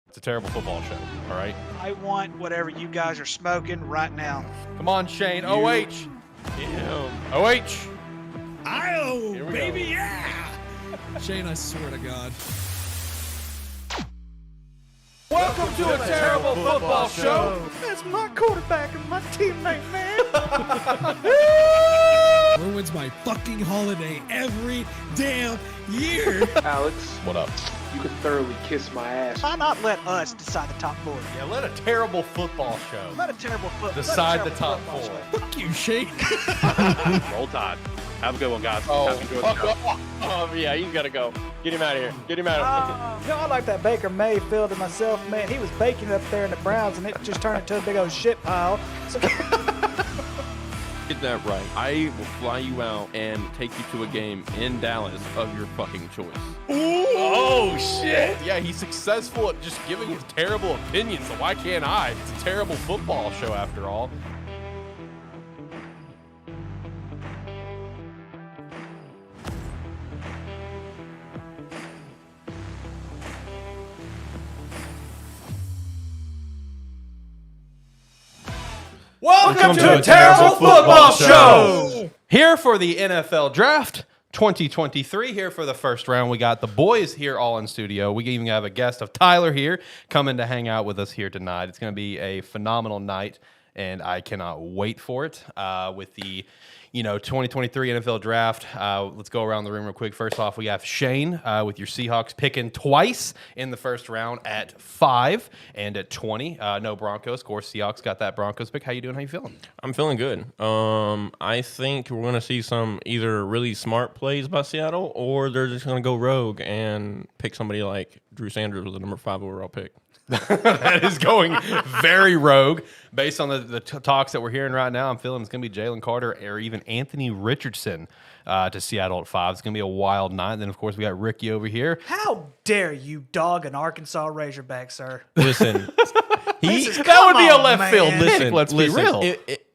It's a terrible football show, all right? I want whatever you guys are smoking right now. Come on, Shane. OH. OH. Oh, baby, go. yeah! Shane, I swear to God. Welcome to a terrible football show. That's my quarterback and my teammate, man. Ruins my fucking holiday every damn year. Alex, What up? you could thoroughly kiss my ass. Why not let us decide the top four? Yeah, let a terrible football show Let a terrible decide the top football four. show. Fuck you, Shane. Roll Tide. Have a good one, guys. Oh, Have a good fuck one. off. Oh, yeah, he's got to go. Get him out of here. Get him out of here. You know, I like that Baker Mayfield and myself, man. He was baking up there in the Browns, and it just turned into a big old shit pile. So, Get that right. I will fly you out and take you to a game in Dallas of your fucking choice. Oh, shit. Yeah, he's successful at just giving his terrible opinions, so why can't I? It's a terrible football show after all. Welcome to a terrible football show. Here for the NFL Draft 2023. Here for the first round, we got the boys here all in studio. We even have a guest of Tyler here coming to hang out with us here tonight. It's going to be a phenomenal night, and I cannot wait for it. With the 2023 NFL Draft. Let's go around the room real quick. First off, we have Shane with your Seahawks picking twice in the first round at 5 and at 20. No Broncos. Of course, Seahawks got that Broncos pick. How you doing? How you feeling? I'm feeling good. I think we're going to see some either really smart plays by Seattle, or they're just going to go rogue and pick somebody like Drew Sanders with the number 5 overall pick. That is going very rogue. Based on the talks that we're hearing right now, I'm feeling it's going to be Jalen Carter or even Anthony Richardson to Seattle at 5. It's going to be a wild night. And then, of course, we got Ricky over here. how dare you dog an Arkansas Razorback, sir? Listen, That would be a left field man. pick, let's be real.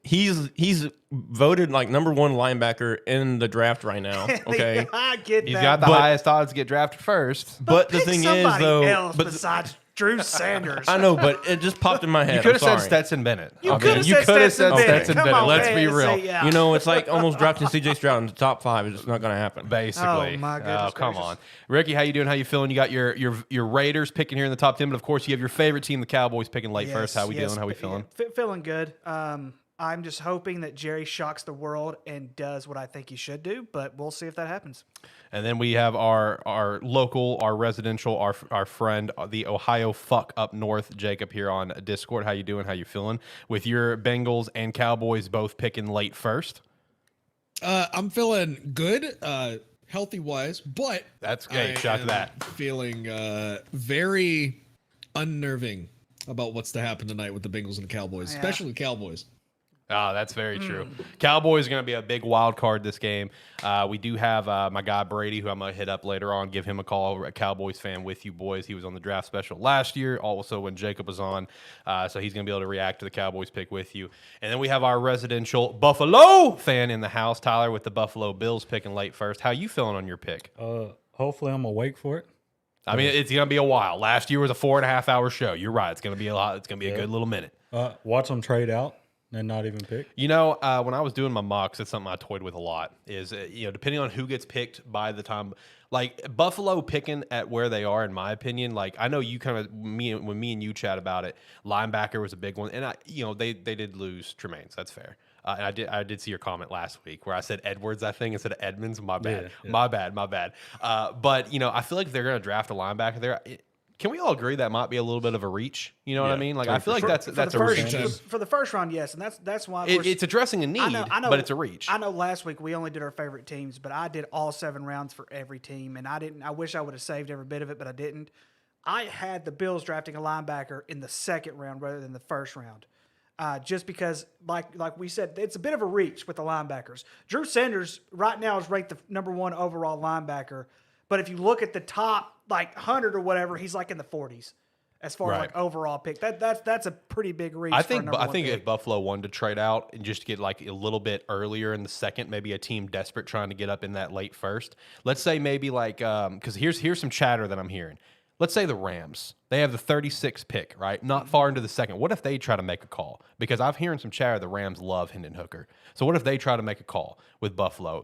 He's voted like number 1 linebacker in the draft right now. Okay, I get He's that. got the highest odds to get drafted first. but the Pick thing is, somebody though, else but besides Drew Sanders. I know, but it just popped in my head. You could have I'm said sorry. Stetson Bennett. You Okay. could You have could have said said Stetson Stetson Bennett. Bennett. Come on, Let's man, be to real. say, yeah. You know, it's like almost drafting C.J. Stroud in the top 5. It's just not going to happen. Basically. Oh, my goodness come gracious. on. Ricky, how you doing? How you feeling? You got your Raiders picking here in the top 10, but of course you have your favorite team, the Cowboys, picking late first. How we doing? How we feeling? Feeling good. I'm just hoping that Jerry shocks the world and does what I think he should do, but we'll see if that happens. And then we have our local, our residential, our friend, the Ohio fuck up north, Jacob, here on Discord. How you doing? How you feeling? With your Bengals and Cowboys both picking late first. I'm feeling good, healthy-wise, but That's I great. Shout to am that. feeling very unnerving about what's to happen tonight with the Bengals and the Cowboys, especially the Cowboys. Oh, that's very true. Cowboys are going to be a big wild card this game. We do have my guy Brady, who I'm going to hit up later on, give him a call, a Cowboys fan with you boys. He was on the draft special last year, also when Jacob was on. So he's going to be able to react to the Cowboys pick with you. And then we have our residential Buffalo fan in the house, Tyler, with the Buffalo Bills picking late first. How you feeling on your pick? Hopefully I'm awake for it. I mean, it's going to be a while. Last year was a 4.5-hour show. You're right. It's going to be a lot. It's going to be a good little minute. Watch them trade out and not even pick. You know, when I was doing my mocks, it's something I toyed with a lot. Is depending on who gets picked by the time, like Buffalo picking at where they are, in my opinion. Like I know you kind of when me and you chat about it, linebacker was a big one, and they did lose Tremaine, so that's fair. And I did see your comment last week where I said Edwards, I think, instead of Edmonds. My bad, Yeah. my bad. But I feel like they're going to draft a linebacker there. Can we all agree that might be a little bit of a reach? You know what I mean? Like I feel like that's a reach. For the first round, yes, and that's why It's addressing a need, I know, but it's a reach. I know last week we only did our favorite teams, but I did all 7 rounds for every team, and I didn't. I wish I would have saved every bit of it, but I didn't. I had the Bills drafting a linebacker in the second round rather than the first round. Just because, like we said, it's a bit of a reach with the linebackers. Drew Sanders right now is ranked the number 1 overall linebacker, but if you look at the top 100 or whatever, he's like in the 40s as far as like overall pick. That's a pretty big reach. I think pick. if Buffalo wanted to trade out and just get like a little bit earlier in the second, maybe a team desperate trying to get up in that late first. Let's say maybe like because here's some chatter that I'm hearing. let's say the Rams, they have the 36th pick, right? Not far into the second. What if they try to make a call? Because I'm hearing some chatter the Rams love Hendon Hooker. So what if they try to make a call with Buffalo?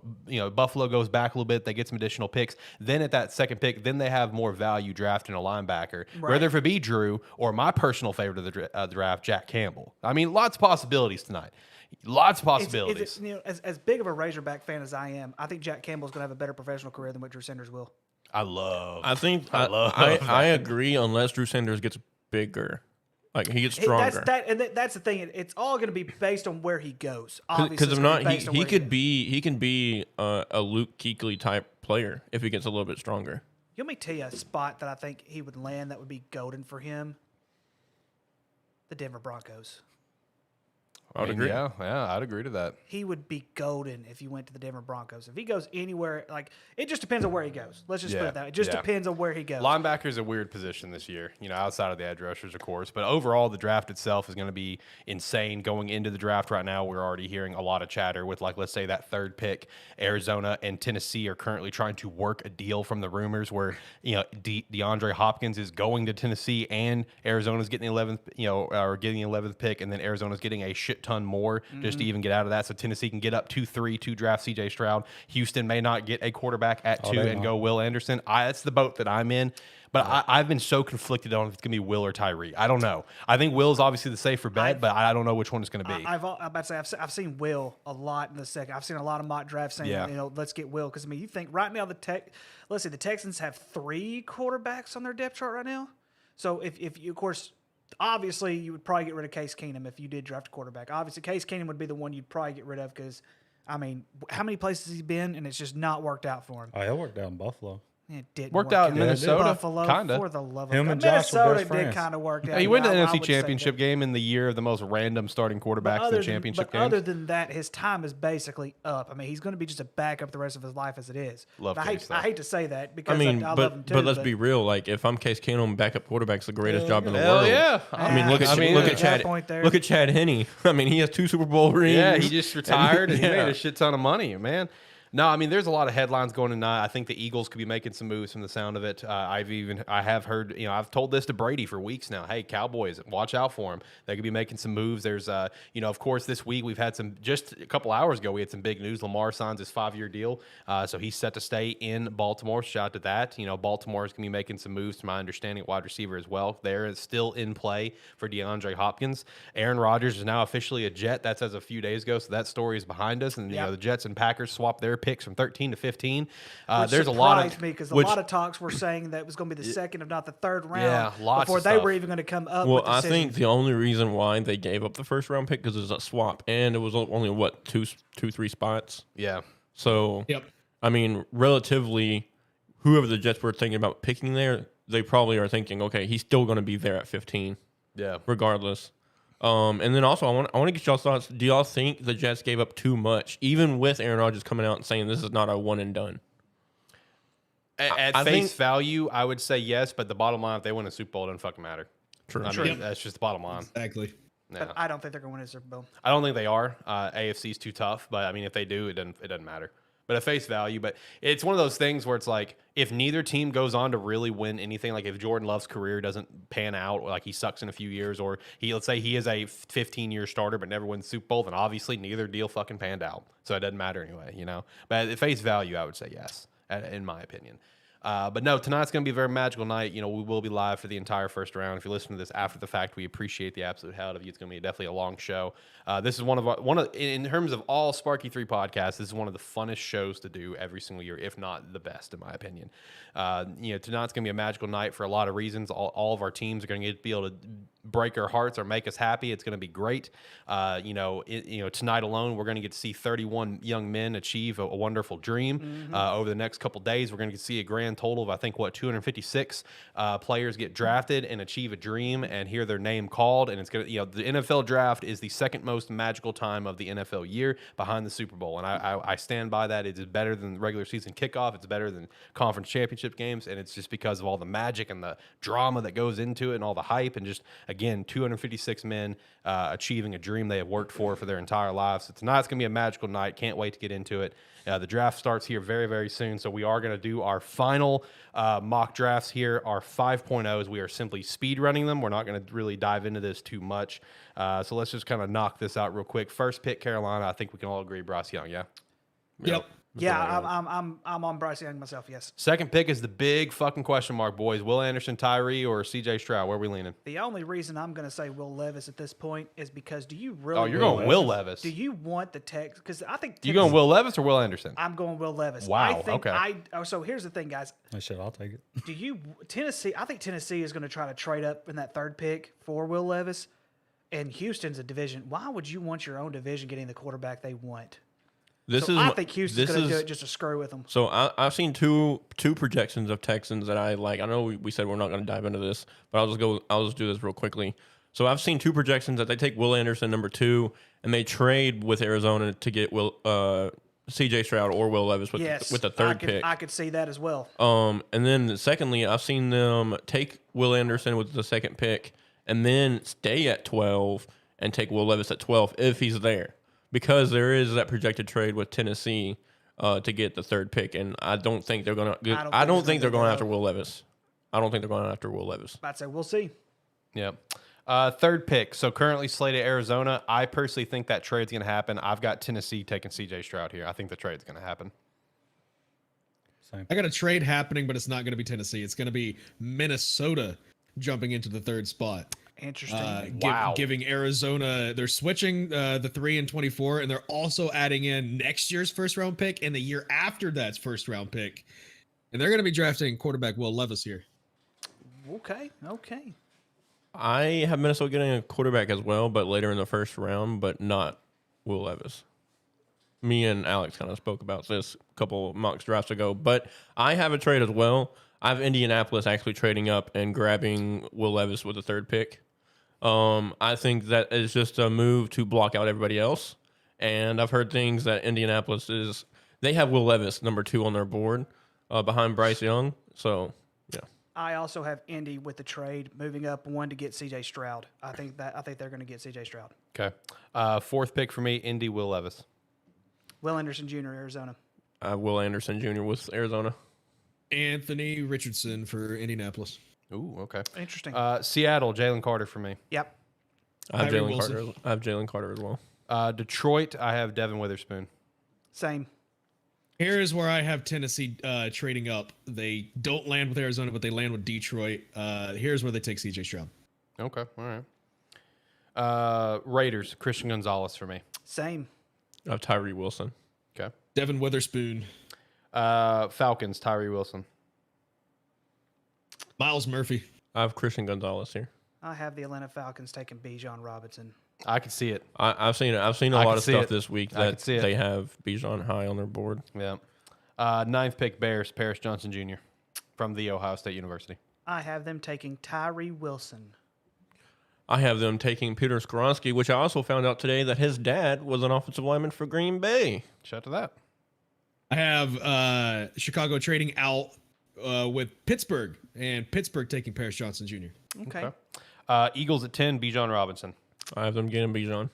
Buffalo goes back a little bit. They get some additional picks. Then at that second pick, then they have more value drafting a linebacker, whether if it be Drew or my personal favorite of the draft, Jack Campbell. I mean, lots of possibilities tonight. Lots of possibilities. As big of a Razorback fan as I am, I think Jack Campbell's going to have a better professional career than what Drew Sanders will. I agree unless Drew Sanders gets bigger. Like he gets stronger. That's the thing. It's all going to be based on where he goes. Because if not, he can be a Luke Kuechly type player if he gets a little bit stronger. Let me tell you a spot that I think he would land that would be golden for him. The Denver Broncos. I would agree. Yeah, I'd agree to that. He would be golden if he went to the Denver Broncos. If he goes anywhere, like it just depends on where he goes. Let's just put it that way. It just depends on where he goes. Linebacker's a weird position this year, outside of the edge rushers, of course. But overall, the draft itself is going to be insane. Going into the draft right now, we're already hearing a lot of chatter with, like, let's say that third pick. Arizona and Tennessee are currently trying to work a deal from the rumors where, DeAndre Hopkins is going to Tennessee and Arizona's getting the 11th, or getting the 11th pick, and then Arizona's getting a shit ton more just to even get out of that. So Tennessee can get up 2-3 to draft C.J. Stroud. Houston may not get a quarterback at 2 and go Will Anderson. That's the boat that I'm in. But I've been so conflicted on if it's going to be Will or Tyree. I don't know. I think Will's obviously the safer bet, but I don't know which one it's going to be. I'm about to say I've seen Will a lot in the second. I've seen a lot of mock drafts saying, let's get Will. Because, you think right now the Texans have 3 quarterbacks on their depth chart right now. So if you, of course, obviously you would probably get rid of Case Keenum if you did draft a quarterback. Obviously, Case Keenum would be the one you'd probably get rid of because, how many places has he been and it's just not worked out for him? Oh, it worked out in Buffalo. It didn't worked out in Minnesota, Buffalo, kinda. for the love of Him God. and Josh were Minnesota best did friends. kind of work out. Yeah, he went to the I NFC would say Championship that. game in the year of the most random starting quarterbacks in the championship games. Other than that, his time is basically up. He's going to be just a backup the rest of his life as it is. Love I Case, hate to say that because I love him too. But let's be real. Like if I'm Case Keenum, backup quarterback's the greatest job in the Hell world. yeah. Look at Chad. Look at Chad Henne. He has 2 Super Bowl rings. Yeah, he just retired and he made a shit ton of money, man. No, there's a lot of headlines going tonight. I think the Eagles could be making some moves from the sound of it. I have heard, I've told this to Brady for weeks now. Hey, Cowboys, watch out for them. They could be making some moves. There's, of course, this week we've had just a couple hours ago, we had some big news. Lamar signs his 5-year deal. So he's set to stay in Baltimore. Shout out to that. Baltimore is going to be making some moves, to my understanding, wide receiver as well. There is still in play for DeAndre Hopkins. Aaron Rodgers is now officially a Jet. That's as of a few days ago. So that story is behind us. And, the Jets and Packers swapped their picks from 13 to 15. There's a lot of me because a lot of talks were saying that it was going to be the second, if not the third round, before they were even going to come up. Well, I think the only reason why they gave up the first round pick because it was a swap, and it was only 2-3 spots. Yeah. So relatively, whoever the Jets were thinking about picking there, they probably are thinking, okay, he's still going to be there at 15. Yeah. Regardless. And then also, I want to get y'all's thoughts. Do y'all think the Jets gave up too much, even with Aaron Rodgers coming out and saying this is not a one and done? At face value, I would say yes, but the bottom line, if they win a Super Bowl, it doesn't fucking matter. True. That's just the bottom line. Exactly. Yeah. But I don't think they're going to win a Super Bowl. I don't think they are. AFC's too tough, but if they do, it doesn't matter. But at face value, but it's one of those things where it's like if neither team goes on to really win anything, like if Jordan Love's career doesn't pan out, or like he sucks in a few years, or let's say he is a 15-year starter but never wins Super Bowl, then obviously neither deal fucking panned out. So it doesn't matter anyway, But at face value, I would say yes, in my opinion. But no, tonight's going to be a very magical night. We will be live for the entire first round. If you listen to this after the fact, we appreciate the absolute hell out of you. It's going to be definitely a long show. This is one of in terms of all Sparky 3 podcasts, this is one of the funnest shows to do every single year, if not the best, in my opinion. Tonight's going to be a magical night for a lot of reasons. All of our teams are going to be able to break our hearts or make us happy. It's going to be great. Tonight alone, we're going to get to see 31 young men achieve a wonderful dream. Over the next couple days, we're going to get to see a grand total of, I think, 256 players get drafted and achieve a dream and hear their name called. And it's going to, the NFL draft is the second most magical time of the NFL year behind the Super Bowl. And I stand by that. It is better than regular season kickoff. It's better than conference championship games. And it's just because of all the magic and the drama that goes into it and all the hype. And just, Again, 256 men achieving a dream they have worked for their entire lives. So tonight's going to be a magical night. Can't wait to get into it. The draft starts here very, very soon. So we are going to do our final mock drafts here, our 5.0s. We are simply speed running them. We're not going to really dive into this too much. So let's just kind of knock this out real quick. First pick, Carolina. I think we can all agree Bryce Young, yeah? Yep. Yeah, I'm on Bryce Young myself. Yes. Second pick is the big fucking question mark, boys. Will Anderson, Tyree, or C.J. Stroud? Where are we leaning? The only reason I'm going to say Will Levis at this point is because do you really? Oh, you're going Will Levis. Do you want the Texans? Because I think You going Will Levis or Will Anderson? I'm going Will Levis. Wow, I think okay. So here's the thing, guys. I said I'll take it. Do you Tennessee? I think Tennessee is going to try to trade up in that third pick for Will Levis, and Houston's a division. Why would you want your own division getting the quarterback they want? I think Houston's going to do it just to screw with them. So I've seen two projections of Texans that I like. I know we said we're not going to dive into this, but I'll just do this real quickly. So I've seen two projections that they take Will Anderson number 2, and they trade with Arizona to get C.J. Stroud or Will Levis with the third pick. I could see that as well. And then secondly, I've seen them take Will Anderson with the second pick, and then stay at 12 and take Will Levis at 12 if he's there. Because there is that projected trade with Tennessee to get the third pick, and I don't think they're going to. I don't think they're going after Will Levis. I don't think they're going after Will Levis. I'd say we'll see. Yep. Third pick. So currently slated Arizona. I personally think that trade's going to happen. I've got Tennessee taking C.J. Stroud here. I think the trade's going to happen. I got a trade happening, but it's not going to be Tennessee. It's going to be Minnesota jumping into the third spot. Interesting. Wow. Giving Arizona, they're switching the 3 and 24, and they're also adding in next year's first round pick and the year after that's first round pick. And they're going to be drafting quarterback Will Levis here. Okay. I have Minnesota getting a quarterback as well, but later in the first round, but not Will Levis. Me and Alex kind of spoke about this a couple mock drafts ago, but I have a trade as well. I have Indianapolis actually trading up and grabbing Will Levis with the third pick. I think that is just a move to block out everybody else. And I've heard things that Indianapolis they have Will Levis number 2 on their board behind Bryce Young. So, yeah. I also have Indy with the trade moving up 1 to get C.J. Stroud. I think they're going to get C.J. Stroud. Okay. Fourth pick for me, Indy, Will Levis. Will Anderson Jr., Arizona. Will Anderson Jr. with Arizona. Anthony Richardson for Indianapolis. Ooh, okay. Interesting. Seattle, Jalen Carter for me. Yep. I have Tyree Jalen Carter as well. Detroit, I have Devin Witherspoon. Same. Here's where I have Tennessee trading up. They don't land with Arizona, but they land with Detroit. Here's where they take C.J. Stroud. Okay, all right. Raiders, Christian Gonzalez for me. Same. I have Tyree Wilson. Okay. Devin Witherspoon. Falcons, Tyree Wilson. Miles Murphy. I have Christian Gonzalez here. I have the Atlanta Falcons taking Bijan Robinson. I can see it. I've seen a lot of stuff this week that they have Bijan high on their board. Yeah. Ninth pick, Bears, Paris Johnson Jr. from the Ohio State University. I have them taking Tyree Wilson. I have them taking Peter Skoronski, which I also found out today that his dad was an offensive lineman for Green Bay. Shout to that. I have Chicago trading out with Pittsburgh, and Pittsburgh taking Paris Johnson Jr. Okay. Eagles at 10, Bijan Robinson. I have them getting Bijan.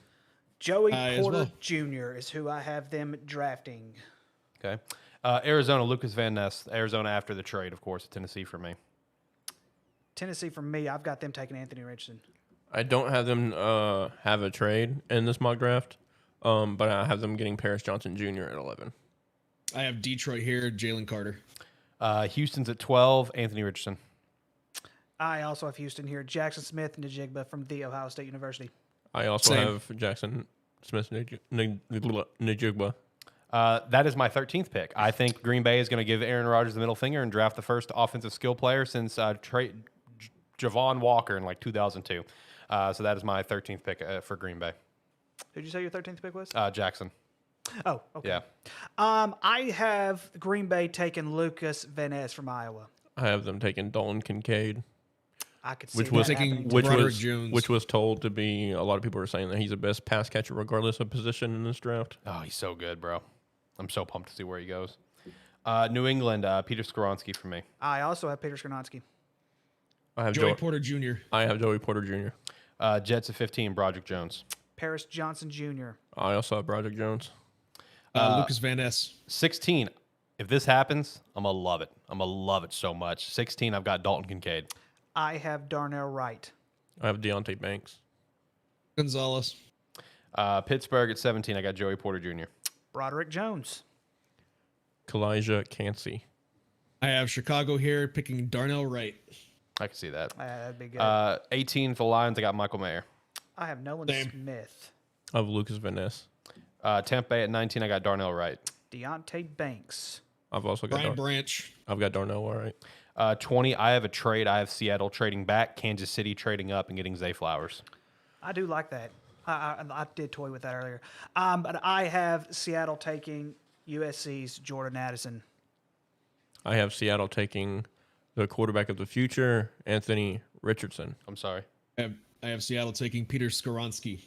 Joey as Porter well. Jr. is who I have them drafting. Okay. Arizona, Lucas Van Ness. Arizona after the trade, of course. Tennessee for me. Tennessee for me, I've got them taking Anthony Richardson. I don't have them have a trade in this mock draft, but I have them getting Paris Johnson Jr. at 11. I have Detroit here, Jalen Carter. Houston's at 12, Anthony Richardson. I also have Houston here, Jackson Smith and Najigba from the Ohio State University. I also Same. have Jackson Smith Najigba. That is my 13th pick. I think Green Bay is going to give Aaron Rodgers the middle finger and draft the first offensive skill player since Javon Walker in like 2002. So that is my 13th pick for Green Bay. Who'd you say your 13th pick was? Jackson. Oh, okay. Yeah. I have Green Bay taking Lucas Van Ness from Iowa. I have them taking Dalton Kincaid, I could see which that was happening. Broderick Jones. which was told to be, a lot of people are saying that he's the best pass catcher regardless of position in this draft. Oh, he's so good, bro. I'm so pumped to see where he goes. New England, Peter Skoronski for me. I also have Peter Skoronski. I have Joey Porter Jr. I have Joey Porter Jr. Jets at 15, Broderick Jones. Paris Johnson Jr. I also have Broderick Jones. Lucas Van Ness. 16, if this happens, I'm going to love it. I'm going to love it so much. 16, I've got Dalton Kincaid. I have Darnell Wright. I have Deontay Banks. Gonzalez. Pittsburgh at 17, I got Joey Porter Jr. Broderick Jones. Kalijah Cansey. I have Chicago here picking Darnell Wright. I can see that. That'd be good. 18 for the Lions, I got Michael Mayer. I have Nolan Same. Smith. I have Lucas Van Ness. Tampa Bay at 19, I got Darnell Wright. Deontay Banks. I've also got Brian Branch. I've got Darnell Wright. 20, I have a trade. I have Seattle trading back, Kansas City trading up, and getting Zay Flowers. I do like that. I did toy with that earlier. But I have Seattle taking USC's Jordan Addison. I have Seattle taking the quarterback of the future, Anthony Richardson. I'm sorry. I have Seattle taking Peter Skoronski.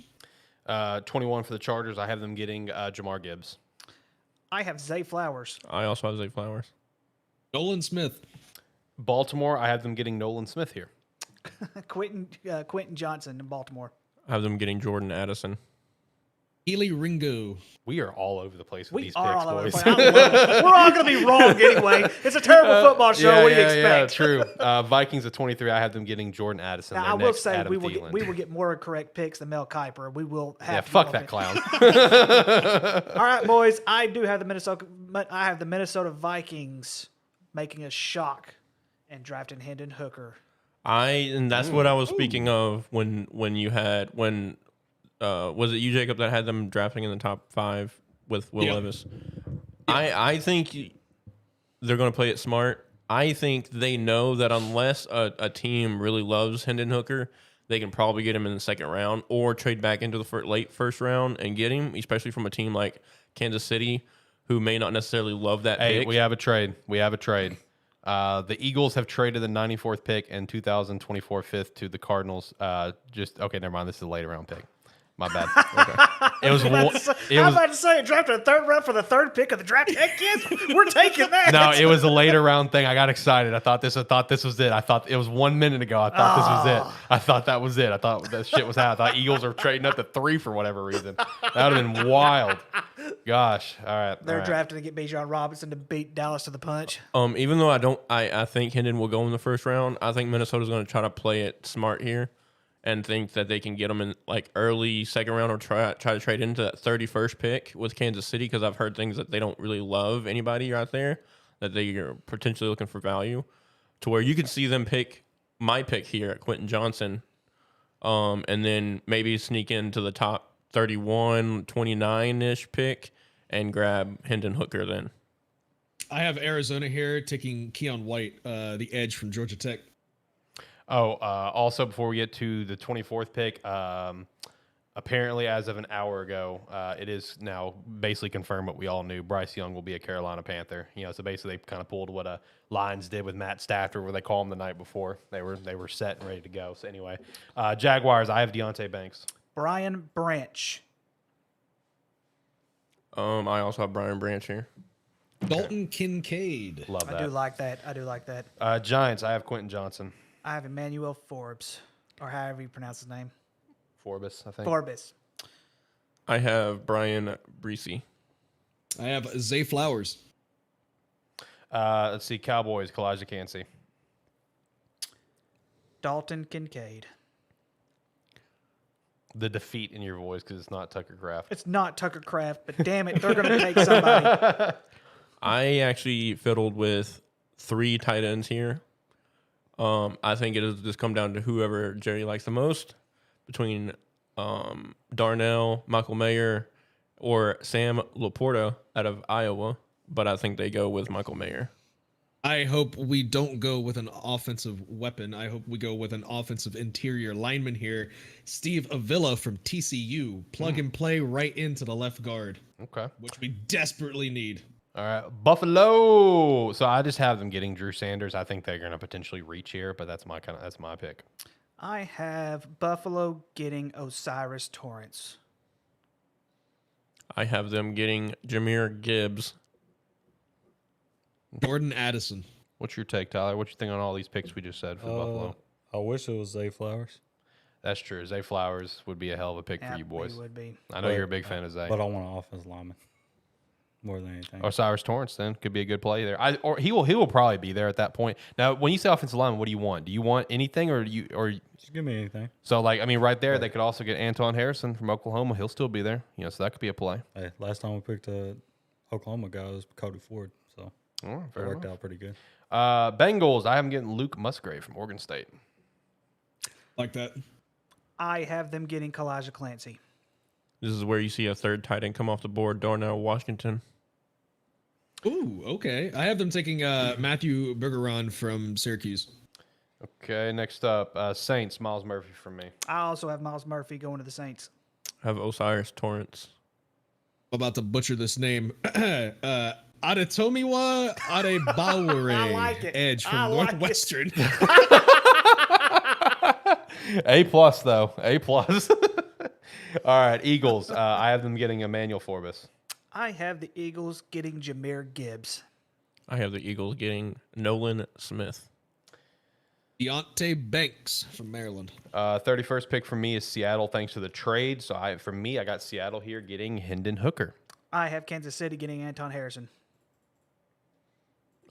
21 for the Chargers, I have them getting Jamar Gibbs. I have Zay Flowers. I also have Zay Flowers. Nolan Smith. Baltimore, I have them getting Nolan Smith here. Quentin Johnson in Baltimore. I have them getting Jordan Addison. Ely Ringo. We are all over the place with We these are picks, all over the boys. place. I love it. We're all going to be wrong anyway. It's a terrible football show. What do you expect? True. Vikings at 23, I have them getting Jordan Addison. Now, Their I will next say Adam we Thielen. will get more correct picks than Mel Kiper. We will have Yeah, to fuck go that on clown. All right, boys. I do have the Minnesota Vikings making a shock and drafting Hendon Hooker. And that's what I was speaking of when you had was it you, Jacob, that had them drafting in the top 5 with Will Levis? I think they're going to play it smart. I think they know that unless a team really loves Hendon Hooker, they can probably get him in the second round or trade back into the late first round and get him, especially from a team like Kansas City, who may not necessarily love that Hey, pick. we have a trade. The Eagles have traded the 94th pick and 2024 fifth to the Cardinals. Okay, never mind. This is a later round pick. My bad. Okay. It was. I'm about to say, drafted a third round for the third pick of the draft. Heck yes, we're taking that. No, it was a later round thing. I got excited. I thought this was it. I thought it was 1 minute ago. I thought this was it. I thought that was it. I thought that shit was happening. I thought Eagles are trading up to 3 for whatever reason. That would have been wild. Gosh. All right. They're drafting to get Bijan Robinson to beat Dallas to the punch. Even though I think Hendon will go in the first round, I think Minnesota's going to try to play it smart here and think that they can get them in like early second round or try to trade into that 31st pick with Kansas City, because I've heard things that they don't really love anybody out there, that they are potentially looking for value, to where you could see them pick my pick here at Quentin Johnson, and then maybe sneak into the top 31, 29-ish pick and grab Hendon Hooker then. I have Arizona here taking Keon White, the edge from Georgia Tech. Also, before we get to the 24th pick, apparently as of an hour ago, it is now basically confirmed what we all knew. Bryce Young will be a Carolina Panther. So basically they kind of pulled what Lions did with Matt Stafford, where they called him the night before. They were set and ready to go. So anyway, Jaguars, I have Deontay Banks. Brian Branch. I also have Brian Branch here. Dalton Kincaid. Love that. I do like that. Giants, I have Quentin Johnson. I have Emmanuel Forbes, or however you pronounce his name. Forbes, I think. Forbes. I have Brian Breesy. I have Zay Flowers. Let's see, Cowboys, Kalijah Cansey. Dalton Kincaid. The defeat in your voice because it's not Tucker Kraft. It's not Tucker Kraft, but damn it, they're going to take somebody. I actually fiddled with 3 tight ends here. I think it has just come down to whoever Jerry likes the most between Darnell, Michael Mayer, or Sam Laporta out of Iowa. But I think they go with Michael Mayer. I hope we don't go with an offensive weapon. I hope we go with an offensive interior lineman here. Steve Avila from TCU. Plug and play right into the left guard. Okay. Which we desperately need. All right, Buffalo. So I just have them getting Drew Sanders. I think they're going to potentially reach here, but that's my pick. I have Buffalo getting Osiris Torrance. I have them getting Jahmyr Gibbs. Jordan Addison. What's your take, Tyler? What you think on all these picks we just said for Buffalo? I wish it was Zay Flowers. That's true. Zay Flowers would be a hell of a pick for you boys. He would be. I know you're a big fan of Zay. But I want an offensive lineman more than anything. Osiris Torrance then could be a good play there. Or he will probably be there at that point. Now, when you say offensive lineman, what do you want? Do you want anything or Just give me anything. so like I mean right there they could also get Anton Harrison from Oklahoma. He'll still be there. So that could be a play. Hey, last time we picked a Oklahoma guy was Cody Ford, so Oh, it fair worked enough. out pretty good. Bengals, I am getting Luke Musgrave from Oregon State. Like that. I have them getting Kalijah Clancy. This is where you see a third tight end come off the board, Darnell Washington. Ooh, okay. I have them taking Matthew Bergeron from Syracuse. Okay, next up, Saints, Miles Murphy from me. I also have Miles Murphy going to the Saints. I have Osiris Torrance. I'm about to butcher this name. Adetomiwa Adebawore. I like it. Edge from I like it. Northwestern. A+ though. A+. All right, Eagles. I have them getting Emmanuel Forbes. I have the Eagles getting Jahmyr Gibbs. I have the Eagles getting Nolan Smith. Deontay Banks from Maryland. 31st pick for me is Seattle, thanks to the trade. So I got Seattle here getting Hendon Hooker. I have Kansas City getting Anton Harrison.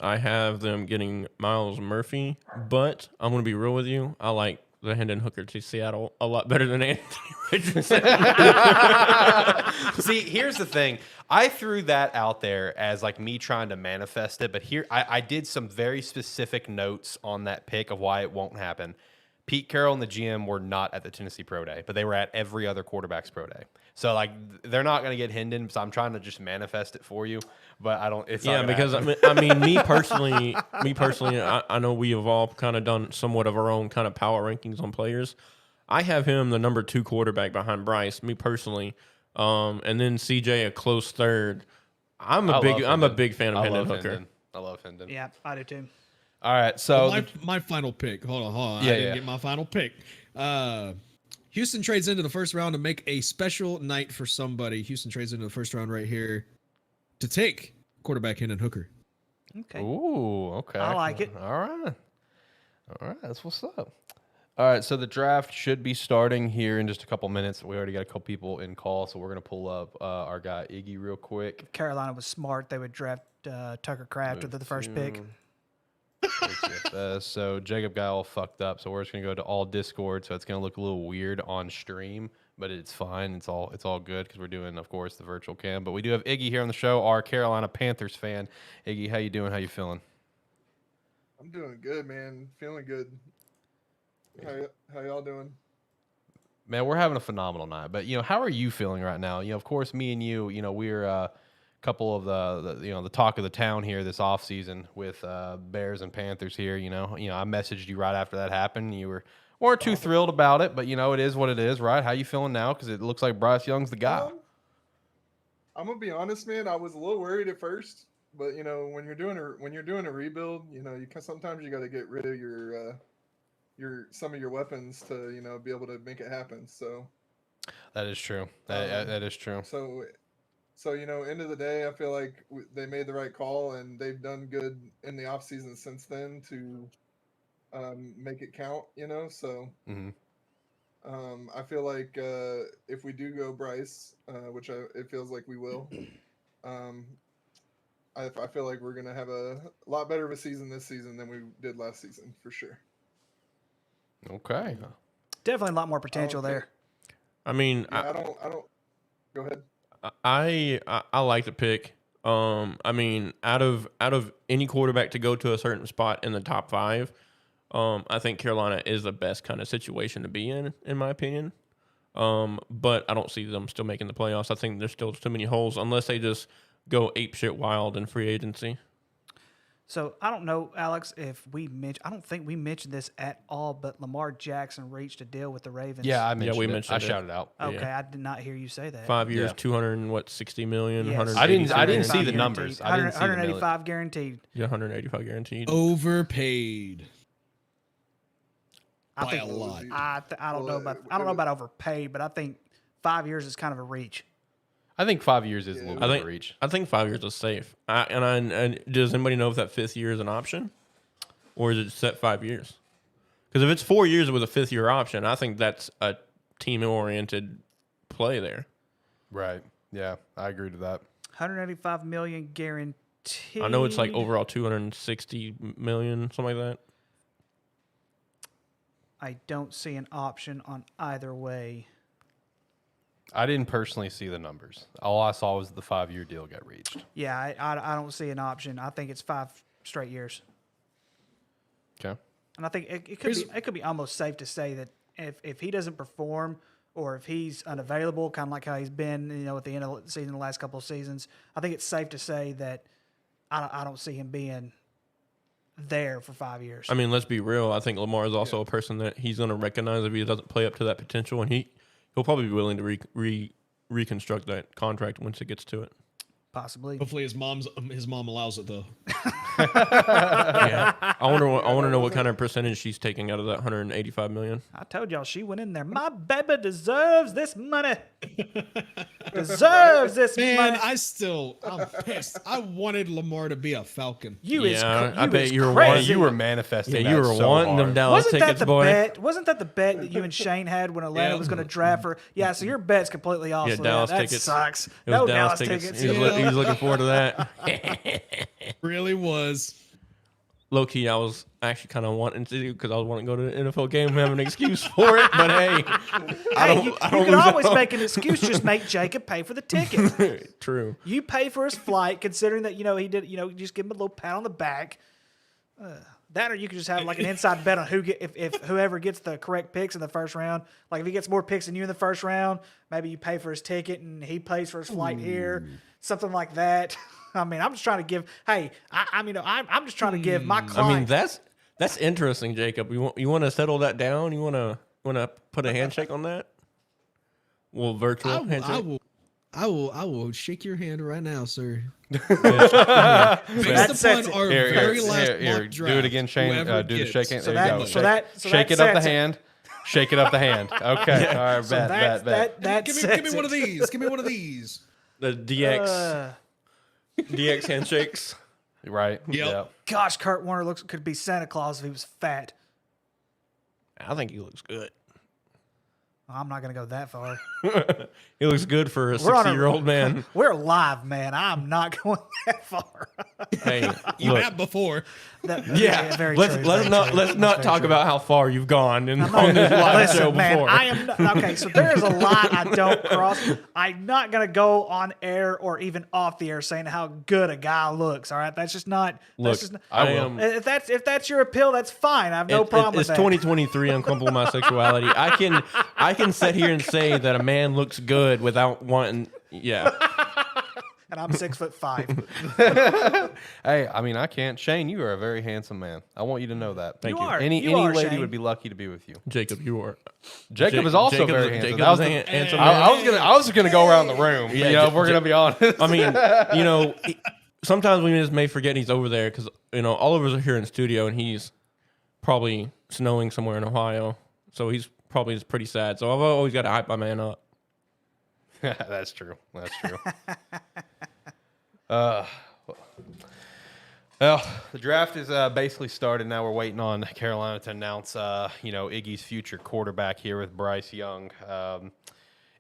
I have them getting Miles Murphy, but I'm going to be real with you. I like the Hendon Hooker to Seattle a lot better than Anthony Richardson. See, here's the thing. I threw that out there as like me trying to manifest it, but here I did some very specific notes on that pick of why it won't happen. Pete Carroll and the GM were not at the Tennessee Pro Day, but they were at every other quarterback's Pro Day. So like they're not going to get Hendon. So I'm trying to just manifest it for you, but I don't. It's not gonna because happen. I mean, me personally, I know we have all kind of done somewhat of our own kind of power rankings on players. I have him the number 2 quarterback behind Bryce. Me personally, and then CJ a close third. I'm a big fan of Hendon Hooker. I love Hendon. Yeah, I do too. All right, so My final pick. Hold on. Yeah, I didn't get my final pick. Houston trades into the first round to make a special night for somebody. Houston trades into the first round right here to take quarterback Hendon Hooker. Okay. Ooh, okay. I like it. All right, that's what's up. All right, so the draft should be starting here in just a couple minutes. We already got a couple people in call, so we're going to pull up our guy Iggy real quick. If Carolina was smart, they would draft Tucker Kraft with the first pick. ATFS. So Jacob got all fucked up, so we're just going to go to all Discord, so it's going to look a little weird on stream, but it's fine. It's all good because we're doing, of course, the virtual cam. But we do have Iggy here on the show, our Carolina Panthers fan. Iggy, how you doing? How you feeling? I'm doing good, man. Feeling good. How y'all doing? Man, we're having a phenomenal night. But how are you feeling right now? Of course, me and you, we're a couple of the talk of the town here this offseason with Bears and Panthers here. I messaged you right after that happened. You weren't too thrilled about it, but it is what it is, right? How you feeling now? Because it looks like Bryce Young's the guy. I'm gonna be honest, man. I was a little worried at first, but when you're doing a rebuild, sometimes you got to get rid of some of your weapons to be able to make it happen. So that is true. That is true. So end of the day, I feel like they made the right call, and they've done good in the offseason since then to make it count. So I feel like if we do go Bryce, which it feels like we will, I feel like we're gonna have a lot better of a season this season than we did last season for sure. Okay. Definitely a lot more potential there. I mean, I don't. Go ahead. I like the pick. I mean, out of any quarterback to go to a certain spot in the top 5, I think Carolina is the best kind of situation to be in my opinion. But I don't see them still making the playoffs. I think there's still too many holes unless they just go apeshit wild in free agency. So I don't know, Alex, if I don't think we mentioned this at all, but Lamar Jackson reached a deal with the Ravens. Yeah, I mentioned we it. mentioned I it. shouted out. Okay, Yeah. I did not hear you say that. 5 years, Yeah. 260 million. Yes. I didn't see the 185 numbers. I didn't see the 185 guaranteed. Yeah, 185 guaranteed. Overpaid. I By think a lot. I don't know about overpaid, but I think 5 years is kind of a reach. I think 5 years is a little bit of a reach. I think 5 years is safe. And does anybody know if that 5th year is an option, or is it set 5 years? Because if it's 4 years with a 5th-year option, I think that's a team-oriented play there. Right. Yeah, I agree to that. 185 million guaranteed. I know it's like overall 260 million, something like that. I don't see an option on either way. I didn't personally see the numbers. All I saw was the 5-year deal get reached. Yeah, I don't see an option. I think it's 5 straight years. Okay. And I think it could be almost safe to say that if he doesn't perform or if he's unavailable, kind of like how he's been, at the end of the season, the last couple of seasons, I think it's safe to say that I don't see him being there for 5 years. I mean, let's be real. I think Lamar is also a person that he's going to recognize if he doesn't play up to that potential, and he'll probably be willing to reconstruct that contract once it gets to it. Possibly. Hopefully his mom allows it though. Yeah. I want to know what kind of percentage she's taking out of that 185 million. I told y'all she went in there. My baby deserves this money. Deserves this Man, money. I'm pissed. I wanted Lamar to be a Falcon. I bet you were crazy. You were manifesting. Yeah, you were wanting them Dallas Wasn't tickets, that the boy. bet? Wasn't that the bet that you and Shane had when Atlanta was going to draft her? Yeah, so your bet's completely off. Yeah, so Dallas that tickets. sucks. It was No Dallas Dallas tickets. tickets. He was looking forward to that. Really was. Low key, I was actually kind of wanting to do because I was wanting to go to the NFL game and have an excuse for it. But hey, You can always make an excuse. Just make Jacob pay for the ticket. True. You pay for his flight, considering that he did. Just give him a little pat on the back. That, or you could just have like an inside bet on if whoever gets the correct picks in the first round. Like if he gets more picks than you in the first round, maybe you pay for his ticket and he pays for his flight here, something like that. I mean, I'm just trying to give. Hey, I'm just trying to give my client. I mean, that's interesting, Jacob. You want to settle that down? You want to put a handshake on that? Well, virtual handshake. I will shake your hand right now, sir. That's Based upon our very last mock draft, do it again, Shane. whoever Do the gets- shake hand. So There you that- go. so Shake that it up the sets it. hand. Shake it up the hand. Okay. All right. Bet. Give me one of these. Give me one of these. The DX handshakes. Right. Yep. Yeah. Gosh, Kurt Warner could be Santa Claus if he was fat. I think he looks good. I'm not going to go that far. He looks good for a We're on a- 60-year-old man. We're live, man. I'm not going that far. Hey, You look, have before. yeah. very Let's true, let's very not true. let's not Very talk true. about how far you've gone on this live show Listen, man, before. I am not, okay. So there is a line I don't cross. I'm not gonna go on air or even off the air saying how good a guy looks. All right, that's just not. Look, that's just not, I am. if that's your appeal, that's fine. I have no problem It's with that. 2023. I'm comfortable with my sexuality. I can sit here and say that a man looks good without wanting. Yeah. And I'm 6'5". Hey, I mean, I can't. Shane, you are a very handsome man. I want you to know that. Thank You you. are. Any You are, lady Shane. would be lucky to be with you. Jacob, you are. Jacob is also Jacob's- very handsome. Jacob's That was a the- handsome I was gonna go around the room. Yeah, If we're gonna be honest. I mean, sometimes we just may forget he's over there because Oliver's here in the studio and he's probably snowing somewhere in Ohio, so he's probably just pretty sad. So I've always got to hype my man up. That's true. That's true. Well, the draft is basically started. Now we're waiting on Carolina to announce, Iggy's future quarterback here with Bryce Young. Iggy,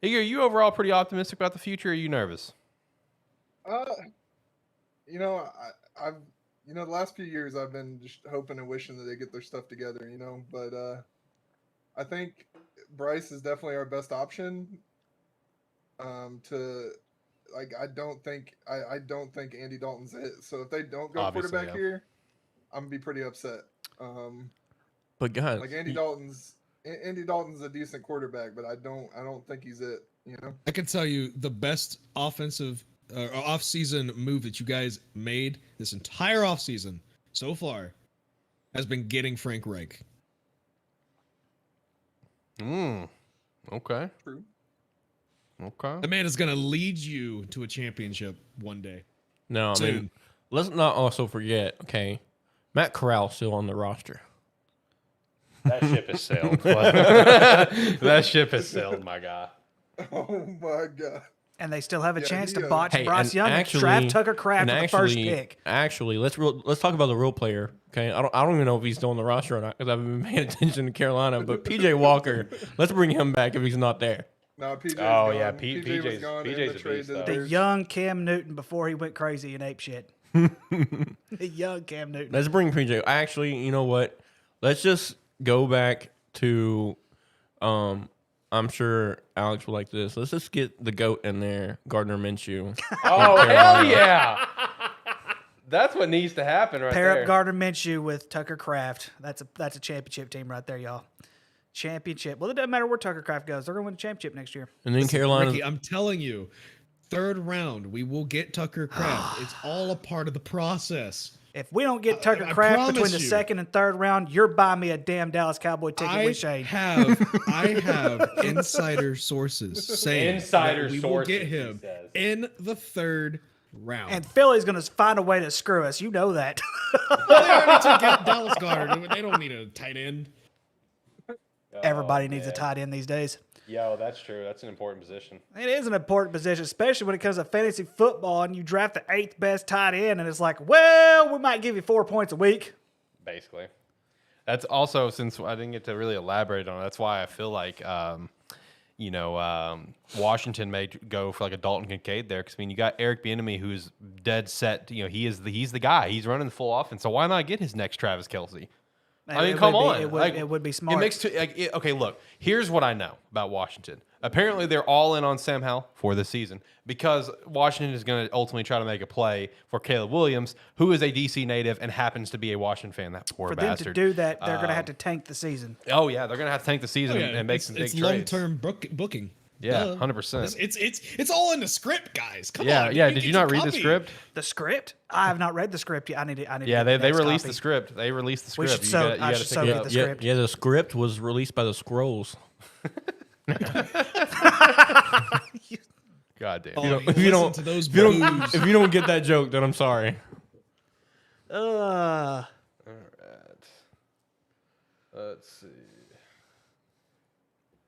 are you overall pretty optimistic about the future? Or are you nervous? I've the last few years I've been just hoping and wishing that they get their stuff together, but I think Bryce is definitely our best option. I don't think Andy Dalton's it. So if they don't go Obviously, quarterback yeah. here, I'm gonna be pretty upset. But guys, Like Andy Dalton's a decent quarterback, but I don't think he's it. I can tell you the best offensive or off-season move that you guys made this entire offseason so far has been getting Frank Reich. Okay. True. Okay. The man is going to lead you to a championship one day. no, I mean, Soon. let's not also forget. Okay, Matt Corral's still on the roster. That ship has sailed. That ship has sailed, my guy. Oh my god. And they still have a Yeah, chance he, to botch Hey, Bryce and Young and actually- draft Tucker Kraft and with the first pick. Actually, let's talk about the real player. Okay, I don't even know if he's still on the roster or not because I haven't been paying attention to Carolina. But PJ Walker, let's bring him back if he's not there. No, PJ's Oh, gone. yeah, PJ was gone in PJ's the a trade beast, to the though. The Bears. young Cam Newton before he went crazy and ape shit. The young Cam Newton. Let's bring PJ. Actually, you know what? Let's just go back to. I'm sure Alex would like this. Let's just get the GOAT in there, Gardner Minshew. Oh, hell yeah. That's what needs to happen right Pair there. up Gardner Minshew with Tucker Kraft. That's a championship team right there, y'all. Championship. Well, it doesn't matter where Tucker Kraft goes. They're going to win a championship next year. And then Carolina. Ricky, I'm telling you, 3rd round, we will get Tucker Kraft. It's all a part of the process. If we don't get Tucker I Kraft promise between the you. 2nd and 3rd round, you're buying me a damn Dallas Cowboy ticket I with Shane. have insider sources saying Insider that we will sources, get he him says. in the 3rd round. And Philly's going to find a way to screw us. You know that. they already took out Dallas Goedert. They don't need a tight end. Everybody needs a tight end these days. Yo, that's true. That's an important position. It is an important position, especially when it comes to fantasy football and you draft the 8th best tight end and it's like, well, we might give you 4 points a week. Basically. That's also, since I didn't get to really elaborate on it, that's why I feel like, Washington may go for like a Dalton Kincaid there. Because, I mean, you got Eric Bieniemy who's dead set. You know, he's the guy. He's running the full offense. So why not get his next Travis Kelce? I mean, come on. It would be smart. It makes okay, look, here's what I know about Washington. Apparently, they're all in on Sam Howell for this season because Washington is going to ultimately try to make a play for Caleb Williams, who is a DC native and happens to be a Washington fan. That poor For them bastard. to do that, they're going to have to tank the season. Oh, yeah. They're going to have to tank the season and make some big it's trades. long-term booking. Yeah, Duh. 100%. It's all in the script, guys. Come Yeah, on. yeah. get Did you your not read the copy. script? The script? I have not read the script yet. I need to. Yeah, get the they next released copy. the script. They released the We script. should You so- gotta- I you should gotta so pick it get up. the Yeah, script. yeah, the script was released by the Scrolls. God damn. Oh, If you don't, listen to those if you don't, blues. if you don't get that joke, then I'm sorry. All right. Let's see.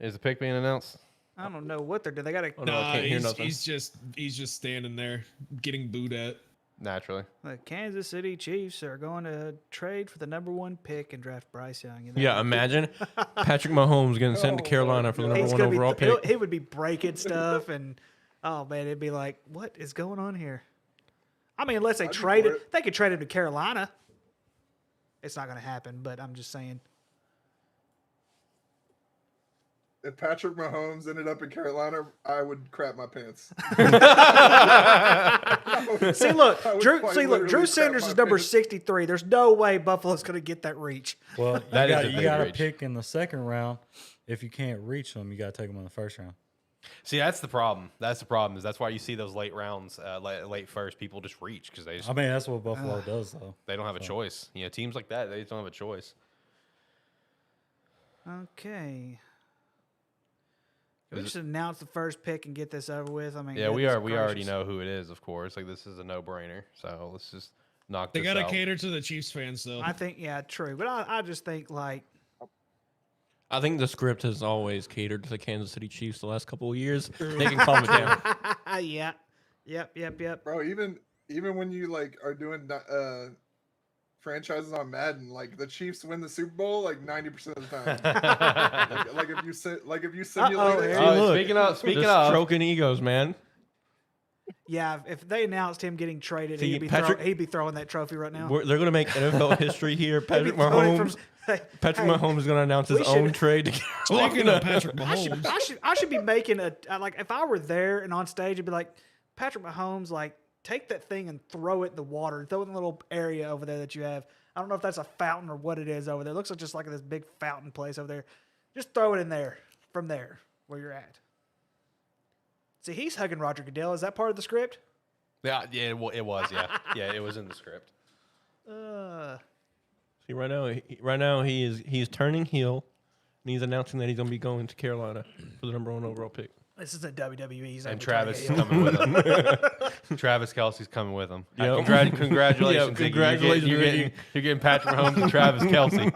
Is the pick being announced? I don't know what they're doing. They got to. Oh, no, I can't hear nothing. he's just standing there getting booed at. Naturally. The Kansas City Chiefs are going to trade for the #1 pick and draft Bryce Young. You know? Yeah, imagine Patrick Mahomes getting sent to Carolina for the number He's one gonna overall be. pick. He would be breaking stuff, and oh man, it'd be like, what is going on here? I mean, unless they I'd be traded, for it. they could trade him to Carolina. It's not going to happen, but I'm just saying. If Patrick Mahomes ended up in Carolina, I would crap my pants. See, look, I would Drew. quite See, look, literally Drew crap Sanders my is number pants. 63. There's no way Buffalo's going to get that reach. Well, That is a you big got to reach. pick in the 2nd round. If you can't reach them, you got to take them in the 1st round. See, that's the problem. That's the problem. Is that's why you see those late rounds, late first, people just reach because I mean, that's what Buffalo does, though. they don't have a choice. You know, teams like that, they just don't have a choice. Okay. We just announce the first pick and get this over with. I mean, Yeah, we goodness already gracious. know who it is, of course. Like this is a no-brainer. So let's just knock They this gotta out. cater to the Chiefs fans, though. I think, yeah, true. But I just think, like, I think the script has always catered to the Kansas City Chiefs the last couple of years. They can calm it down. yeah. Yep. Bro, even when you like are doing franchises on Madden, like the Chiefs win the Super Bowl like 90% of the time. like if you simulate it. here Oh, look, speaking Just of, stroking egos, man. Yeah, if they announced him getting traded, See, he'd be Patrick- throwing that trophy right now. They're going to make NFL history here. He'd be Patrick throwing it Mahomes. Hey, Patrick hey, Mahomes is going to announce his we own should- trade to Speaking Carolina. of Patrick I should, Mahomes, I should be making like if I were there and on stage, it'd be like Patrick Mahomes, like take that thing and throw it in the water, throw it in the little area over there that you have. I don't know if that's a fountain or what it is over there. It looks like just like this big fountain place over there. Just throw it in there from there where you're at. See, he's hugging Roger Goodell. Is that part of the script? yeah, it was, yeah, it was in the script. See, right now he's turning heel, and he's announcing that he's going to be going to Carolina for the number one overall pick. This is a WWE. He's And not Travis is turning heel. coming with him. Travis Kelsey's coming with him. Yep. Congratulations, Yeah, Iggy. congratulations, You're getting Patrick Mahomes and Travis Kelsey.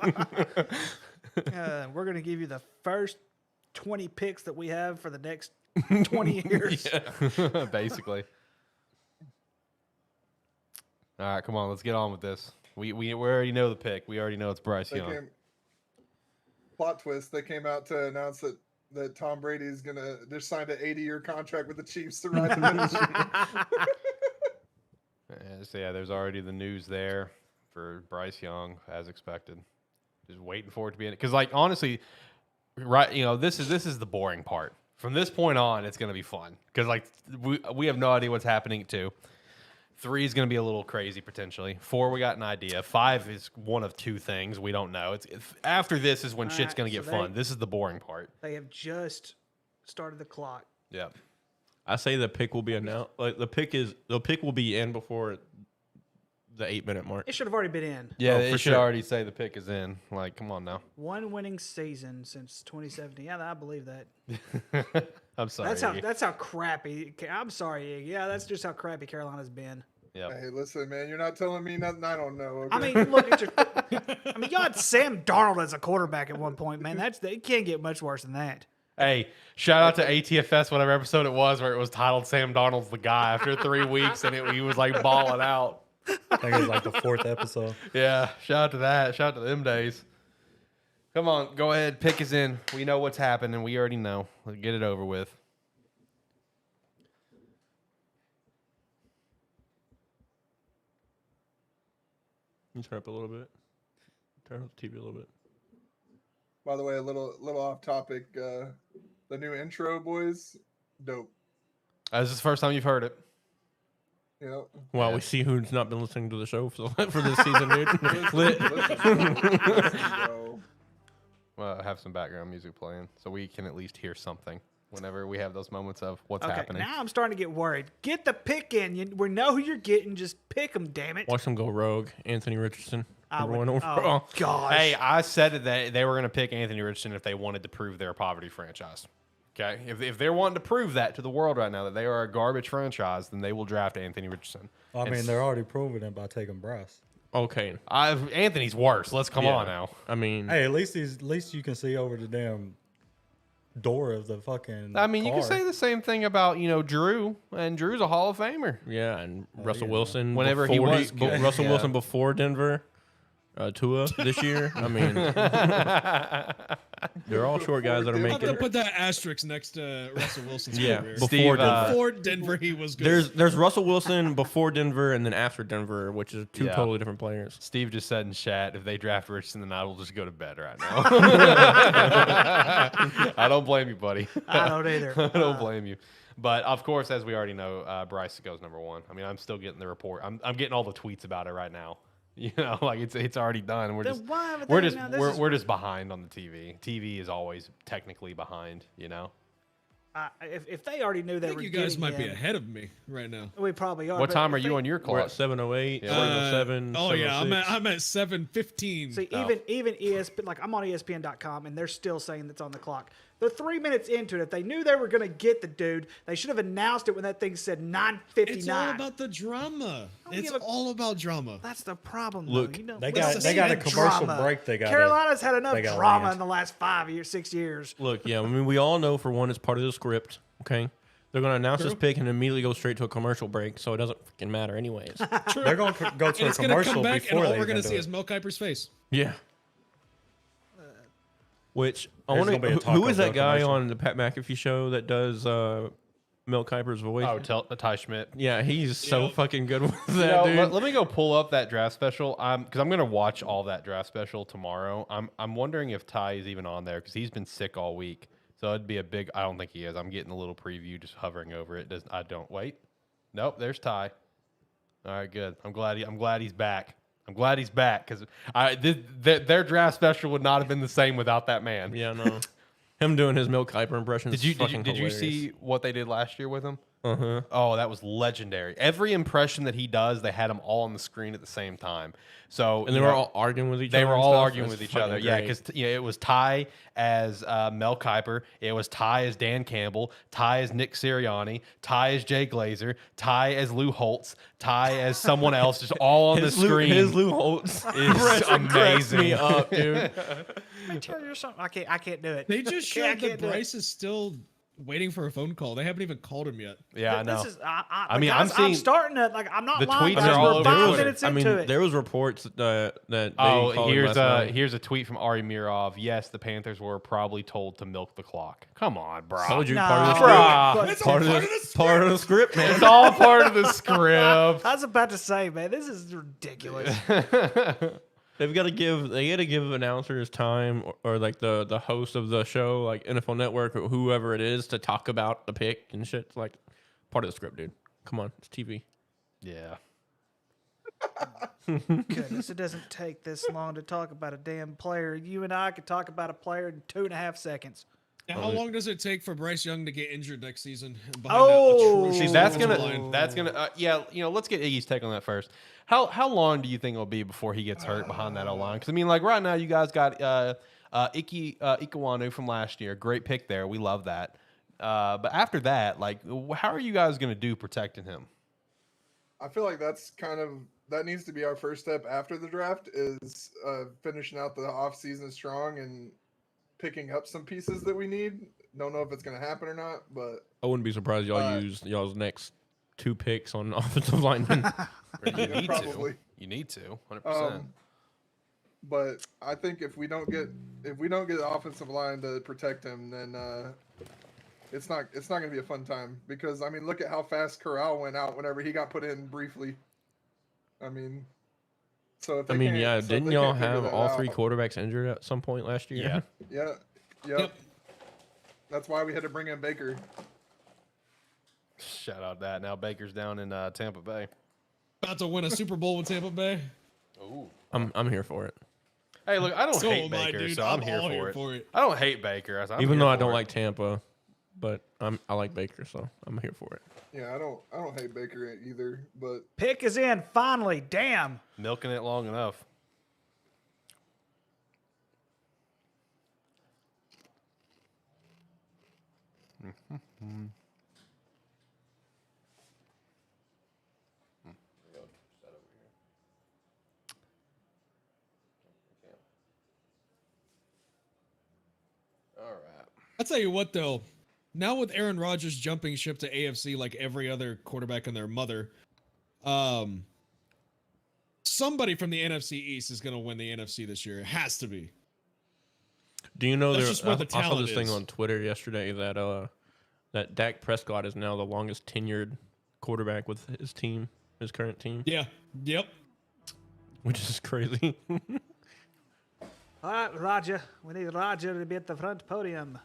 We're going to give you the first 20 picks that we have for the next 20 years. Basically. All right, come on, let's get on with this. We already know the pick. We already know it's Bryce Young. Plot twist. They came out to announce that Tom Brady's gonna just signed an 80-year contract with the Chiefs to ride the ministry. So yeah, there's already the news there for Bryce Young, as expected. Just waiting for it to be in it. Because, like, honestly, right, this is the boring part. From this point on, it's gonna be fun. Because, like, we have no idea what's happening at 2. 3 is going to be a little crazy potentially. 4, we got an idea. 5 is one of 2 things we don't know. After this is when shit's going to get fun. This is the boring part. They have just started the clock. Yeah. I say the pick will be announced. Like the pick will be in before the 8-minute mark. It should have already been in. Yeah, it should already say the pick is in. Like, come on now. 1 winning season since 2017. Yeah, I believe that. I'm sorry. That's how crappy. I'm sorry, Iggy. Yeah, that's just how crappy Carolina's been. Yeah. Hey, listen, man, you're not telling me nothing I don't know. Okay? I mean, look at your. Y'all had Sam Darnold as a quarterback at one point, man. It can't get much worse than that. Hey, shout out to ATFS, whatever episode it was, where it was titled "Sam Darnold's the guy" after 3 weeks, and he was like balling out. I think it was like the 4th episode. Yeah, shout out to that. Shout out to them days. Come on, go ahead. Pick is in. We know what's happening. We already know. Let's get it over with. You turn up a little bit. Turn up the TV a little bit. By the way, a little off topic. The new intro, boys, dope. This is the first time you've heard it. Yep. Well, we see who's not been listening to the show for this season, dude. Lit. Well, I have some background music playing, so we can at least hear something whenever we have those moments of what's happening. Now I'm starting to get worried. Get the pick in. We know who you're getting. Just pick them, damn it. Watch them go rogue. Anthony Richardson. Oh, gosh. Hey, I said that they were going to pick Anthony Richardson if they wanted to prove they're a poverty franchise. Okay? If they're wanting to prove that to the world right now, that they are a garbage franchise, then they will draft Anthony Richardson. I mean, they're already proving it by taking Bryce. Okay. Anthony's worse. Let's come on now. I mean, hey, at least you can see over the damn door of the fucking. I mean, you car. can say the same thing about Drew, and Drew's a Hall of Famer. Yeah, and Russell Wilson. Whenever he was good. Russell Wilson before Denver. Tua this year. I mean, they're all short guys that are making. I'll put that asterisk next to Russell Wilson's career. Before Denver, he was good. There's Russell Wilson before Denver and then after Denver, which is 2 totally different players. Steve just said in chat, if they draft Richardson, then I will just go to bed right now. I don't blame you, buddy. I don't either. I don't blame you. But of course, as we already know, Bryce goes number 1. I mean, I'm still getting the report. I'm getting all the tweets about it right now. Like it's already done. We're just behind on the TV. TV is always technically behind. If they already knew they were, you guys might be ahead of me right now. We probably are. What time are you on your clock? We're at 7:08. Yeah, 7. Oh yeah, I'm at 7:15. See, even ESPN, like I'm on ESPN.com, and they're still saying that's on the clock. They're 3 minutes into it. If they knew they were going to get the dude, they should have announced it when that thing said 9:59. It's all about the drama. It's all about drama. That's the problem. Look, they got a commercial break. Carolina's had enough drama in the last 6 years. Look, yeah, I mean, we all know for one, it's part of the script. Okay, they're going to announce this pick and immediately go straight to a commercial break, so it doesn't freaking matter anyways. They're going to go to a commercial come back, before and all they we're going to do see it. is Mel Kiper's face. Yeah. Which I There's want gonna be a to. Who is Taco that guy commercial. on the Pat McAfee show that does Mel Kiper's voice? Oh, Ty Schmidt. Yeah, he's so fucking good with that, dude. Let me go pull up that draft special. Because I'm gonna watch all that draft special tomorrow. I'm wondering if Ty is even on there because he's been sick all week. So it'd be a big. I don't think he is. I'm getting a little preview, just hovering over it. I don't wait. Nope, there's Ty. All right, good. I'm glad he's back. I'm glad he's back because their draft special would not have been the same without that man. Yeah, no. Him doing his Mel Kiper impression. Did you see what they did last year with him? Uh-huh. Oh, that was legendary. Every impression that he does, they had them all on the screen at the same time. So and they were all arguing with each other. They were all stuff. arguing with each other. Yeah, because it was Ty as Mel Kiper, it was Ty as Dan Campbell, Ty as Nick Sirianni, Ty as Jay Glazer, Ty as Lou Holtz, Ty as someone else, just all on the screen. His Lou Holtz is amazing. Me up, dude. Let me tell you something. I can't do it. They just showed that Bryce is still waiting for a phone call. They haven't even called him yet. Yeah, I know. This is, I I mean, guys, I'm seeing starting to like. I'm not the lying. tweets Guys, are all we're over 5 Twitter. minutes I into mean, it. there was reports that they Oh, called him here's last night. here's a tweet from Ari Mirov. Yes, the Panthers were probably told to milk the clock. Come on, bro. Told you Nah, part of the bro. script. It's all Part of the script, man. It's all part of the script. I was about to say, man, this is ridiculous. They got to give announcers time or like the host of the show, like NFL Network or whoever it is, to talk about the pick and shit. It's like part of the script, dude. Come on, it's TV. Yeah. Goodness, it doesn't take this long to talk about a damn player. You and I could talk about a player in 2.5 seconds. Now, how long does it take for Bryce Young to get injured next season? Oh, See, that's gonna yeah. You know, let's get Iggy's take on that first. How long do you think it'll be before he gets hurt behind that O line? Because I mean, like right now, you guys got Ikewanu from last year, great pick there. We love that. But after that, like, how are you guys gonna do protecting him? I feel like that needs to be our first step after the draft is finishing out the offseason strong and picking up some pieces that we need. Don't know if it's going to happen or not, but I wouldn't be surprised y'all use y'all's next 2 picks on offensive linemen. You need probably. to. You need to. 100%. But I think if we don't get the offensive line to protect him, then it's not going to be a fun time. Because I mean, look at how fast Corral went out whenever he got put in briefly. I mean, so if they didn't y'all have all out, 3 quarterbacks injured at some point last year? Yeah. Yep. That's why we had to bring in Baker. Shout out that. Now Baker's down in Tampa Bay. About to win a Super Bowl with Tampa Bay. Ooh. I'm here for it. Hey, look, I don't So hate am I, Baker, dude. so I'm I'm here all for here it. for it. I don't hate Baker. I'm Even here though I for don't it. like Tampa, but I like Baker, so I'm here for it. Yeah, I don't hate Baker either, but Pick is in finally. Damn. Milking it long enough. All right. I'll tell you what, though. Now with Aaron Rodgers jumping ship to AFC like every other quarterback and their mother, somebody from the NFC East is going to win the NFC this year. It has to be. Do you know That's there's just where the I saw talent this thing is. on Twitter yesterday that Dak Prescott is now the longest tenured quarterback with his team, his current team, Yeah. Yep. which is crazy. All right, Roger. We need Roger to be at the front podium.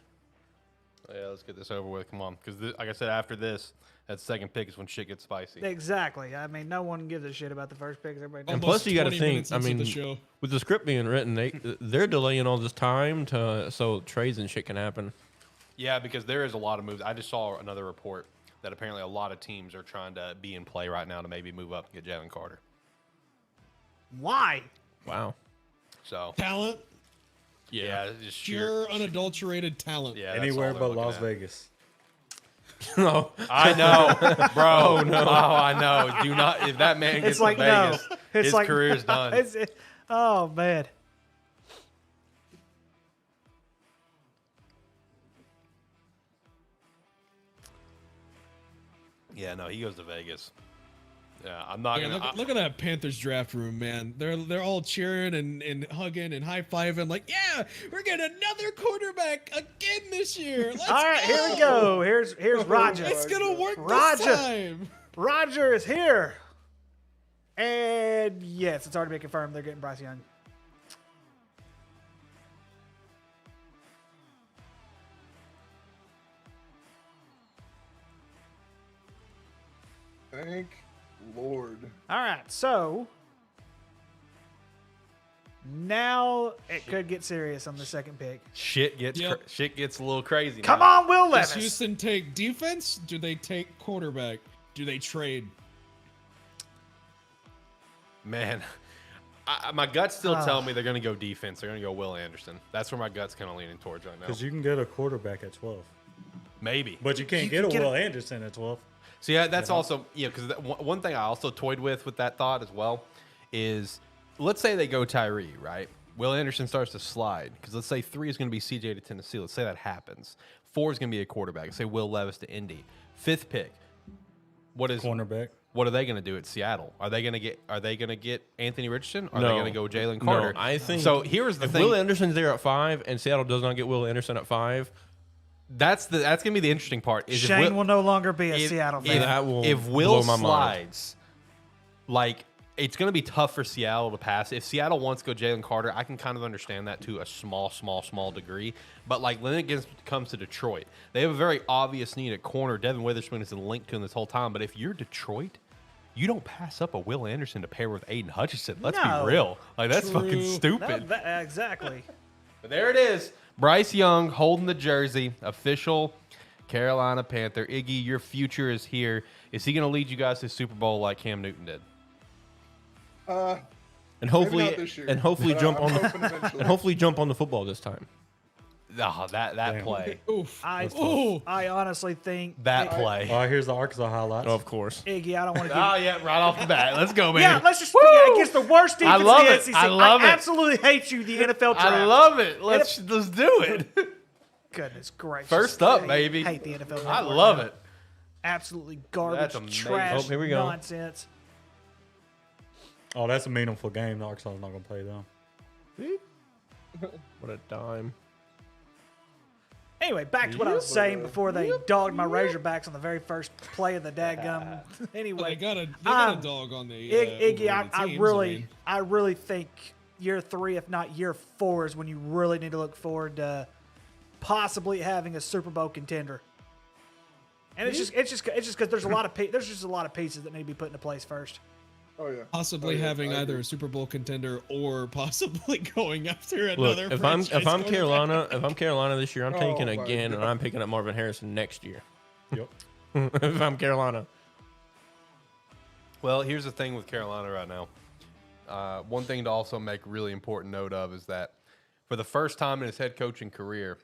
Yeah, let's get this over with. Come on. Because, like I said, after this, that second pick is when shit gets spicy. Exactly. I mean, no one gives a shit about the first pick. Everybody knows. And Almost plus, you got to 20 think. minutes I into mean, the show. with the script being written, they're delaying all this time so trades and shit can happen. Yeah, because there is a lot of moves. I just saw another report that apparently a lot of teams are trying to be in play right now to maybe move up and get Jalen Carter. Why? Wow. So, Talent. yeah, it's just Pure, unadulterated talent. Yeah, that's Anywhere all they're but looking Las at. Vegas. No. I know, bro. No. Oh, I know. Do not. If that man gets It's like to Vegas, no. It's his like career's done. Oh man. Yeah, no, he goes to Vegas. Yeah, I'm not Yeah, gonna. look at that Panthers draft room, man. They're all cheering and hugging and high fiving, like, yeah, we're getting another quarterback again this year. Let's All right, go. here we go. Here's Roger. It's gonna work Roger. this time. Roger is here. And yes, it's already been confirmed they're getting Bryce Young. thank Lord. All right, so now it could get serious on the second pick. Shit gets Yep. shit gets a little crazy. Come now. on, Will Does Levis. Houston take defense? Do they take quarterback? Do they trade? Man. My guts still tell me they're going to go defense. They're going to go Will Anderson. That's where my gut's kind of leaning towards right now. Because you can get a quarterback at 12. Maybe. But you can't get a Will Anderson at 12. So yeah, that's also because one thing I also toyed with that thought as well is, let's say they go Tyree, right? Will Anderson starts to slide, because let's say 3 is going to be CJ to Tennessee. Let's say that happens. 4 is going to be a quarterback. Let's say Will Levis to Indy. 5th pick. Cornerback. What are they going to do at Seattle? Are they going to get Anthony Richardson? Or are No. they going to go Jalen Carter? No, I think so. Here's the if thing. Will Anderson's there at 5 and Seattle does not get Will Anderson at 5, That's going to be the interesting part. Is Shane if will no longer be a Seattle fan. that will if Will blow my mind. slides, like, it's going to be tough for Seattle to pass. If Seattle wants to go Jalen Carter, I can kind of understand that to a small degree. But, like, when it comes to Detroit, they have a very obvious need at corner. Devin Witherspoon has been linked to him this whole time. But if you're Detroit, you don't pass up a Will Anderson to pair with Aiden Hutchinson. Let's No. be real. Like, that's fucking True. stupid. Exactly. But there it is. Bryce Young holding the jersey. Official Carolina Panther. Iggy, your future is here. Is he going to lead you guys to the Super Bowl like Cam Newton did? and maybe hopefully not this year, but, jump I'm on hoping the eventually. and hopefully jump on the football this time. Oh, that play. Oof. I honestly think That play. All right, here's the Arkansas highlights. Of course. Iggy, I don't want to Oh, yeah, right off the bat. Let's go, baby. Yeah, let's just against the worst defense love in the it. SEC. I love it. absolutely hate you, the NFL draft. I love it. Let's do it. Goodness gracious. First up, I baby. hate the NFL. I Network love now. it. Absolutely garbage, That's amazing. trash, Oh, here we go. nonsense. Oh, that's a meaningful game. Arkansas is not going to play though. What a dime. Anyway, back to what I was saying before they dogged my Razorbacks on the very first play of the dadgum. Anyway, They got a dog on the Iggy, over the teams, I really think year 3, if not year 4, is when you really need to look forward to possibly having a Super Bowl contender. And it's just because there's just a lot of pieces that need to be put into place first. Oh yeah. possibly Oh, yeah, having I either agree. a Super Bowl contender or possibly going after Look, another. if I'm franchise Carolina, if I'm Carolina this year, I'm taking Oh, my again, and God. I'm picking up Marvin Harrison next year. Yep. If I'm Carolina. Well, here's the thing with Carolina right now. One thing to also make really important note of is that for the first time in his head coaching career,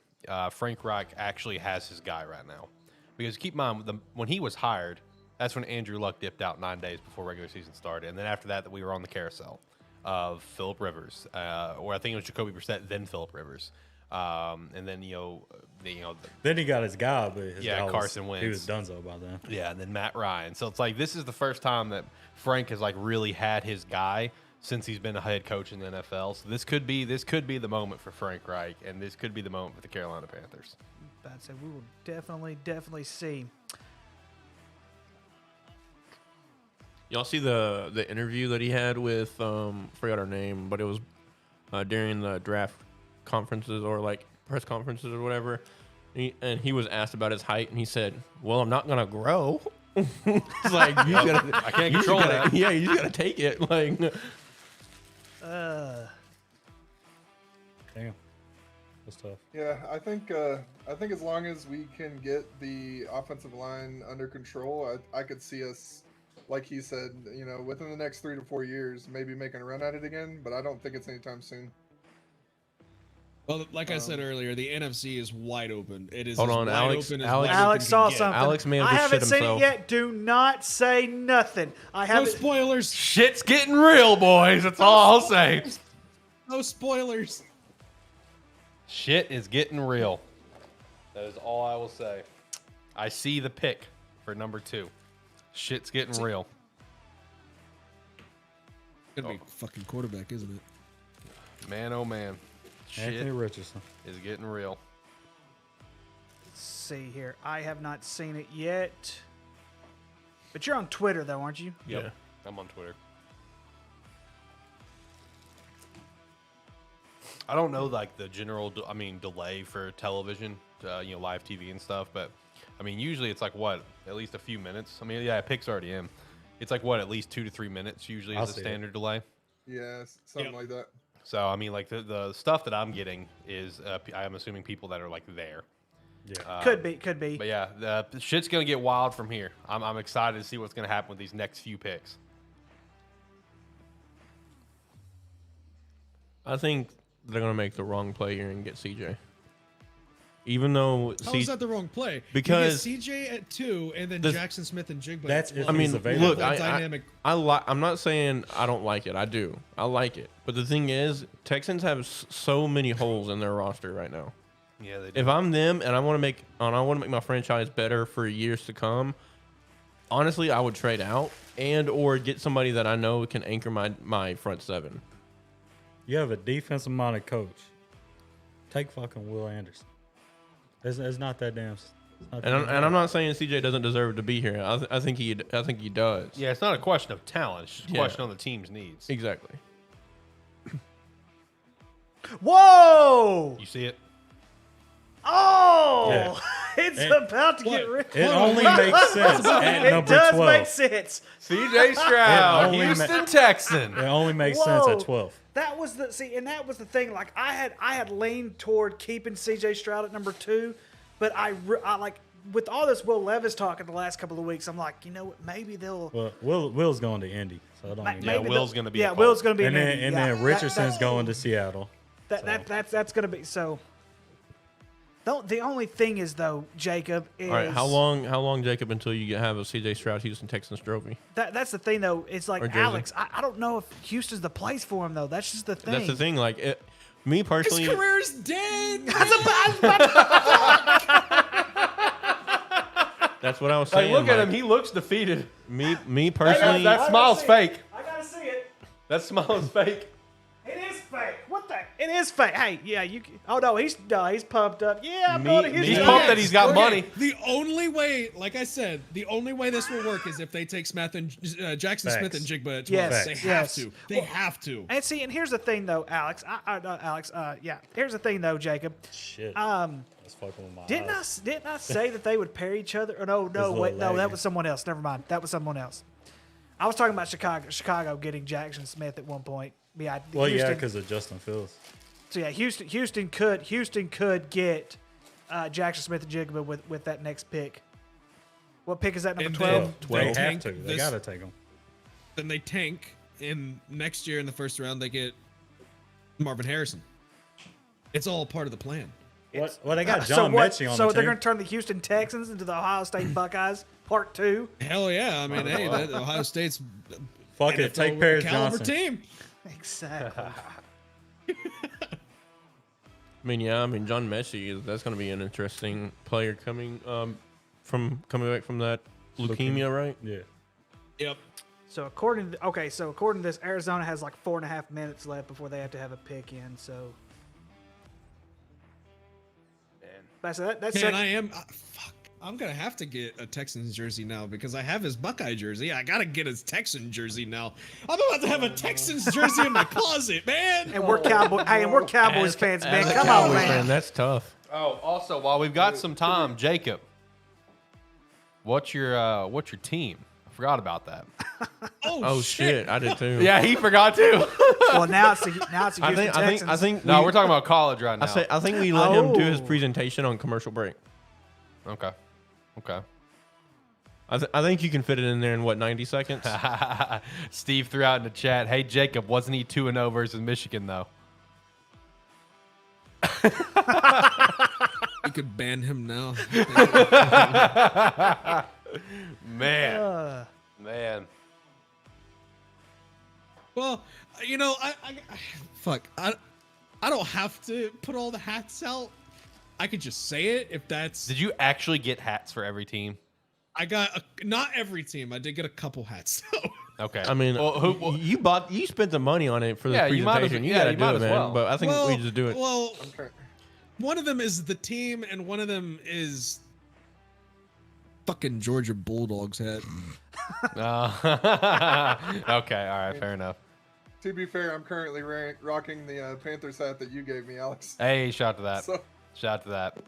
Frank Reich actually has his guy right now. Because keep in mind, when he was hired, that's when Andrew Luck dipped out 9 days before regular season started. And then after that we were on the carousel of Phillip Rivers, or I think it was Jacoby Brissett, then Phillip Rivers. And then, Then he got his guy, but his Yeah, guy Carson He was Wentz. donezo by then. yeah, and then Matt Ryan. So it's like this is the first time that Frank has like really had his guy since he's been a head coach in the NFL. So this could be the moment for Frank Reich, and this could be the moment for the Carolina Panthers. That's it. We will definitely see. Y'all see the interview that he had with forgot her name, but it was during the draft conferences or like press conferences or whatever. And he was asked about his height, and he said, "Well, I'm not gonna grow." It's like you gotta, I can't you control gotta- that. Yeah, you just gotta take it. Like, Damn. That's tough. Yeah, I think as long as we can get the offensive line under control, I could see us, like he said, within the next 3 to 4 years, maybe making a run at it again. But I don't think it's anytime soon. Well, like I said earlier, the NFC is wide open. It is Hold as on, wide Alex- open as Alex- wide Alex open saw can get. something. Alex may have I just haven't shit seen himself. it yet. Do not say nothing. I No haven't. spoilers. Shit's getting real, boys. That's all I'll say. No spoilers. Shit is getting real. That is all I will say. I see the pick for number 2. Shit's getting real. Gonna be fucking quarterback, isn't it? Man, oh man. Anthony Shit Richardson. is getting real. Let's see here. I have not seen it yet. But you're on Twitter, though, aren't you? yeah. I'm on Twitter. I don't know like the general, delay for television, live TV and stuff. But usually it's like what, at least a few minutes. Pick's already in. It's like what, at least 2 to 3 minutes usually I'll is the see it. standard delay. Yeah, something like that. So like the stuff that I'm getting is I'm assuming people that are like there. Yeah. Could be. But yeah, the shit's gonna get wild from here. I'm excited to see what's gonna happen with these next few picks. I think they're gonna make the wrong play here and get CJ. Even though How is that the wrong play? because you get CJ at 2 and then this- Jackson Smith and Jigba. That's at if 12. I mean, he's available. look, That I dynamic. I'm not saying I don't like it. I do. I like it. But the thing is, Texans have so many holes in their roster right now. Yeah, they do. If I'm them and I want to make my franchise better for years to come, honestly, I would trade out and or get somebody that I know can anchor my front seven. You have a defensive-minded coach. Take fucking Will Anderson. It's not that damn. And I'm not saying CJ doesn't deserve to be here. I think he does. Yeah, it's not a question of talent. It's just a Yeah. question on the team's needs. Exactly. Whoa! You see it? Oh, Yeah. it's And- about to get rid. It only makes sense at It number does 12. make sense. CJ Stroud, only Houston Texan. It only makes sense Whoa. at 12. That was and that was the thing. Like I had leaned toward keeping CJ Stroud at number 2, but I like with all this Will Levis talk in the last couple of weeks. I'm like, you know what? Maybe they'll. Well, Will's going to Indy, so I don't even Yeah, maybe Will's they'll- gonna be Yeah, a Colt. Will's going to be. And an then Indy. and Yeah, then Richardson's going to Seattle. That's going to be so. The only thing is though, Jacob is. All right. How long, Jacob, until you have a CJ Stroud Houston Texans trophy? That's the thing though. It's Or like Jersey. Alex. I don't know if Houston's the place for him though. That's just the thing. That's the thing. Like me personally, His career's dead. that's what I was Like, saying. look at like, him. He looks defeated. Me personally, That smile's fake. I gotta see it. That smile is fake. It is fake. What the? It is fake. Hey, yeah, you. Oh no, he's pumped up. Yeah, I'm going to Houston. He's pumped that he's got Okay, money. The only way, like I said, the only way this will work is if they take Jackson Smith and Jigba at 12. Yes, They have yes. to. They have to. And see, and here's the thing though, Alex. Yeah. Here's the thing though, Jacob. Shit. That's fucking with my Didn't eyes. I say that they would pair each other? Or no, little wait, no, that leg. was someone else. Never mind. That was someone else. I was talking about Chicago getting Jackson Smith at one point. Yeah. Well, yeah, Houston- because of Justin Fields. So yeah, Houston could get Jackson Smith and Jigba with that next pick. What pick is that? Number And 12. then- They have tank to. They this- got to take him. Then they tank, and next year in the first round they get Marvin Harrison. It's all part of the plan. Well, they got So John what? Mechie on So the they're team. going to turn the Houston Texans into the Ohio State Buckeyes Part 2. Hell yeah! I mean, hey, that Ohio State's Fuck it. NFL Take Paris caliber Johnson. team. Exactly. I mean, John Mechie that's going to be an interesting player coming back from that leukemia, right? Yeah. Yep. So according to this, Arizona has like 4.5 minutes left before they have to have a pick in. So. That's Man, fuck. I'm gonna have to get a Texans jersey now because I have his Buckeye jersey. I gotta get his Texan jersey now. I'm about to have a Texans jersey in my closet, man. And we're Cowboys fans, man. As a Come on, Cowboys man. fan, that's tough. Oh, also, while we've got some time, Jacob, what's your team? I forgot about that. Oh shit, I did too. Yeah, he forgot too. Well, now it's the Houston I Texans. think. No, we're talking about college right now. I think we let him do his Oh. presentation on commercial break. Okay. I think you can fit it in there in what 90 seconds. Steve threw out in the chat, "Hey Jacob, wasn't he 2-0 versus Michigan though?" We could ban him now. Man. Well, you know, I don't have to put all the hats out. I could just say it if that's. Did you actually get hats for every team? I got not every team. I did get a couple hats. Okay. I mean, well, you spent the money on it for the Yeah, you might as- presentation. You yeah, got to you do might it, as man. well. But I think we just do it. Well, one of them is the team, and one of them is fucking Georgia Bulldogs hat. okay, all right, fair enough. To be fair, I'm currently rocking the Panthers hat that you gave me, Alex. Hey, shout to that. So- Shout to that.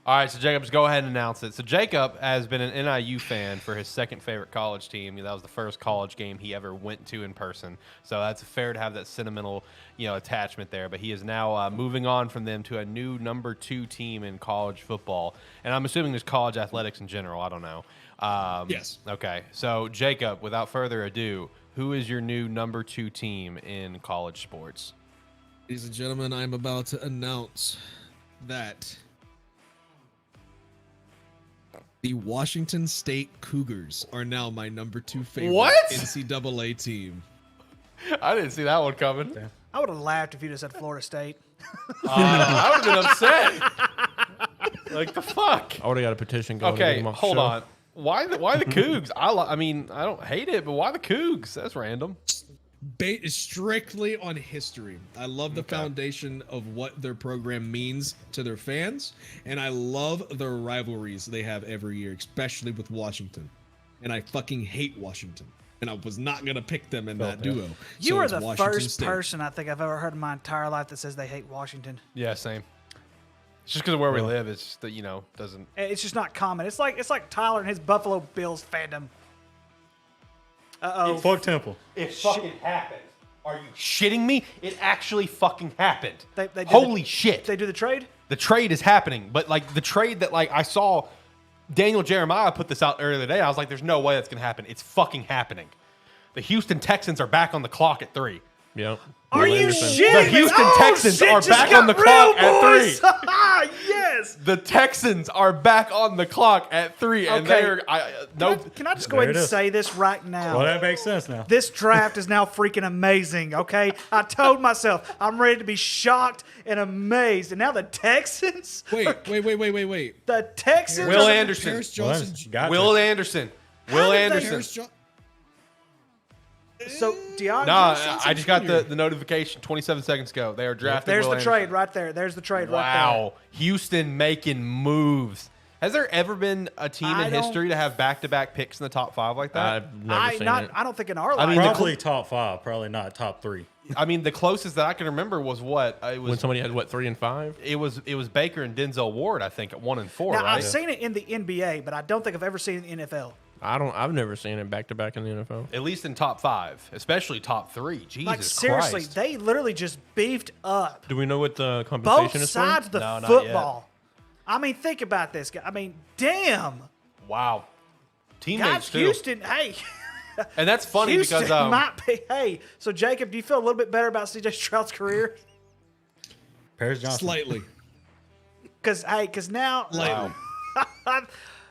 All right, so Jacob, just go ahead and announce it. So Jacob has been an NIU fan for his second favorite college team. That was the first college game he ever went to in person. So that's fair to have that sentimental, attachment there. But he is now moving on from them to a new number 2 team in college football. And I'm assuming there's college athletics in general. I don't know. Yes. Okay. So Jacob, without further ado, who is your new number 2 team in college sports? Ladies and gentlemen, I'm about to announce that The Washington State Cougars are now my number 2 favorite What? NCAA team. I didn't see that one coming. I would have laughed if you just said Florida State. I would have been upset. Like the fuck. I would have got a petition going. to Okay, get him off the hold show. on. Why the Cougs? I mean, I don't hate it, but why the Cougs? That's random. Strictly on history. I love the foundation of what their program means to their fans, and I love the rivalries they have every year, especially with Washington. And I fucking hate Washington, and I was not gonna pick them in that duo. You So are it's the Washington first State. person I think I've ever heard in my entire life that says they hate Washington. Yeah, same. It's just because of where we live. It's just that doesn't. It's just not common. It's like Tyler and his Buffalo Bills fandom. Fuck Temple. It fucking happened. Are you shitting me? It actually fucking happened. They do Holy shit! They do the trade. The trade is happening, but like the trade that like I saw Daniel Jeremiah put this out earlier today. I was like, "There's no way that's gonna happen." It's fucking happening. The Houston Texans are back on the clock at 3. Yep. Are Will you Anderson. shitting The me? Houston Oh, Texans shit are just back got on the real, clock at boys. 3. Yes. The Texans are back on the clock at 3, and Okay. they're Can I just go There ahead it and is. say this right now? Well, that makes sense now. This draft is now freaking amazing, okay? I told myself I'm ready to be shocked and amazed. And now the Texans? Wait. The Texans? Will are- Anderson. Paris Well, Johnson. gotcha. Will Anderson. How Will did they- Anderson. Paris Jo- So, DeAndre? Nah, Johnson I just got Jr. the notification 27 seconds ago. They are drafting There's Will the trade Anderson. right there. There's the trade right there. Wow. Houston making moves. Has there ever been a team I in don't- history to have back-to-back picks in the top 5 like that? I've never seen it. I don't think in our I mean, life. Probably top 5, probably not top 3. I mean, the closest that I can remember was what? It When was somebody had, 3 and 5? it was Baker and Denzel Ward, I think, at 1 and 4, Now, right? I've seen it in the NBA, but I don't think I've ever seen it in the NFL. I've never seen it back to back in the NFL. At least in top 5, especially top 3. Jesus Like, seriously, Christ. they literally just beefed up Do we know what the compensation both is sides of the No, not football. I mean, think about this. I mean, damn. Wow. Teammates, Guys, too. Houston, hey. And that's funny Houston because might be. Hey, so Jacob, do you feel a little bit better about CJ Stroud's career? Paris Johnson. Slightly. Because now, Slightly.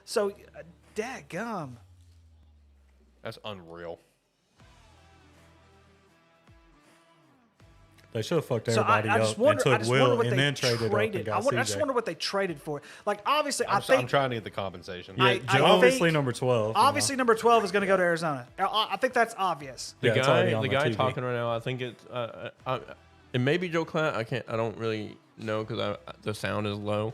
so, dadgum. that's unreal. They should have fucked So everybody I just up wonder, and I took just wonder Will what and they then traded up and got I just CJ. wonder what they traded for. Like, obviously, I I'm think trying to get the compensation. Yeah, I obviously think- number 12. obviously number 12 is going to go to Arizona. I think that's obvious. The Yeah, it's already guy, on the the guy TV. talking right now, I think it's it may be Joe Klatt. I don't really know because the sound is low.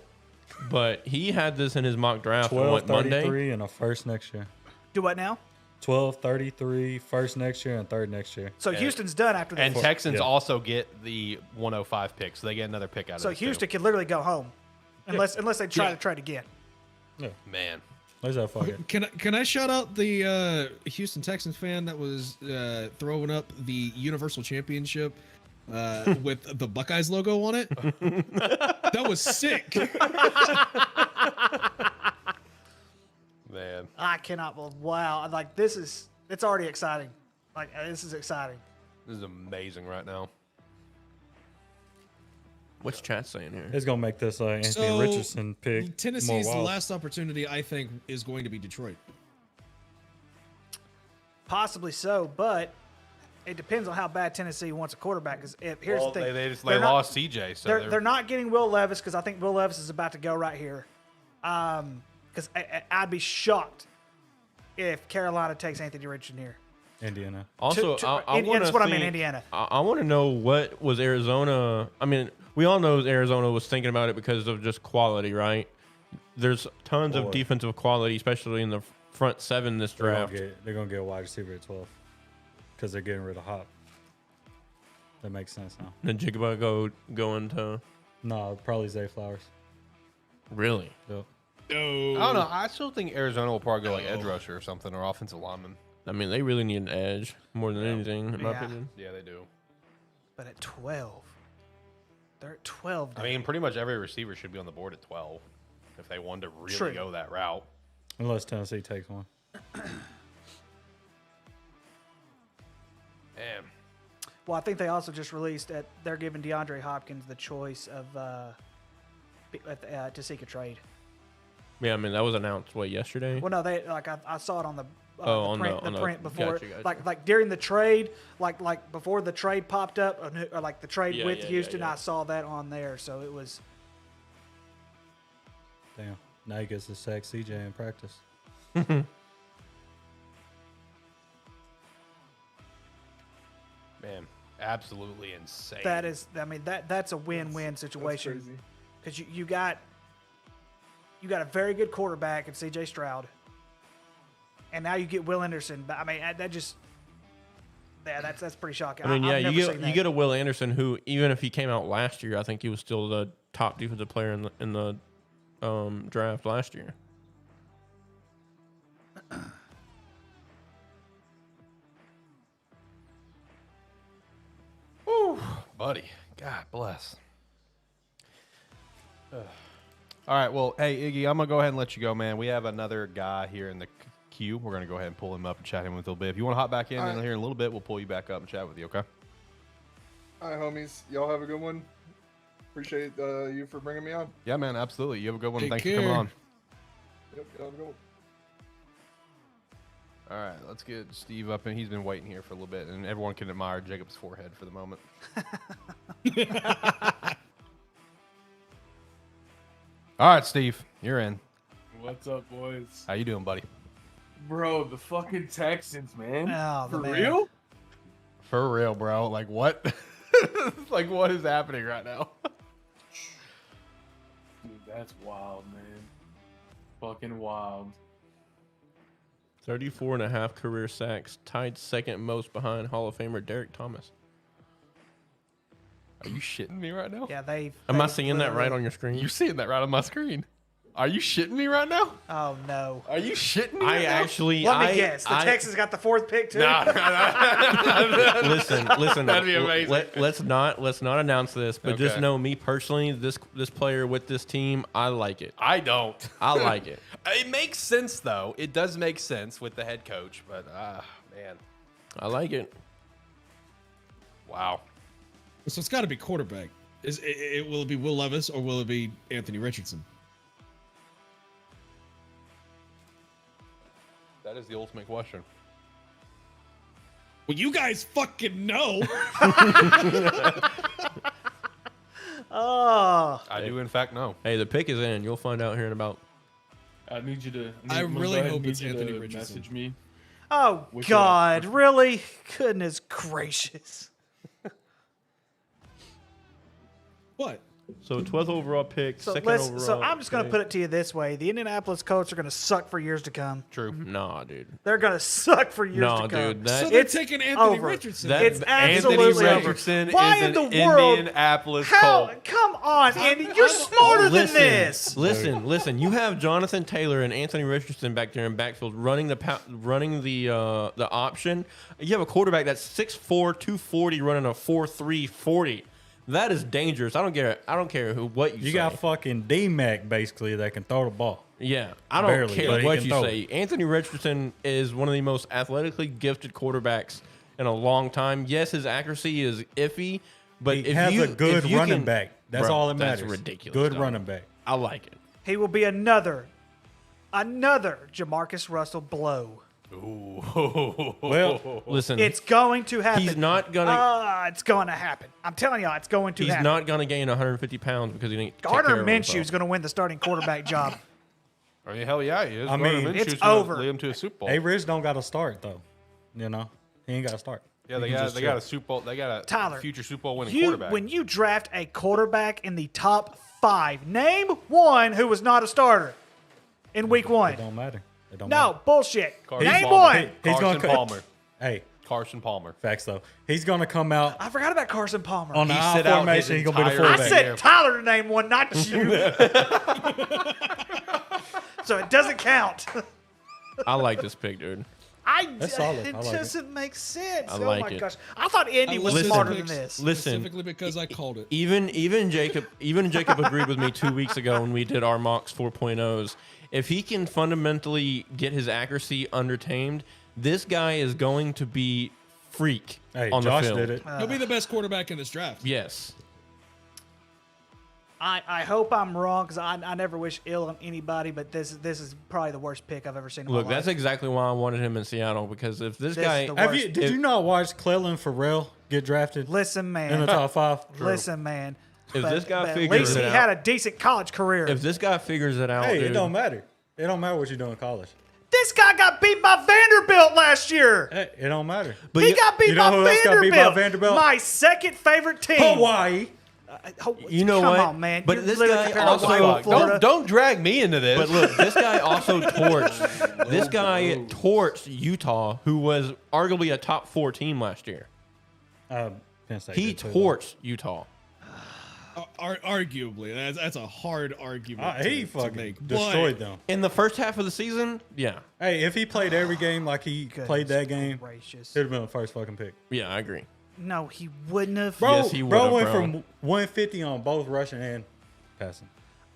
But he had this in his mock draft on 12, what, Monday. 33, and a first next year. Do what now? 12, 33, first next year, and third next year. So Houston's done after And this. Texans Yeah. also get the 105 pick, so they get another pick out of So this, too. Houston could literally go home, unless they try to trade again. Man. Where's that fucking? Can I shout out the Houston Texans fan that was throwing up the Universal Championship with the Buckeyes logo on it? That was sick. Man. I cannot. Wow. Like, it's already exciting. Like, this is exciting. This is amazing right now. What's chat saying here? It's gonna make this Anthony So, Richardson pick more Tennessee's wild. last opportunity, I think, is going to be Detroit. Possibly so, but it depends on how bad Tennessee wants a quarterback. Because here's Well, the thing. they They're not- lost CJ, so They're not getting Will Levis because I think Will Levis is about to go right here. Because I'd be shocked if Carolina takes Anthony Richardson here. Indiana. Also, I want that's to what I mean, Indiana. I want to know what was Arizona. I mean, we all know Arizona was thinking about it because of just quality, right? There's tons of Boy. defensive quality, especially in the front 7 this draft. They're gonna get a wide receiver at 12 because they're getting rid of Hop. That makes sense now. Then Jigaba going to No, probably Zay Flowers. really. Yep. I don't know. I still think Arizona will probably go like edge rusher or something, or offensive lineman. I mean, they really need an edge more than anything, in my Yeah. opinion. Yeah, they do. But at 12, they're at 12. I mean, pretty much every receiver should be on the board at 12 if they wanted to really True. go that route. Unless Tennessee takes one. Man. Well, I think they also just released that they're giving DeAndre Hopkins the choice of to seek a trade. Yeah, I mean that was announced yesterday. Well, no, they I saw it on the on the print before, gotcha. like during the trade, like before the trade popped up, or like the trade with Houston, yeah. I saw that on there, so it was. Damn. Now he gets to sack CJ in practice. Man, absolutely insane. That is, I mean, that's a win-win situation crazy. because you got a very good quarterback in CJ Stroud, and now you get Will Anderson. But I mean, that's pretty shocking. I mean, I've never seen you that. get a Will Anderson who, even if he came out last year, I think he was still the top defensive player in the draft last year. Woo, buddy. God bless. All right, well, hey, Iggy, I'm going to go ahead and let you go, man. We have another guy here in the queue. We're going to go ahead and pull him up and chat him with a little bit. If you want to hop back in All right. here in a little bit, we'll pull you back up and chat with you, okay? All right, homies. Y'all have a good one. Appreciate you for bringing me on. Yeah, man, absolutely. You have a good one. Take Thanks for coming care. on. Yep, y'all have a good one. All right, let's get Steve up, and he's been waiting here for a little bit, and everyone can admire Jacob's forehead for the moment. All right, Steve, you're in. What's up, boys? How you doing, buddy? Bro, the fucking Texans, man. Oh, the For man. real? For real, bro. Like, what? Like, what is happening right now? Dude, that's wild, man. Fucking wild. 34.5 career sacks, tied second most behind Hall of Famer Derek Thomas. Are you shitting me right now? Yeah, they. Am I seeing that right on your screen? You're seeing that right on my screen. Are you shitting me right now? Oh no. Are you shitting me? I right now? actually. Let me guess. The Texans got the 4th pick too. Listen. That'd be amazing. Let's not announce this, but just Okay. know me personally. This player with this team, I like it. I don't. I like it. It makes sense though. It does make sense with the head coach, but man, I like it. wow. So it's got to be quarterback. Will it be Will Levis or will it be Anthony Richardson? That is the ultimate question. Well, you guys fucking know. Oh. I do in fact know. Hey, the pick is in. You'll find out here in about. I need you to. I I'm gonna really go ahead hope and need it's you to Anthony Richardson. Message me. Oh Which God, really? Goodness gracious. What? So 12th overall pick, So second let's. overall. So I'm just going to pick. put it to you this way: the Indianapolis Colts are going to suck for years to come. True. Nah, dude. They're going to suck for years No, to come. dude, that- So they're It's taking Anthony over. Richardson. That- It's absolutely Anthony over. Richardson Why is in an the world? Indianapolis How? Colt. Come on, Andy. You're smarter than Listen, this. listen. You have Jonathan Taylor and Anthony Richardson back there in backfield running the option. You have a quarterback that's 6'4", 240, running a 4.3 40. That is dangerous. I don't care what you say. You got fucking D-Mac, basically, that can throw the ball. Yeah, I don't Barely, care but he what can you throw say. Anthony Richardson is one of the most athletically gifted quarterbacks in a long time. Yes, his accuracy is iffy, but He if has you, a good if you running can- back. That's Bro, all that matters. That's ridiculous. Good dog. running back. I like it. He will be another Jamarcus Russell blow. Well, Listen, It's going to happen. he's not gonna. It's going to happen. I'm telling y'all, it's going to He's happen. not gonna gain 150 pounds because he didn't. take Gardner care of Minshew himself. is going to win the starting quarterback job. I mean, hell yeah, he is. I mean, Gardner it's Minshew's gonna over. Lead him to a Super Bowl. A Ridge don't got to start, though. You know? He ain't got to start. Yeah, He they can got just a chill. Super Bowl. They got a Tyler, future Super Bowl winning quarterback. When you draft a quarterback in the top 5, name one who was not a starter in week 1. It don't matter. It don't No, matter. bullshit. Carson Name Palmer. one. He's Carson gonna Palmer. Hey, Carson Palmer. facts, though. He's going to come out I forgot about Carson Palmer. on the He I sit out his formation. He's going to be the entire- I fullback. said Tyler to name one, not you. So it doesn't count. I like this pick, dude. That's solid. It I like it. doesn't make sense. I oh like my it. gosh. I thought Andy was Listen, smarter than this. Listen, Specifically because I called it. even Jacob agreed with me 2 weeks ago when we did our mocks 4.0s. If he can fundamentally get his accuracy undertamed, this guy is going to be freak Hey, on Josh the field. did it. He'll be the best quarterback in this draft. Yes. I hope I'm wrong because I never wish ill on anybody, but this is probably the worst pick I've ever seen in Look, my life. that's exactly why I wanted him in Seattle, because if this This guy, is the Did you not watch Cleveland Farrell get drafted Listen, man. in the top 5? Listen, man. If this guy at figures least it he out- had a decent college career. if this guy figures it out, Hey, dude, it don't matter. It don't matter what you do in college. This guy got beat by Vanderbilt last year. Hey, it don't matter. He got beat you know by who else got beat by Vanderbilt. Vanderbilt? My second favorite team. Hawaii. you know Come what? on, man. But You're this literally guy comparing also Ohio with Florida. Don't drag me into this. But look, this guy also torched. This guy torched Utah, who was arguably a top 4 team last year. Penn State He did too, though. torched Utah. Arguably, that's a hard argument. He to fucking make. destroyed them. In the first half of the season, yeah, Hey, if he played every game like he played that game, Gracious. he'd have been the first fucking pick. yeah, I agree. No, he wouldn't have. Bro, Yes, he bro would've, went bro. from 150 on both rushing and passing.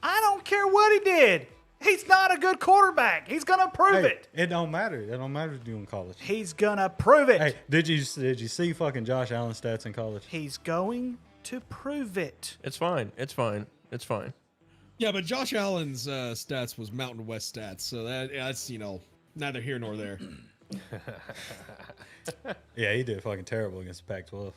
I don't care what he did. He's not a good quarterback. He's gonna prove Hey, it. it don't matter. It don't matter if you in college. He's gonna prove it. Hey, did you see fucking Josh Allen stats in college? He's going to prove it. It's fine. It's fine. It's fine. Yeah, but Josh Allen's stats was Mountain West stats, so that's neither here nor there. Yeah, he did fucking terrible against the Pac-12.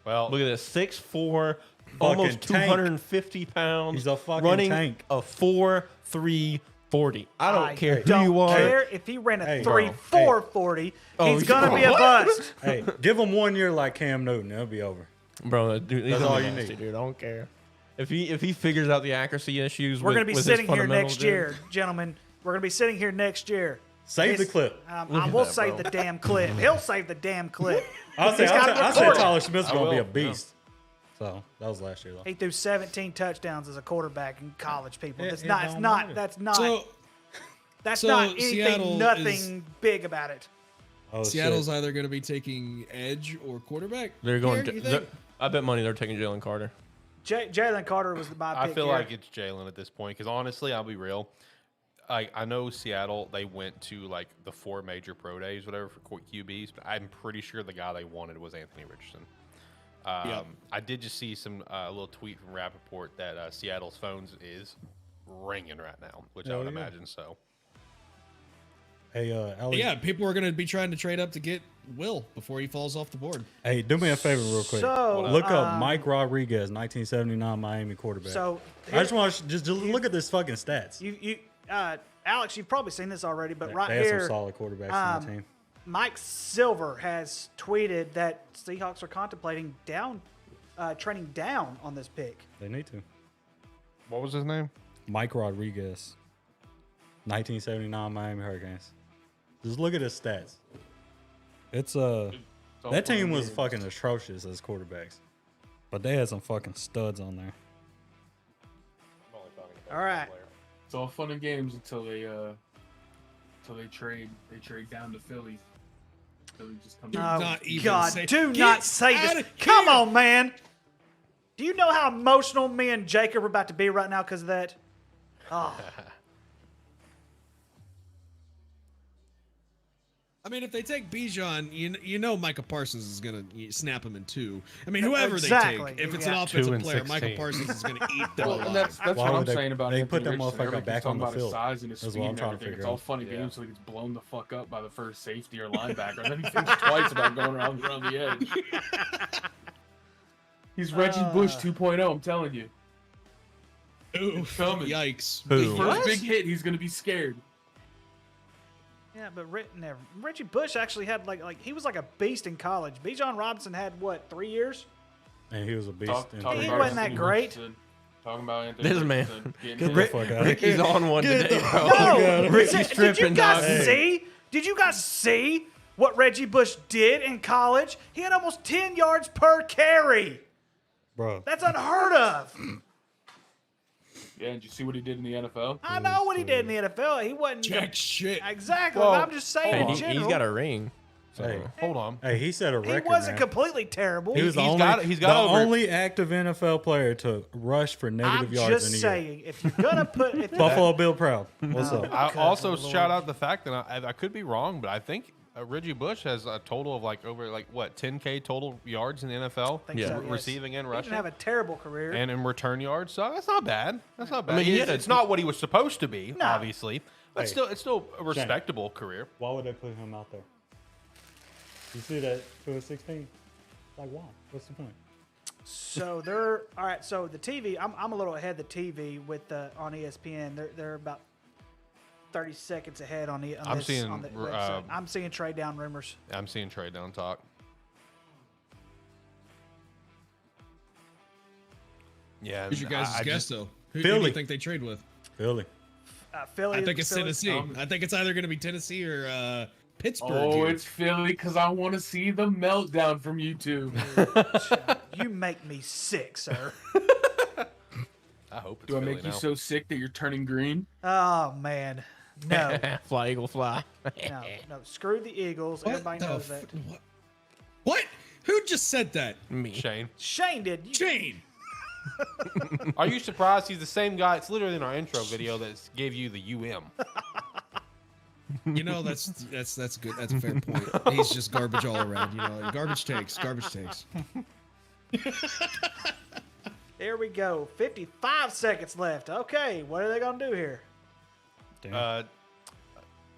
well, Look at this: 6'4", almost tank. 250 pounds. He's a fucking running tank. a 4.340. I don't care who don't you are. care if he ran a Hey, 3.440. Oh, He's gonna be a bust. Hey, give him 1 year like Cam Newton. It'll be over. Bro, dude, he's That's gonna all be you nasty, need. dude. I don't care. If he figures out the accuracy issues, We're with, gonna be with his sitting here fundamentals, next dude. year, gentlemen. We're gonna be sitting here next year. Save the clip. I will save the damn clip. He'll save the damn clip. I'll say He's gotta record it. Tyler Smith's going to be a will, beast. So, that was last year, though. He threw 17 touchdowns as a quarterback in college. People, It that's don't not. matter. That's not. So that's so not Seattle anything. Nothing big about it. Oh, Seattle's shit. either going to be taking edge or quarterback. They're going. Here, you To, think? I bet money they're taking Jalen Carter. Jalen Carter was my I pick feel here. like it's Jalen at this point because honestly, I'll be real. I know Seattle. They went to like the 4 major pro days, whatever, for QBs. But I'm pretty sure the guy they wanted was Anthony Richardson. I did just see a little tweet from Rappaport that Seattle's phones is ringing right now, which I would imagine so. Hey, Alex. Yeah, people are going to be trying to trade up to get Will before he falls off the board. Hey, do me a favor real quick. So, Look up Mike Rodriguez, 1979 Miami quarterback. So I just want to just look at this fucking stats. Alex, you've probably seen this already, but right They had here, some solid quarterbacks on the team. Mike Silver has tweeted that Seahawks are contemplating training down on this pick. They need to. What was his name? Mike Rodriguez, 1979 Miami Hurricanes. Just look at his stats. It's that team was fucking atrocious as quarterbacks, but they had some fucking studs on there. All right. It's all fun and games until they trade down to Philly. Philly just comes Do out. not even God, say- do Get not say outta this. here. Come on, man. Do you know how emotional me and Jacob are about to be right now because of that? Oh. I mean, if they take Bijan, you know Micah Parsons is going to snap him in 2. I mean, whoever Exactly. they take, if it's Yeah. an 2 offensive and player, 16. Micah Parsons is going to eat them Well, alive. that's Why what I'm would they- saying about they Anthony put that Richardson. motherfucker Everybody's back talking on the about his field? size and his That's speed what I'm and trying to everything. It's figure all out. fun and Yeah. games until he gets blown the fuck up by the first safety or linebacker. And then he thinks twice about going around the edge. He's Reggie Bush 2.0, I'm telling you. Ooh, coming. yikes. Who? His first What? big hit, he's going to be scared. Yeah, but Reggie Bush actually had like he was like a beast in college. Bijan Robinson had what, 3 years? And he was a beast. Talking He about wasn't that Anthony great. Richardson, talking about Anthony This man. Richardson getting Get hit. the fuck out. Ricky's on one Get today, the bro. No, Ricky's did you tripping, guys dog. see? Did you guys see what Reggie Bush did in college? He had almost 10 yards per carry. Bro. That's unheard of. Yeah, and did you see what he did in the NFL? I know what he did in the NFL. He wasn't Jack shit. exactly. Well, but I'm just saying Hey, in he's general. got a ring. So. Hey, Hold on. hey, he set a he record, wasn't man. completely terrible. He was the He's only, got- he's got the over- only active NFL player to rush for negative I'm yards just in a year. saying, if you're gonna put if Buffalo Bill Proud. What's No. up? I Good also Lord. shout out the fact that I could be wrong, but I think Reggie Bush has a total of like over 10K total yards in the NFL. Think so, yes. Receiving and He rushing. didn't have a terrible career. And in return yards, so that's not bad. That's not bad. I mean, it's not what he was supposed to be, No. obviously, but Hey. it's still a respectable career. Why would they put him out there? You see that to a 16? Like, why? What's the point? So they're all right. So the TV, I'm a little ahead of the TV with on ESPN. They're about 30 seconds ahead on the. I'm seeing, on the website. I'm seeing trade down rumors. I'm seeing trade down talk. Yeah, Who's your guys' I guess just- though? Who do you Philly. think they trade with? Philly. Philly. I think it's Philly- Tennessee. I think it's either going to be Tennessee or Pittsburgh. Oh, here. it's Philly because I want to see the meltdown from you two. You make me sick, sir. I hope it's Do I Philly make you now. so sick that you're turning green? Oh man, no, Fly, Eagle, fly. no. Screw the Eagles. What Everybody the knows that. What? Who just said that? Me. Shane, Shane did. Shane. are you surprised he's the same guy? It's literally in our intro video that gave you the UM. You know that's good. That's a fair point. He's just garbage all around. You know, garbage takes. There we go. 55 seconds left. Okay, what are they gonna do here?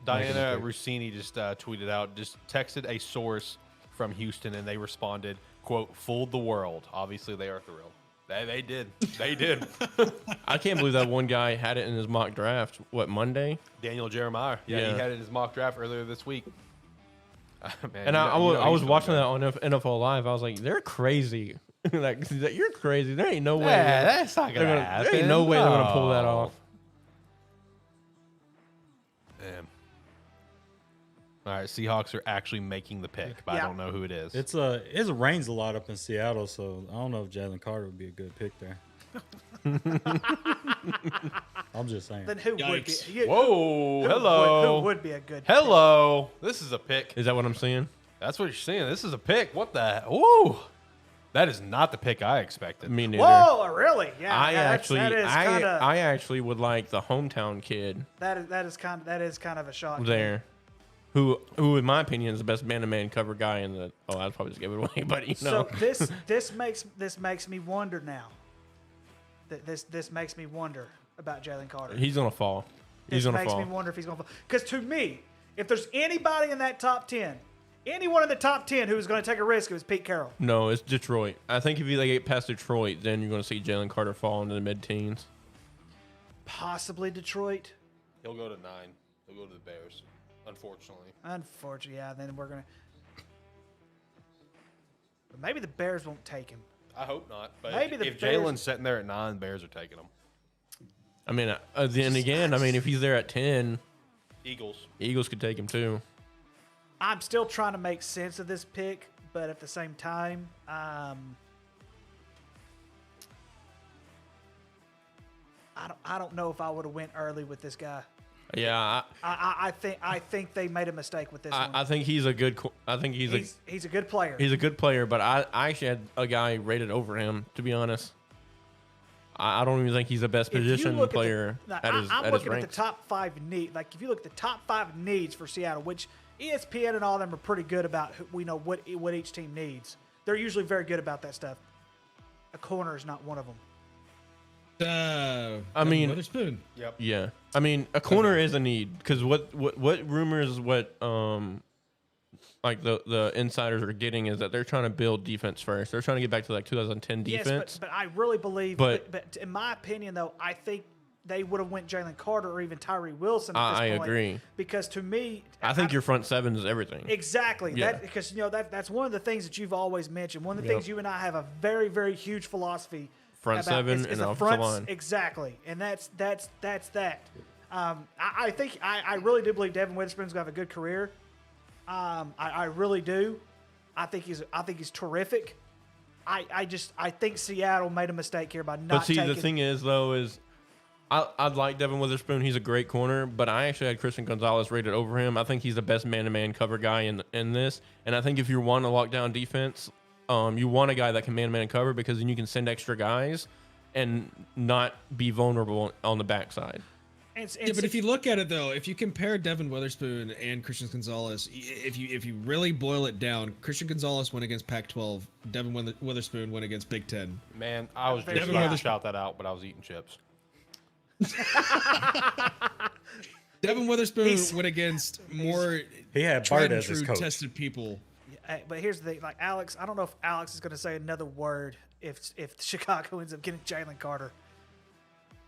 Diana Rossini just tweeted out, just texted a source from Houston, and they responded, quote, "Fooled the world." Obviously, they are thrilled. They did. They did. I can't believe that one guy had it in his mock draft. What, Monday? Daniel Jeremiah. Yeah, Yeah. he had it in his mock draft earlier this week. Man, And I was watching that on NFL Live. I was like, they're crazy. Like, you're crazy. There ain't no way. Yeah, that's not they're gonna happen. There ain't no way they're gonna pull that No. off. Damn. All right, Seahawks are actually making the pick, but I Yeah. don't know who it is. It rains a lot up in Seattle, so I don't know if Jalen Carter would be a good pick there. I'm just saying. Then who would be? Yikes. Whoa, Who hello. Who would be a good? Hello. This is a pick. Is that what I'm seeing? That's what you're seeing. This is a pick. What the? Woo. That is not the pick I expected. Me neither. Whoa, really? Yeah. I yeah, actually, that is I kind of actually would like the hometown kid that is kind of a shot. there, who in my opinion is the best man-to-man cover guy in the. Oh, I'd probably just give it away, but you know. So this makes me wonder now. This makes me wonder about Jalen Carter. He's gonna fall. He's This gonna makes fall. me wonder if he's gonna fall. Because to me, if there's anybody in that top 10, anyone in the top 10 who's going to take a risk, it was Pete Carroll. No, it's Detroit. I think if you get past Detroit, then you're gonna see Jalen Carter fall into the mid-teens. Possibly Detroit. He'll go to 9. He'll go to the Bears, unfortunately. Unfortunately, yeah. Then we're gonna. But maybe the Bears won't take him. I hope not. But Maybe the if Bears- Jalen's sitting there at 9, Bears are taking him. I mean, then again, I mean, if he's there at 10, Eagles. Eagles could take him too. I'm still trying to make sense of this pick, but at the same time, I don't know if I would have went early with this guy. Yeah, I think they made a mistake with this one. I think he's a good. I think he's He's a good player. a good player, but I actually had a guy rated over him. To be honest, I don't even think he's the best If you position look player at at his I'm at his looking at the ranks. top 5 need. Like if you look at the top 5 needs for Seattle, which ESPN and all of them are pretty good about. We know what each team needs. They're usually very good about that stuff. A corner is not one of them. I mean, Witherspoon. Yep. Yeah, I mean, a corner is a need because what rumors like the insiders are getting is that they're trying to build defense first. They're trying to get back to like 2010 defense. Yes, but I really believe. But- But in my opinion, though, I think they would have went Jalen Carter or even Tyree Wilson. At this I point, agree. Because to me, I think your front seven is everything. exactly Yeah. that because that's one of the things that you've always mentioned. One of the things you and I have a very very huge philosophy. Front about seven is and the offensive fronts, line. exactly, and that's that. I think I really do believe Devin Witherspoon's gonna have a good career. I really do. I think he's terrific. I think Seattle made a mistake here by not. But see, taking, the thing is, though, is I'd like Devin Witherspoon. He's a great corner, but I actually had Christian Gonzalez rated over him. I think he's the best man-to-man cover guy in this. And I think if you want a lockdown defense, you want a guy that can man-to-man cover because then you can send extra guys and not be vulnerable on the backside. Yeah, but if you look at it though, if you compare Devin Witherspoon and Christian Gonzalez, if you really boil it down, Christian Gonzalez went against Pac-12, Devin Witherspoon went against Big Ten. Man, I was just about to shout that out, but I was eating chips. Devin Witherspoon went against more he had tried Bart and as his true coach. tested people. But here's the thing, like Alex, I don't know if Alex is going to say another word if Chicago ends up getting Jalen Carter,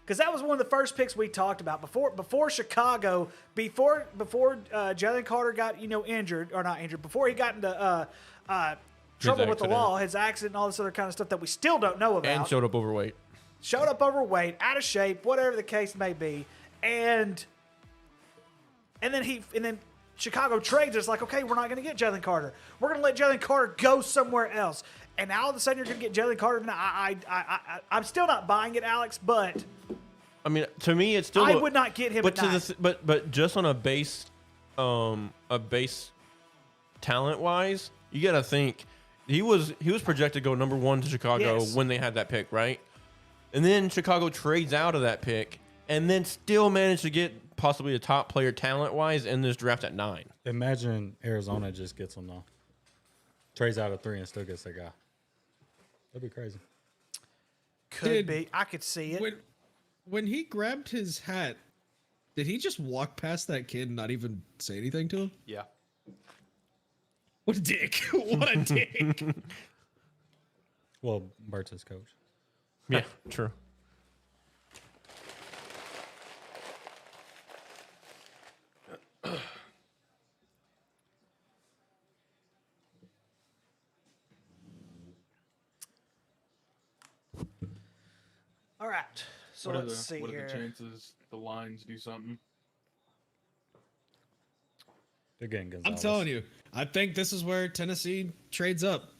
because that was one of the first picks we talked about before Chicago, before Jalen Carter got injured or not injured, before he got into trouble with the law, his accident, and all this other kind of stuff that we still don't know about, And showed up overweight. out of shape, whatever the case may be, and then Chicago trades us like, okay, we're not going to get Jalen Carter. We're going to let Jalen Carter go somewhere else. And now all of a sudden you're going to get Jalen Carter. Now, I'm still not buying it, Alex, but I mean, to me, it's still. I would not get him But at 9. but just on a base talent wise, you got to think he was projected to go number 1 to Chicago when they had that pick, right? And then Chicago trades out of that pick, and then still managed to get possibly a top player talent wise in this draft at 9. Imagine Arizona just gets him though. Trades out of 3 and still gets that guy. That'd be crazy. Could be. I could see it. When he grabbed his hat, did he just walk past that kid and not even say anything to him? Yeah. What a dick. What a dick. Well, Bart's his coach. Yeah, true. All right. So let's see what here. are the chances the Lions do something? They're getting Gonzalez. I'm telling you, I think this is where Tennessee trades up.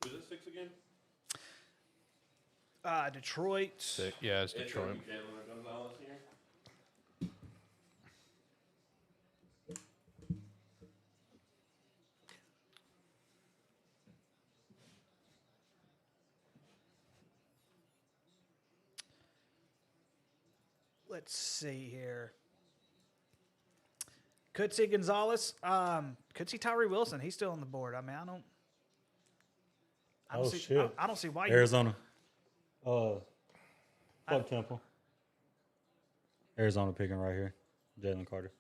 Was it 6 again? Detroit. Yeah, it's Detroit. Let's see here. Could see Gonzalez. Could see Tyree Wilson. He's still on the board. I mean, I don't see, shit. I don't see why. Arizona. Fuck Temple. Arizona picking right here. Jalen Carter.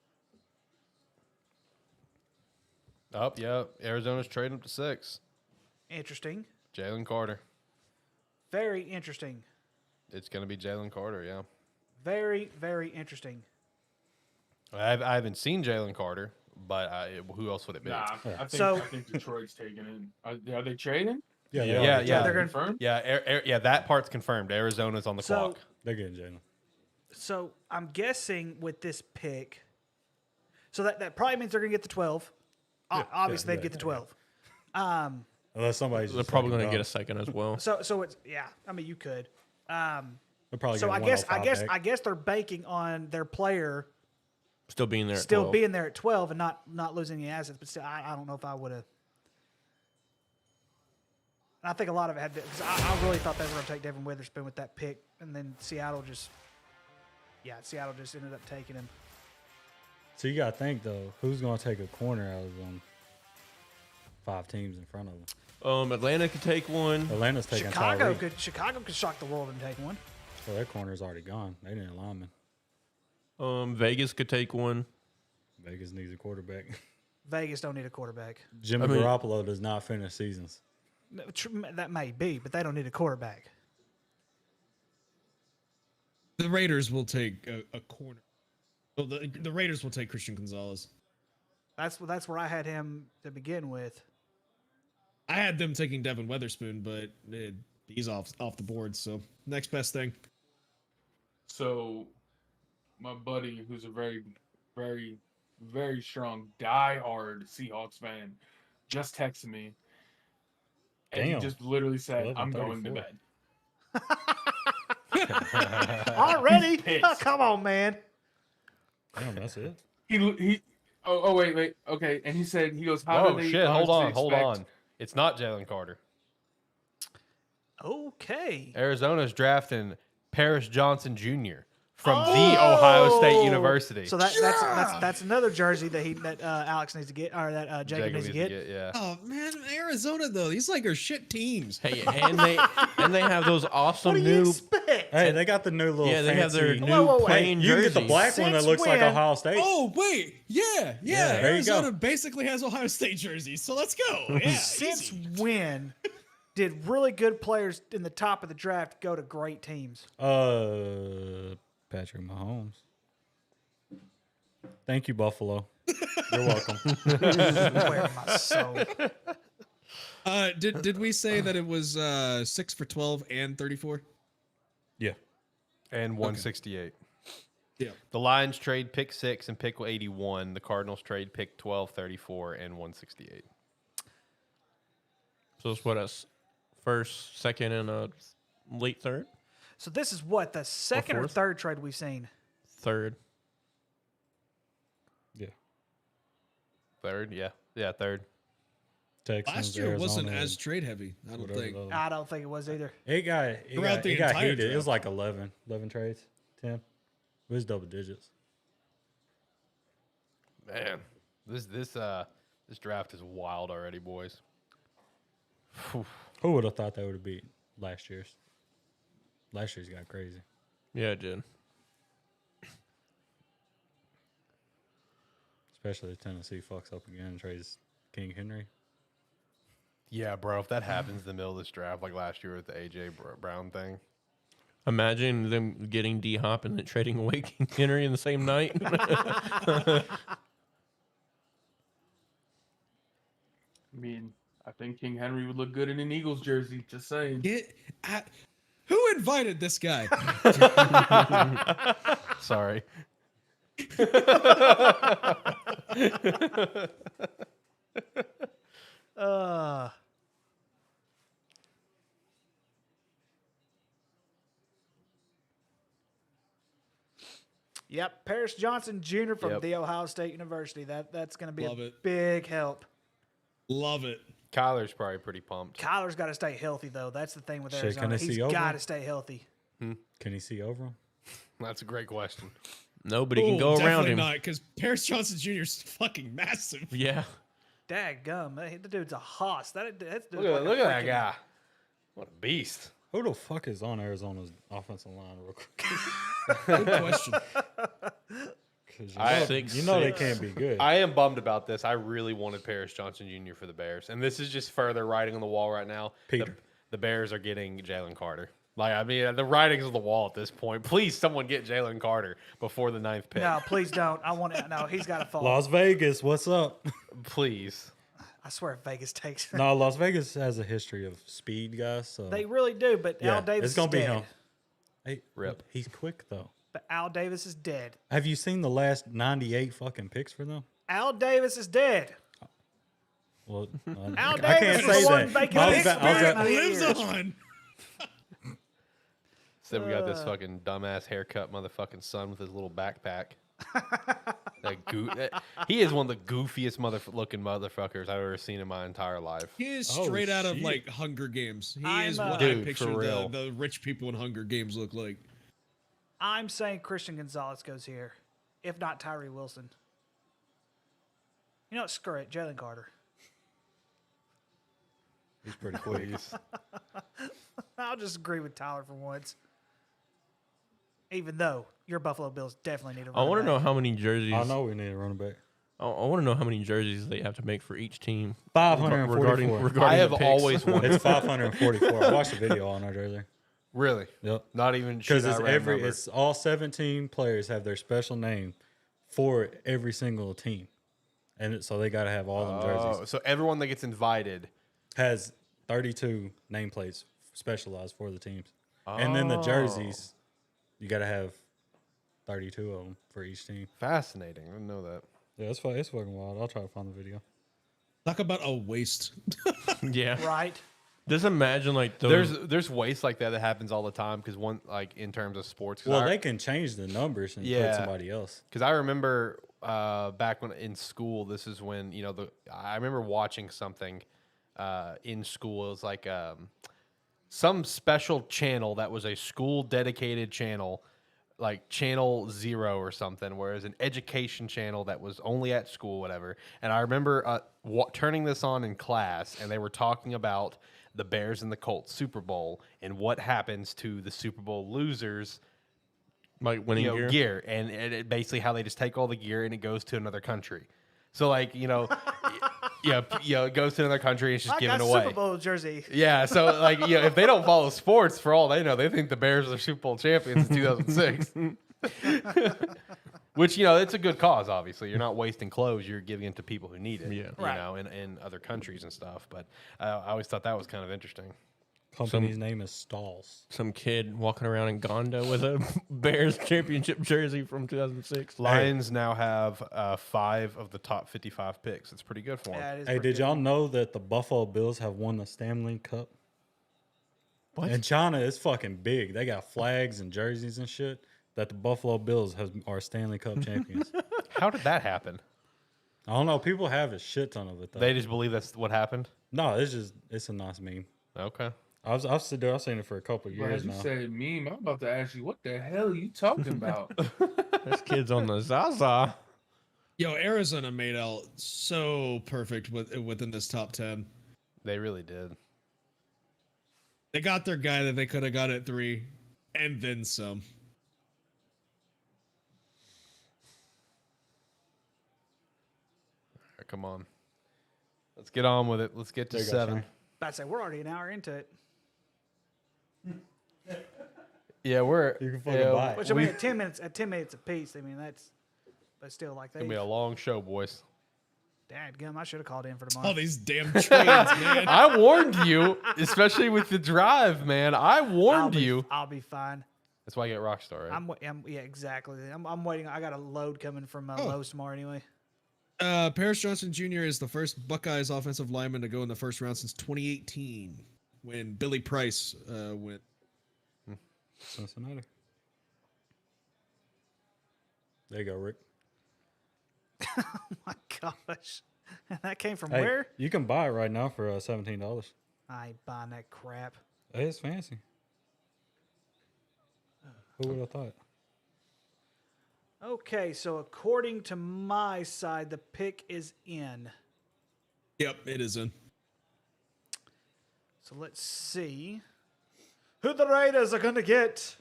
Oh, yeah. Arizona's trading up to 6. Interesting. Jalen Carter. Very interesting. It's going to be Jalen Carter, yeah. Very, very interesting. I haven't seen Jalen Carter, but who else would it be? Nah, I think Detroit's taking it. Are they trading? Yeah. They're gonna Confirmed? Yeah, that part's confirmed. Arizona's on the clock. They're getting Jalen. So I'm guessing with this pick, so that probably means they're going to get the 12. Obviously, they'd get the 12. Unless somebody's They're probably going to get a second as well. So it's I mean, you could. They're probably So getting I guess they're banking on their player Still being there. At still 12. being there at 12 and not losing any assets. But still, I don't know if I would have. I think a lot of it had to, because I really thought they were going to take Devin Witherspoon with that pick, and then Seattle just ended up taking him. So you got to think though, who's going to take a corner out of them 5 teams in front of them? Atlanta could take one. Atlanta's taking Chicago Tyreek. Chicago could shock the world and take one. Well, their corner's already gone. They didn't lineman. Vegas could take one. Vegas needs a quarterback. Vegas don't need a quarterback. Jimmy Garoppolo does not finish seasons. That may be, but they don't need a quarterback. The Raiders will take a corner. Well, the Raiders will take Christian Gonzalez. That's where I had him to begin with. I had them taking Devin Witherspoon, but he's off the board. So next best thing. So, my buddy, who's a very, very, very strong, die-hard Seahawks fan, just texted me, and he just literally said, "I'm going to bed." Already? Pissed. Oh, come on, man. Damn, that's it. He. Oh wait. Okay, and he said he goes, "How Oh do they?" shit! Hold honestly on. expect-" It's not Jalen Carter. Okay. Arizona's drafting Paris Johnson Jr. from the Ohio State University. So that's another jersey that Alex needs to get, or that Jacob needs to get. Yeah. Oh man, Arizona though, these like are shit teams. Hey, and they have those awesome What do you new. expect? Hey, they got the new little. Yeah, they have their fancy- new Whoa. plain You can jerseys. get the black one that Since looks like when? Ohio State. Oh wait, yeah. there you go. Arizona basically has Ohio State jerseys, so let's go. Yeah, Since easy. when did really good players in the top of the draft go to great teams? Patrick Mahomes. Thank you, Buffalo. You're welcome. Where my soul. Did we say that it was 6 for 12 and 34? Yeah. And 168. Yeah. The Lions trade pick 6 and pick 81. The Cardinals trade pick 12, 34, and 168. So it's what us first, second, and a late third. So this is what, the second or fourth? third trade we've seen? Third. Yeah. Third, yeah. Yeah, third. Texans, Last year wasn't Arizona, as trade heavy, I don't whatever think. the other- I don't think it was either. It got Throughout the it got entire heated. It draft. was like 11 trades. 10. It was double digits. Man, this draft is wild already, boys. Phew. Who would have thought that would have beat last year's? Last year's got crazy. Yeah, it did. Especially if Tennessee fucks up again and trades King Henry. Yeah, bro, if that happens in the middle of this draft, like last year with the AJ Brown thing. Imagine them getting D Hop and then trading away King Henry in the same night. I mean, I think King Henry would look good in an Eagles jersey. Just saying. Who invited this guy? Sorry. Yep, Paris Johnson Jr. from Yep. the Ohio State University. That's going to be Love a it. big help. Love it. Kyler's probably pretty pumped. Kyler's got to stay healthy though. That's the thing with Shit, Arizona. can they He's see over got him? to stay healthy. Can he see over him? That's a great question. Nobody can Ooh, go around definitely him. not, because Paris Johnson Jr. is fucking massive. Yeah. Dadgum, the dude's a hoss. That's Look at that guy. What a beast. Who the fuck is on Arizona's offensive line real quick? Good question. 'Cause I- you know they can't be good. I am bummed about this. I really wanted Paris Johnson Jr. for the Bears. And this is just further writing on the wall right now. Peter. The Bears are getting Jalen Carter. Like, I mean, the writing's on the wall at this point. Please, someone get Jalen Carter before the 9th pick. No, please don't. I want to. No, he's got to fall. Las Vegas, what's up? Please. I swear, Vegas takes. No, Las Vegas has a history of speed guys. So They really do, but yeah, Al Davis it's gonna is be dead. him. Hey, Rip. He's quick though. But Al Davis is dead. Have you seen the last 98 fucking picks for them? Al Davis is dead. Well, Al I Davis can't is say the one that. making I was this about- I was spirit about- live. Lives on. Then we got this fucking dumbass haircut motherfucking son with his little backpack. He is one of the goofiest looking motherfuckers I've ever seen in my entire life. He is Oh, straight out of shit. like Hunger Games. He I'm, is what Dude, I for picture real. the rich people in Hunger Games look like. I'm saying Christian Gonzalez goes here, if not Tyree Wilson. You know what? Screw it, Jalen Carter. He's pretty quick. I'll just agree with Tyler for once. Even though your Buffalo Bills definitely need a I want to know how many jerseys. I know we need a running back. I want to know how many jerseys they have to make for each team. 544. Regarding I have the picks. always wanted. It's 544. I watched the video on our jersey. Really? Yep. Not even Because shooting it's out a random number. it's all 17 players have their special name for every single team, and so they got to have all them Oh, jerseys. so everyone that gets invited. Has 32 nameplates specialized for the teams, and then the jerseys, you got to have 32 of them for each team. Fascinating. I didn't know that. Yeah, it's fucking wild. I'll try to find the video. Talk about a waste. Yeah. right. Just imagine like those. There's waste like that happens all the time because one like in terms of sports. Well, they can change the numbers and Yeah. put somebody else. Because I remember back when in school, this is when I remember watching something in school. It was like some special channel that was a school dedicated channel, like Channel 0 or something, where it was an education channel that was only at school, whatever. And I remember turning this on in class, and they were talking about the Bears and the Colts Super Bowl and what happens to the Super Bowl losers, like winning gear, and it basically how they just take all the gear and it goes to another country. So like it goes to another country and it's just given away. Super Bowl jersey. Yeah, so like if they don't follow sports, for all they know, they think the Bears are Super Bowl champions in 2006. Which it's a good cause. Obviously, you're not wasting clothes; you're giving it to people who need it. Yeah, in other countries and stuff. But I always thought that was kind of interesting. Company's name is Stalls. Some kid walking around in Gonda with a Bears championship jersey from 2006. Lions now have 5 of the top 55 picks. It's pretty good for them. Yeah, Hey, did y'all know that the Buffalo Bills have won the Stanley Cup? What? In China, it's fucking big. They got flags and jerseys and shit that the Buffalo Bills are Stanley Cup champions. How did that happen? I don't know. People have a shit ton of it, though. They just believe that's what happened? No, it's a nice meme. Okay. I've seen it for a couple of years As you now. say meme, I'm about to ask you, what the hell are you talking about? This kid's on the Zaza. Yo, Arizona made out so perfect within this top 10. They really did. They got their guy that they could have got at 3, and then some. All right, come on. Let's get on with it. Let's get to 7. About to say, we're already an hour into it. Yeah, You can fucking buy it. Which I mean, at 10 minutes apiece. I mean, but still, like, It's going to be a long show, boys. Dadgum, I should have called in for tomorrow. All these damn trades, man. I warned you, especially with the drive, man. I warned you. I'll be fine. That's why I get Rockstar, right? Yeah, exactly. I'm waiting. I got a load coming from Lowe's tomorrow anyway. Paris Johnson Jr. is the first Buckeyes offensive lineman to go in the first round since 2018, when Billy Price went. Cincinnati. There you go, Rick. Oh my gosh. That came from Hey, where? you can buy it right now for $17. I ain't buying that crap. Hey, it's fancy. Who would have thought? Okay, so according to my side, the pick is in. Yep, it is in. So let's see who the Raiders are going to get.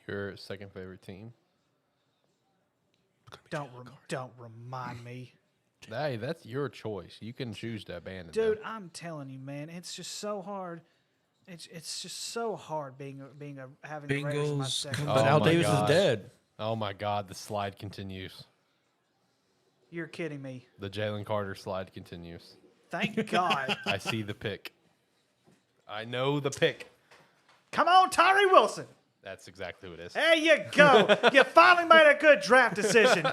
Your second favorite team. Don't remind me. Hey, that's your choice. You can choose to abandon Dude, them. I'm telling you, man, it's just so hard. It's just so hard having the Raiders in my Bengals second. come But Oh Al my Davis God. is dead. Oh my God, the slide continues. You're kidding me. The Jalen Carter slide continues. Thank God. I see the pick. I know the pick. Come on, Tyree Wilson. That's exactly who it is. There you go. You finally made a good draft decision.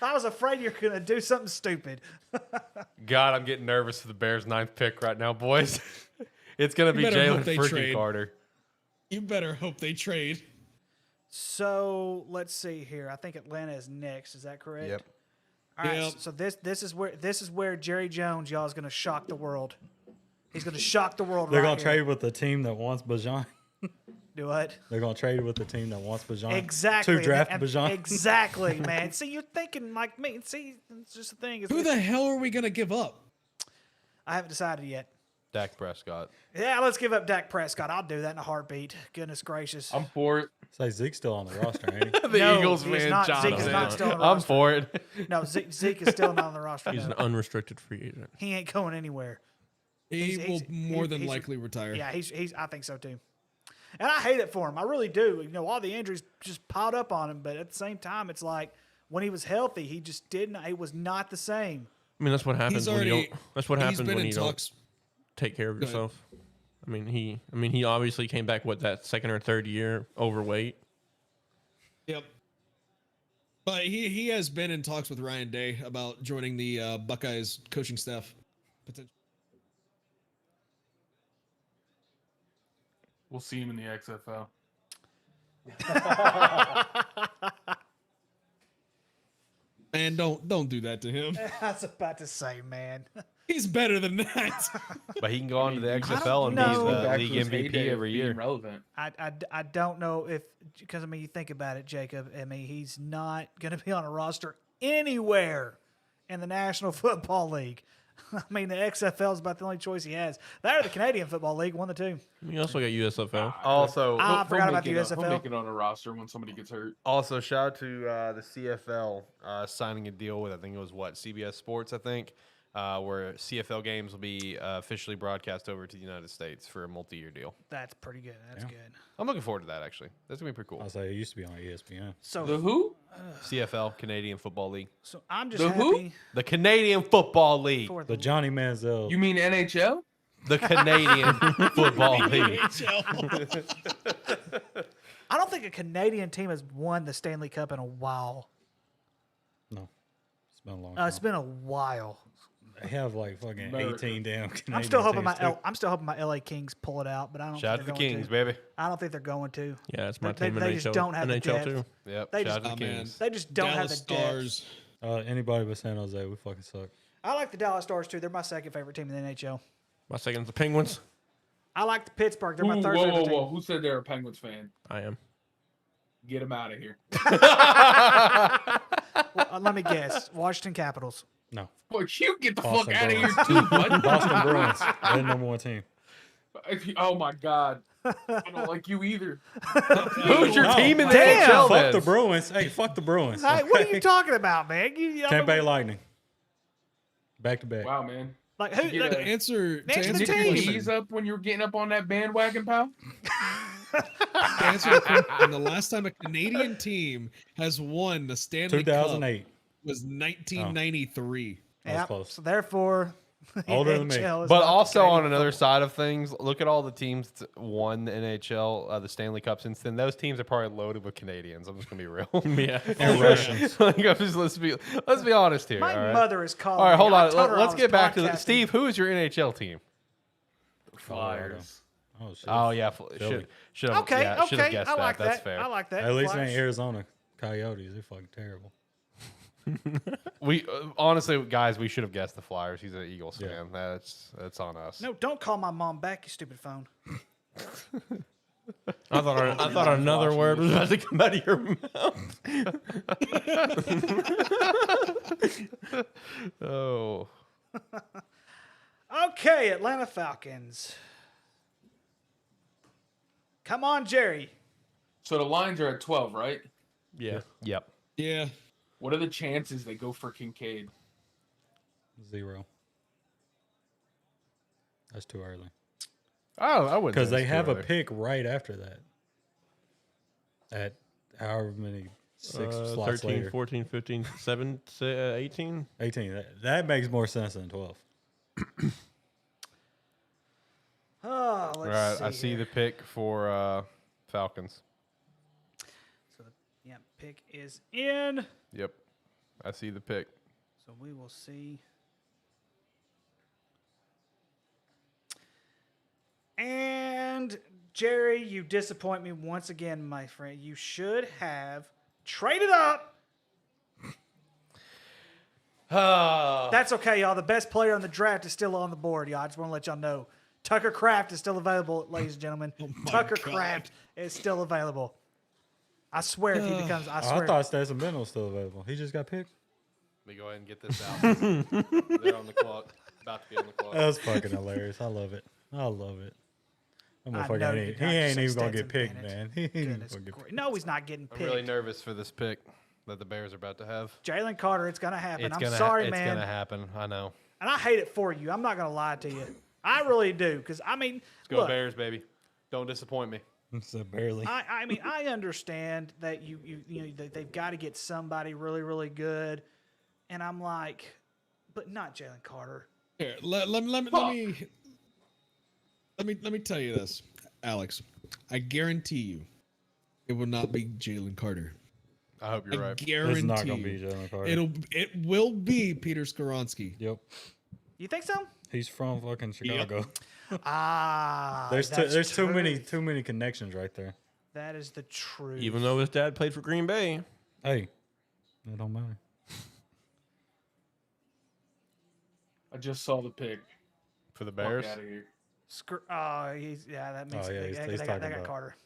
I was afraid you were going to do something stupid. God, I'm getting nervous for the Bears' 9th pick right now, boys. It's going to be better hope Jalen they freaking trade. Carter. You better hope they trade. So let's see here. I think Atlanta is next. Is that correct? Yep. All right. Yep. So this is where Jerry Jones, y'all, is going to shock the world. He's going to shock the world. They're right going to here. trade with the team that wants Bajan. Do what? They're going to trade with the team that wants Bajan. Exactly. To draft And- Bajan. Exactly, man. See, you're thinking like me. See, it's just the thing. Who the hell are we going to give up? I haven't decided yet. Dak Prescott. Yeah, let's give up Dak Prescott. I'll do that in a heartbeat. Goodness gracious. I'm for it. Say Zeke's still on the roster, ain't he? The No, Eagles, he's man. not. John Zeke is said. not still on the I'm roster. for it. No, Zeke is still not on the roster. He's no. an unrestricted free agent. He ain't going anywhere. He He's- will he's- more than he's- likely retire. Yeah, he's. I think so too. And I hate it for him. I really do. You know, all the injuries just piled up on him. But at the same time, it's like when he was healthy, he just didn't. It was not the same. I mean, that's what happens He's when you already. don't. That's what he's happens been when in you talks. don't take care of Go ahead. yourself. I mean, he obviously came back that second or third year overweight. Yep. But he has been in talks with Ryan Day about joining the Buckeyes coaching staff. Potentially. We'll see him in the XFL. And don't do that to him. I was about to say, man. He's better than that. But he can go on to the I XFL and don't be know. the Back league to his MVP heyday of every being year. relevant. I don't know if, because I mean, you think about it, Jacob. I mean, he's not going to be on a roster anywhere in the National Football League. I mean, the XFL is about the only choice he has. That or the Canadian Football League, one of the two. You also got USFL. Also, I forgot about the He'll USFL. make it on a roster when somebody gets hurt. Also, shout out to the CFL signing a deal with, I think it was CBS Sports, I think, where CFL games will be officially broadcast over to the United States for a multi-year deal. That's pretty good. That's good. I'm looking forward to that, actually. That's going to be pretty cool. I'll say it used to be on ESPN. So The who? CFL, Canadian Football League. So I'm just The happy who? The Canadian Football League. for The Johnny Manziel. You mean NHL? The Canadian Football League. I don't think a Canadian team has won the Stanley Cup in a while. No. It's been a long time. It's been a while. They have like fucking America. 18 damn Canadian I'm still hoping teams, my LA Kings pull it out, but I don't. Shout out think to the they're going Kings, to. baby. I don't think they're going to. Yeah, it's my They- team in they NHL. just don't have the NHL depth. too. Yep. They Shout just- out to the Oh, man. Kings. They just don't Dallas have the depth. Stars. Anybody but San Jose, we fucking suck. I like the Dallas Stars too. They're my second favorite team in the NHL. My second's the Penguins. I like the Pittsburgh. They're Whoa, my third whoa, favorite whoa, whoa. team. Who said they're a Penguins fan? I am. Get him out of here. Well, let me guess. Washington Capitals. No. Boy, you get the Boston fuck out of here Bruins. too, bud. Boston Bruins. They're the number one team. Oh my god. I don't like you either. Who's your No. team in the Damn. NHL Fuck then? the Bruins. Hey, fuck the Bruins. Hey, what are okay? you talking about, man? Tampa Bay Lightning. Back to back. Wow, man. Like who? You like, get To answer Answer the Did your team. knees up when you were getting up on that bandwagon, pal? to answer the question, the last time a Canadian team has won the Stanley Cup 2008. was 1993. That was Yep. close. So therefore, the Older than me. NHL is But not the also Canadian on another football. side of things, look at all the teams that won the NHL, the Stanley Cup since then. Those teams are probably loaded with Canadians. I'm just gonna be real. Yeah. And Russians. Like, let's be honest here. My all right? mother is calling. All right, me. hold I on. told her I Let's was get back to podcasting. Steve. Who is your NHL team? Flyers. Oh, shit. Oh yeah, Philly. should have Okay, yeah, should have okay. guessed I like that. that. That's fair. I like that. At least it Flyers. ain't Arizona Coyotes. They're fucking terrible. We honestly, guys, we should have guessed the Flyers. He's an Eagles Yeah. fan. That's on us. No, don't call my mom back, you stupid phone. I thought another word was about to come out of your mouth. Oh, Okay, Atlanta Falcons. Come on, Jerry. So the lines are at 12, right? Yeah. yep. Yeah. What are the chances they go for Kincaid? 0. That's too early. Oh, I wouldn't Because say they it's have too a early. pick right after that. At however many 6 slots 13, later. 14, 15, 7, 18. 18. That makes more sense than 12. Oh, All let's right, see. I see here. the pick for Falcons. So, yeah, pick is in. Yep, I see the pick. So we will see. And Jerry, you disappoint me once again, my friend. You should have traded up. That's okay, y'all. The best player on the draft is still on the board, y'all. I just want to let y'all know. Tucker Kraft is still available, ladies and gentlemen. Tucker Kraft is still available. I swear if he becomes, I I swear. thought Stetson Bennett was still available. He just got picked. Let me go ahead and get this out. They're on the clock. About to be on the clock. That's fucking hilarious. I love it. I love it. That I motherfucker know ain't- you he got to ain't say even going to Stetson get picked, Bennett. man. He ain't even Goodness going to get gra- picked. No, he's not getting I'm picked. really nervous for this pick that the Bears are about to have. Jalen Carter, it's gonna happen. It's I'm gonna sorry, it's man. gonna happen. I know. And I hate it for you. I'm not gonna lie to you. I really do, because I mean, Let's go look, Bears, baby. Don't disappoint me. So barely. I mean, I understand that you know they've got to get somebody really, really good, and I'm like, but not Jalen Carter. Here, let me tell you this, Alex. I guarantee you, it will not be Jalen Carter. I hope you're I right. guarantee It's not going to you. be Jalen Carter. It will be Peter Skoronsky. Yep. You think so? He's from fucking Chicago. Ah, There's that's too many truth. connections right there. That is the truth. Even though his dad played for Green Bay. Hey, it don't matter. I just saw the pick. For the Fuck Bears? out of here. That makes Oh, yeah, he's they talking got about- Carter.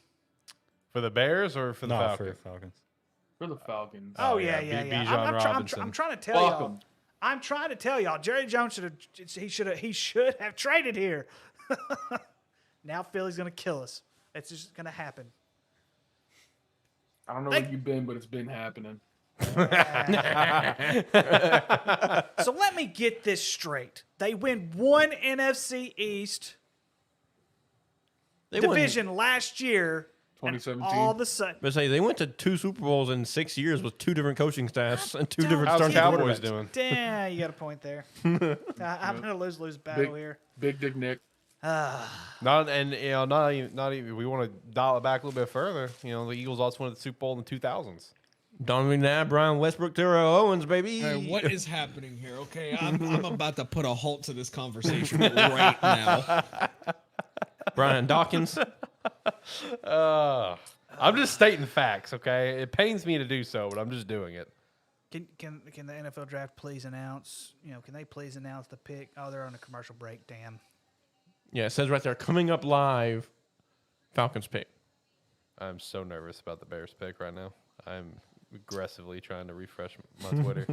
For the Bears or for the No, Falcons? for Falcons. For the Falcons. Oh, yeah, yeah. Bijan Robinson. I'm trying to tell Fuck y'all. 'em. I'm trying to tell y'all. Jerry Jones he should have traded here. Now Philly's gonna kill us. It's just gonna happen. I don't know where you've been, but it's been happening. So let me get this straight. They win one NFC East division last year. and 2017. All of a sudden, But say they went to 2 Super Bowls in 6 years with 2 different coaching staffs and 2 different How's the starting Cowboys quarterbacks. doing? damn, you got a point there. I'm gonna lose battle here. Big Dick Nick. Not even. We want to dial it back a little bit further. You know, the Eagles also won the Super Bowl in the 2000s. Donovan McNabb, Brian Westbrook, Terrell Owens, baby. All right, what is happening here? Okay, I'm about to put a halt to this conversation right now. Brian Dawkins. I'm just stating facts, okay? It pains me to do so, but I'm just doing it. Can the NFL draft please announce? Can they please announce the pick? Oh, they're on a commercial break. Damn. Yeah, it says right there, coming up live, Falcons pick. I'm so nervous about the Bears pick right now. I'm aggressively trying to refresh my Twitter.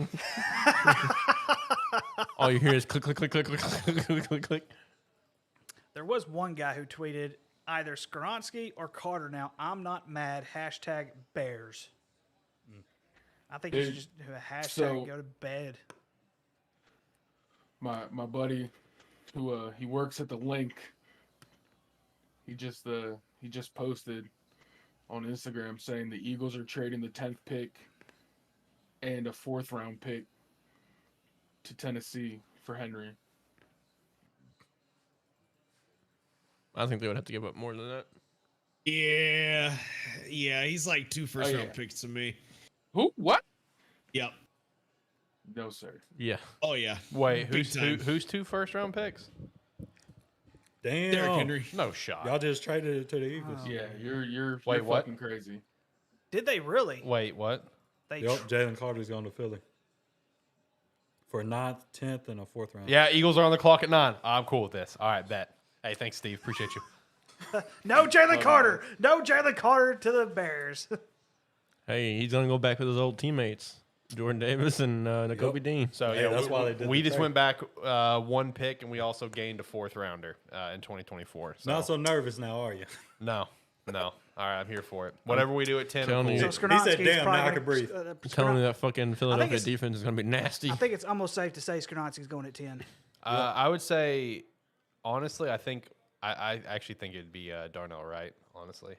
All you hear is click, click, click, click, click, click, click, click, click. There was one guy who tweeted either Skoronski or Carter. Now I'm not mad. #Bears. I think you should just do a hashtag So- and go to bed. My buddy, who he works at the Link. He just posted on Instagram saying the Eagles are trading the 10th pick and a 4th round pick to Tennessee for Henry. I think they would have to give up more than that. Yeah, he's like 2 first-round yeah. picks to me. Who? What? Yep. No, sir. Yeah. Oh yeah. Wait, Big who's time. who's 2 first-round picks? Damn. Derrick Henry. No shot. Y'all just traded it to the Eagles. Yeah, you're Wait, what? fucking crazy. Did they really? Wait, what? They Yep, Jalen Carter's going to Philly. For 9th, 10th, and a 4th round. Yeah, Eagles are on the clock at 9. I'm cool with this. All right, bet. Hey, thanks, Steve. Appreciate you. No Jalen Carter. No Jalen Carter to the Bears. Hey, he's going to go back with his old teammates, Jordan Davis and Nakobe Dean. So Hey, yeah, that's why they did we the just trade. went back 1 pick, and we also gained a 4th rounder in 2024. So. Not so nervous now, are you? No. All right, I'm here for it. Whatever we do at 10, I'm telling cool. you. So He said, Skoronski's "Damn, now I probably can breathe." I'm telling you that fucking Philadelphia it's- defense is going to be nasty. I think it's almost safe to say Skoronski's going at 10. I would say, honestly, I actually think it'd be Darnell Wright, honestly.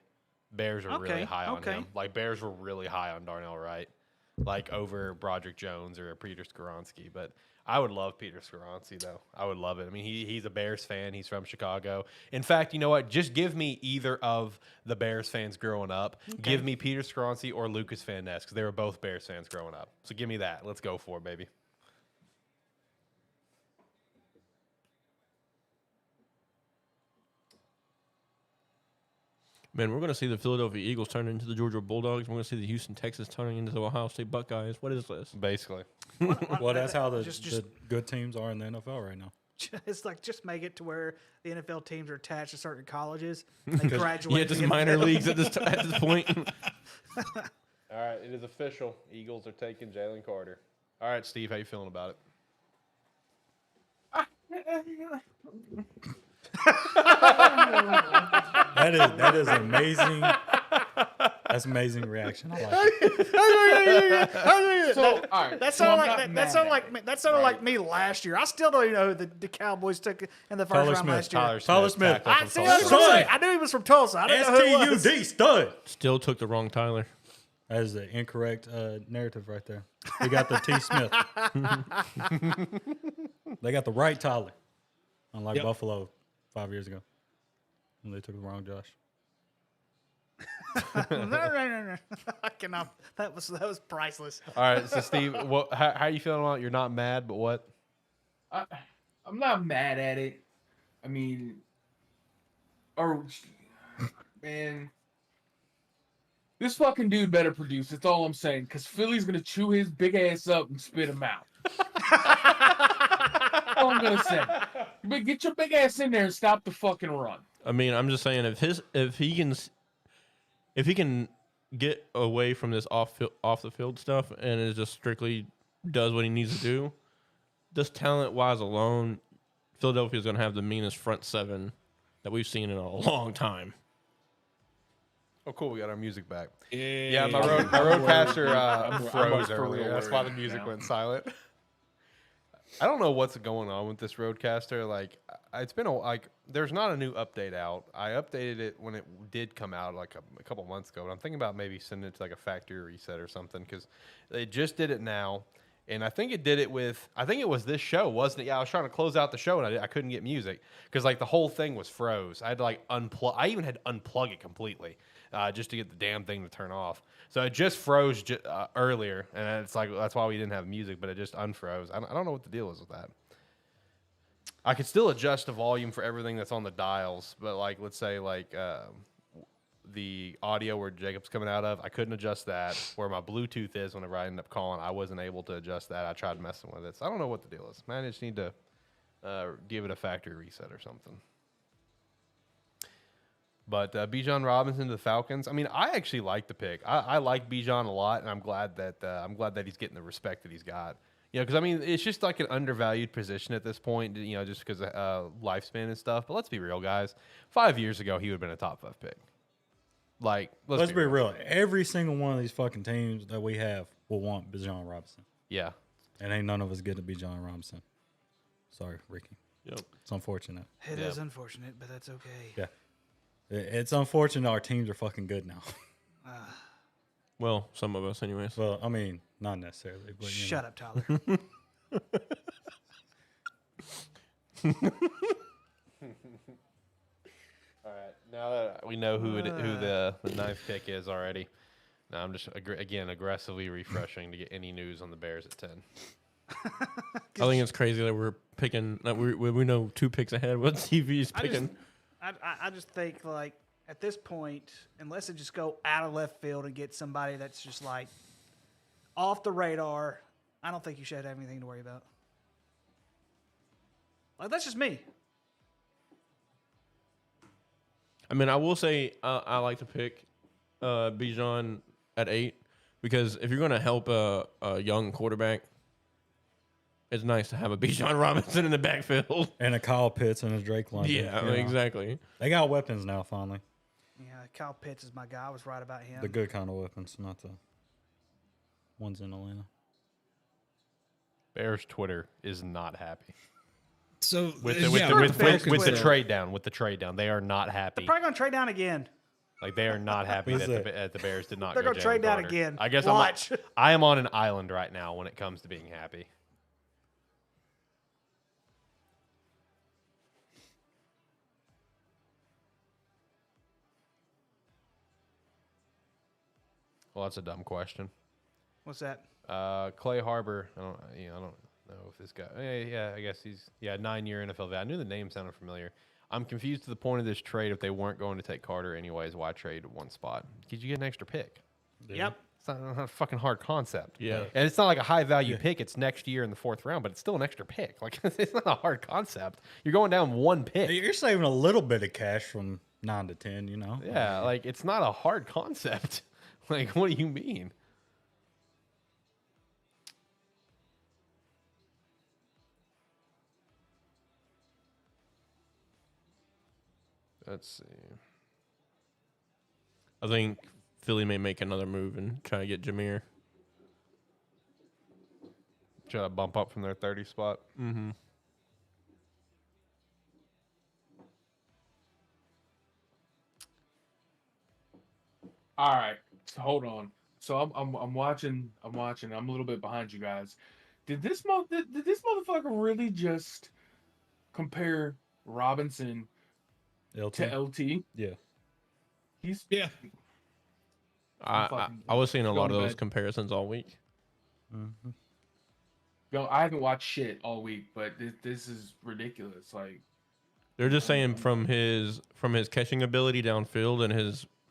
Bears are really Okay, high on okay. him. Like, Bears were really high on Darnell Wright, like over Broderick Jones or Peter Skoronski. But I would love Peter Skoronski, though. I would love it. I mean, he's a Bears fan. He's from Chicago. In fact, you know what? Just give me either of the Bears fans growing up. Give me Peter Skoronski or Lucas Van Ness, because they were both Bears fans growing up. So give me that. Let's go for it, baby. Man, we're going to see the Philadelphia Eagles turn into the Georgia Bulldogs. We're going to see the Houston Texans turning into the Ohio State Buckeyes. What is this? Basically. Well, that's how the Just- good teams are in the NFL right now. It's like just make it to where the NFL teams are attached to certain colleges. And they graduate. Yeah, to just the minor NFL. leagues at this point. All right, it is official. Eagles are taking Jalen Carter. All right, Steve, how you feeling about it? That is amazing. That's amazing reaction. I like it. So, all right. That so sounded I'm like not that sounded mad like at me, it. that sounded Right. like me last year. I still don't even know who the Cowboys took in the first Tyler round Smith. last year. Tyler Smith. tackle I from see. Tulsa. I was gonna say, Stud. I knew he was from Tulsa. I didn't know who it was. STUD stud. Still took the wrong Tyler. That is the incorrect narrative right there. We got the T. Smith. They got the right Tyler, unlike Yep. Buffalo 5 years ago when they took the wrong Josh. No. I cannot. That was priceless. All right, so Steve, how are you feeling about it? You're not mad, but what? I'm not mad at it. I mean, man, this fucking dude better produce. That's all I'm saying. Because Philly's gonna chew his big ass up and spit him out. All I'm gonna say. But get your big ass in there and stop the fucking run. I mean, I'm just saying if he can get away from this off the field stuff and is just strictly does what he needs to do, just talent wise alone, Philadelphia is going to have the meanest front seven that we've seen in a long time. Oh, cool. We got our music back. Yeah, my roadcaster I'm froze for real earlier. That's why the worried music now. went silent. I don't know what's going on with this roadcaster. Like, it's been there's not a new update out. I updated it when it did come out like a couple months ago, but I'm thinking about maybe sending it to like a factory reset or something because they just did it now. And I think it did it with, I think it was this show, wasn't it? Yeah, I was trying to close out the show and I couldn't get music because like the whole thing was froze. I had to like unplug. I even had to unplug it completely just to get the damn thing to turn off. So it just froze earlier, and it's like that's why we didn't have music, but it just unfroze. I don't know what the deal is with that. I could still adjust the volume for everything that's on the dials, but like let's say like the audio where Jacob's coming out of, I couldn't adjust that. Where my Bluetooth is whenever I end up calling, I wasn't able to adjust that. I tried messing with it. So I don't know what the deal is. Man, I just need to give it a factory reset or something. But Bijan Robinson to the Falcons. I mean, I actually like the pick. I like Bijan a lot, and I'm glad that he's getting the respect that he's got. You know, because I mean, it's just like an undervalued position at this point. You know, just because of lifespan and stuff. But let's be real, guys. 5 years ago, he would have been a top 5 pick. Like, let's be real. Every single one of these fucking teams that we have will want Bijan Robinson. Yeah. And ain't none of us getting to Bijan Robinson. Sorry, Ricky. Yep. It's unfortunate. It is unfortunate, but that's okay. Yeah. It's unfortunate our teams are fucking good now. Well, some of us anyways. Well, I mean, not necessarily. But, Shut up, Tyler. All right, now that we know who the ninth pick is already, now I'm just again aggressively refreshing to get any news on the Bears at 10. I think it's crazy that we're picking. That we know 2 picks ahead. What TV's picking? I just think like at this point, unless it just go out of left field and get somebody that's just like off the radar, I don't think you should have anything to worry about. Like that's just me. I mean, I will say I like to pick Bijan at 8 because if you're going to help a young quarterback, it's nice to have a Bijan Robinson in the backfield. And a Kyle Pitts and a Drake London. Yeah, exactly. They got weapons now, finally. Yeah, Kyle Pitts is my guy. I was right about him. The good kind of weapons, not the ones in Atlanta. Bears Twitter is not happy. So with the trade down, they are not happy. They're probably gonna trade down again. Like they are not happy that the Bears did not. They're gonna trade down again. I guess Watch. I am on an island right now when it comes to being happy. Well, that's a dumb question. What's that? Clay Harbor. I don't know if this guy. Yeah, I guess he's 9-year NFL vet. I knew the name sounded familiar. I'm confused to the point of this trade. If they weren't going to take Carter anyways, why trade one spot? Because you get an extra pick. Yep. It's not a fucking hard concept. Yeah. And it's not like a high value pick. It's next year in the 4th round, but it's still an extra pick. Like it's not a hard concept. You're going down one pick. You're saving a little bit of cash from 9 to 10. You know. Yeah, like it's not a hard concept. Like, what do you mean? Let's see. I think Philly may make another move and try to get Jameer. Try to bump up from their 30 spot. Mm-hmm. All right, so hold on. So I'm watching. I'm a little bit behind you guys. Did this motherfucker really just compare Robinson LT. to LT? Yeah. He's I was seeing a lot of those comparisons all week. Mm-hmm. Yo, I haven't watched shit all week, but this is ridiculous. Like They're just saying from his catching ability downfield and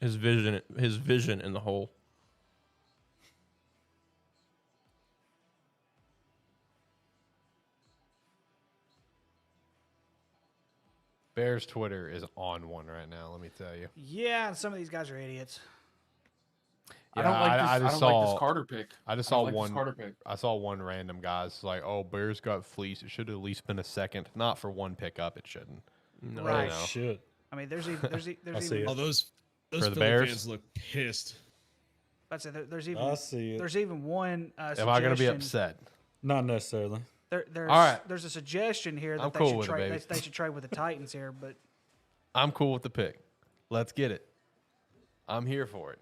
his vision in the hole. Bears Twitter is on one right now. Let me tell you. Yeah, and some of these guys are idiots. I don't like this. I just don't like saw. this Carter pick. I just I saw don't like this one. Carter pick. I saw one random guy's like, "Oh, Bears got fleeced. It should have at least been a second, not for one pickup. It shouldn't." No, Right. no. Shit. I mean, there's even I see it. Oh, those For the Philly Bears? fans look pissed. I'd say there's I even see it. there's even one. Am I going to be upset? Not necessarily. There's All right. there's a suggestion here that I'm they cool should with it, trade. baby. They should trade with the Titans here, but I'm cool with the pick. Let's get it. I'm here for it.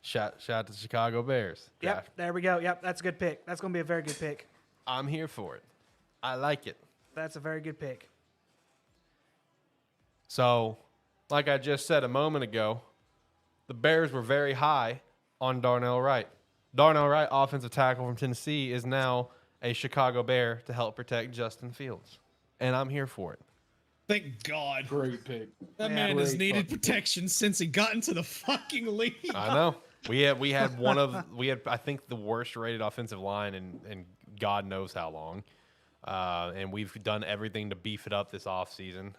Shout to the Chicago Bears. yep, Draft. there we go. Yep, that's a good pick. That's going to be a very good pick. I'm here for it. I like it. That's a very good pick. So, like I just said a moment ago, the Bears were very high on Darnell Wright. Darnell Wright, offensive tackle from Tennessee, is now a Chicago Bear to help protect Justin Fields. And I'm here for it. Thank God. Great pick. That Yeah. man has Great needed fucking protection since he got into the fucking league. I know. We had I think the worst rated offensive line in God knows how long. And we've done everything to beef it up this offseason.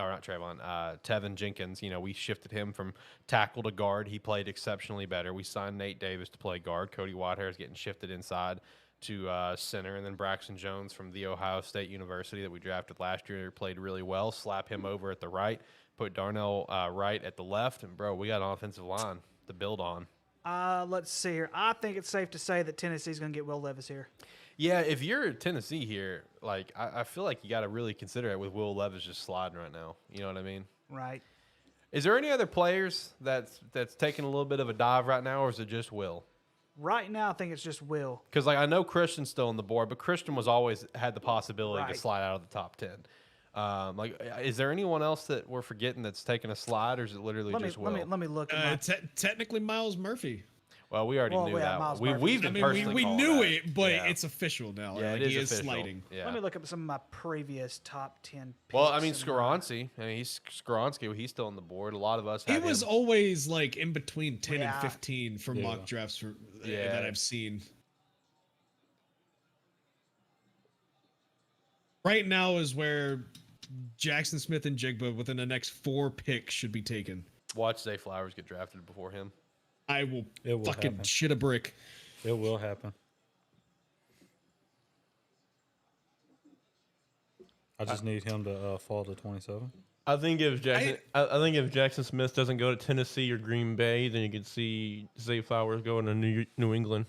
Tevin Jenkins, we shifted him from tackle to guard. He played exceptionally better. We signed Nate Davis to play guard. Cody Whitehair is getting shifted inside to center. And then Braxton Jones from the Ohio State University that we drafted last year played really well. Slap him over at the right. Put Darnell Wright at the left. And, bro, we got an offensive line to build on. Let's see here. I think it's safe to say that Tennessee's going to get Will Levis here. Yeah, if you're Tennessee here, like I feel like you got to really consider it with Will Levis just sliding right now. You know what I mean? Right. Is there any other players that's taking a little bit of a dive right now, or is it just Will? Right now, I think it's just Will. Because I know Christian's still on the board, but Christian was always had the possibility to Right. slide out of the top 10. Is there anyone else that we're forgetting that's taking a slide, or is it literally just Will? Let me look at my Technically, Miles Murphy. Well, we already knew yeah, that. Miles We've Murphy's been I personally mean, we calling knew that. it, but Yeah. it's official now. Yeah, Like, it he is is official. sliding. Yeah. Let me look up some of my previous top 10 picks. Well, I mean, and, Skoronski. He's still on the board. A lot of us He had was him. always like in between 10 Yeah. and 15 for Yeah. mock drafts Yeah. that I've seen. Right now is where Jackson Smith and Jigba within the next 4 picks should be taken. Watch Zay Flowers get drafted before him. I will It will fucking happen. shit a brick. It will happen. I just need him to fall to 27. I think if Jackson Smith doesn't go to Tennessee or Green Bay, then you could see Zay Flowers going to New England.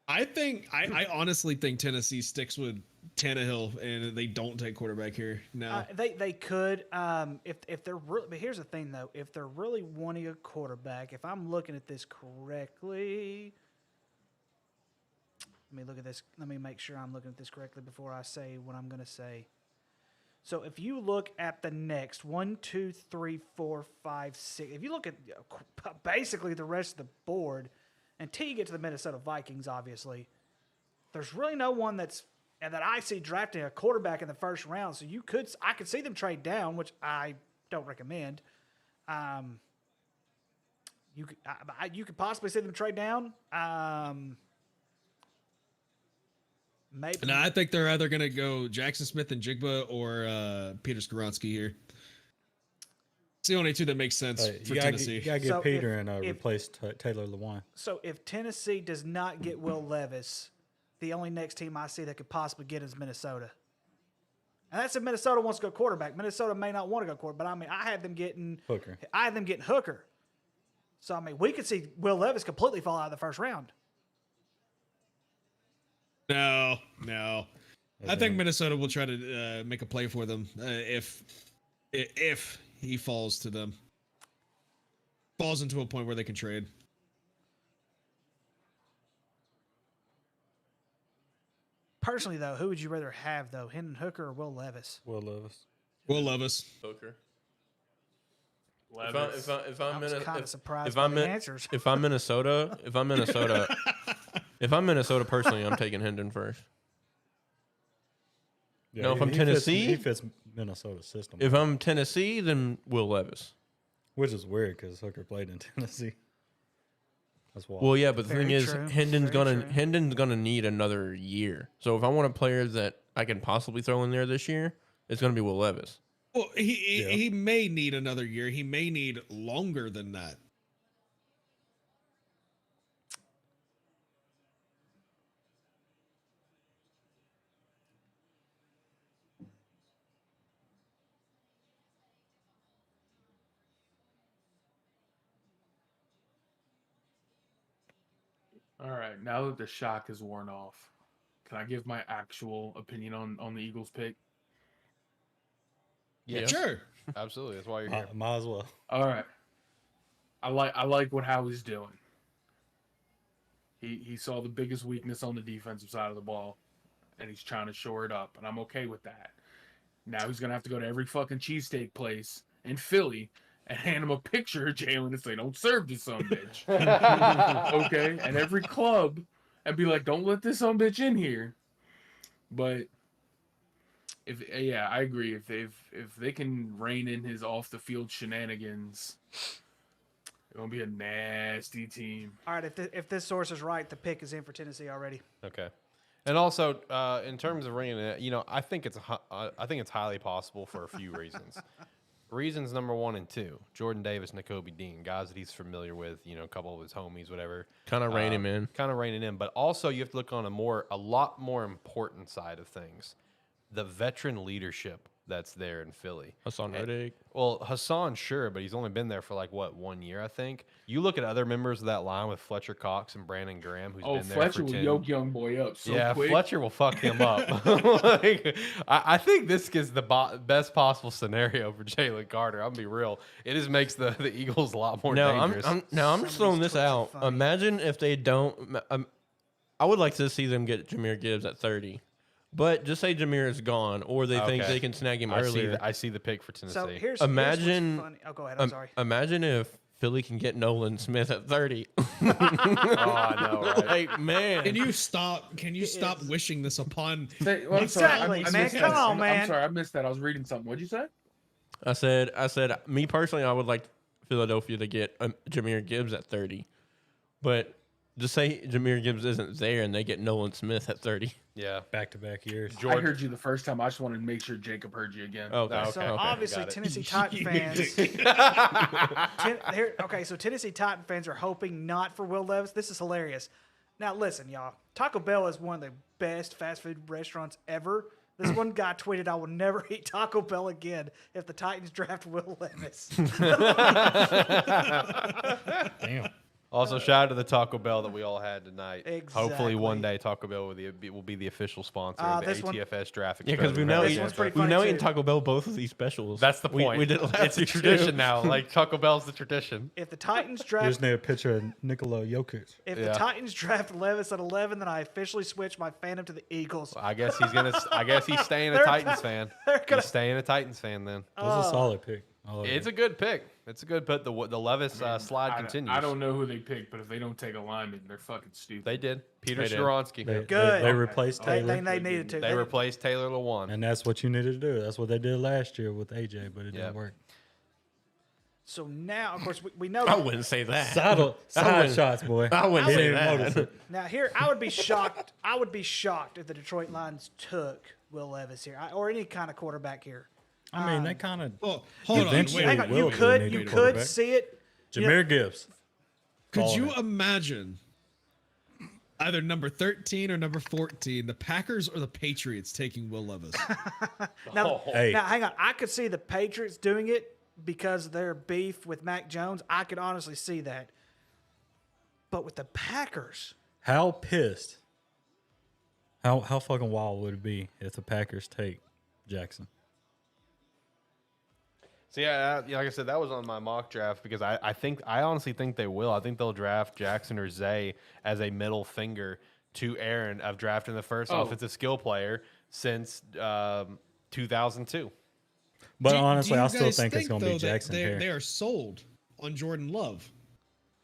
I honestly think Tennessee sticks with Tannehill and they don't take quarterback here now. they could if they're really, but here's the thing though, if they're really wanting a quarterback, if I'm looking at this correctly, let me look at this. Let me make sure I'm looking at this correctly before I say what I'm going to say. So if you look at the next 1, 2, 3, 4, 5, 6, if you look at basically the rest of the board, until you get to the Minnesota Vikings, obviously, there's really no one that I see drafting a quarterback in the first round. So I could see them trade down, which I don't recommend. You could possibly see them trade down. Maybe. No, I think they're either going to go Jackson Smith and Jigba or Peter Skoronski here. It's the only two that makes sense for Tennessee. You got to get So Peter if- and if- replace Taylor Lewan. So if Tennessee does not get Will Levis, the only next team I see that could possibly get is Minnesota. And that's if Minnesota wants to go quarterback. Minnesota may not want to go quarterback, but I mean, I had them getting Hooker. Hooker. So I mean, we could see Will Levis completely fall out of the first round. No. I think Minnesota will try to make a play for them if he falls to them. Falls into a point where they can trade. Personally, though, who would you rather have, though, Hendon Hooker or Will Levis? Will Levis. Will Levis. Hooker. Levis. If I'm I was kind of if surprised by I'm the answers. if I'm Minnesota personally, I'm taking Hendon first. Yeah, No, if I'm he Tennessee- fits Minnesota's system. If I'm Tennessee, then Will Levis. Which is weird because Hooker played in Tennessee. That's why. Well, yeah, but the Very thing is, true. Hendon's Very true. gonna need another year. So if I want a player that I can possibly throw in there this year, it's going to be Will Levis. Well, he may need another year. He may need longer than that. All right, now that the shock is worn off, can I give my actual opinion on the Eagles pick? Yeah, Sure. absolutely. That's why you're here. Might as well. All right. I like what Howie's doing. He saw the biggest weakness on the defensive side of the ball, and he's trying to shore it up, and I'm okay with that. Now he's gonna have to go to every fucking cheesesteak place in Philly and hand him a picture of Jalen and say, "Don't serve this son bitch." Okay, and every club, and be like, "Don't let this son bitch in here." But I agree. If they can rein in his off the field shenanigans, it's gonna be a nasty team. All right, if this source is right, the pick is in for Tennessee already. Okay. And also, in terms of ringing it, I think it's highly possible for a few reasons. Reasons number 1 and 2: Jordan Davis, Nakobe Dean, guys that he's familiar with. A couple of his homies, whatever. Kind of rein him in. Kind of reining in, but also you have to look on a lot more important side of things: the veteran leadership that's there in Philly. Hassan Reddick. Well, Hassan, sure, but he's only been there for 1 year, I think. You look at other members of that line with Fletcher Cox and Brandon Graham, who's been there Fletcher for will 10. yoke young boy up so quick. Fletcher will fuck him up. I think this is the best possible scenario for Jalen Carter. I'm gonna be real. It just makes the Eagles a lot more dangerous. I'm just throwing this out. Imagine if they don't. I would like to see them get Jahmyr Gibbs at 30. But just say Jahmyr is gone, or they think they can snag him earlier. I see the pick for Tennessee. So here's Imagine. what's funny. Oh, go ahead. I'm sorry. Imagine if Philly can get Nolan Smith at 30. Oh, I know, right? Like, man. Can you stop wishing this upon? Exactly, man. Come on, man. I'm sorry, I missed that. I was reading something. What'd you say? I said, me personally, I would like Philadelphia to get Jahmyr Gibbs at 30. But just say Jahmyr Gibbs isn't there and they get Nolan Smith at 30. Yeah. Back-to-back years. I heard you the first time. I just wanted to make sure Jacob heard you again. Okay. So obviously Tennessee Titan fans. So Tennessee Titan fans are hoping not for Will Levis. This is hilarious. Now listen, y'all. Taco Bell is one of the best fast food restaurants ever. This one guy tweeted, "I will never eat Taco Bell again if the Titans draft Will Levis." Damn. Also, shout out to the Taco Bell that we all had tonight. Exactly. Hopefully, one day Taco Bell will be the official sponsor of the ATFS draft. Yeah, because we've now eaten Taco Bell both of these specials. That's the point. We did it last it's a tradition now. Like Taco Bell's the tradition. If the Titans You draft, just need a picture of Nikola Jokic. if the Titans draft Levis at 11, then I officially switch my fandom to the Eagles. I guess he's staying a Titans fan. He's staying a Titans fan then. That's a solid pick. It's a good pick. It's a good pick. The Levis slide continues. I don't know who they picked, but if they don't take a lineman, they're fucking stupid. They did. Peter Skoronsky. Good. They replaced Taylor. They needed to. They replaced Taylor Lewan. And that's what you needed to do. That's what they did last year with AJ, but it didn't work. So now, of course, we know. I wouldn't say that. Side shots, boy. I wouldn't say notice that. it. Now here, I would be shocked. I would be shocked if the Detroit Lions took Will Levis here, or any kind of quarterback here. I mean, they kind of. Well, hold on. Eventually Wait, Hang on, will you be a could needed could quarterback. see it. Jahmyr Gibbs. Could Calling you it. imagine either number 13 or number 14, the Packers or the Patriots taking Will Levis? Now, Hey. now, hang on. I could see the Patriots doing it because of their beef with Mac Jones. I could honestly see that. But with the Packers, How pissed? How fucking wild would it be if the Packers take Jackson? So like I said, that was on my mock draft because I honestly think they will. I think they'll draft Jackson or Zay as a middle finger to Aaron of drafting the first offensive skill player since 2002. But honestly, do you I still guys think it's going to be though, that Jackson here. they are sold on Jordan Love.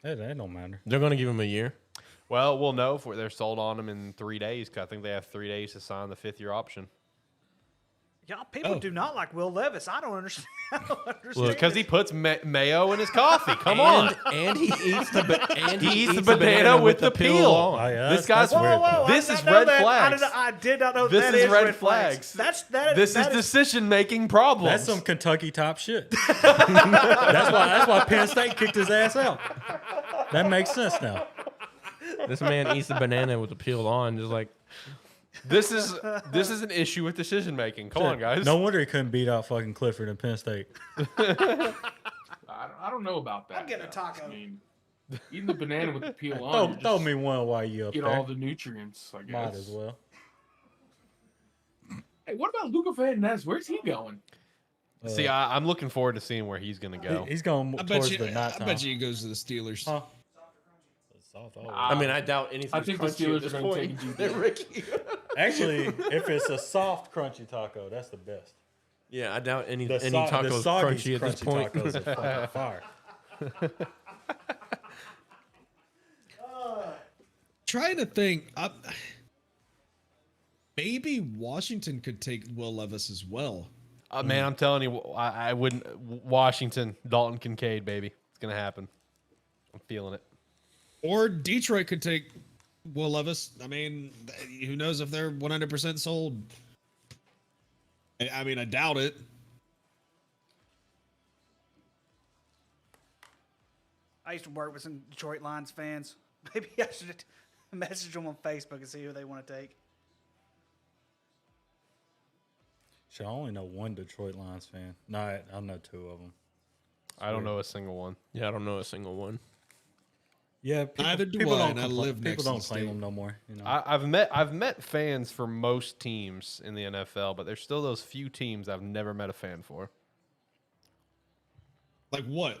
That don't matter. They're going to give him a year. Well, we'll know if they're sold on him in 3 days because I think they have 3 days to sign the 5th-year option. Y'all people do not like Will Levis. I don't understand. Because he puts mayo in his coffee. Come on. And he eats the banana with the peel. Oh, yeah, This guy's weird. Whoa, This I is did not know red that. flags. I did not know This that is is red flags. This This is decision-making problems. That's some Kentucky top shit. that's why Penn State kicked his ass out. That makes sense now. This man eats the banana with the peel on, just like This is an issue with decision-making. Come on, guys. No wonder he couldn't beat out fucking Clifford in Penn State. I don't know about that. I'm getting a taco. I mean, eating the banana with the peel on. Throw me one while you up get there. all the nutrients, I guess. Might as well. Hey, what about Luca Van Ness? Where's he going? See, I'm looking forward to seeing where he's going to go. He's going towards the night I time. bet you he goes to the Steelers. Huh? I mean, I doubt anything. I think the Steelers are going to take a deep Ricky. Actually, if it's a soft, crunchy taco, that's the best. Yeah, I doubt any The tacos soggy crunchy at this point. tacos are fucking fire. Trying to think. Maybe Washington could take Will Levis as well. Man, I'm telling you, I wouldn't. Washington, Dalton Kincaid, baby. It's going to happen. I'm feeling it. Or Detroit could take Will Levis. I mean, who knows if they're 100% sold? I mean, I doubt it. I used to work with some Detroit Lions fans. Maybe I should message them on Facebook and see who they want to take. Shit, I only know one Detroit Lions fan. No, I know two of them. I don't know a single one. Yeah, I don't know a single one. Yeah, people, Neither do people I, don't and I complain- live next People to don't the claim state. them no more. You know, I've met fans for most teams in the NFL, but there's still those few teams I've never met a fan for. Like what?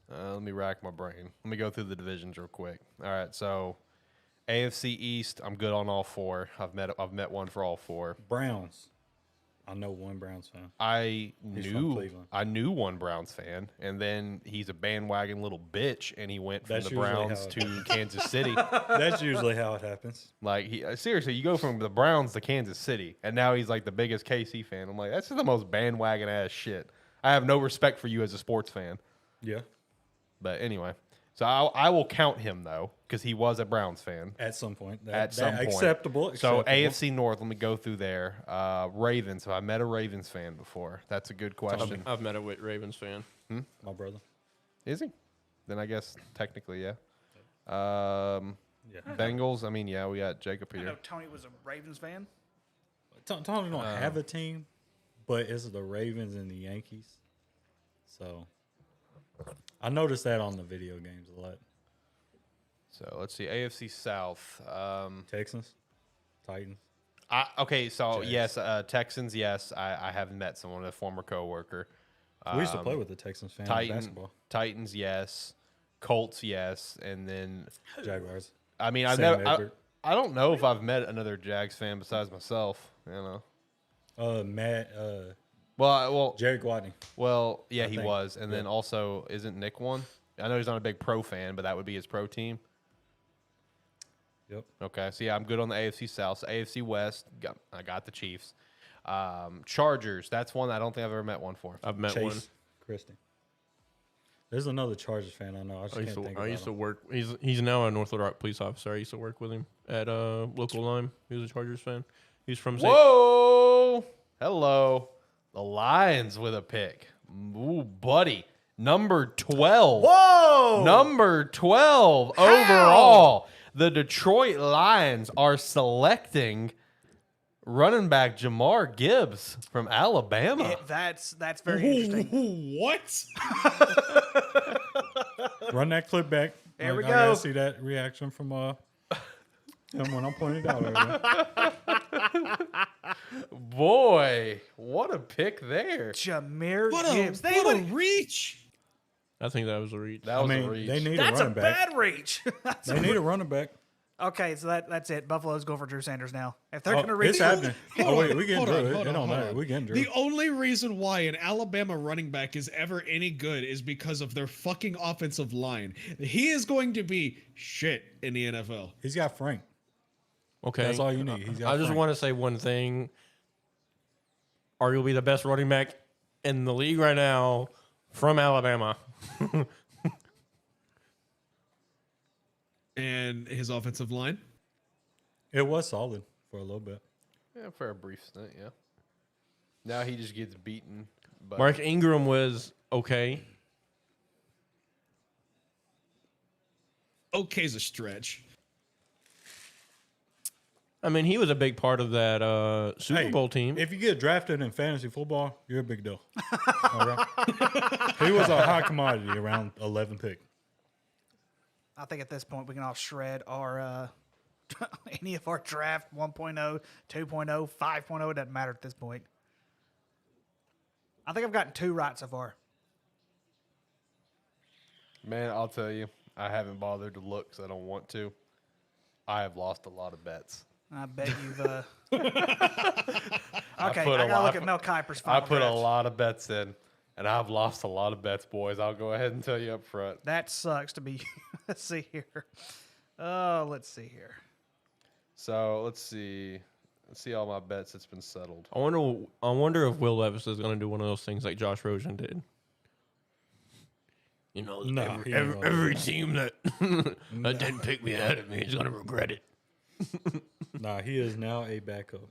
Let me rack my brain. Let me go through the divisions real quick. All right, so AFC East, I'm good on all four. I've met one for all four. Browns. I know one Browns fan. I He's from knew Cleveland. one Browns fan, and then he's a bandwagon little bitch, and he went from That's the usually Browns how it to Kansas City. That's usually how it happens. Like seriously, you go from the Browns to Kansas City, and now he's like the biggest KC fan. I'm like, that's just the most bandwagon ass shit. I have no respect for you as a sports fan. Yeah. But anyway, so I will count him though, because he was a Browns fan. At some point. At some point. Acceptable. So AFC North, let me go through there. Ravens. Have I met a Ravens fan before? That's a good question. I've met a Ravens fan. My brother. Is he? Then I guess technically, yeah. Yeah. Bengals. I mean, yeah, we got Jacob I here. know Tony was a Ravens fan. Tony don't have a team, but it's the Ravens and the Yankees. So I noticed that on the video games a lot. So let's see. AFC South. Texans, Titans. Okay, so Jags. yes, Texans. Yes, I have met someone, a former coworker. We used to play with the Texans fan in basketball. Titans, yes. Colts, yes, and then Jaguars. I mean, Sam Edward. I don't know if I've met another Jags fan besides myself. You know. Matt. Well, Jared Gwadney. well, yeah, I he think. was, and then Yeah. also, isn't Nick one? I know he's not a big pro fan, but that would be his pro team. Yep. Okay, so yeah, I'm good on the AFC South. So AFC West, I got the Chiefs. Chargers, that's one I don't think I've ever met one for. I've met Chase one. Christie. There's another Chargers fan I know. I just can't think about I used to him. work. He's now a North Little Rock police officer. I used to work with him at local Lime. He was a Chargers fan. He's from. Whoa! Hello. The Lions with a pick. Ooh, buddy. Number 12. Whoa! Number 12 overall. The Detroit Lions are selecting running back Jamar Gibbs from Alabama. That's very interesting. What? Run that clip back. There we I go. gotta see that reaction from him when I pointed out earlier. Boy, what a pick there. Jameer What Gibbs. a reach! I think that was a reach. That I was a mean, reach. they need That's a a running back. bad reach. They need a running back. Okay, so that's it. Buffalo's going for Drew Sanders now. If they're going to reach, It's happening. Oh wait, we getting Hold Drew. on, It hold on, don't hold matter. on. We getting Drew. The only reason why an Alabama running back is ever any good is because of their fucking offensive line. He is going to be shit in the NFL. He's got Frank. Okay, That's all you need. He's got I just Frank. want to say one thing. arguably the best running back in the league right now from Alabama. And his offensive line. It was solid for a little bit. Yeah, for a brief stint, yeah. Now he just gets beaten. But Mark Ingram was okay. Okay's a stretch. I mean, he was a big part of that Super Hey, Bowl team. If you get drafted in fantasy football, you're a big deal. All right? He was a high commodity around 11 pick. I think at this point we can all shred our any of our draft 1.0, 2.0, 5.0. It doesn't matter at this point. I think I've gotten 2 right so far. man, I'll tell you, I haven't bothered to look because I don't want to. I have lost a lot of bets. I bet you've. Okay, I put a gotta lot look of- at Mel Kiper's I final put a draft. lot of bets in, and I've lost a lot of bets, boys. I'll go ahead and tell you up front. That sucks to be. Let's see here. Oh, let's see here. So let's see. Let's see all my bets that's been settled. I wonder if Will Levis is going to do one of those things like Josh Rosen did. You know, No, he ain't gonna do every team that that didn't pick me ahead of me is going to regret it. Nah, he is now a backup.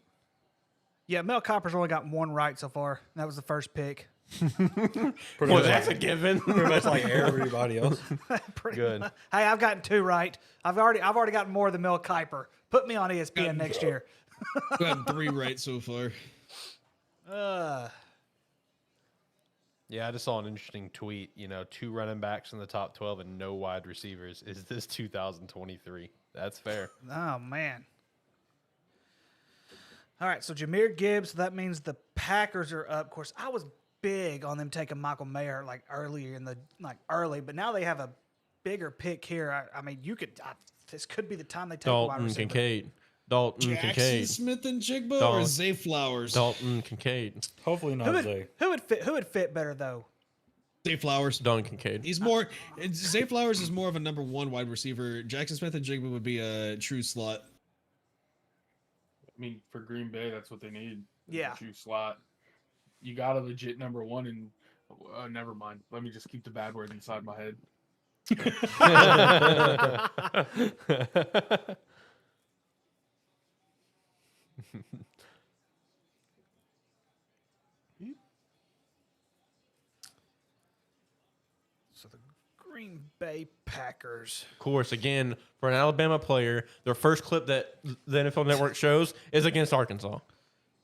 Yeah, Mel Kiper's only got 1 right so far. That was the first pick. Pretty Well, much that's a like, given. pretty much like everybody else. Pretty Good. much. Hey, I've gotten 2 right. I've already gotten more than Mel Kiper. Put me on ESPN next year. I've gotten 3 right so far. Yeah, I just saw an interesting tweet. 2 running backs in the top 12 and no wide receivers. Is this 2023? That's fair. Oh man. All right, so Jahmyr Gibbs. That means the Packers are up. Of course, I was big on them taking Michael Mayer early, but now they have a bigger pick here. I mean, this could be the time they take a wide Dalton receiver. Kincaid. Dalton Jackson Kincaid. Smith and Jigba Dalton. or Zay Flowers? Dalton Kincaid. Hopefully not Zay. Who would fit better though? Zay Flowers. Dalton Kincaid. He's more. Zay Flowers is more of a number 1 wide receiver. Jackson Smith and Jigba would be a true slot. I mean, for Green Bay, that's what they need. Yeah. True slot. You got a legit number 1, and never mind. Let me just keep the bad word inside my head. So the Green Bay Packers. Of course, again, for an Alabama player, their first clip that the NFL Network shows is against Arkansas.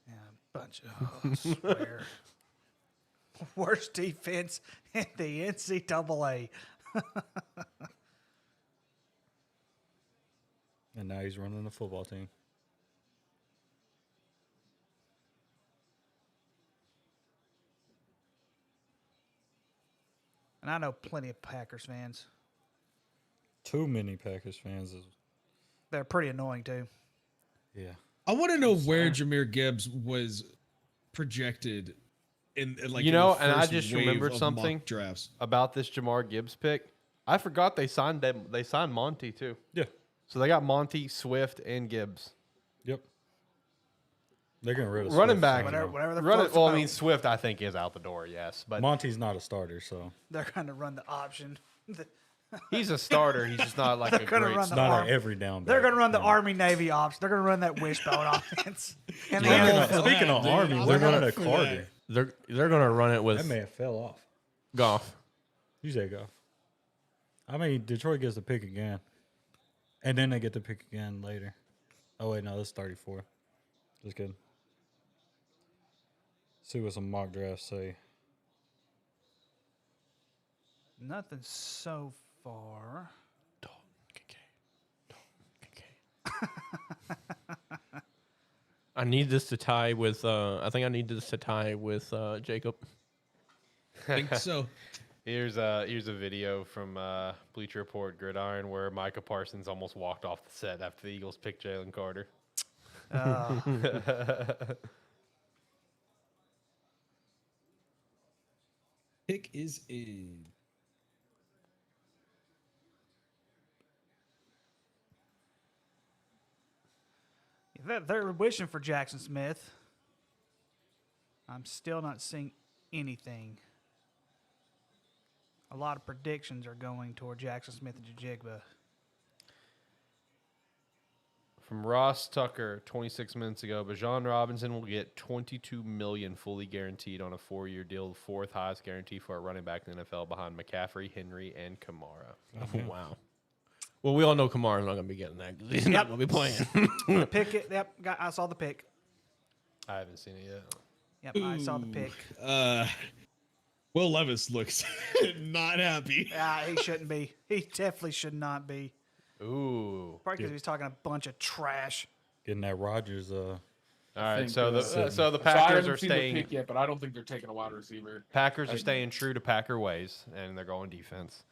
Yeah, bunch of I swear. Worst defense in the NCAA. And now he's running the football team. And I know plenty of Packers fans. Too many Packers fans. They're pretty annoying too. Yeah. I want to know where Jahmyr Gibbs was projected in like. And in the I first just wave remembered of something mock drafts. about this Jamar Gibbs pick. I forgot they signed them. They signed Monty too. Yeah. So they got Monty, Swift, and Gibbs. Yep. They're getting rid of Running Swift, back. so- Whatever the Running, floats well, I the mean, boat. Swift, I think, is out the door, yes. But Monty's not a starter, so They're going to run the option. he's a starter. He's just not like a gonna great run the not arm. an every down. They're back. going to run the Yeah. Army-Navy option. They're going to run that wishbone offense. And Speaking the of, speaking of dude. Army, I'm they're not running a for Carter. They're going to run it That with man fell off. Goff. You say go. I mean, Detroit gets the pick again, and then they get the pick again later. Oh wait, no, this is 34. Just kidding. See what some mock drafts say. nothing so far. I need this to tie with. I think I need this to tie with Jacob. I think so. Here's a video from Bleacher Report Gridiron where Micah Parsons almost walked off the set after the Eagles picked Jalen Carter. Pick is in. They're wishing for Jackson Smith. I'm still not seeing anything. A lot of predictions are going toward Jackson Smith and Jigba. From Ross Tucker 26 minutes ago, Bijan Robinson will get $22 million fully guaranteed on a 4-year deal, the fourth highest guarantee for a running back in the NFL behind McCaffrey, Henry, and Kamara. Oh, wow. Well, we all know Kamara's not going to be getting that because he's not going to be playing. Pick it. Yep, I saw the pick. I haven't seen it yet. Yep, I saw the pick. Will Levis looks not happy. He shouldn't be. He definitely should not be. Ooh. Probably because he's talking a bunch of trash. Getting that Rodgers. All right, think, so the I Packers haven't are seen the staying. pick yet, but I don't think they're taking a wide receiver. Packers are staying true to Packer ways, and they're going defense.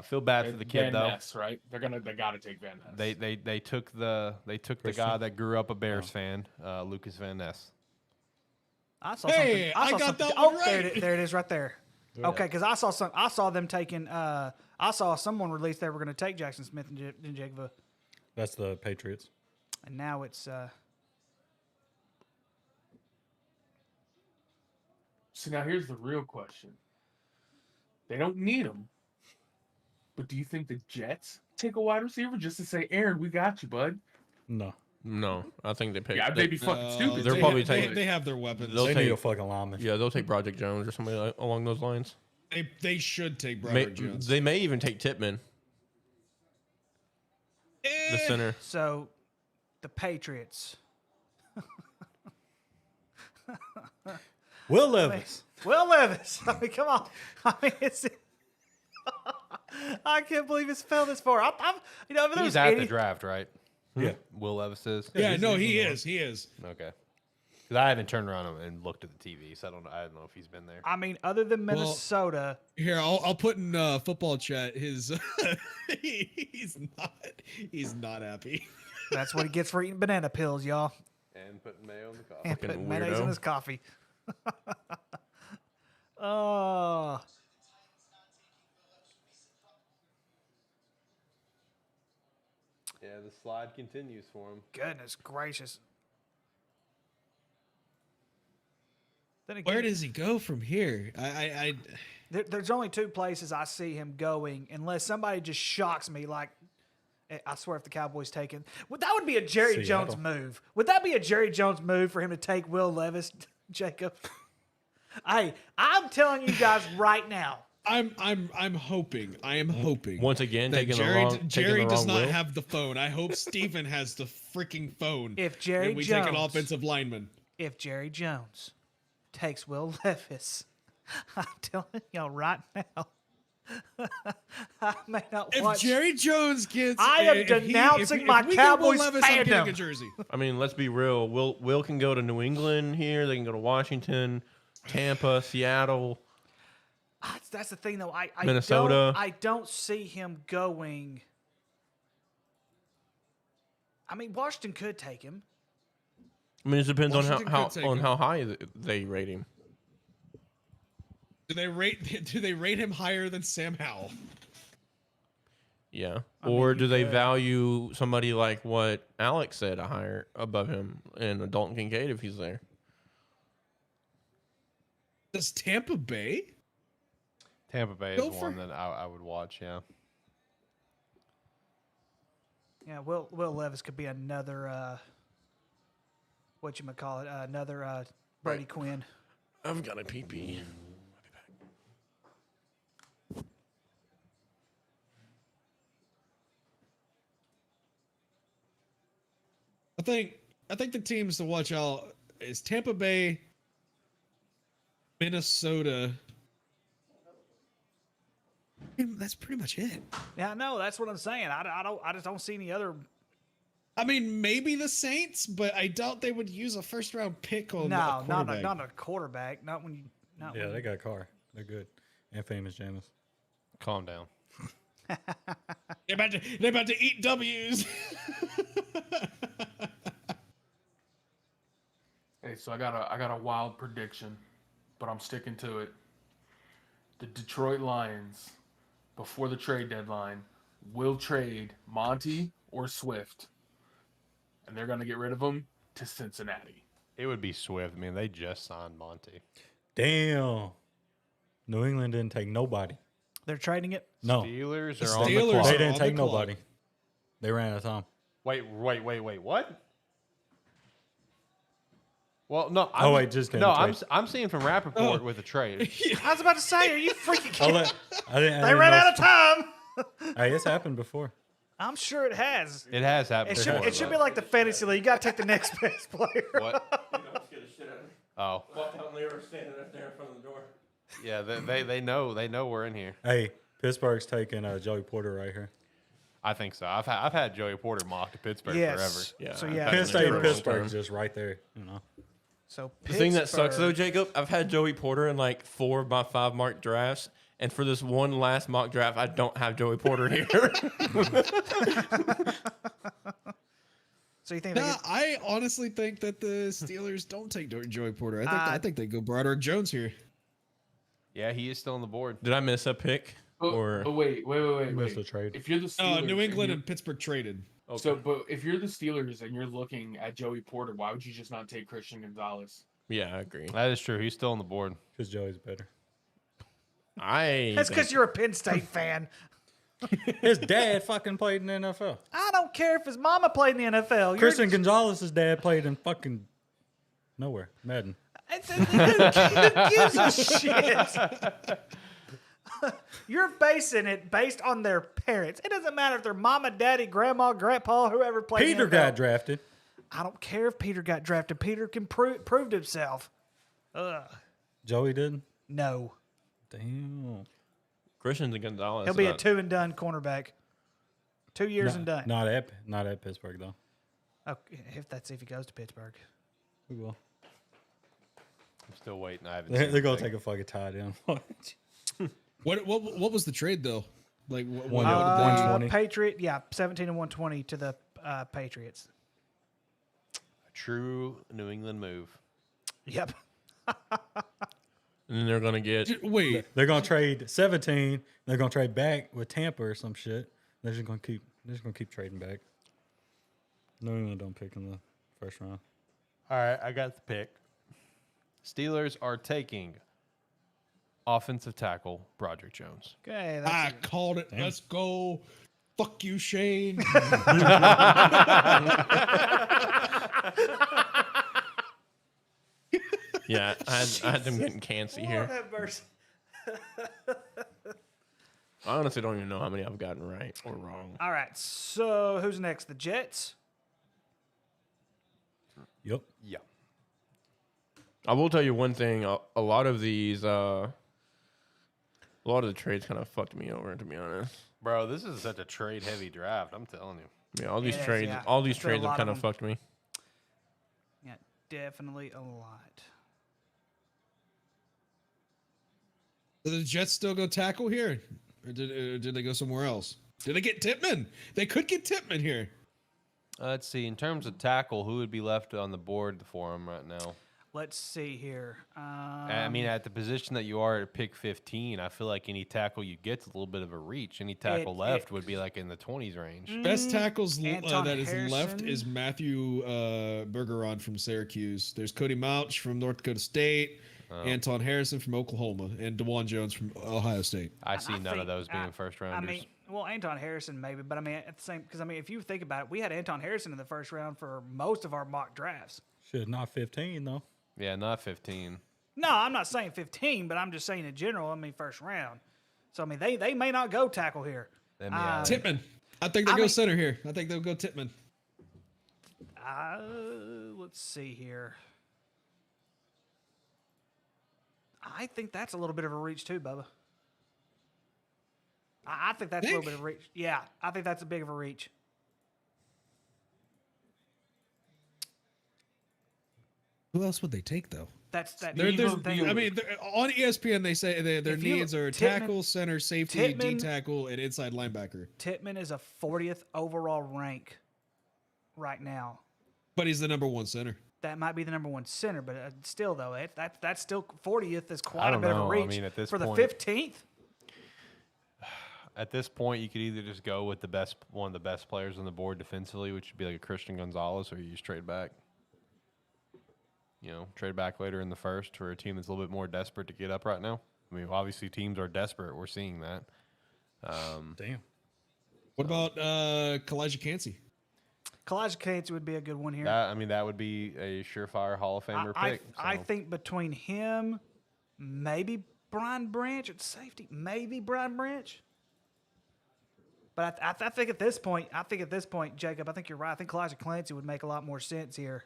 Feel bad for the kid Van though. Ness, right? They gotta take Van Ness. They took the guy that grew up a Bears fan, Lucas Van Ness. I saw Hey, something. I got something. that one There right. it is, right there. Okay, because I saw them taking. I saw someone release they were going to take Jackson Smith and Jigba, That's the Patriots. and now it's. So now here's the real question. They don't need him, but do you think the Jets take a wide receiver just to say, Aaron, we got you, bud? No. No, I think they pick. Yeah, they'd be fucking stupid. They're They probably have- taking. They have their weapons. They'll They take- need a fucking lineman. Yeah, they'll take Project Jones or somebody along those lines. They should take Broderick Jones. They may even take Tippmann, the center. So, the Patriots. Will Levis. Will Levis. I mean, come on. I mean, it's. I can't believe it's fell this far. If He's at the draft, right? Yeah. Will Levis is. Yeah, no, he is. He is. Okay. Because I haven't turned around and looked at the TV, so I don't know if he's been there. I mean, other than Minnesota, Here, I'll put in football chat his. he's not happy. that's what he gets for eating banana pills, y'all. And putting mayo in the coffee. And putting mayonnaise in weirdo. his coffee. Oh. Yeah, the slide continues for him. Goodness gracious. Then again, Where does he go from here? there's only two places I see him going, unless somebody just shocks me. Like, I swear, if the Cowboys take him, that would be a Jerry Jones move. Would that be a Jerry Jones move for him to take Will Levis, Jacob? Hey, I'm telling you guys right now. I'm hoping. I am hoping. Once again, that taking Jerry the does wrong not Will. have the phone. I hope Steven has the freaking phone. If Jerry and we take an Jones- offensive lineman. If Jerry Jones takes Will Levis, I'm telling y'all right now, I may not If watch. Jerry Jones gets, I am if he- denouncing if my we get Will Cowboys Levis, I'm getting fandom. a jersey. I mean, let's be real. Will can go to New England here. They can go to Washington, Tampa, Seattle. That's the thing, though. I Minnesota. I don't see him going. I mean, Washington could take him. I mean, it depends on Washington how could take on him. how high they rate him. Do they rate him higher than Sam Howell? Yeah. I mean, Or you do they could. value somebody like what Alex said, a higher above him, and Dalton Kincaid if he's there? Does Tampa Bay? Tampa Bay Go is for- one that I would watch, yeah. Yeah, Will Levis could be another. Whatchamacallit, another Brady Quinn. I've got a PP. I think the teams to watch out is Tampa Bay, Minnesota. That's pretty much it. Yeah, no, that's what I'm saying. I just don't see any other. I mean, maybe the Saints, but I doubt they would use a first round pick on No, a quarterback. not a quarterback. Not when you. Not Yeah, when they got a car. They're good. And famous Jameis. Calm down. They're about to eat W's. Hey, so I got a wild prediction, but I'm sticking to it. The Detroit Lions, before the trade deadline, will trade Monty or Swift, and they're gonna get rid of them to Cincinnati. It would be Swift. I mean, they just signed Monty. Damn. New England didn't take nobody. They're trading it. No. Steelers The are on the Steelers clock. They are didn't on take the clock. nobody. They ran out of time. Wait. What? Well, no. Oh, wait, just no. didn't trade. I'm seeing from Rappaport with a trade. I was about to say, are you freaking I'll kidding? let- I didn't They ran know- out of time. Hey, it's happened before. I'm sure it has. It has happened. It should, before, it should be but- like the fantasy league. You got to take the next best player. What? Oh, Walked out and they were standing up there in front of the door. yeah. They know we're in here. Hey, Pittsburgh's taking Joey Porter right here. I think so. I've had Joey Porter mocked to Pittsburgh forever. Yes. Yeah, So I've yeah. had Penn him State there and for a long Pittsburgh's time. just right there. You know. So The thing that sucks though, Pittsburgh- Jacob, I've had Joey Porter in like 4 of my 5 mock drafts, and for this one last mock draft, I don't have Joey Porter here. So you think they Nah, get, I honestly think that the Steelers don't take Joey Porter. I think they go Broderick Jones here. Yeah, he is still on the board. Did I miss a pick? Or But wait. Missed the trade. If you're the Steelers, New England and and Pittsburgh traded. so, but if you're the Steelers and you're looking at Joey Porter, why would you just not take Christian Gonzalez? yeah, I agree. That is true. He's still on the board. Because Joey's better. that's because you're a Penn State fan. His dad fucking played in the NFL. I don't care if his mama played in the NFL. You're- Christian Gonzalez's dad played in fucking nowhere. Madden. Who gives a shit? You're basing it based on their parents. It doesn't matter if they're mama, daddy, grandma, grandpa, whoever played. Peter in the got NFL. drafted. I don't care if Peter got drafted. Peter can proved himself. Joey didn't. No, Damn. Christian Gonzalez. he'll be a 2 and done cornerback. 2 years and done. Not at Pittsburgh though. Okay, if he goes to Pittsburgh. We will. I'm still waiting. I haven't. They're seen gonna anything. take a fucking tight end. What was the trade though? Like what, One- what did they- 120. Patriot, yeah, 17 and 120 to the Patriots. A true New England move. Yep. And then they're gonna get. Wait, They're gonna trade 17. They're gonna trade back with Tampa or some shit. They're just gonna keep trading back. New England don't pick in the first round. All right, I got the pick. Steelers are taking offensive tackle Broderick Jones. Okay, I called it. Let's go. Fuck you, Shane. Yeah, I had them getting cancy Lord here. have mercy. I honestly don't even know how many I've gotten right or wrong. All right, so who's next? The Jets? Yep. Yeah. I will tell you one thing. A lot of these, a lot of the trades kind of fucked me over, to be honest. Bro, this is such a trade heavy draft. I'm telling you. Yeah, all these It is, trades, yeah. all these There's been a trades have lot kind of of them. fucked me. Yeah, definitely a lot. Did the Jets still go tackle here, or did they go somewhere else? Did they get Tippmann? They could get Tippmann here. Let's see. In terms of tackle, who would be left on the board for him right now? Let's see here. I mean, at the position that you are at pick 15, I feel like any tackle you get's a little bit of a reach. Any tackle left would be like in the 20s range. Best tackles Anton that is left Harrison. is Matthew Bergeron from Syracuse. There's Cody Mouch from North Dakota State, Anton Harrison from Oklahoma, and DeJuan Jones from Ohio State. I see none think- of those being first I rounders. mean, well, Anton Harrison maybe, but I mean, at the same, because I mean, if you think about it, we had Anton Harrison in the first round for most of our mock drafts. Shit, not 15 though. Yeah, not 15. No, I'm not saying 15, but I'm just saying in general. I mean, first round. So I mean, they may not go tackle here. Then, yeah, Tippmann. I think they'll go center here. I think they'll go Tippmann. Let's see here. I think that's a little bit of a reach too, Bubba. I think that's a little bit of a reach. Yeah, I think that's a big of a reach. Who else would they take though? That's that. There's, thing. I mean, on ESPN they say their If you needs look- are Tippmann- tackle, center, safety, D Tippmann- tackle, and inside linebacker. Tippmann is a 40th overall rank right now. But he's the number one center. That might be the number one center, but still, though, that's still 40th is I quite a don't bit of know. a I reach. mean, at this for the point- 15th. At this point, you could either just go with one of the best players on the board defensively, which would be like a Christian Gonzalez, or you just trade back. trade back later in the first for a team that's a little bit more desperate to get up right now. I mean, obviously teams are desperate. We're seeing that. Damn. What about Kalijah Cansey? Kalijah Cansey would be a good one here. That would be a surefire Hall of Famer pick. I think between him, maybe Brian Branch at safety, maybe Brian Branch. But I think at this point, Jacob, I think you're right. I think Kalijah Cansey would make a lot more sense here.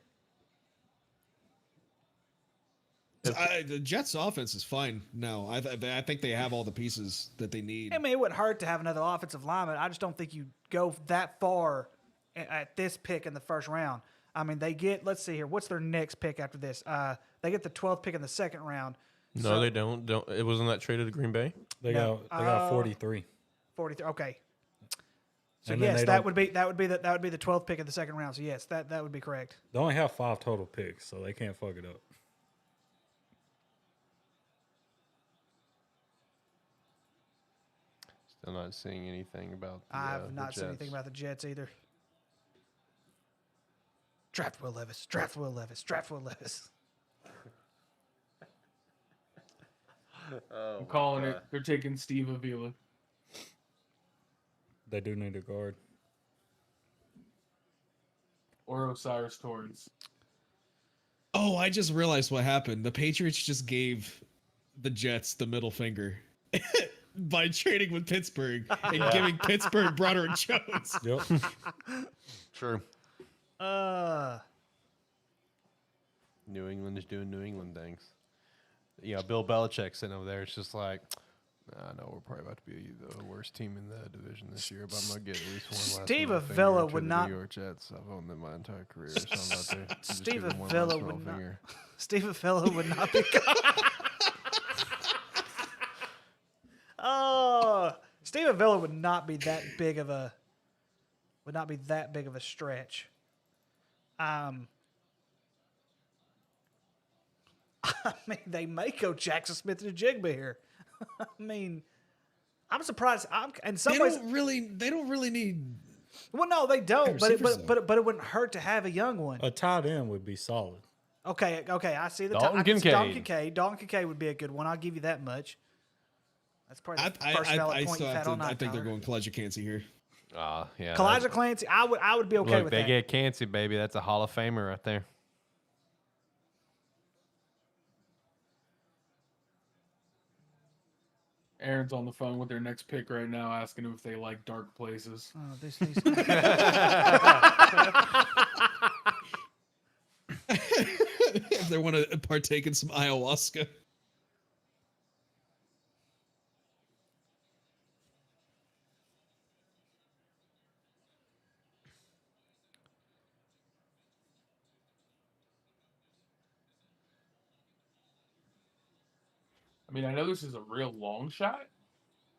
The Jets' offense is fine now. I think they have all the pieces that they need. I mean, it wouldn't hurt to have another offensive lineman. I just don't think you go that far at this pick in the first round. I mean, they get, let's see here, what's their next pick after this? They get the 12th pick in the second round. No, they don't. It wasn't that traded to Green Bay? They got 43. 43. Okay. So And yes, that would be the 12th pick in the second round. So yes, that would be correct. They only have 5 total picks, so they can't fuck it up. Still not seeing anything about the I've not seen Jets. anything about the Jets either. Draft Will Levis. Draft Will Levis. Draft Will Levis. I'm calling it. They're taking Steve Avila. They do need a guard. Or Osiris Torrance. Oh, I just realized what happened. The Patriots just gave the Jets the middle finger by trading with Pittsburgh and giving Pittsburgh Broderick Jones. Yep. True. New England is doing New England things. Bill Belichick sitting over there. It's just like, I know we're probably about to be the worst team in the division this year, but I'm gonna get at least one last Steve middle finger Avila to would the not- New York Jets. I've owned them my entire career, so I'm about to just Steve give them one Avila last would middle not. finger. Steve Avila would not be. Oh, Steve Avila would not be that big of a. Would not be that big of a stretch. I mean, they may go Jackson Smith and Jigba here. I mean, I'm surprised. In some ways, They don't really need. well, no, they don't. But receivers, but it wouldn't hurt to have a young one. A tight end would be solid. Okay, I see the Dalton I can see Dalton Kincaid. Kincaid. Dalton Kincaid would be a good one. I'll give you that much. That's probably the I first valid point still you've have had all to. I night. think they're Tyler. going Kalijah Cansey here. Yeah. Kalijah Cansey, I would be okay Look, with they that. get Cansey, baby. That's a Hall of Famer right there. Aaron's on the phone with their next pick right now, asking if they like dark places. Oh, these If they want to partake in some ayahuasca. I mean, I know this is a real long shot,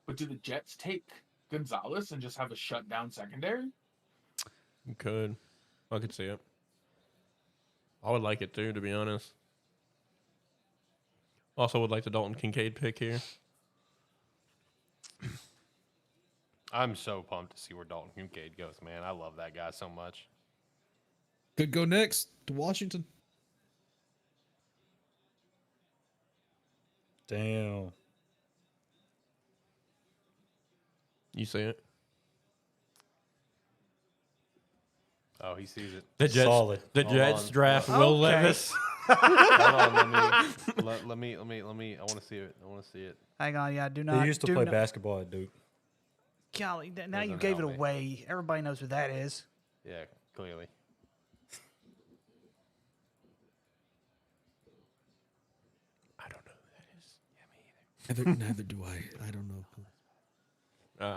but do the Jets take Gonzalez and just have a shutdown secondary? You could. I could see it. I would like it too, to be honest. Also would like the Dalton Kincaid pick here. I'm so pumped to see where Dalton Kincaid goes, man. I love that guy so much. Could go next to Washington. Damn. You see it? Oh, he sees it. The Jets, Solid. The Hold Jets on. draft Okay. Will Levis. Hold on, let me. I want to see it. Hang on, yeah, do not. He used to do play not- basketball at Duke. Golly, now you Doesn't gave it help me. away. Everybody knows who that is. Yeah, clearly. I don't know who that is. Neither do I. I don't know.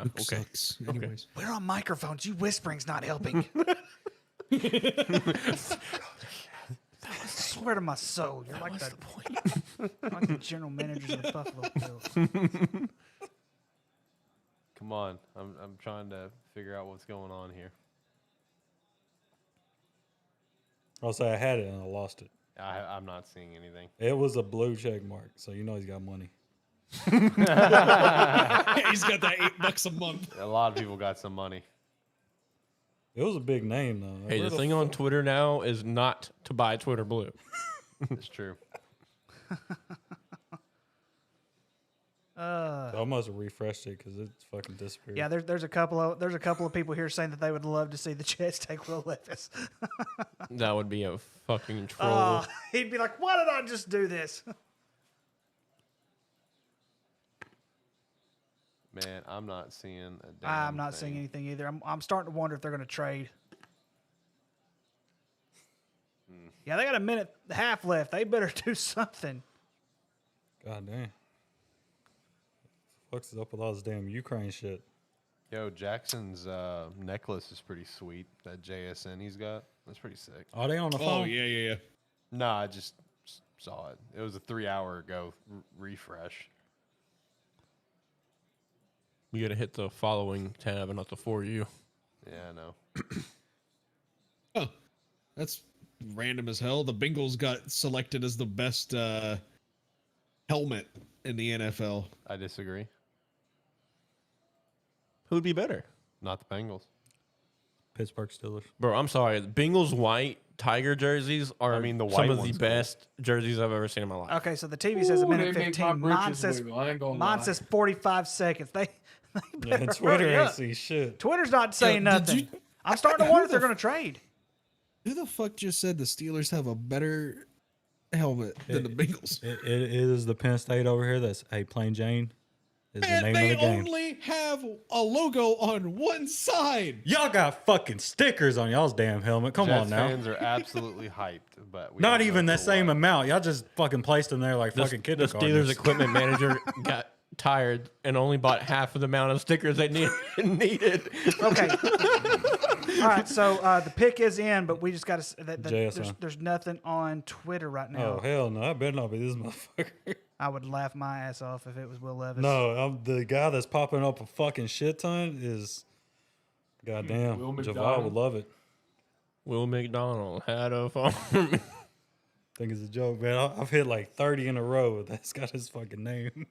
Luke Okay. sucks. Anyways. We're on microphones. You whispering's not helping. I swear to my soul, you're like like the general managers of the Buffalo Bills. Come on, I'm trying to figure out what's going on here. I'll say I had it and I lost it. I'm not seeing anything. It was a blue check mark, so you know he's got money. He's got that $8 a month. A lot of people got some money. It was a big name though. Hey, the thing on Twitter now is not to buy Twitter Blue. It's true. I almost refreshed it because it's fucking disappeared. Yeah, there's a couple of people here saying that they would love to see the Jets take Will Levis. That would be a fucking troll. He'd be like, "Why did I just do this?" Man, I'm not seeing a damn I'm not seeing anything either. I'm starting to wonder if they're going to trade. Yeah, they got a minute and a half left. They better do something. God damn. What the fuck's up with all this damn Ukraine shit? Yo, Jackson's necklace is pretty sweet. That JSN he's got. That's pretty sick. Are they on the phone? Oh, yeah. Nah, I just saw it. It was a 3 hour ago refresh. You got to hit the following tab and not the for you. Yeah, I know. Oh, that's random as hell. The Bengals got selected as the best helmet in the NFL. I disagree. Who'd be better? Not the Bengals. Pittsburgh Steelers. Bro, I'm sorry. The Bengals white Tiger jerseys are I mean, the some white of the one's best jerseys I've ever seen in my life. Okay, so the TV says a minute they make my 15. Mine britches says wiggle, I ain't gonna lie. 45 seconds. They Yeah, better Twitter hurry ain't up. see shit. Twitter's not saying did nothing. you- I'm starting to wonder if they're going to trade. Who the fuck just said the Steelers have a better helmet than the Bengals? It is the Penn State over here. That's Plain Jane is the Man, name they of the game. only have a logo on one side. Y'all got fucking stickers on y'all's damn helmet. Come Jets on now. fans are absolutely hyped, but we Not don't even know the for same what. amount. Y'all just fucking placed them there like The fucking Steelers kindergartners. equipment manager got tired and only bought half of the amount of stickers they needed. Okay. All right, so the pick is in, but we just got to. JSN. There's nothing on Twitter right now. Oh hell no! I better not be this motherfucker. I would laugh my ass off if it was Will Levis. No, the guy that's popping up a fucking shit ton is. Goddamn, Will Javal McDonald. would love it. Will McDonald had a farm. I think it's a joke, man. I've hit like 30 in a row. That's got his fucking name.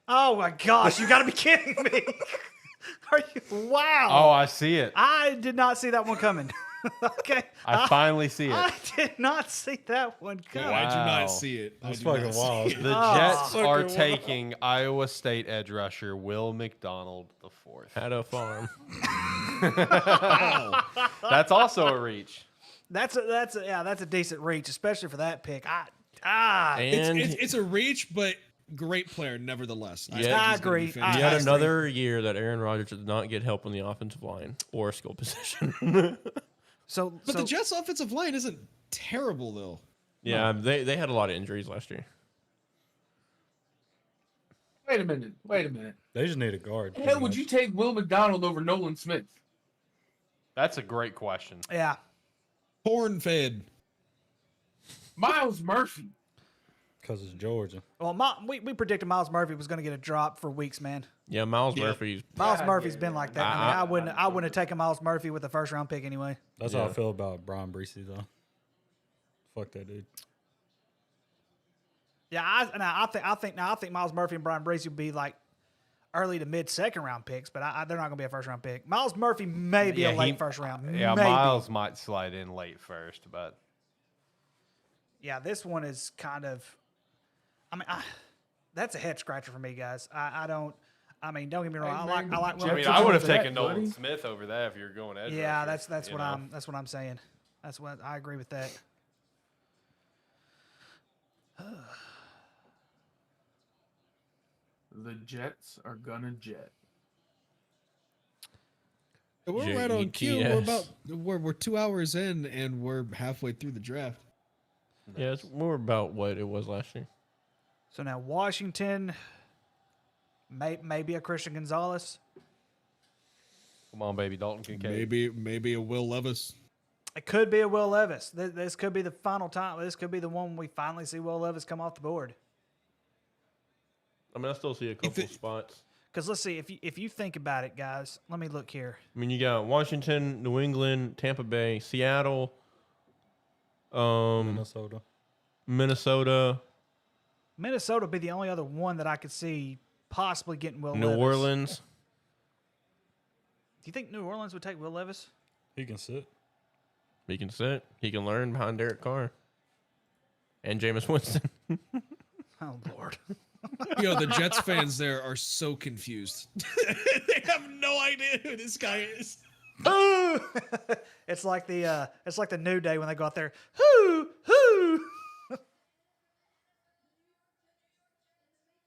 Oh my gosh, you got to be kidding me! Are you? Wow. Oh, I see it. I did not see that one coming. Okay. I finally see it. I did not see that one coming. Why'd you Wow. not see it? I That's do not fucking see wild. it. The Oh. Jets are Fucking taking Iowa State edge rusher Will McDonald the fourth. Had a farm. That's also a reach. That's a decent reach, especially for that pick. And It's a reach, but great player nevertheless. Yeah. think I he's gonna be agree. finished. yet I another year that Aaron Rodgers did not get help on the offensive line or skill position. But the Jets' offensive line isn't terrible though. Yeah, they had a lot of injuries last year. Wait a minute. They just need a guard. Hell, would you take Will McDonald over Nolan Smith? That's a great question. yeah. Corn fed. Miles Murphy. Because it's Georgia. Well, we predicted Miles Murphy was going to get a drop for weeks, man. Yeah, Miles Murphy's. Miles God, Murphy's yeah, been yeah. like that. I wouldn't have taken Miles Murphy with the first round pick anyway. That's how I feel about Brian Breesy, though. Fuck that dude. Yeah, I think Miles Murphy and Brian Breesy would be like early to mid second round picks, but they're not going to be a first round pick. Miles Murphy may be a late first round. Yeah, Maybe. Miles might slide in late first, but Yeah, this one is kind of. I mean, that's a head scratcher for me, guys. Don't get me wrong. Hey, I man, like. Jets I mean, are I would have that, taken Nolan buddy. Smith over that if you're going edge Yeah, rusher, that's you what know? I'm saying. That's what I agree with that. The Jets are gonna jet. We're right on cue. We're JETS. we're 2 hours in and we're halfway through the draft. Yeah, it's more about what it was last year. So now Washington, maybe a Christian Gonzalez. Come on, baby, Dalton Kincaid. Maybe a Will Levis. It could be a Will Levis. This could be the final time. This could be the one we finally see Will Levis come off the board. I mean, I still see a couple spots. Because let's see, if you think about it, guys, let me look here. I mean, you got Washington, New England, Tampa Bay, Seattle, Minnesota. Minnesota, Minnesota would be the only other one that I could see possibly getting Will New Levis. Orleans. Do you think New Orleans would take Will Levis? He can sit. He can sit. He can learn behind Derek Carr. and Jameis Winston. Oh Lord. Yo, the Jets fans there are so confused. They have no idea who this guy is. It's like the New Day when they go out there. Who?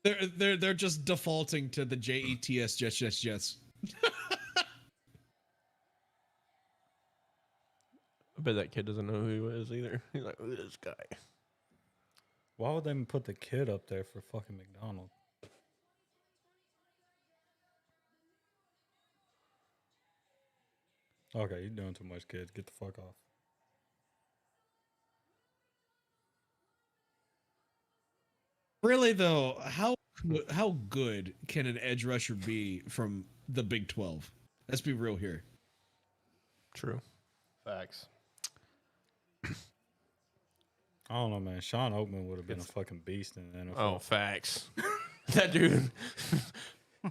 They're just defaulting to the JETS Jets. I bet that kid doesn't know who he is either. He's like, who is this guy? Why would they put the kid up there for fucking McDonald's? Okay, you're doing too much, kid. Get the fuck off. Really though, how good can an edge rusher be from the Big 12? Let's be real here. True. Facts. I don't know, man. Sean Oakman would have been a fucking beast in the NFL. Oh, facts. That dude.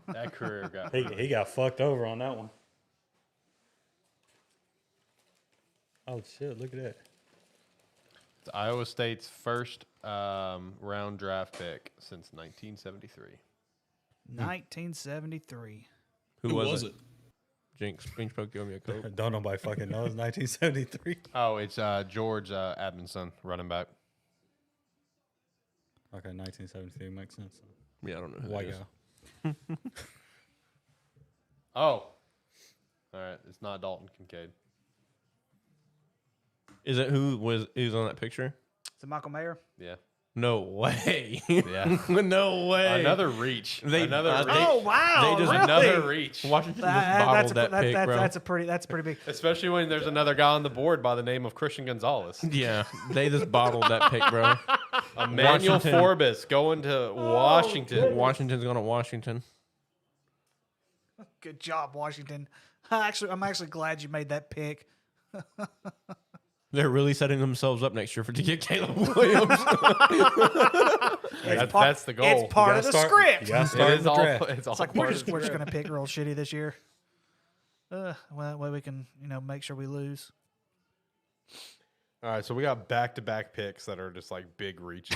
That career got. He got fucked over on that one. Oh shit! Look at that. It's Iowa State's first round draft pick since 1973. 1973. Who was it? Jinx, Spoke, give me a coat. Don't nobody fucking know. It's 1973. Oh, it's George Admonson, running back. Okay, 1973 makes sense. Yeah, I don't know who White that is. guy. Oh. All right. It's not Dalton Kincaid. Is it who's on that picture? Is it Michael Mayer? Yeah. No way. Yeah. No way. Another reach. Another reach. Oh wow! They just really? Another reach. Washington just bottled that pick, bro. That's pretty big. Especially when there's another guy on the board by the name of Christian Gonzalez. Yeah, they just bottled that pick, bro. Emmanuel Washington. Forbes going to Washington. Washington's going to Washington. Good job, Washington. I'm actually glad you made that pick. They're really setting themselves up next year to get Caleb Williams. That's the goal. It's part of the script. You gotta start It's the all, draft. it's all It's like part we're of just the going script. to pick real shitty this year. Well, that way we can make sure we lose. All right, so we got back-to-back picks that are just like big reaches.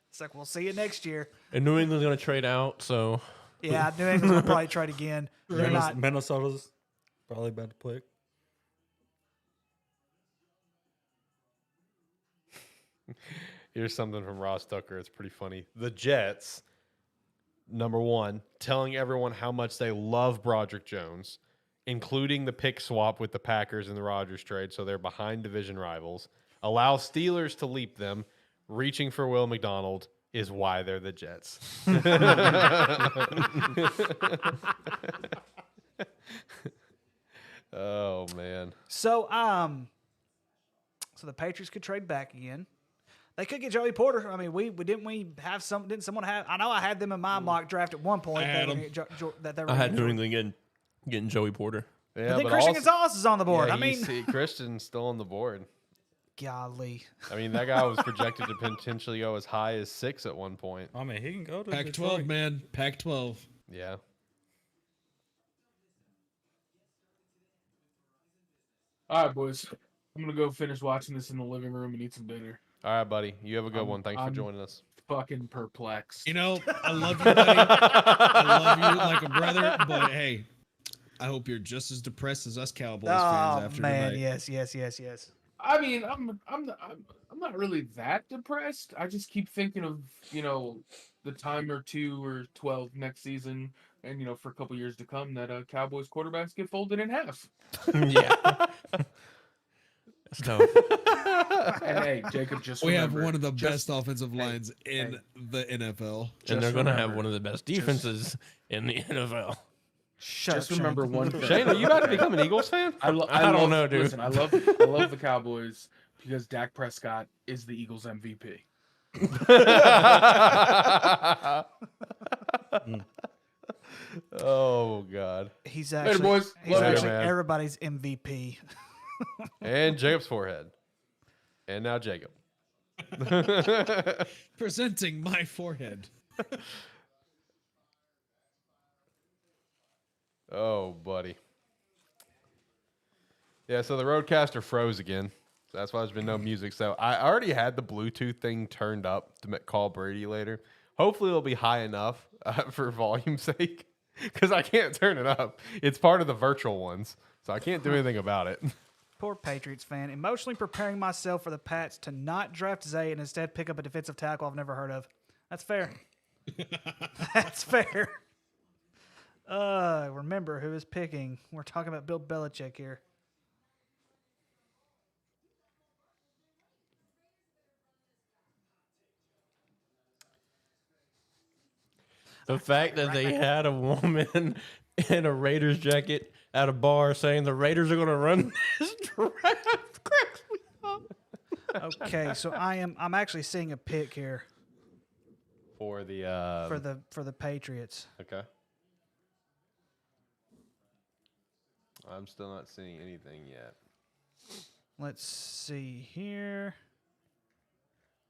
It's like we'll see you next year. And New England's going to trade out, so Yeah, New England's will probably trade again. They're not. Minnesota's probably about to pick. Here's something from Ross Tucker. It's pretty funny. The Jets, number one, telling everyone how much they love Broderick Jones, including the pick swap with the Packers in the Rodgers trade, so they're behind division rivals. Allow Steelers to leap them. Reaching for Will McDonald is why they're the Jets. Oh man. So the Patriots could trade back again. They could get Joey Porter. I mean, didn't someone have? I know I had them in my mock draft at one point. I had them. I had New England getting Joey Porter. Yeah, I think Christian Gonzalez is on the board. Yeah, I mean, Christian's still on the board. golly. I mean, that guy was projected to potentially go as high as 6 at one point. I mean, he can go to Pac-12, Detroit. man. Pac-12. Yeah. All right, boys. I'm gonna go finish watching this in the living room and eat some dinner. All right, buddy. You have a good one. Thanks for I'm joining us. Fucking perplexed. You know, I love you, buddy. I love you like a brother, but hey, I hope you're just as depressed as us Cowboys fans Oh after man, tonight. yes. I mean, I'm not really that depressed. I just keep thinking of the time or 2 or 12 next season, and for a couple years to come that Cowboys quarterbacks get folded in half. Yeah. That's tough. And hey, Jacob, just We have remember, one of the just- best offensive lines in the NFL. And they're going to have remember, one of the best defenses in the NFL. Shut Just up, Shane. remember one thing. Shane, are you about to become an Eagles fan? I don't know, dude. Listen, I love the Cowboys because Dak Prescott is the Eagles MVP. Oh God. He's Later, actually, boys. he's Love you, actually man. everybody's MVP. And Jacob's forehead. And now Jacob. Presenting my forehead. Oh, buddy. Yeah, so the Roadcaster froze again. So that's why there's been no music. So I already had the Bluetooth thing turned up to call Brady later. Hopefully it'll be high enough for volume's sake, because I can't turn it up. It's part of the virtual ones, so I can't do anything about it. Poor Patriots fan. Emotionally preparing myself for the Pats to not draft Zay and instead pick up a defensive tackle I've never heard of. That's fair. That's fair. Remember who is picking. We're talking about Bill Belichick here. The fact that they had a woman in a Raiders jacket at a bar saying the Raiders are going to run this draft cracks me up. Okay, so I'm actually seeing a pick here For the for the Patriots. Okay. I'm still not seeing anything yet. Let's see here.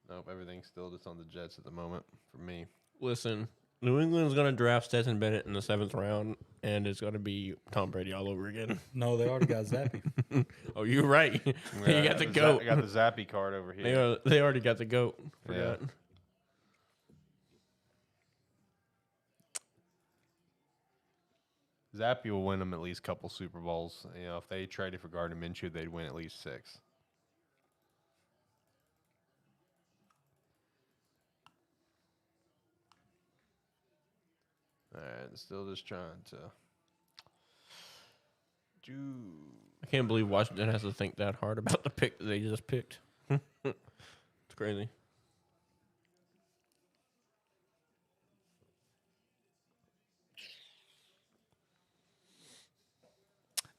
Nope, everything's still just on the Jets at the moment for me. Listen, New England's going to draft Stetson Bennett in the 7th round, and it's going to be Tom Brady all over again. No, they already got Zappy. Oh, you're right. You got the GOAT. I got the Zappy card over here. They already got the GOAT. Yeah. Forgot. Zappy will win them at least a couple Super Bowls. You know, if they traded for Gardner Minshew, they'd win at least 6. All right, still just trying to do. I can't believe Washington has to think that hard about the pick that they just picked. It's crazy.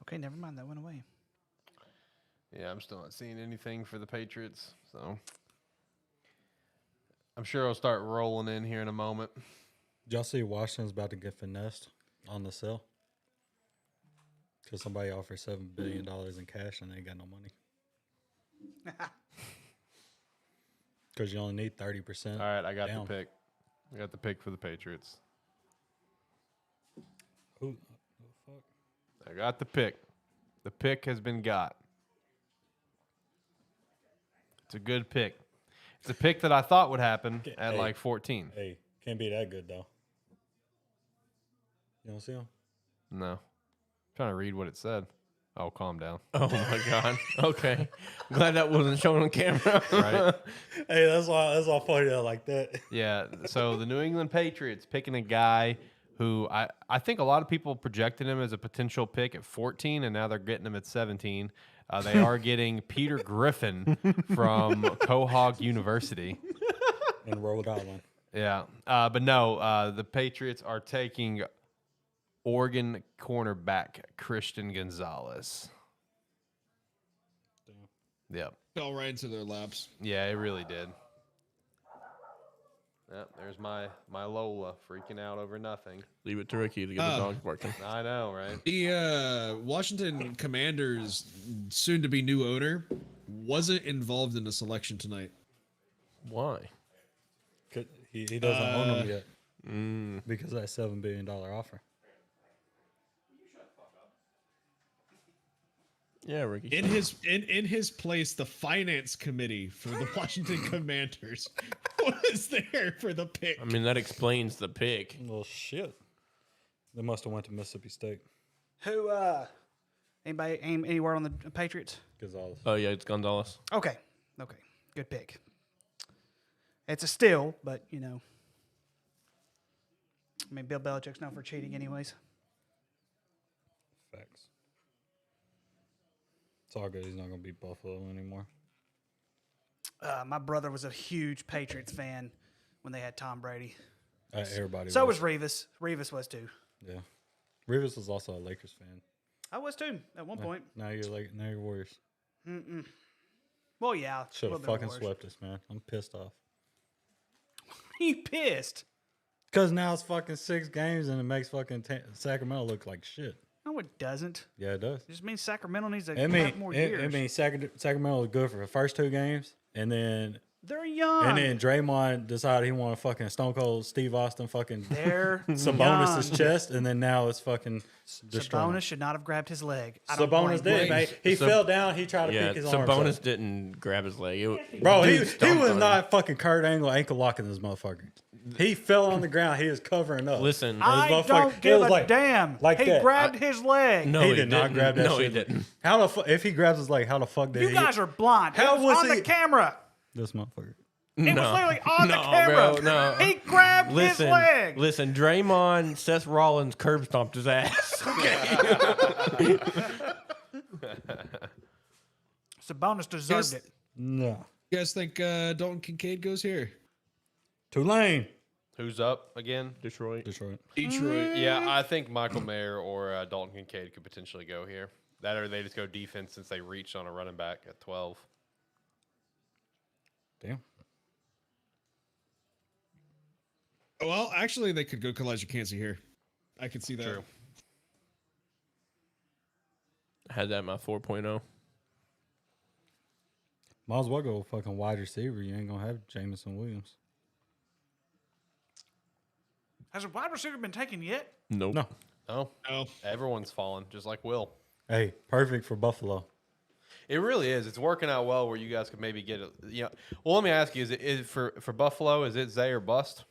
Okay, never mind. That went away. Yeah, I'm still not seeing anything for the Patriots, so I'm sure I'll start rolling in here in a moment. Did y'all see Washington's about to get finessed on the sale? Because somebody offered $7 billion in cash and they ain't got no money. Because you only need 30%. All right, I got down. the pick. I got the pick for the Patriots. Who the fuck? I got the pick. The pick has been got. It's a good pick. It's a pick that I thought would happen at like 14. Hey, can't be that good, though. You don't see him? No. I'm trying to read what it said. Oh, calm down. Oh, my God. Okay. Glad that wasn't shown on camera. Right? Hey, that's all funny though, like that. Yeah. So the New England Patriots picking a guy who I think a lot of people projected him as a potential pick at 14, and now they're getting him at 17. They are getting Peter Griffin from Quahog University In Rhode Island. Yeah. But no, the Patriots are taking Oregon cornerback Christian Gonzalez. Damn. Yep. Fell right into their laps. Yeah, it really did. Yep, there's my Lola freaking out over nothing. Leave it to Ricky to get the dogs barking. I know, right? The Washington Commanders' soon-to-be new owner wasn't involved in the selection tonight. Why? He doesn't own them yet. Because of that $7 billion offer. Yeah, Ricky. In his place, the finance committee for the Washington Commanders was there for the pick. I mean, that explains the pick. Well, shit. They must have went to Mississippi State. Who? Anybody? Any word on the Patriots? Gonzalez. Oh, yeah, it's Gonzalez. Okay. Good pick. It's a steal, but you know. I mean, Bill Belichick's known for cheating, anyways. Facts. It's all good. He's not going to beat Buffalo anymore. My brother was a huge Patriots fan when they had Tom Brady. Everybody So was Revis. Revis was too. Yeah. Rivers was also a Lakers fan. I was too at one point. Now you're Warriors. Well, yeah. Should a have little bit fucking worse. swept us, man. I'm pissed off. He pissed. Because now it's fucking 6 games and it makes fucking Sacramento look like shit. No, it doesn't. Yeah, it does. It just means Sacramento needs to It have more years. means Sacramento was good for the first 2 games, and then They're young. And then Draymond decided he wanted fucking Stone Cold Steve Austin fucking They're Sabonis' young. chest, and then now it's fucking destroying. Sabonis should not have grabbed his leg. I don't Sabonis blame did, him. man. He fell down. He tried to Yeah, pick his arms Sabonis up. didn't grab his leg. Bro, he stomped was on not fucking Kurt Angle ankle locking this motherfucker. He fell on the ground. He was covering up. Listen, I motherfucker- don't it give was a like- damn. like he that. grabbed his leg. no, he did not didn't. grab that No, he shit. didn't. How the fuck? If he grabs his leg, how the fuck did You he? guys are blind. How It was was on he- the camera. This motherfucker. It was literally on the No, camera. bro, no. He grabbed Listen, his leg. listen. Draymond, Seth Rollins curb stomped his ass. Okay. Sabonis deserved Yes. it. No. You guys think Dalton Kincaid goes here? Tulane. Who's up again? Detroit. Detroit. Detroit. Yeah, I think Michael Mayer or Dalton Kincaid could potentially go here. That or they just go defense since they reached on a running back at 12. Damn. Well, actually, they could go Kalijah Cansey here. I could see that. True. I had that in my 4.0. Might as well go fucking wide receiver. You ain't gonna have Jamison Williams. Has a wide receiver been taken yet? Nope. No. Oh, Oh, everyone's fallen, just like Will. Hey, perfect for Buffalo. It really is. It's working out well where you guys could maybe get it. You know, well, let me ask you: is it for Buffalo? Is it Zay or bust,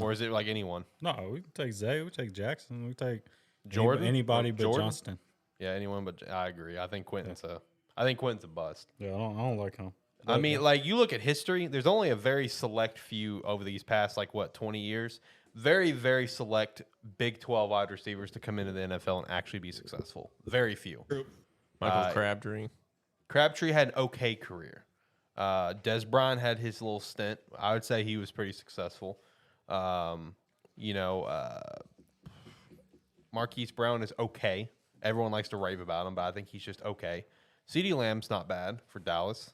or is it like anyone? No, we can take Zay. We take Jackson. We take Jordan? Anybody Or but Jordan? Johnston. Yeah, anyone but I agree. I think Quentin's a bust. Yeah, I don't like him. I mean, like you look at history. There's only a very select few over these past 20 years. Very, very select Big 12 wide receivers to come into the NFL and actually be successful. Very few. Michael Crabtree. Crabtree had an okay career. Des Bryant had his little stint. I would say he was pretty successful. Marquise Brown is okay. Everyone likes to rave about him, but I think he's just okay. CeeDee Lamb's not bad for Dallas.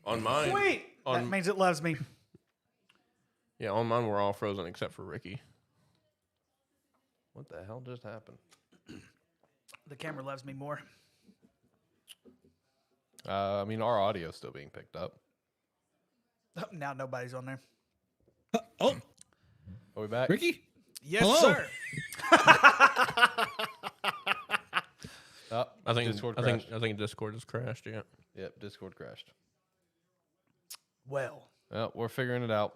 On mine. Sweet. That means it loves me. Yeah, on mine we're all frozen except for Ricky. What the hell just happened? The camera loves me more. I mean, our audio's still being picked up. Oh, now nobody's on there. Oh, Are we back? Ricky? Yes, Hello. sir. Oh, I think Discord I crashed. think Discord has crashed. Yeah. Yep, Discord crashed. Well, Well, we're figuring it out.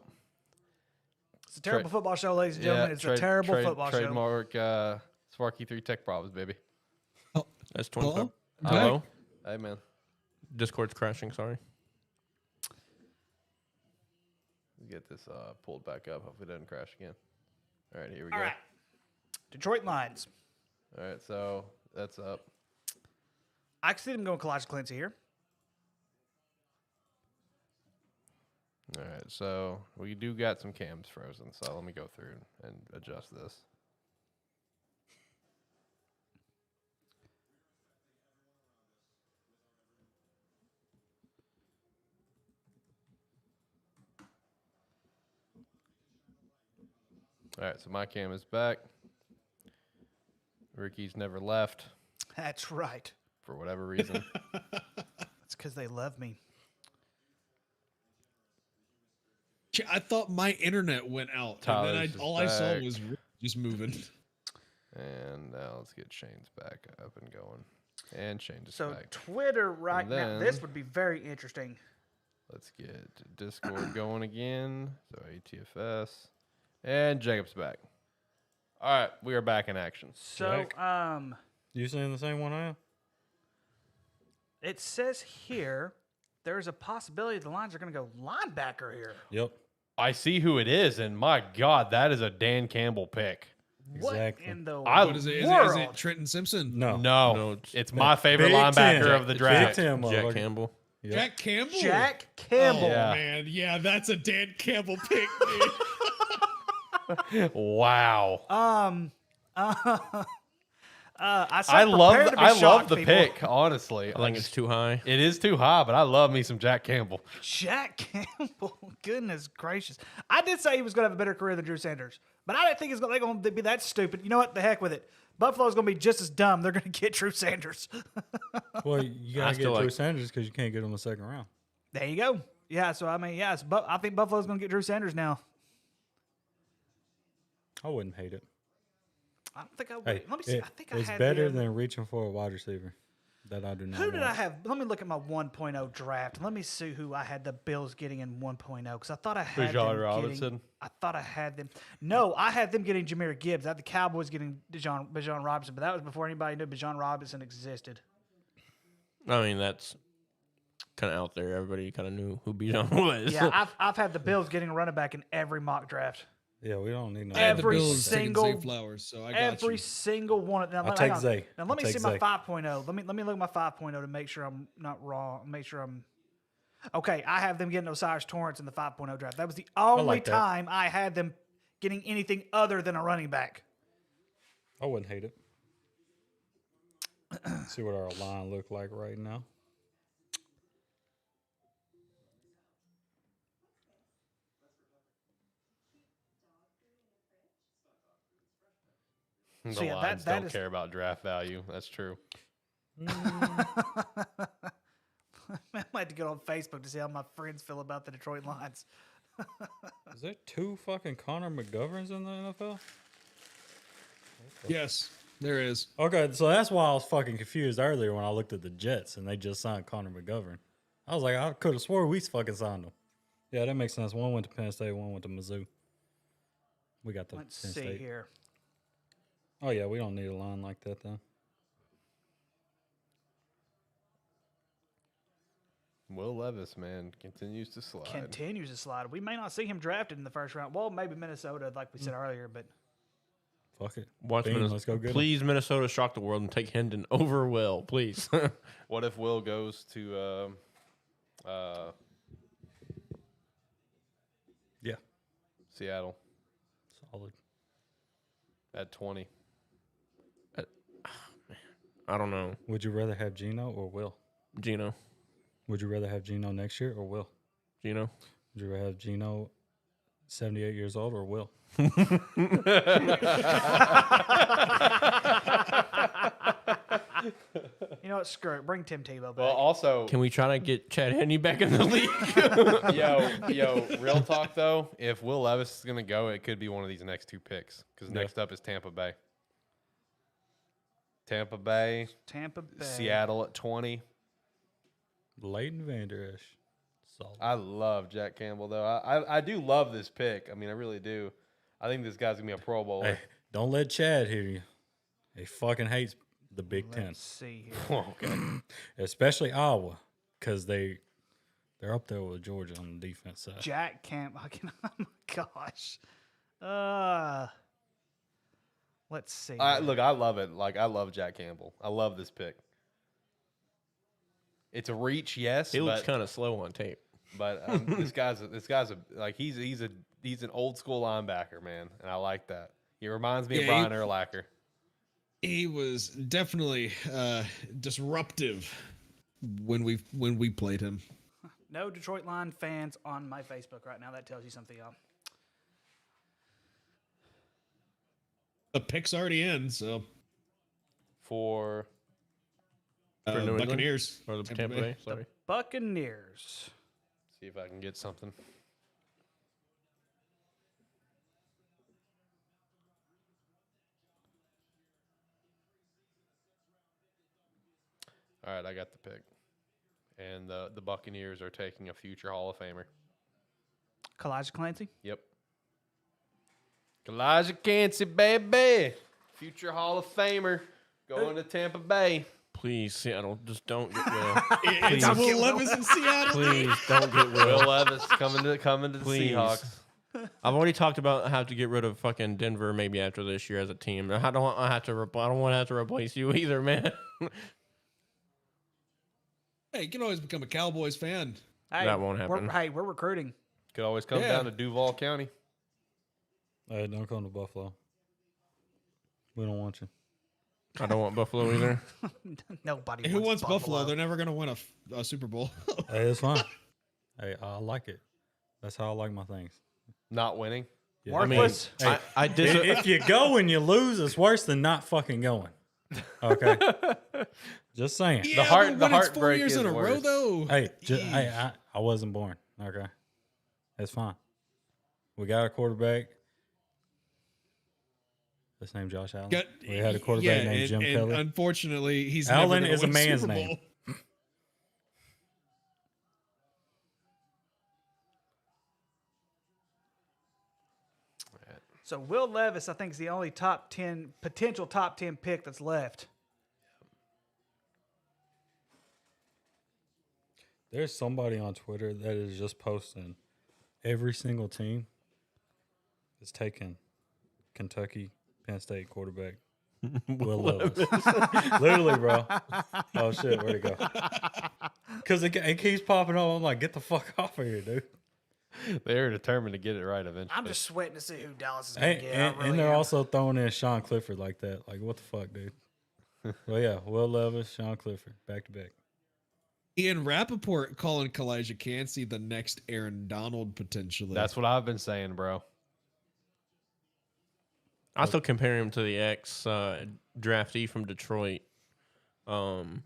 it's a terrible football show, ladies and gentlemen. It's a terrible football show. Trademark Sparky 3 Tech Probs, baby. That's 25. Hello? Hello? Hey, man. Discord's crashing. Sorry. Let's get this pulled back up. Hopefully it doesn't crash again. All right, here we go. All right. Detroit Lions. All right, so that's up. I can see them going Kalijah Clancy here. All right, so we do got some cams frozen, so let me go through and adjust this. All right, so my cam is back. Ricky's never left That's right. for whatever reason. It's because they love me. I thought my internet went out, Tyler's and then just all I saw back. was Rick just moving. And now let's get Shane's back up and going. And Shane just So back. Twitter right And now, then- this would be very interesting. Let's get Discord going again. So ATFS. And Jacob's back. All right, we are back in action. So You saying the same one I am? it says here there's a possibility the Lions are going to go linebacker here. Yep. I see who it is, and my God, that is a Dan Campbell pick. Exactly. What in the What is it? world? Is it Trenton Simpson? No. No, it's my favorite Big linebacker Tim. of the Big draft. Tim, Jack motherfucker. Campbell. Yep. Jack Campbell? Jack Campbell. Oh, Yeah. man. Yeah, that's a Dan Campbell pick, dude. Wow. I love the pick, honestly. I think it's too high. It is too high, but I love me some Jack Campbell. Jack Campbell. Goodness gracious. I did say he was going to have a better career than Drew Sanders, but I didn't think they're going to be that stupid. You know what? The heck with it. Buffalo's going to be just as dumb. They're going to get Drew Sanders. Well, you got to get Drew Sanders because you can't get him a second round. There you go. Yeah, so, I mean, yes, but I think Buffalo's going to get Drew Sanders now. I wouldn't hate it. I don't think I would. Hey, Let me see. I think I it's had better him. than reaching for a wide receiver that I do not Who did want. I have? Let me look at my 1.0 draft. Let me see who I had the Bills getting in 1.0 because I thought I had Bijan them Robinson? Getting, I thought I had them. No, I had them getting Jahmyr Gibbs. I had the Cowboys getting Bijan Robinson, but that was before anybody knew Bijan Robinson existed. I mean, that's kind of out there. Everybody kind of knew who Bijan was. Yeah, I've had the Bills getting a running back in every mock draft. Yeah, we don't need no. I had the Every Bills taking single- Zay Flowers, so I got Every you. single one of them. I'll take Zay. Now I'll let me take see my Zay. 5.0. Let me look at my 5.0 to make sure I'm not wrong. Make sure I'm okay. I have them getting Osiris Torrance in the 5.0 draft. That was the only like that. time I had them getting anything other than a running back. I wouldn't hate it. See what our line look like right now. The So, yeah, Lions that don't is- care about draft value. That's true. I might have to get on Facebook to see how my friends feel about the Detroit Lions. Is there two fucking Connor McGoverns in the NFL? Yes, there is. Okay, so that's why I was fucking confused earlier when I looked at the Jets and they just signed Connor McGovern. I was like, I could have swore we fucking signed him. Yeah, that makes sense. One went to Penn State, one went to Mizzou. We got the Let's Penn see State. here. Oh yeah, we don't need a line like that though. Will Levis, man, continues to slide. Continues to slide. We may not see him drafted in the first round. Well, maybe Minnesota, like we said earlier, but Fuck it. Watch Bean, Minnesota. let's go get him. Please, Minnesota, shock the world and take Hendon over Will, please. What if Will goes to Yeah, Seattle solid. at 20? I don't know. Would you rather have Geno or Will? Gino. Would you rather have Geno next year or Will? Gino. Would you rather have Geno 78 years old or Will? you know what? Screw it. Bring Tim Tebow back. Well, also, Can we try to get Chad Henne back in the league? yo, real talk though, if Will Levis is gonna go, it could be one of these next two picks because Yeah. next up is Tampa Bay. Tampa Bay, Tampa Bay. Seattle at 20. Leighton Vander Esch. Solid. I love Jack Campbell though. I do love this pick. I mean, I really do. I think this guy's gonna be a Pro Bowler. Hey, don't let Chad hear you. He fucking hates the Big Ten, Let's see here. Okay. especially Iowa, because they're up there with Georgia on the defense side. Jack Campbell. Oh my gosh. Let's see. here. Look, I love it. Like I love Jack Campbell. I love this pick. It's a reach, yes, He looks but kind of slow on tape. this guy's like he's an old school linebacker, man, and I like that. He reminds me of Yeah, Brian Urlacher. He was definitely disruptive when we played him. No Detroit Lion fans on my Facebook right now. That tells you something, y'all. The pick's already in, so For New England? Buccaneers Or the Tampa Bay, sorry. Buccaneers. see if I can get something. All right, I got the pick, and the Buccaneers are taking a future Hall of Famer. Kalijah Clancy. Yep. Elijah Cansey, baby. Future Hall of Famer going to Tampa Bay. Please, Seattle, just don't get Will. It's Please. Will Levis in Seattle. Please don't get Will Will. Levis coming to the Please. Seahawks. I've already talked about how to get rid of fucking Denver maybe after this year as a team. I don't want to have to replace you either, man. Hey, you can always become a Cowboys fan. Hey, That won't happen. We're recruiting. Could always come Yeah. down to Duval County. Hey, don't come to Buffalo. We don't want you. I don't want Buffalo either. Nobody. Who wants Buffalo? They're never going to win a Super Bowl. Hey, it's fine. Hey, I like it. That's how I like my things. Not winning. Yeah. I mean, Worthless. I If you go and you lose, it's worse than not fucking going. Okay. Just saying. Yeah, heart- but the when it's 4 heartbreak years is in a row, worse. though. Hey, I wasn't born. Okay. It's fine. We got a quarterback. His name Josh Allen. We had a quarterback named Jim and Kelly. unfortunately, he's Allen never is gonna a win man's Super name. Bowl. So Will Levis, I think, is the only potential top 10 pick that's left. There's somebody on Twitter that is just posting every single team is taking Kentucky, Penn State quarterback Will Levis. Literally, bro. Oh shit, where'd it go? Because it keeps popping up. I'm like, get the fuck off of here, dude. They're determined to get it right eventually. I'm just sweating to see who Dallas is going to get. I really And they're am. also throwing in Sean Clifford like that. Like, what the fuck, dude? Well, yeah, Will Levis, Sean Clifford, back to back. Ian Rappaport calling Kalijah Cansey the next Aaron Donald potentially. That's what I've been saying, bro. I still compare him to the ex draftee from Detroit. Forgot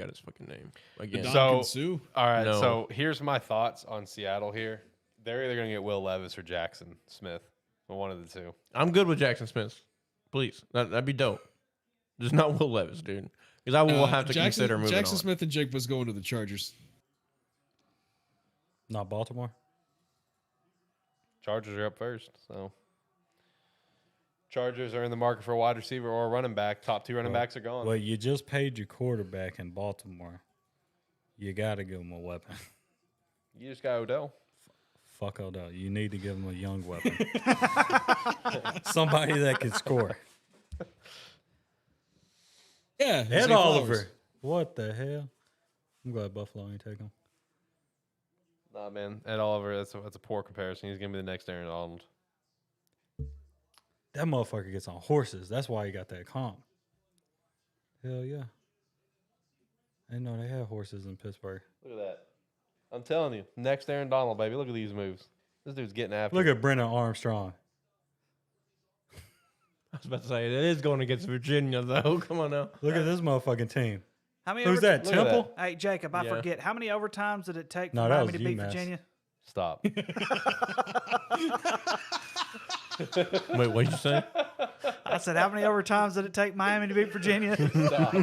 his fucking name again. Ndamukong Suh? All right. No. So here's my thoughts on Seattle here. They're either going to get Will Levis or Jackson Smith. One of the two. I'm good with Jackson Smith. Please, that'd be dope. Just not Will Levis, dude. Because I will have to consider moving Jackson on. Smith and Jake was going to the Chargers. Not Baltimore. Chargers are up first. So Chargers are in the market for a wide receiver or a running back. Top two running backs are gone. Well, you just paid your quarterback in Baltimore. You got to give him a weapon. You just got Odell. Fuck Odell. You need to give him a young weapon. Somebody that can score. Yeah, Ed Zay Oliver. Flowers. What the hell? I'm glad Buffalo ain't take him. Nah, man. Ed Oliver, that's a poor comparison. He's going to be the next Aaron Donald. That motherfucker gets on horses. That's why he got that comp. Hell yeah. I didn't know they had horses in Pittsburgh. Look at that. I'm telling you. Next Aaron Donald, baby. Look at these moves. This dude's getting after Look it. at Brennan Armstrong. I was about to say, it is going against Virginia, though. Come on now. Look at this motherfucking team. How many Who's that, Look at Temple? Hey, Jacob, I Yeah. forget. How many overtimes did it take for No, that Miami was to beat UMass. Virginia? Stop. Wait, what did you say? I said, how many overtimes did it take Miami to beat Virginia? Stop.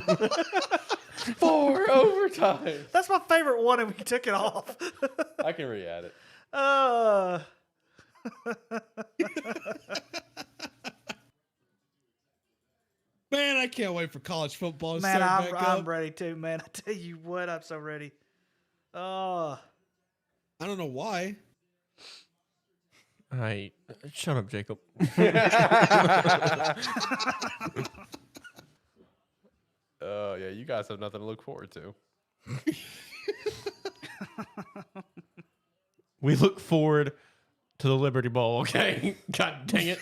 4 overtime. That's my favorite one, and we took it off. I can re-add it. Man, I can't wait for college football to Man, start back I'm up. ready too, man. I tell you what, I'm so ready. I don't know why. Shut up, Jacob. Oh, yeah. You guys have nothing to look forward to. We look forward to the Liberty Bowl, okay? God dang it.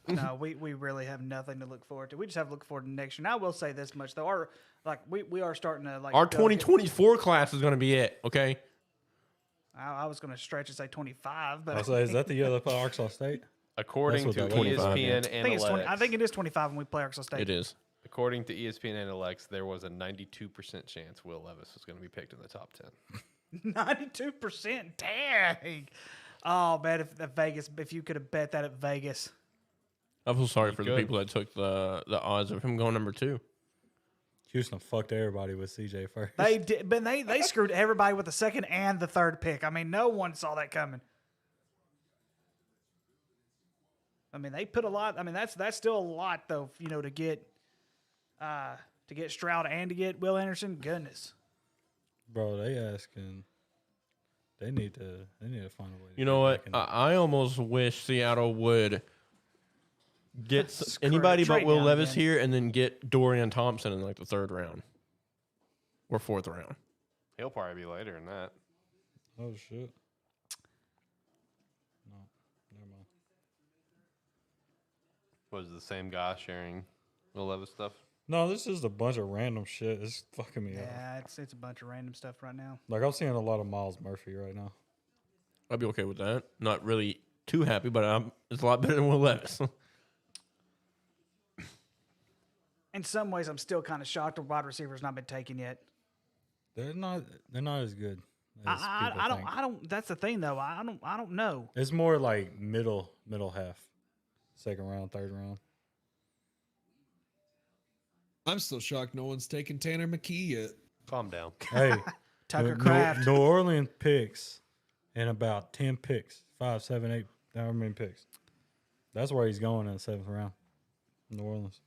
No, we really have nothing to look forward to. We just have to look forward to next year. Now, I will say this much though: we are starting to Our 2024 class is going to be it, okay? I was going to stretch and say 25, but I was like, is that the year they play Arkansas State? According That's to what that was. ESPN I think it's 20. Analytics, I think it is 25 when we play Arkansas State. It is. according to ESPN Analytics, there was a 92% chance Will Levis was going to be picked in the top 10. 92%. Dang. Oh man, if you could have bet that at Vegas. I feel sorry for the could. people that took the odds of him going number 2. Houston fucked everybody with CJ first. They did, but they screwed everybody with the second and the third pick. I mean, no one saw that coming. I mean, they put a lot. I mean, that's still a lot though, to get to get Stroud and to get Will Anderson. Goodness. Bro, they asking. They need to find a way. You know what? I almost wish Seattle would get anybody but trade Will down Levis again. here, and then get Dorian Thompson in like the 3rd round or 4th round. He'll probably be later than that. Oh shit. No, never mind. Was it the same guy sharing Will Levis stuff? No, this is a bunch of random shit. It's fucking me up. Yeah, it's a bunch of random stuff right now. Like I'm seeing a lot of Miles Murphy right now. I'd be okay with that. Not really too happy, but it's a lot better than Will Levis. In some ways, I'm still kind of shocked the wide receiver's not been taken yet. They're not as good. As I don't. That's the thing, though. I don't know. It's more like middle half, 2nd round, 3rd round. I'm still shocked no one's taken Tanner McKee yet. Calm down. Hey, Tucker Kraft. New Orleans picks in about 10 picks, 5, 7, 8, however many picks. That's where he's going in the 7th round. New Orleans.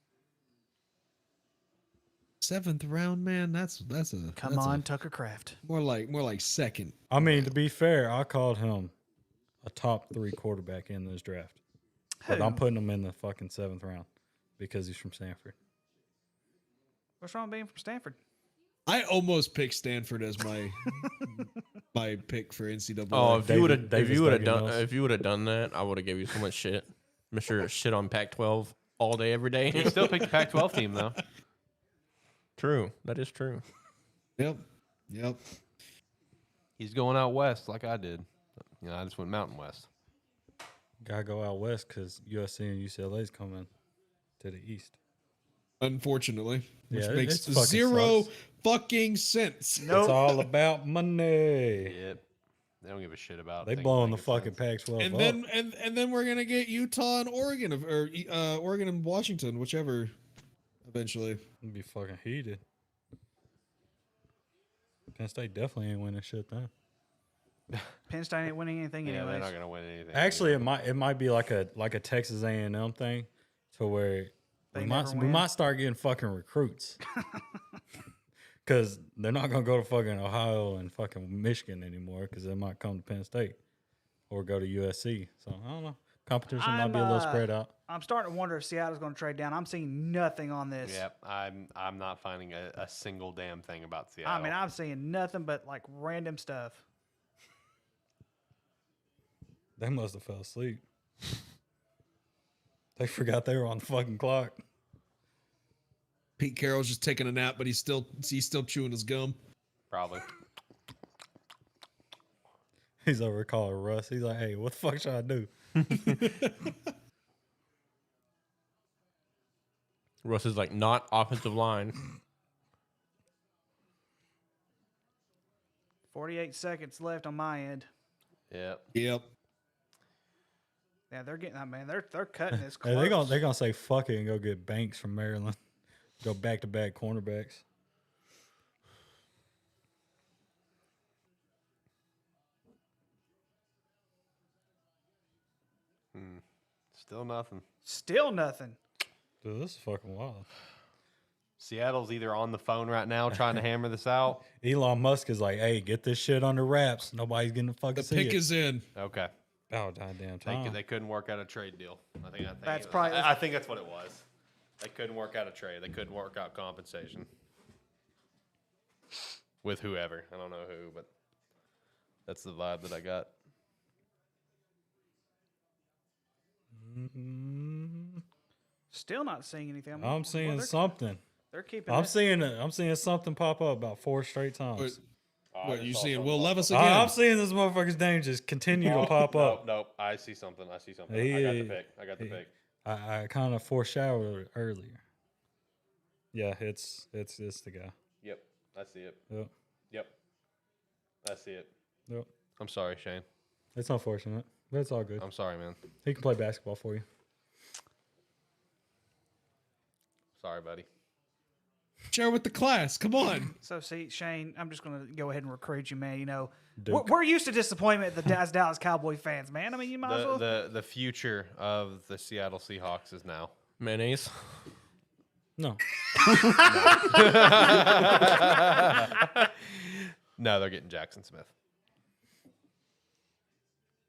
7th round, man. That's Come on, Tucker Kraft. more like 2nd. I mean, to be fair, I called him a top 3 quarterback in this draft. But I'm putting him in the fucking 7th round because he's from Stanford. What's wrong with being from Stanford? I almost picked Stanford as my my pick for NCAA. Oh, if you would have Davis done that, I would have gave you so much shit. Mr. Shit on Pac-12 all day, every day. You still picked the Pac-12 team, though. True. That is true. Yep. He's going out west like I did. You know, I just went Mountain West. Gotta go out west because USC and UCLA's coming to the east. Unfortunately, which Yeah, makes it fucking zero sucks. fucking sense. It's all about money. Yep. They don't give a shit about. They things blowing the making fucking sense. Pac-12 And up. then and then we're gonna get Utah and Oregon, or Oregon and Washington, whichever. Eventually, It'd be fucking heated. Penn State definitely ain't winning shit then. Penn State ain't winning anything Yeah, they're anyways. not gonna win anything. Actually, it might be like a Texas A&M thing, to where They we never might win. start getting fucking recruits, because they're not gonna go to fucking Ohio and fucking Michigan anymore, because they might come to Penn State or go to USC. So I don't know. Competition might be a little spread out. I'm starting to wonder if Seattle's going to trade down. I'm seeing nothing on this. Yep, I'm not finding a single damn thing about Seattle. I mean, I'm seeing nothing but like random stuff. They must have fell asleep. They forgot they were on the fucking clock. Pete Carroll's just taking a nap, but he's still chewing his gum. Probably. He's over calling Russ. He's like, "Hey, what the fuck should I do?" Russ is like, not offensive line. 48 seconds left on my end. Yep. Yep. Yeah, they're getting that, man. They're cutting this Hey, close. they're gonna say fuck it and go get Banks from Maryland. Go back to back cornerbacks. Still nothing. Still nothing. Dude, this is fucking wild. Seattle's either on the phone right now trying to hammer this out. Elon Musk is like, "Hey, get this shit under wraps. Nobody's getting to fucking The see pick it." is in. Okay. Oh, goddamn time. They couldn't work out a trade deal. That's probably- I think that's what it was. They couldn't work out a trade. They couldn't work out compensation with whoever. I don't know who, but that's the vibe that I got. Still not seeing anything. I'm seeing something. They're keeping. I'm seeing something pop up about 4 straight times. What you seeing? Will Levis again? I'm seeing this motherfucker's name just continue to pop up. Nope. I see something. I got the pick. I kind of foreshadowed it earlier. Yeah, it's the guy. Yep. I see it. Yep. I see it. Yep. I'm sorry, Shane. It's unfortunate, but it's all good. I'm sorry, man. He can play basketball for you. Sorry, buddy. Share with the class. Come on. So see, Shane, I'm just going to go ahead and recruit you, man. You know, Duke. we're used to disappointment as Dallas Cowboy fans, man. I mean, you might as well. The future of the Seattle Seahawks is now. Mayonnaise. No. No, they're getting Jackson Smith.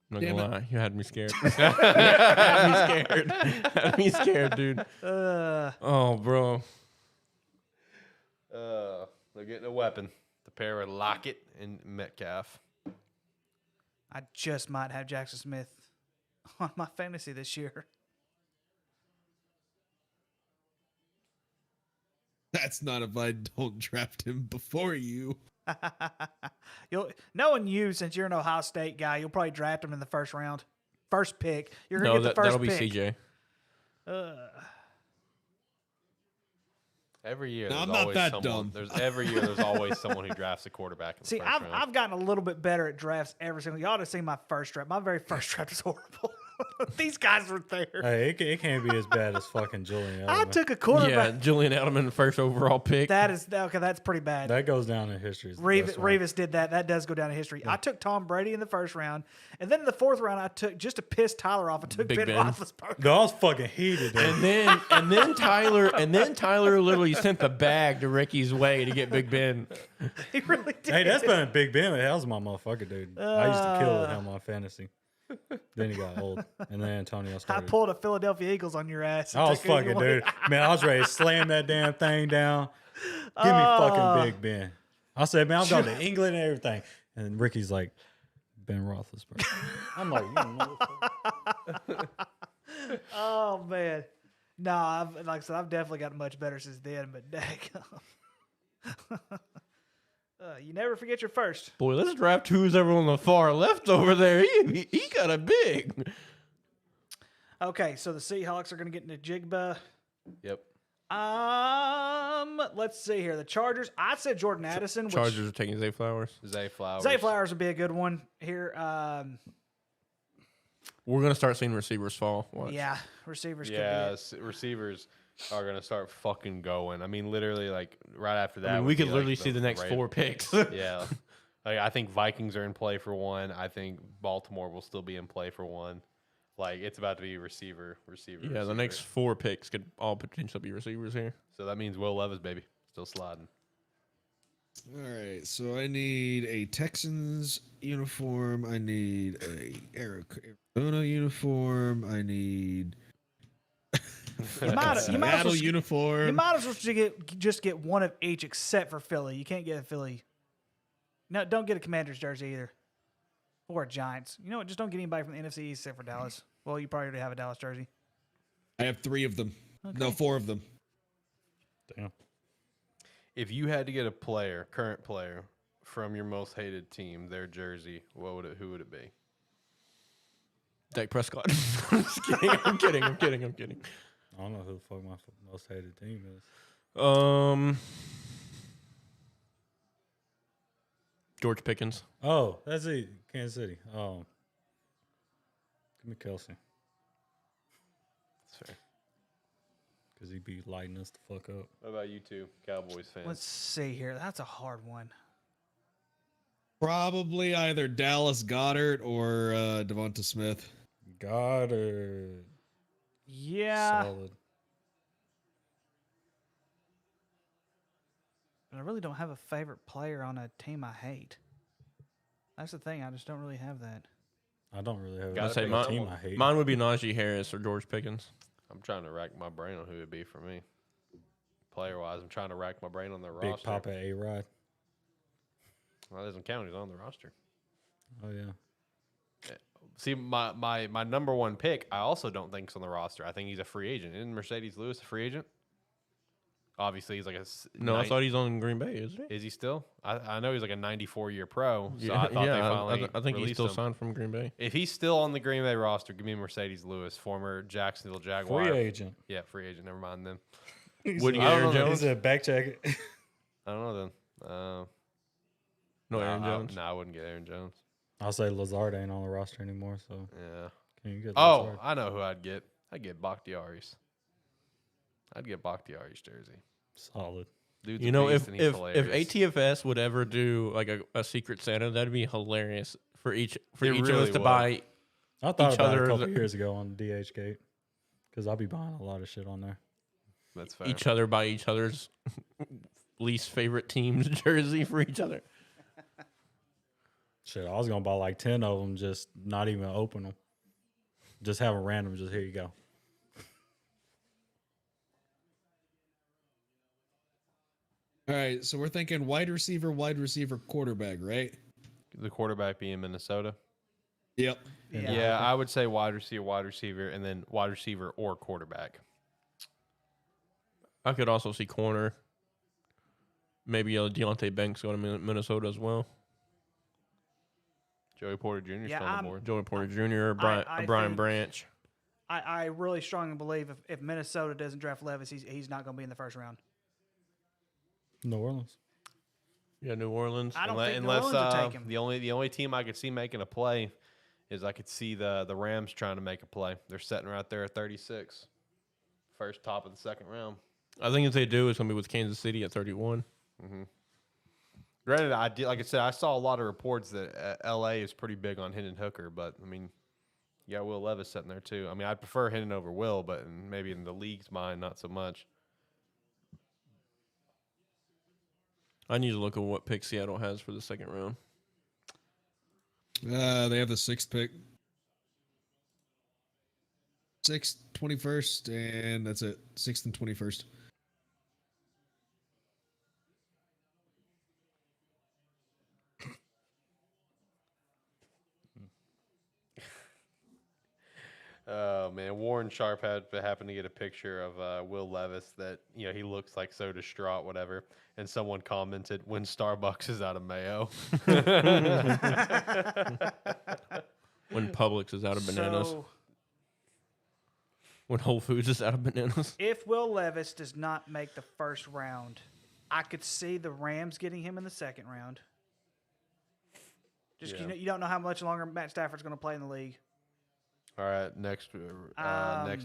I'm not Damn gonna lie, you had me scared. Had me scared. Had me scared, dude. Oh, bro. They're getting a weapon. The pair of Lockett and Metcalf. I just might have Jackson Smith on my fantasy this year. That's not if I don't draft him before you. Knowing you, since you're an Ohio State guy, you'll probably draft him in the first round. First pick. You're going to get the first that'll pick. be CJ. Every year, No, there's I'm not always that someone. dumb. Every year, there's always someone who drafts a quarterback in the See, first round. I've gotten a little bit better at drafts every single. You ought to see my first draft. My very first draft was horrible. These guys were there. Hey, it can't be as bad as fucking Julian I Edelman. took a Yeah, quarterback. Julian Edelman, the first overall pick. That's pretty bad. That goes down in history. as the best one. Revis did that. That does go down in history. I took Tom Brady in the first round, and then in the fourth round, I took just to piss Tyler off. I took Big Ben Ben. Roethlisberger. No, I was fucking heated. Dude. and then Tyler literally sent the bag to Ricky's way to get Big Ben. He really did. Hey, that's been a Big Ben. That was my motherfucker, dude. I used to kill him on fantasy. Then he got old, and then Antonio I started. pulled a Philadelphia Eagles on your ass. and I was took it fucking, away. dude. Man, I was ready to slam that damn thing down. Give me fucking Big Ben. I said, man, I'm going to England and everything. And Ricky's like, Ben Roethlisberger. I'm like, you motherfucker. Oh man, no, like I said, I've definitely gotten much better since then. But dang, you never forget your first. Boy, let's draft who's ever on the far left over there. He got a big. Okay, so the Seahawks are going to get into Jigba. Yep. Let's see here. The Chargers. I said Jordan Addison. Chargers are taking Zay Flowers. Zay Flowers. Zay Flowers would be a good one here. We're gonna start seeing receivers fall. Watch. Yeah, receivers. Yeah, Could be it. receivers are going to start fucking going. I mean, literally, like, right after that. I mean, would we be, could like, literally see the next Ravens. 4 picks. Yeah. Like, I think Vikings are in play for one. I think Baltimore will still be in play for one. Like, it's about to be receiver. Yeah, the next 4 picks could all potentially be receivers here. So that means Will Levis, baby. Still sliding. All right, so I need a Texans uniform. I need a Arizona uniform. I need You might as well uniform. You might as well just get one of each, except for Philly. You can't get a Philly. No, don't get a Commanders jersey either, or a Giants. You know what? Just don't get anybody from the NFC East except for Dallas. Well, you probably already have a Dallas jersey. I have 3 of them. Okay. No, 4 of them. Damn. If you had to get a player, current player, from your most hated team, their jersey, who would it be? Dak Prescott. I'm just kidding. I'm kidding. I don't know who the fuck my most hated team is. George Pickens. Oh, that's it. Kansas City. Oh. Give me Kelsey. That's fair. Because he be lighting us the fuck up. What about you two, Cowboys fans? Let's see here. That's a hard one. Probably either Dallas Goddard or Devonta Smith. Goddard. Yeah. Solid. But I really don't have a favorite player on a team I hate. That's the thing. I just don't really have that. I don't really have Gotta a say team I hate. Mine would be Najee Harris or George Pickens. I'm trying to rack my brain on who it'd be for me. Player-wise, I'm trying to rack my brain on their Big roster. Papa A-Rod. Well, that doesn't count. He's on the roster. Oh, yeah. See, my number one pick, I also don't think is on the roster. I think he's a free agent. Isn't Mercedes Lewis a free agent? Obviously, he's like a... No, I thought he's on Green Bay, isn't he? Is he still? I know he's like a 94-year pro, so Yeah, I thought they finally I think he's released still him. signed from Green Bay. If he's still on the Green Bay roster, give me Mercedes Lewis, former Jacksonville Jaguar. Free agent. Yeah, free agent. Never mind them. Wouldn't I get don't Aaron know. Jones? He's a back check. I don't know then. No Aaron Jones? No, I wouldn't get Aaron Jones. I'll say Lazard ain't on the roster anymore, so Yeah. can you get Oh, Lazard? I know who I'd get. I'd get Bakhtiari's. I'd get Bakhtiari's jersey. Solid. Dude's You a know, beast if and he's hilarious. ATFS would ever do like a Secret Santa, that'd be hilarious for each of really us to would. buy. I thought each about it other a as couple a- years ago on DH Gate because I'll be buying a lot of shit on there. That's fair. each other by each other's least favorite team's jersey for each other. Shit, I was gonna buy like 10 of them, just not even open them. Just have a random. Just here you go. All right, so we're thinking wide receiver, quarterback, right? The quarterback being Minnesota. Yep. Yeah, I would say wide receiver, and then wide receiver or quarterback. I could also see corner. Maybe Deontay Banks going to Minnesota as well. Joey Porter Jr. Yeah, still on the board. Joey Porter Jr. Brian think- Branch. I really strongly believe if Minnesota doesn't draft Levis, he's not going to be in the first round. New Orleans. Yeah, New Orleans. I don't think New Unless Orleans will take him. the only team I could see making a play is I could see the Rams trying to make a play. They're sitting right there at 36, first top of the second round. I think if they do, it's going to be with Kansas City at 31. Granted, like I said, I saw a lot of reports that L.A. is pretty big on Hendon Hooker, but I mean, you got Will Levis sitting there too. I mean, I'd prefer Hendon over Will, but maybe in the league's mind, not so much. I need to look at what pick Seattle has for the second round. They have the 6th pick. 6th, 21st, and that's it. 6th and 21st. Oh man, Warren Sharp happened to get a picture of Will Levis that he looks like so distraught, whatever. And someone commented, "When Starbucks is out of mayo." When Publix is out of bananas. So, When Whole Foods is out of bananas. if Will Levis does not make the first round, I could see the Rams getting him in the second round. Just you don't know how much longer Matt Stafford's going to play in the league. All right, next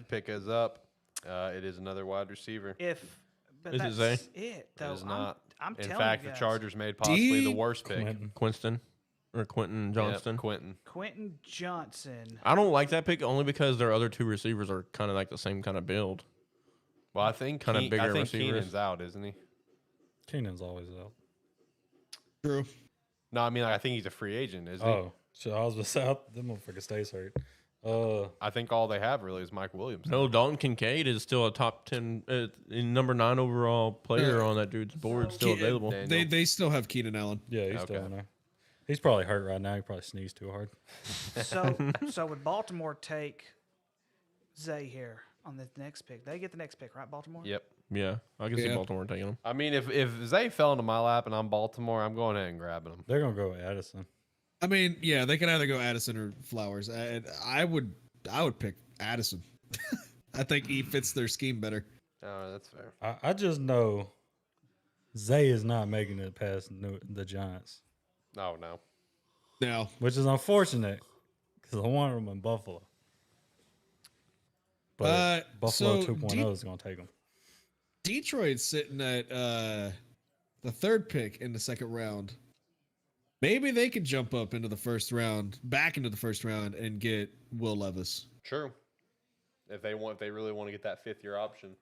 pick is up. It is another wide receiver. But Is it that's Zay? it, though. It is not. I'm In telling fact, you the guys. Chargers made possibly the worst pick. Quentin. Quentin Johnston. Yep, Quentin. Quentin Johnson. I don't like that pick only because their other two receivers are kind of like the same kind of build. Well, I think Kinda bigger I think receivers. Keenan's out, isn't he? Keenan's always out. True. No, I mean I think he's a free agent, isn't he? Oh, so I was just out. Them motherfucker stays hurt. I think all they have really is Mike Williams. No, Dalton Kincaid is still a top 10, number 9 overall player on that dude's board, still available. They still have Keenan Allen. Yeah, he's still in there. He's probably hurt right now. He probably sneezed too hard. So would Baltimore take Zay here on the next pick? They get the next pick, right, Baltimore? Yep. Yeah, I can see Baltimore taking him. I mean, if Zay fell into my lap and I'm Baltimore, I'm going ahead and grabbing him. They're gonna go with Addison. I mean, yeah, they can either go Addison or Flowers. I would pick Addison. I think he fits their scheme better. Oh, that's fair. I just know Zay is not making it past the Giants. Oh no. No, which is unfortunate because I wanted him in Buffalo. But Buffalo 2.0 is gonna take him. Detroit's sitting at the 3rd pick in the second round. Maybe they could jump up into the first round, back into the first round, and get Will Levis. True. If they really want to get that 5th year option.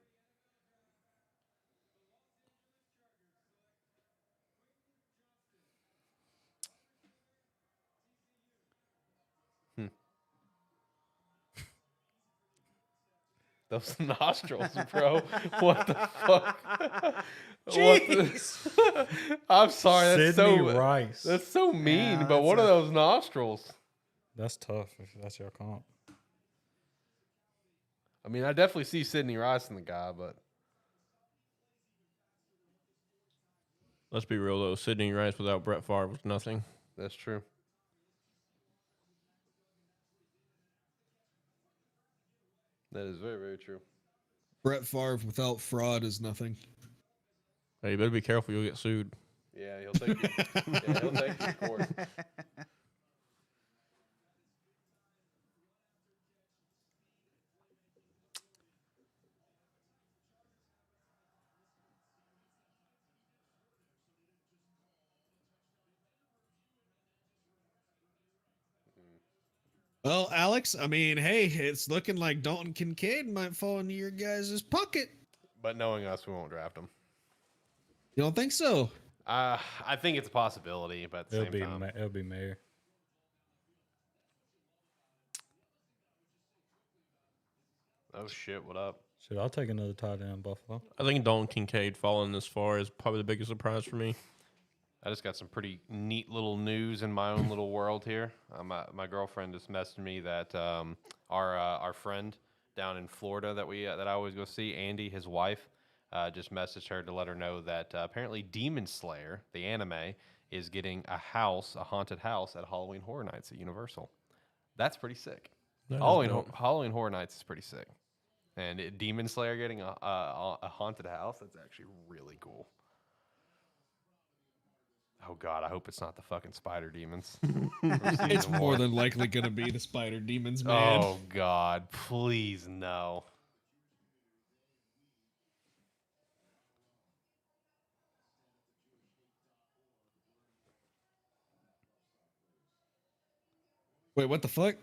Those nostrils, bro. What the fuck? Jeez. I'm sorry. That's Sidney so Rice. That's so mean. Yeah, but what that's are those nostrils? That's tough if that's your comp. I mean, I definitely see Sidney Rice in the guy, but Let's be real, though. Sidney Rice without Brett Favre was nothing. that's true. That is very, very true. Brett Favre without fraud is nothing. Hey, you better be careful. You'll get sued. Yeah, he'll take you. Yeah, he'll take you to court. Well, Alex, I mean, hey, it's looking like Dalton Kincaid might fall into your guys' pocket. But knowing us, we won't draft him. You don't think so? I think it's a possibility, but at the same time. It'll be Mayer. Oh shit! What up? Shit, I'll take another tight end, Buffalo. I think Dalton Kincaid falling this far is probably the biggest surprise for me. I just got some pretty neat little news in my own little world here. My girlfriend just messaged me that our friend down in Florida that I always go see, Andy, his wife, just messaged her to let her know that apparently Demon Slayer, the anime, is getting a haunted house at Halloween Horror Nights at Universal. That's pretty sick. Halloween Horror Nights is pretty sick. And Demon Slayer getting a haunted house, that's actually really cool. Oh God, I hope it's not the fucking spider demons. It's more than likely going to be the spider demons, man. Oh God, please no. Wait, what the fuck?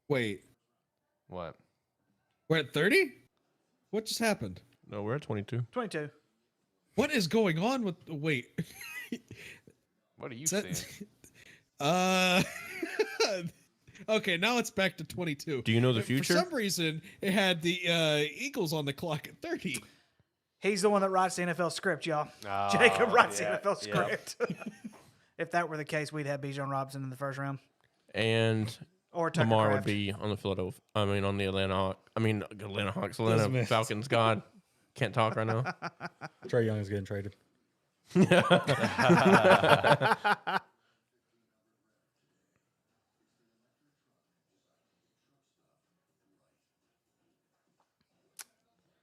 Wait, What? we're at 30? What just happened? No, we're at 22. 22. What is going on with? Wait. What are you Is that- saying? Okay, now it's back to 22. Do you know the future? For some reason, it had the Eagles on the clock at 30. He's the one that writes the NFL script, y'all. Oh, Jacob writes yeah, the NFL script. If that were the case, we'd have Bijan Robinson in the first round. And Or Tucker Lamar Kraft. would be on the Philadelphia. I mean, on the Atlanta Hawks, Doesn't Atlanta miss. Falcons. God, can't talk right now. Trey Young is getting traded.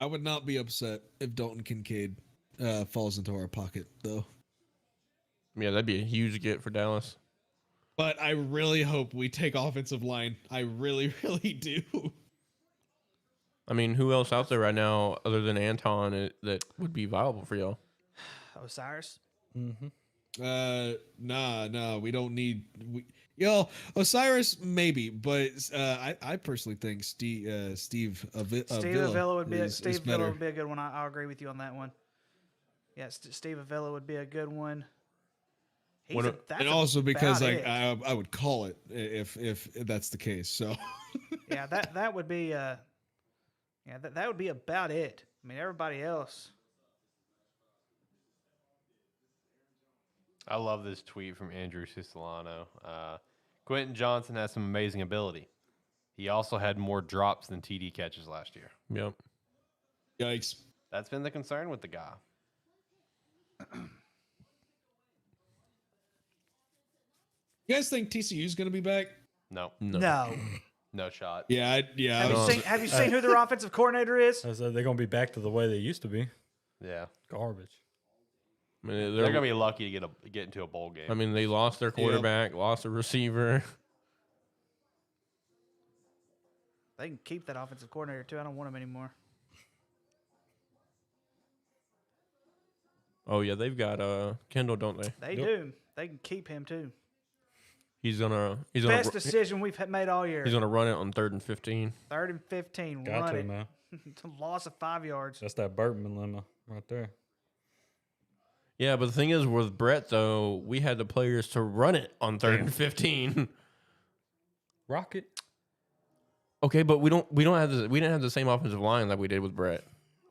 I would not be upset if Dalton Kincaid falls into our pocket, though. Yeah, that'd be a huge get for Dallas. But I really hope we take offensive line. I really, really do. I mean, who else out there right now other than Anton that would be viable for y'all? Osiris. Nah, we don't need. Osiris maybe, but I personally think Steve Steve Avila Avila would be is better. a good one. I'll agree with you on that one. Yeah, Steve Avila would be a good one. And also because about it. I would call it if that's the case. So Yeah, that would be that would be about it. I mean, everybody else. I love this tweet from Andrew Siciliano. Quentin Johnson has some amazing ability. He also had more drops than TD catches last year. Yep. yikes. That's been the concern with the guy. You guys think TCU's going to be back? No. No. No shot. Yeah, Have you seen who their offensive coordinator is? I said they're gonna be back to the way they used to be. Yeah. Garbage. I mean, They're gonna be lucky to get into a bowl game. I mean, they lost their quarterback, lost a receiver. They can keep that offensive coordinator too. I don't want him anymore. Oh yeah, they've got Kendall, don't they? They do. They can keep him too. He's gonna Best decision we've made all year. He's gonna run it on 3rd and 15. 3rd and 15. Got Run to, it. man. It's a loss of 5 yards. That's that Burtman lemma right there. Yeah, but the thing is, with Brett though, we had the players to run it on 3rd and 15. Rocket. Okay, but we didn't have the same offensive line that we did with Brett.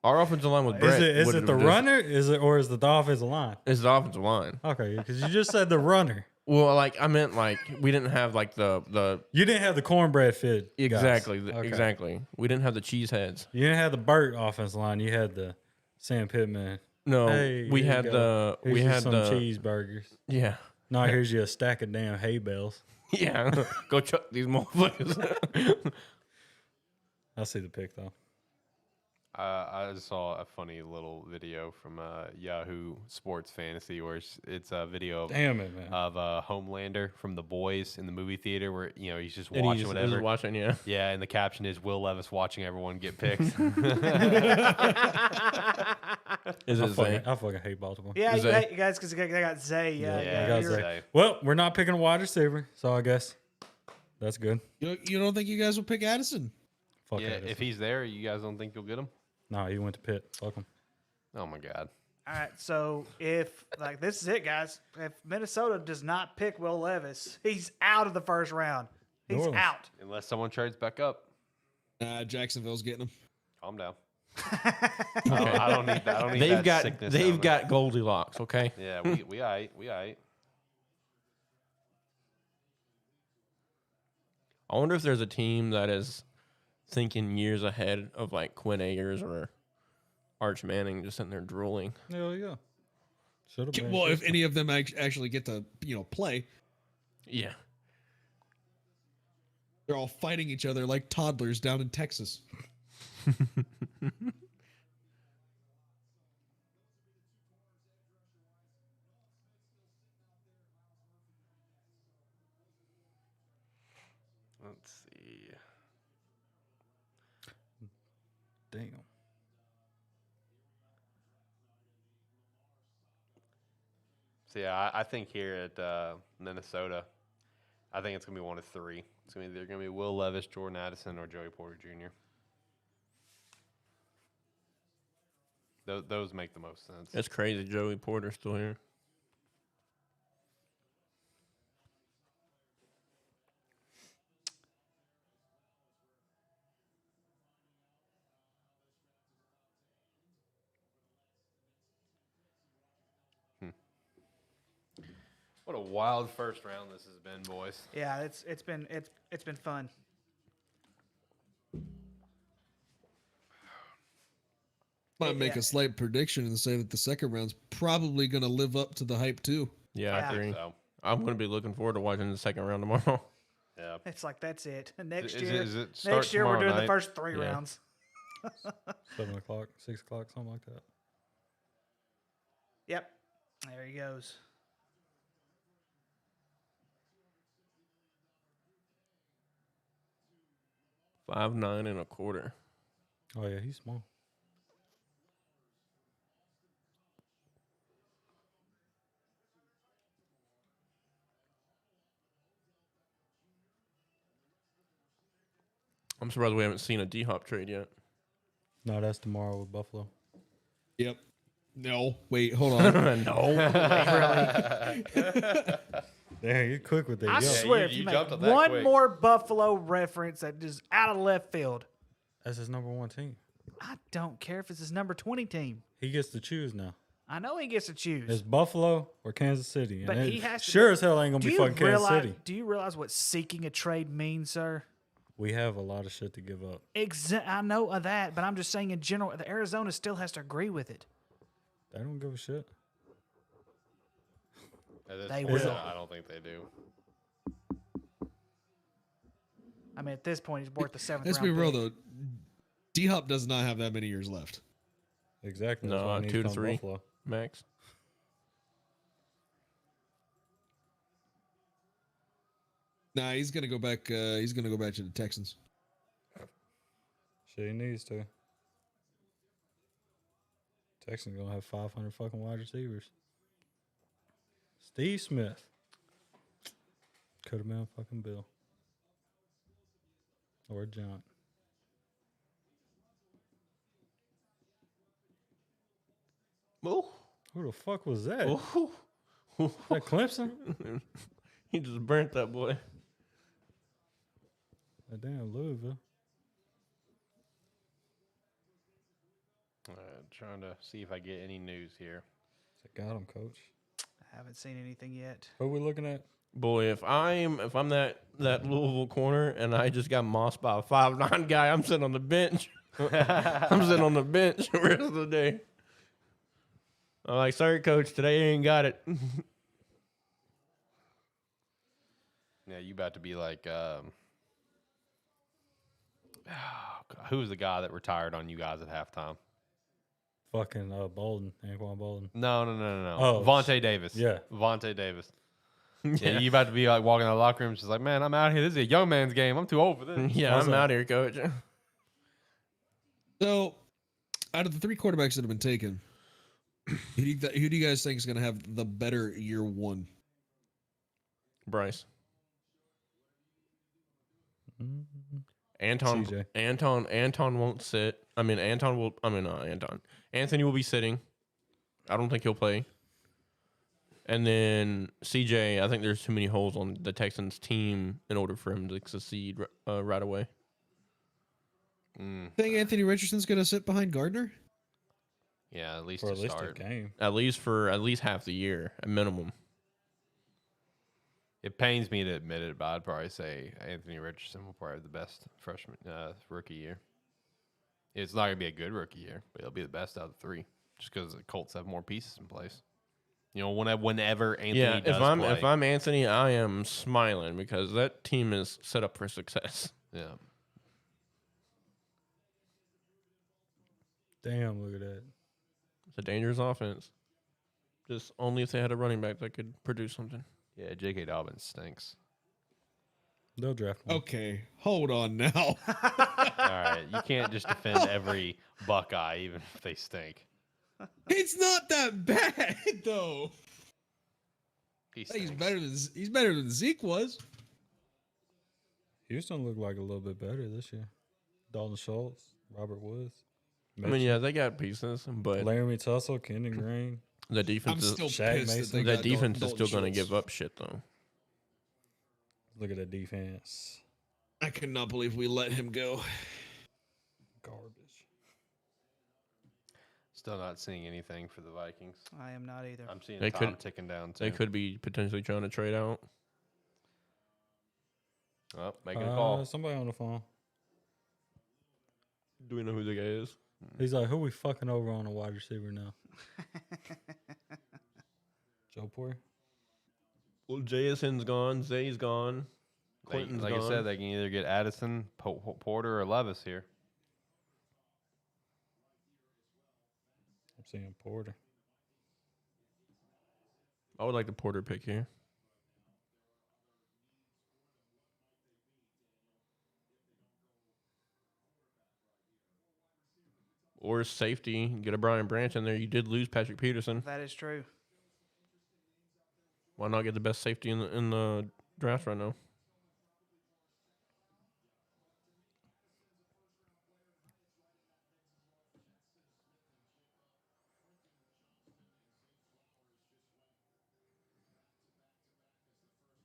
Our offensive line with Brett Is would it have the just- runner? Or is it the offensive line? It's the offensive line. Okay, because you just said the runner. Well, like I meant like we didn't have like the You didn't have the cornbread fit. guys. exactly Okay. exactly. We didn't have the cheese heads. You didn't have the Burt offensive line. You had the Sam Pittman. No, Hey, we here you had go. the we Here's you had some the cheeseburgers. yeah No, here's you a stack of damn hay bales. yeah. Go chuck these motherfuckers. I see the pick though. I just saw a funny little video from Yahoo Sports Fantasy where it's a video of, Damn it, man. of Homelander from The Boys in the movie theater where he's just And watching he's whatever. watching, yeah. Yeah, and the caption is Will Levis watching everyone get picked. Is it Zay? I fucking hate Baltimore. Yeah, Zay. you guys, because they got Zay. Yeah, Yeah, I gotta you're- say. Well, we're not picking a wide receiver, so I guess that's good. You don't think you guys will pick Addison? Fuck Yeah, Addison. if he's there, you guys don't think you'll get him? No, he went to Pitt. Fuck him. Oh my God. All right, so if like this is it, guys. If Minnesota does not pick Will Levis, he's out of the first round. New He's Orleans. out. Unless someone trades back up. Jacksonville's getting him. Calm down. I don't need that. I don't need They've that got sickness they've down there. got Goldilocks. Okay. Yeah, we aight. We aight. I wonder if there's a team that is thinking years ahead of like Quinn Akers or Arch Manning, just sitting there drooling. Hell yeah. Should have been. Well, if any of them actually get to play, Yeah. they're all fighting each other like toddlers down in Texas. Let's see. Damn. So yeah, I think here at Minnesota, I think it's gonna be one of three. It's gonna be either gonna be Will Levis, Jordan Addison, or Joey Porter Jr. Those make the most sense. It's crazy. Joey Porter's still here. What a wild first round this has been, boys. Yeah, it's been fun. Might make Yeah. a slight prediction and say that the second round's probably going to live up to the hype too. Yeah, Yeah. I agree. So I'm going to be looking forward to watching the second round tomorrow. yeah, It's like that's it. And next Is it- year, is it start next year we're tomorrow doing the night? first three Yeah. rounds. 7 o'clock, 6 o'clock, something like that. Yep, there he goes. $5'9" and a quarter. Oh yeah, he's small. I'm surprised we haven't seen a D-Hop trade yet. No, that's tomorrow with Buffalo. Yep. No, wait, hold on. No. Damn, you quick with that. I Yo, swear, you- if you you make jumped on that one quick. more Buffalo reference that is out of left field, that's his number 1 team. I don't care if it's his number 20 team. He gets to choose now. I know he gets to choose. It's Buffalo or Kansas City. But And he it has to- sure as hell ain't gonna do be you fucking Kansas realize? City. Do you realize what seeking a trade means, sir? We have a lot of shit to give up. I know of that, but I'm just saying in general, the Arizona still has to agree with it. They don't give a shit. At this They point, will. I don't think they do. I mean, at this point, he's worth the seventh. Let's round be real pick. though. D-Hop does not have that many years left. Exactly. That's why I No, need 2 to come 3 Buffalo. max. Nah, he's gonna go back. He's gonna go back to the Texans. Shit, he needs to. Texans gonna have 500 fucking wide receivers. Steve Smith. Could have been fucking Bill. Or John. Ooh. Who the fuck was that? Ooh. That Clemson? He just burnt that boy. That damn Louisville. Trying to see if I get any news here. I got him, coach. I haven't seen anything yet. Who we looking at? Boy, if I'm that Louisville corner and I just got mossed by a 5'9" guy, I'm sitting on the bench. I'm sitting on the bench the rest of the day. I'm like, sorry, coach, today I ain't got it. Yeah, you about to be like, who was the guy that retired on you guys at halftime? Fucking Bolden, Anquan Bolden. No. Oh, Vontae Davis. yeah. Vontae Davis. Yeah, you about to be like walking in the locker room, just like, man, I'm out here. This is a young man's game. I'm too old for this. Yeah, I'm out here, coach. So, out of the 3 quarterbacks that have been taken, who do you guys think is going to have the better year one? Bryce. Anton CJ. Anton won't sit. Anthony will be sitting. I don't think he'll play. And then CJ, I think there's too many holes on the Texans team in order for him to succeed right away. Think Anthony Richardson's going to sit behind Gardner? Yeah, at least For to at least a start. game. At least half the year, at minimum. It pains me to admit it, but I'd probably say Anthony Richardson will probably have the best freshman rookie year. It's not going to be a good rookie year, but it'll be the best out of the three, just because the Colts have more pieces in place. You know, whenever Anthony does play. If I'm Anthony, I am smiling because that team is set up for success. Yeah. Damn, look at that. It's a dangerous offense. Just only if they had a running back that could produce something. Yeah, J.K. Dobbins stinks. They'll draft one. Okay, hold on now. All right, you can't just defend every Buckeye, even if they stink. It's not that bad though. He's better than Zeke was. Houston looked like a little bit better this year. Dalton Schultz, Robert Woods. I mean, yeah, they got pieces, but Laramie Tussle, Kendon Green. the defense I'm is still Shaq pissed Mason. that they that got defense is Dalton still going to Schultz. give up shit though. Look at the defense. I cannot believe we let him go. Garbage. Still not seeing anything for the Vikings. I am not either. I'm seeing They Tom could- ticking down, too. They could be potentially trying to trade out. Oh, making a call. Somebody on the phone. Do we know who the guy is? He's like, who we fucking over on a wide receiver now? Joe Poyer? Well, JSN's gone. Zay's gone. Clinton's Like gone. I said, they can either get Addison, Porter, or Levis here. I'm seeing Porter. I would like the Porter pick here. Or safety, get a Brian Branch in there. You did lose Patrick Peterson. That is true. Why not get the best safety in the draft right now?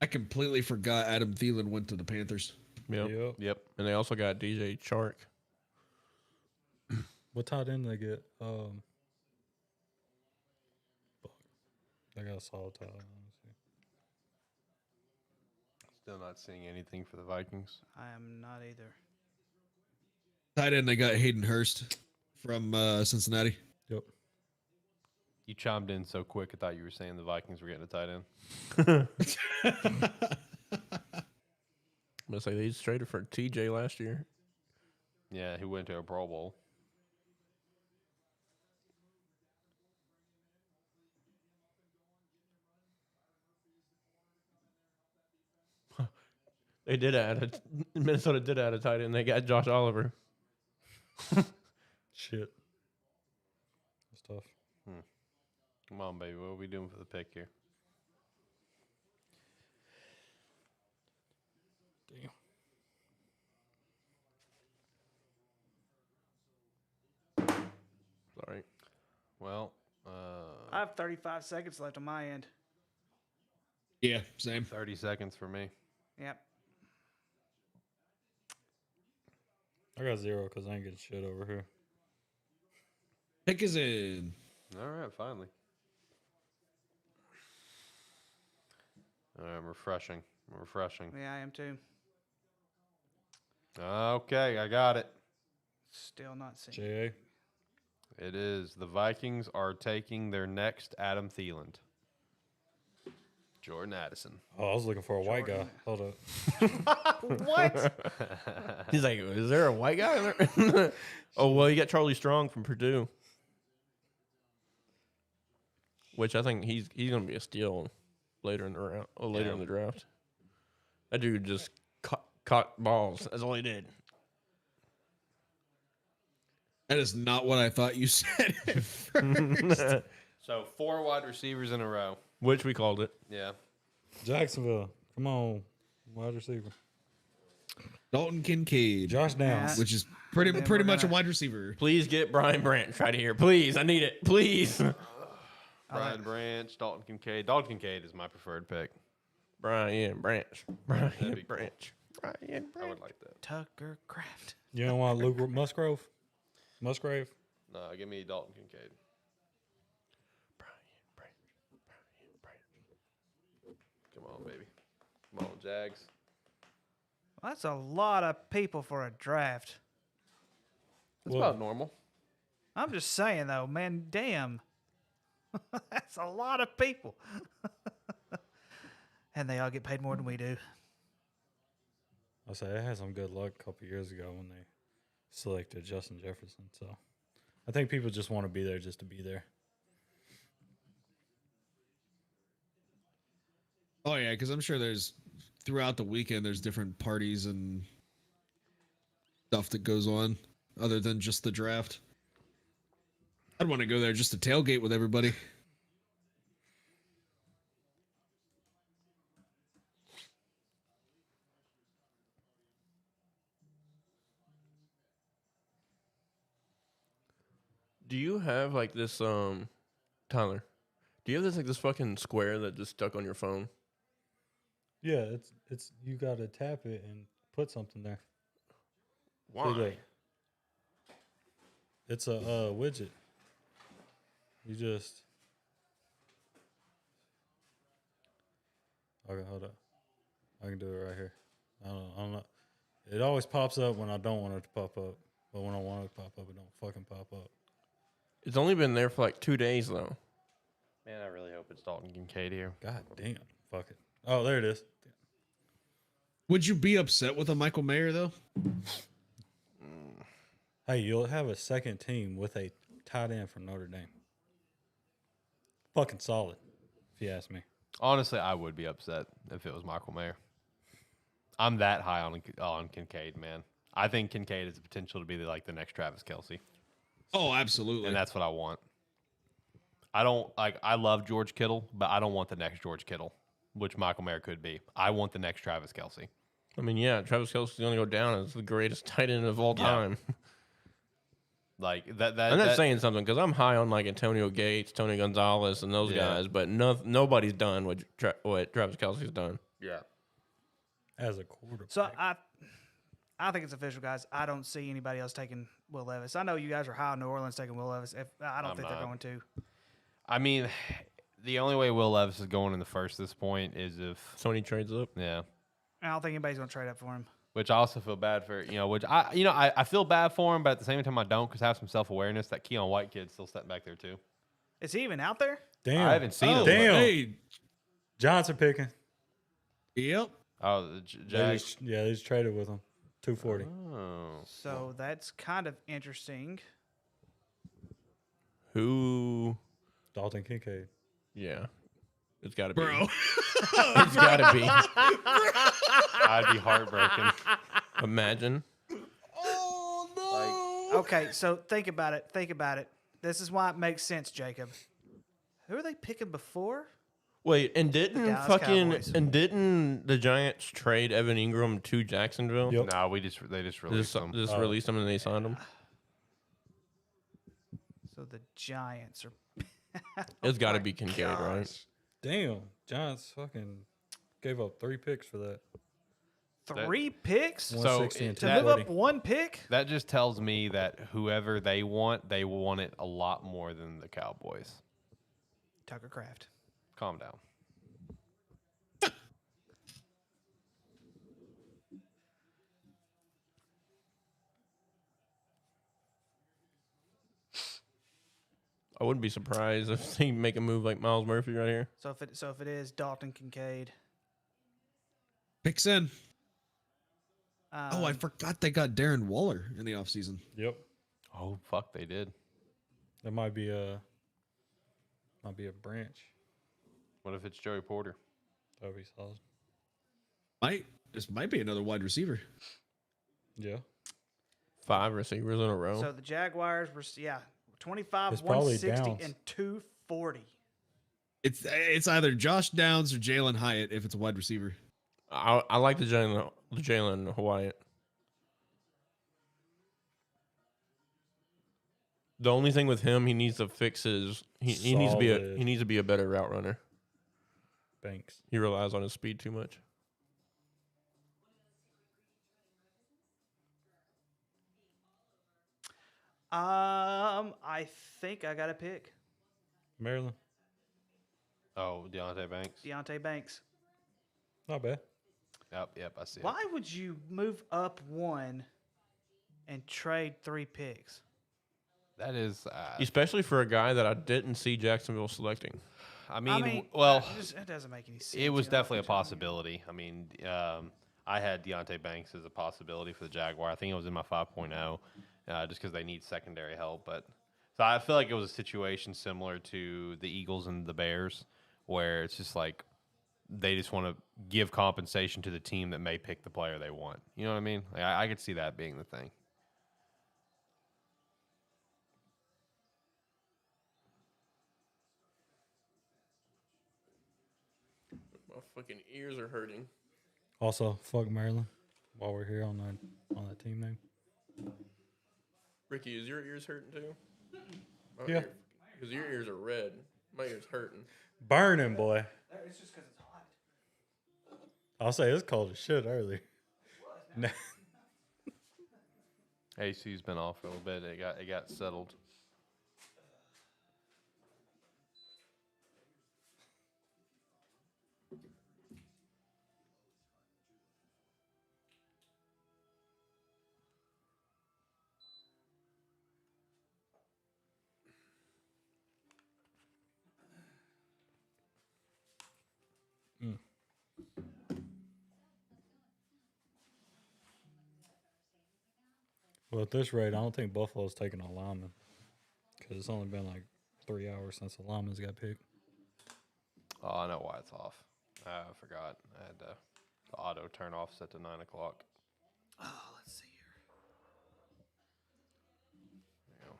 I completely forgot Adam Thielen went to the Panthers. Yep. Yep. And they also got DJ Chark. What tight end they get? Fuck. They got a solid tight end. Still not seeing anything for the Vikings. I am not either. Tight end, they got Hayden Hurst from Cincinnati. Yep. You chimed in so quick, I thought you were saying the Vikings were getting a tight end. I'm gonna say they just traded for TJ last year. Yeah, who went to a Pro Bowl. They did add Minnesota did add a tight end. They got Josh Oliver. Shit. That's tough. Come on, baby. What are we doing for the pick here? Damn. Sorry. Well, I have 35 seconds left on my end. Yeah, same. 30 seconds for me. Yep. I got 0 because I ain't getting shit over here. Pick is in. All right, finally. All right, I'm refreshing. Yeah, I am too. Okay, I got it. Still not seeing. JA. It is. The Vikings are taking their next Adam Thielen. Jordan Addison. Oh, I was looking for a white guy. Hold up. What? He's like, is there a white guy in there? Oh, well, you got Charlie Strong from Purdue. Which I think he's going to be a steal later in the round, later in the draft. That dude just caught balls. That's all he did. That is not what I thought you said at first. So 4 wide receivers in a row. Which we called it. Yeah. Jacksonville. Come on. Wide receiver. Dalton Kincaid, Josh Downs. which is pretty then much we're a gonna- wide receiver. Please get Brian Branch right here. Please. I need it. Please. Brian Branch, Dalton Kincaid. Dalton Kincaid is my preferred pick. Brian Branch. That'd be Brian cool. Branch. Brian I Branch. would like that. Tucker Craft. You don't want Luke Musgrave? Musgrave? No, give me Dalton Kincaid. Brian Branch. Come on, baby. Come on, Jags. Well, that's a lot of people for a draft. That's Well- about normal. I'm just saying though, man, damn. That's a lot of people. And they all get paid more than we do. I say I had some good luck a couple years ago when they selected Justin Jefferson. So I think people just want to be there just to be there. Oh yeah, because I'm sure there's throughout the weekend there's different parties and stuff that goes on other than just the draft. I'd want to go there just to tailgate with everybody. Do you have like this, Tyler? Do you have this like this fucking square that just stuck on your phone? Yeah, it's you got to tap it and put something there. Why? look. It's a widget. You just okay. Hold up. I can do it right here. I don't know. It always pops up when I don't want it to pop up, but when I want it to pop up, it don't fucking pop up. It's only been there for like 2 days though. Man, I really hope it's Dalton Kincaid here. God damn. Fuck it. Oh, there it is. Would you be upset with a Michael Mayer though? Hey, you'll have a second team with a tight end from Notre Dame. Fucking solid, if you ask me. Honestly, I would be upset if it was Michael Mayer. I'm that high on Kincaid, man. I think Kincaid has the potential to be the next Travis Kelce, Oh, absolutely. and that's what I want. I love George Kittle, but I don't want the next George Kittle, which Michael Mayer could be. I want the next Travis Kelce. I mean, yeah, Travis Kelce's going to go down as the greatest tight end of all Yeah. time. Like that. I'm not saying something because I'm high on like Antonio Gates, Tony Gonzalez, and those Yeah. guys, but nobody's done what Travis Kelce's done. Yeah. As a quarterback. So I think it's official, guys. I don't see anybody else taking Will Levis. I know you guys are high on New Orleans taking Will Levis. I don't I'm think not. they're going to. I mean, the only way Will Levis is going in the first at this point is if Sony trades up. yeah. I don't think anybody's going to trade up for him. Which I also feel bad for, I feel bad for him, but at the same time I don't because I have some self-awareness. That Keon White kid's still sitting back there too. Is he even out there? Damn. I haven't seen him. Damn. Hey, Johnson picking. yep. Oh, the Jags. They just traded with him. 240. Oh. So that's kind of interesting. Who? Dalton Kincaid. Yeah, it's got to be. Bro. It's got to be. I'd be heartbroken. Imagine. Okay, so think about it. Think about it. This is why it makes sense, Jacob. Who are they picking before? Wait, and didn't Dallas Cowboys. didn't the Giants trade Evan Ingram to Jacksonville? Yep. No, they just released Just, him. just released him and they signed him. So the Giants are. It's got to be Kincaid, right? Damn. Giants fucking gave up 3 picks for that. 3 picks? 160 and To move 240. up 1 pick? That just tells me that whoever they want it a lot more than the Cowboys. Tucker Craft. Calm down. I wouldn't be surprised if they make a move like Miles Murphy right here. So if it is Dalton Kincaid. Picks in. I um, forgot they got Darren Waller in the offseason. Yep. Oh fuck, they did. That might be a branch. What if it's Joey Porter? That would be solid. This might be another wide receiver. Yeah. 5 receivers in a row. So the Jaguars were 25, It's probably 160, Downs. and 240. It's either Josh Downs or Jalen Hyatt if it's a wide receiver. I like the Jalen Hyatt. The only thing with him, he needs to fix his. He needs to be Solid. he needs to be a better route runner. Banks. He relies on his speed too much. I think I got a pick. Maryland. Oh, Deontay Banks. Deontay Banks. Not bad. Yep, I see it. Why would you move up one and trade 3 picks? That is, Especially for a guy that I didn't see Jacksonville selecting. I mean, well, it doesn't make any sense. it was definitely a possibility. I mean, I had Deontay Banks as a possibility for the Jaguar. I think it was in my 5.0, just because they need secondary help. But so I feel like it was a situation similar to the Eagles and the Bears, where it's just like they just want to give compensation to the team that may pick the player they want. You know what I mean? Like, I could see that being the thing. My fucking ears are hurting. Also, fuck Maryland. While we're here on that team name. Ricky, is your ears hurting too? Yeah. Because your ears are red. My ears hurting. Burning, boy. It's just because it's hot. I'll say it's cold as shit early. AC's been off for a little bit. It got settled. Well, at this rate, I don't think Buffalo's taking a lineman. Because it's only been like 3 hours since the lineman's got picked. Oh, I know why it's off. I forgot. I had the auto turn off set to 9 o'clock. Oh, let's see here. There you go.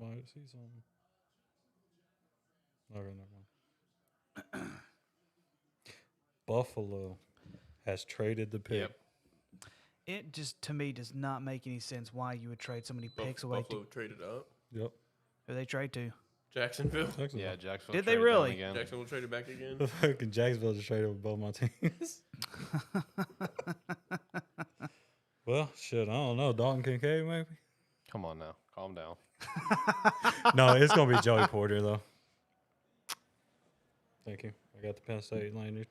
Might see something. Okay, never mind. Buffalo has traded the pick. Yep. It just, to me, does not make any sense why you would trade so many picks away. Buffalo traded up. Yep. Who they trade to? Jacksonville. Yeah, Jacksonville. Did they traded really? down again. Jacksonville traded back again. The fucking Jacksonville just traded with both my teams. Well, shit, I don't know. Dalton Kincaid, maybe? Come on now. Calm down. No, it's going to be Joey Porter, though. Thank you. I got the Penn State landed.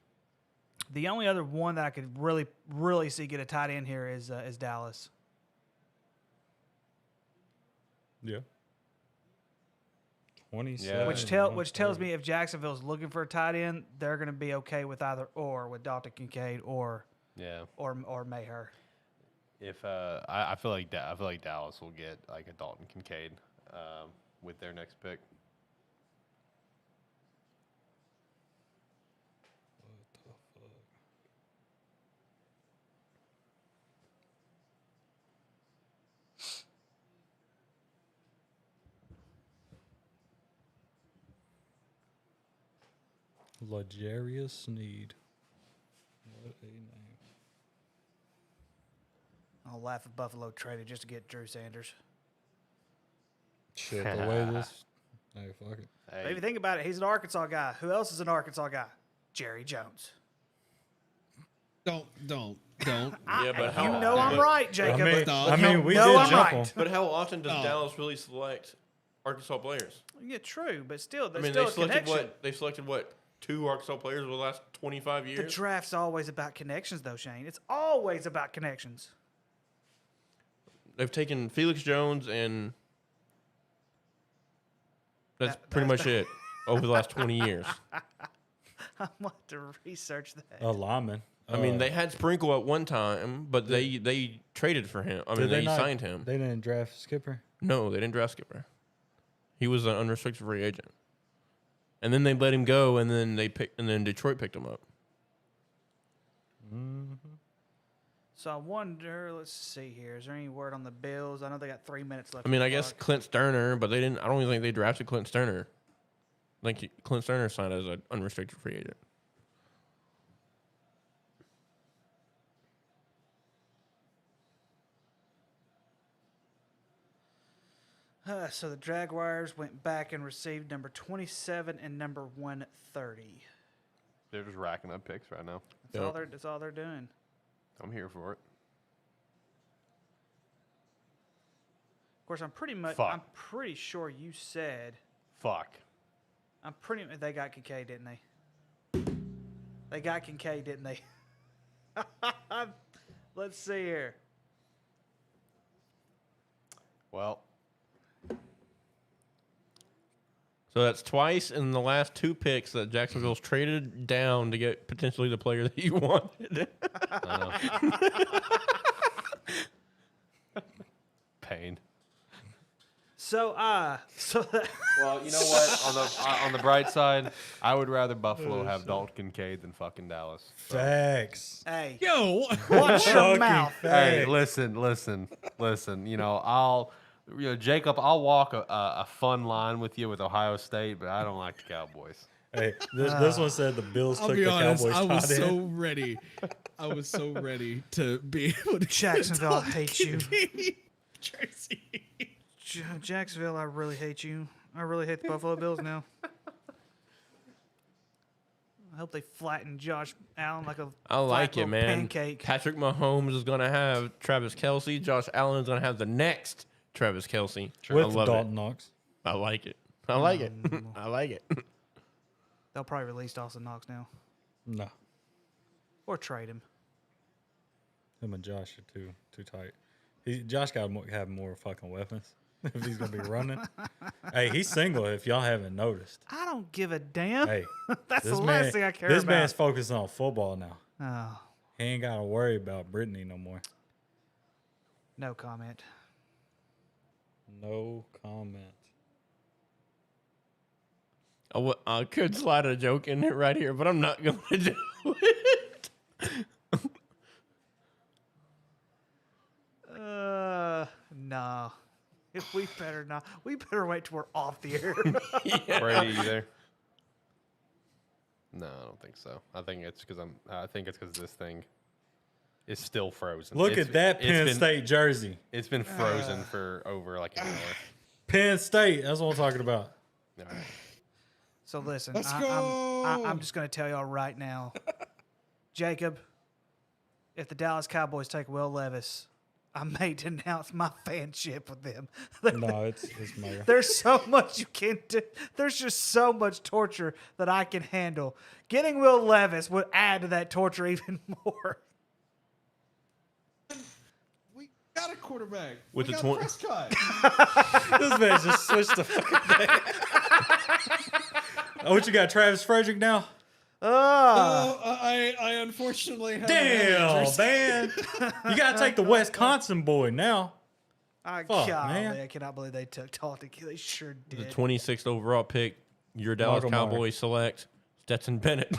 The only other one that I could really see get a tight end here is Dallas. Yeah. 27. Yeah. Which tells me if Jacksonville's looking for a tight end, they're going to be okay with either or with Dalton Kincaid or Maher. If I feel like Dallas will get like a Dalton Kincaid with their next pick. L'Jarius Sneed. What a name. I'll laugh if Buffalo traded just to get Drew Sanders. Shit, the way this. Hey, fuck it. But if you think about it, he's an Arkansas guy. Who else is an Arkansas guy? Jerry Jones. Don't. Yeah, but how? You know I'm right, Jacob. I mean, we did I'm jump right. on. But how often does Dallas really select Arkansas players? Yeah, true, but still, there's I mean, still they a selected connection. what? They selected what? 2 Arkansas players over the last 25 The years. draft's always about connections, though, Shane. It's always about connections. They've taken Felix Jones, and that's pretty much it over the last 20 years. I want to research that. A lineman. I mean, they had Sprinkle at one time, but they traded for him. I mean, they signed him. They didn't draft Skipper. No, they didn't draft Skipper. He was an unrestricted free agent, and then they let him go, and then Detroit picked him up. So I wonder, let's see here. Is there any word on the Bills? I know they got 3 minutes left. I mean, on I the guess clock. Clint Sterner, but they didn't. I don't even think they drafted Clint Sterner. I think Clint Sterner signed as an unrestricted free agent. So the Jaguars went back and received number 27 and number 130. They're just racking up picks right now. That's all they're doing. I'm here for it. Of course, I'm pretty sure you said. Fuck. They got Kincaid, didn't they? They got Kincaid, didn't they? Let's see here. Well, So that's twice in the last 2 picks that Jacksonville's traded down to get potentially the player that you wanted. pain. So Well, you know what? On the bright side, I would rather Buffalo have Dalton Kincaid than fucking Dallas. So. Facts. hey, Yo, watch your Fucking mouth. Hey, facts. listen. Jacob, I'll walk a fun line with you with Ohio State, but I don't like the Cowboys. Hey, this one said the Bills I'll took be the honest. Cowboys. I was tight so end. ready. I was so ready to be able to Jacksonville, I hate you. Jersey. Jacksonville, I really hate you. I really hate the Buffalo Bills now. I hope they flatten Josh Allen like a I like flat it, little man. pancake. Patrick Mahomes is going to have Travis Kelce. Josh Allen is going to have the next Travis Kelce. I With love Dalton it. Knox. I like it. I like it. I like it. They'll probably release Dawson Knox now No, or trade him. him and Josh are too tight. Josh got to have more fucking weapons if he's gonna be running. Hey, he's single. If y'all haven't noticed. I don't give a damn. Hey, That's the this last thing I care This about. man's focused on football now. Oh, He ain't got to worry about Brittany no more. no comment. No comment. I could slide a joke in it right here, but I'm not going to do it. No. We better not. We better wait till we're off the air. Brady, you there? No, I don't think so. I think it's because this thing is still frozen. Look at that Penn State jersey. It's been frozen for over like an hour. Penn State. That's what I'm talking about. All right. So listen, Let's I'm go. just going to tell y'all right now, Jacob, if the Dallas Cowboys take Will Levis, I may denounce my fanship with them. No, it's Mayor. There's so much you can do. There's just so much torture that I can handle. Getting Will Levis would add to that torture even more. We got a quarterback. With we the got 20 Prescott. This man just switched the fucking thing. Oh, what you got, Travis Frederick now? I unfortunately have Damn, man. You got to take the Wisconsin boy now. Fuck, man. I cannot believe they took Talton. They sure The did. 26th overall pick, your Dallas Michael Myers. Cowboys select Stetson Bennett.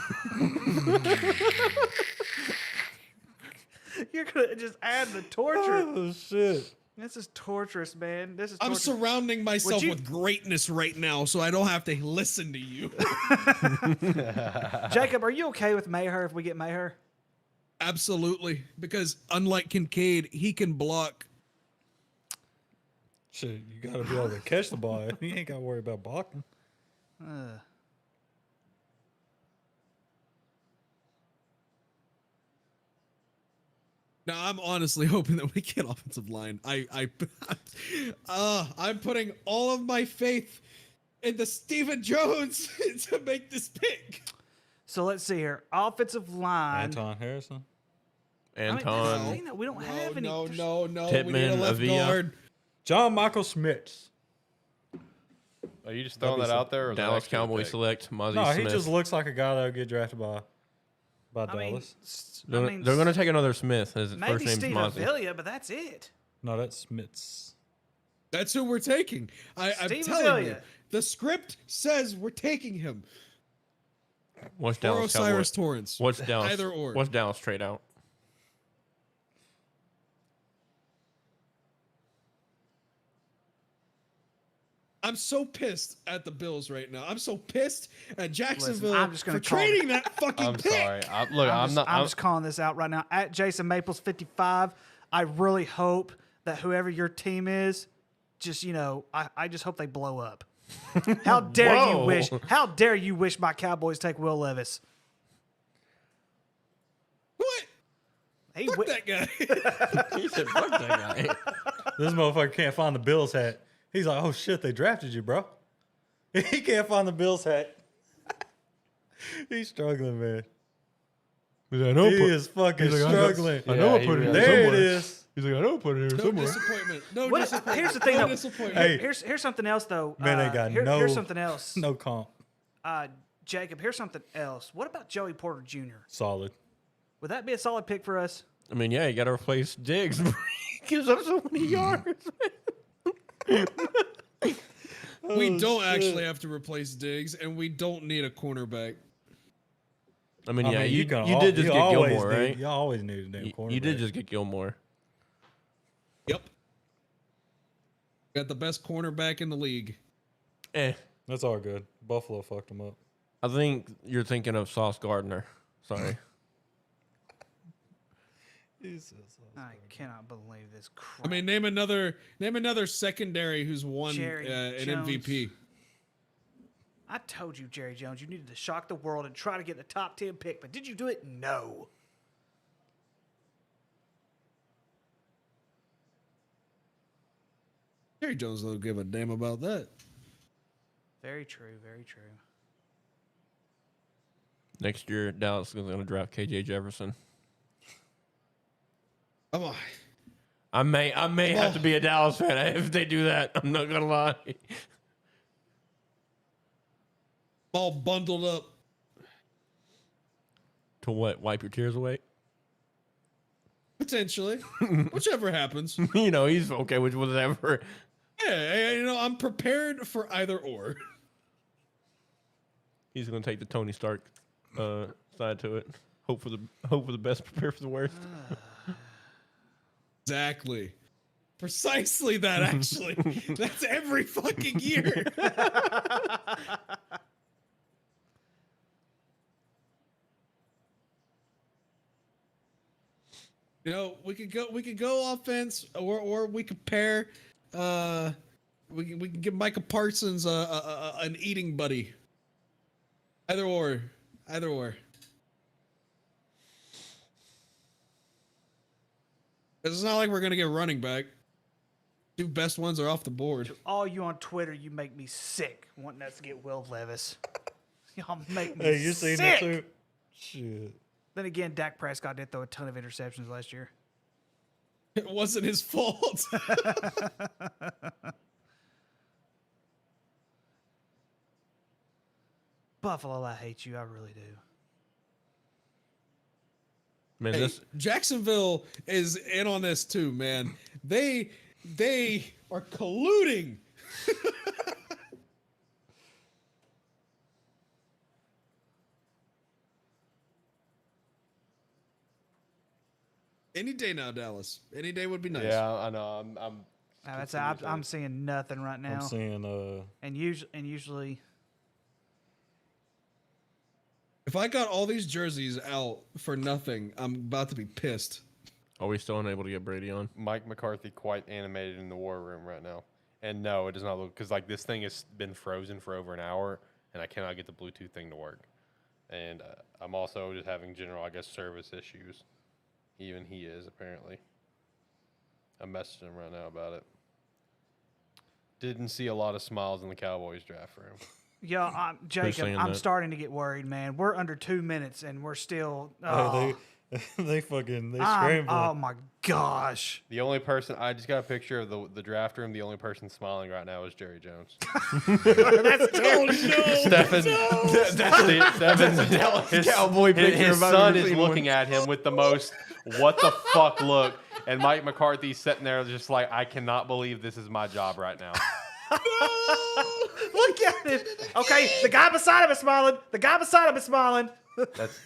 You're going to just add the torture. Oh, shit. This is torturous, man. This is I'm torture. surrounding myself you- with greatness right now, so I don't have to listen to you. Jacob, are you okay with Maher if we get Maher? Absolutely, because unlike Kincaid, he can block. Shit, you gotta be able to catch the ball. You ain't gotta worry about blocking. Now I'm honestly hoping that we get offensive line. I'm putting all of my faith in the Stephen Jones to make this pick. So let's see here. Offensive line. Anton Harrison. Anton. We don't have any. No. We need a Tippmann, left Avila. guard. John Michael Smith. Are you just throwing that out there? Or is that Dallas actually a Cowboys pick? select Mozzie No, Smith. he just looks like a guy that would get drafted by I mean, Dallas. They're going to take another Smith. His first maybe name's Steve Mozzie. Avila, but that's it. No, that's Smiths. That's who we're taking. I'm Steve telling you, Avila. the script says we're taking him. What's Or Dallas Osiris Cowboys? Torrance. What's Dallas? Either or. What's Dallas trade out? I'm so pissed at the Bills right now. I'm so pissed at Jacksonville I'm just gonna for call it. trading that fucking I'm pick. sorry. I'm just calling this out right now. At Jason Maples 55, I really hope that whoever your team is, just I just hope they blow up. How dare you Whoa. wish? How dare you wish my Cowboys take Will Levis? What? He Fuck wi- that guy. He said, fuck that guy. This motherfucker can't find the Bills hat. He's like, oh shit, they drafted you, bro. He can't find the Bills hat. He's struggling, man. He is fucking struggling. I know I put it in There it is. He's like, I know I put it here No disappointment. No What- disappointment. here's the thing, No though. disappointment. Hey. here's something else though. Man, they got here's something else. no comp. Jacob, here's something else. What about Joey Porter Jr.? Solid. Would that be a solid pick for us? I mean, yeah, you got to replace Diggs. He gives up so many yards. We don't actually have to replace Diggs, and we don't need a cornerback. I mean, I yeah, mean, you can did al- just you get always Gilmore, need- right? You always need a damn cornerback. You did just get Gilmore. Yep. Got the best cornerback in the league. That's all good. Buffalo fucked him up. I think you're thinking of Sauce Gardner. Sorry. I cannot believe this crap. I mean, name another secondary who's won Jerry an Jones. MVP. I told you, Jerry Jones, you needed to shock the world and try to get the top 10 pick, but did you do it? No. Jerry Jones don't give a damn about that. Very true. Very true. Next year, Dallas is going to draft KJ Jefferson. Come on. I may have to be a Dallas fan if they do that. I'm not gonna lie. All bundled up. To what? Wipe your tears away? Potentially. Whichever happens. You know, he's okay with whatever. Yeah, I'm prepared for either or. He's gonna take the Tony Stark side to it. Hope for the best, prepare for the worst. Exactly. Precisely that, actually. That's every fucking year. We could go offense, or we could pair. We can give Micah Parsons an eating buddy. Either or. It's not like we're gonna get running back. Two best ones are off the board. To all you on Twitter, you make me sick wanting us to get Will Levis. Y'all make me Hey, you seen that sick. too? Shit. Then again, Dak Prescott did throw a ton of interceptions last year. It wasn't his fault. Buffalo, I hate you. I really do. Man, Hey, this Jacksonville is in on this too, man. They are colluding. Any day now, Dallas. Any day would be nice. Yeah, I know. I'm seeing nothing right now. I'm seeing And usually, If I got all these jerseys out for nothing, I'm about to be pissed. are we still unable to get Brady on? Mike McCarthy quite animated in the war room right now. And no, it does not look because like this thing has been frozen for over an hour, and I cannot get the Bluetooth thing to work. And I'm also just having general, I guess, service issues. Even he is apparently. I'm messaging him right now about it. Didn't see a lot of smiles in the Cowboys draft room. Yeah, Jacob, saying I'm that. starting to get worried, man. We're under 2 minutes and we're still. They scrambling. Oh my gosh! The only person I just got a picture of the draft room. The only person smiling right now is Jerry Jones. That's terrible. Stephen, his Cowboy picture his if I've son ever is seen looking one. at him with the most what the fuck look, and Mike McCarthy's sitting there just like, I cannot believe this is my job right now. Look at it. Okay, the guy beside him is smiling. The guy beside him is smiling.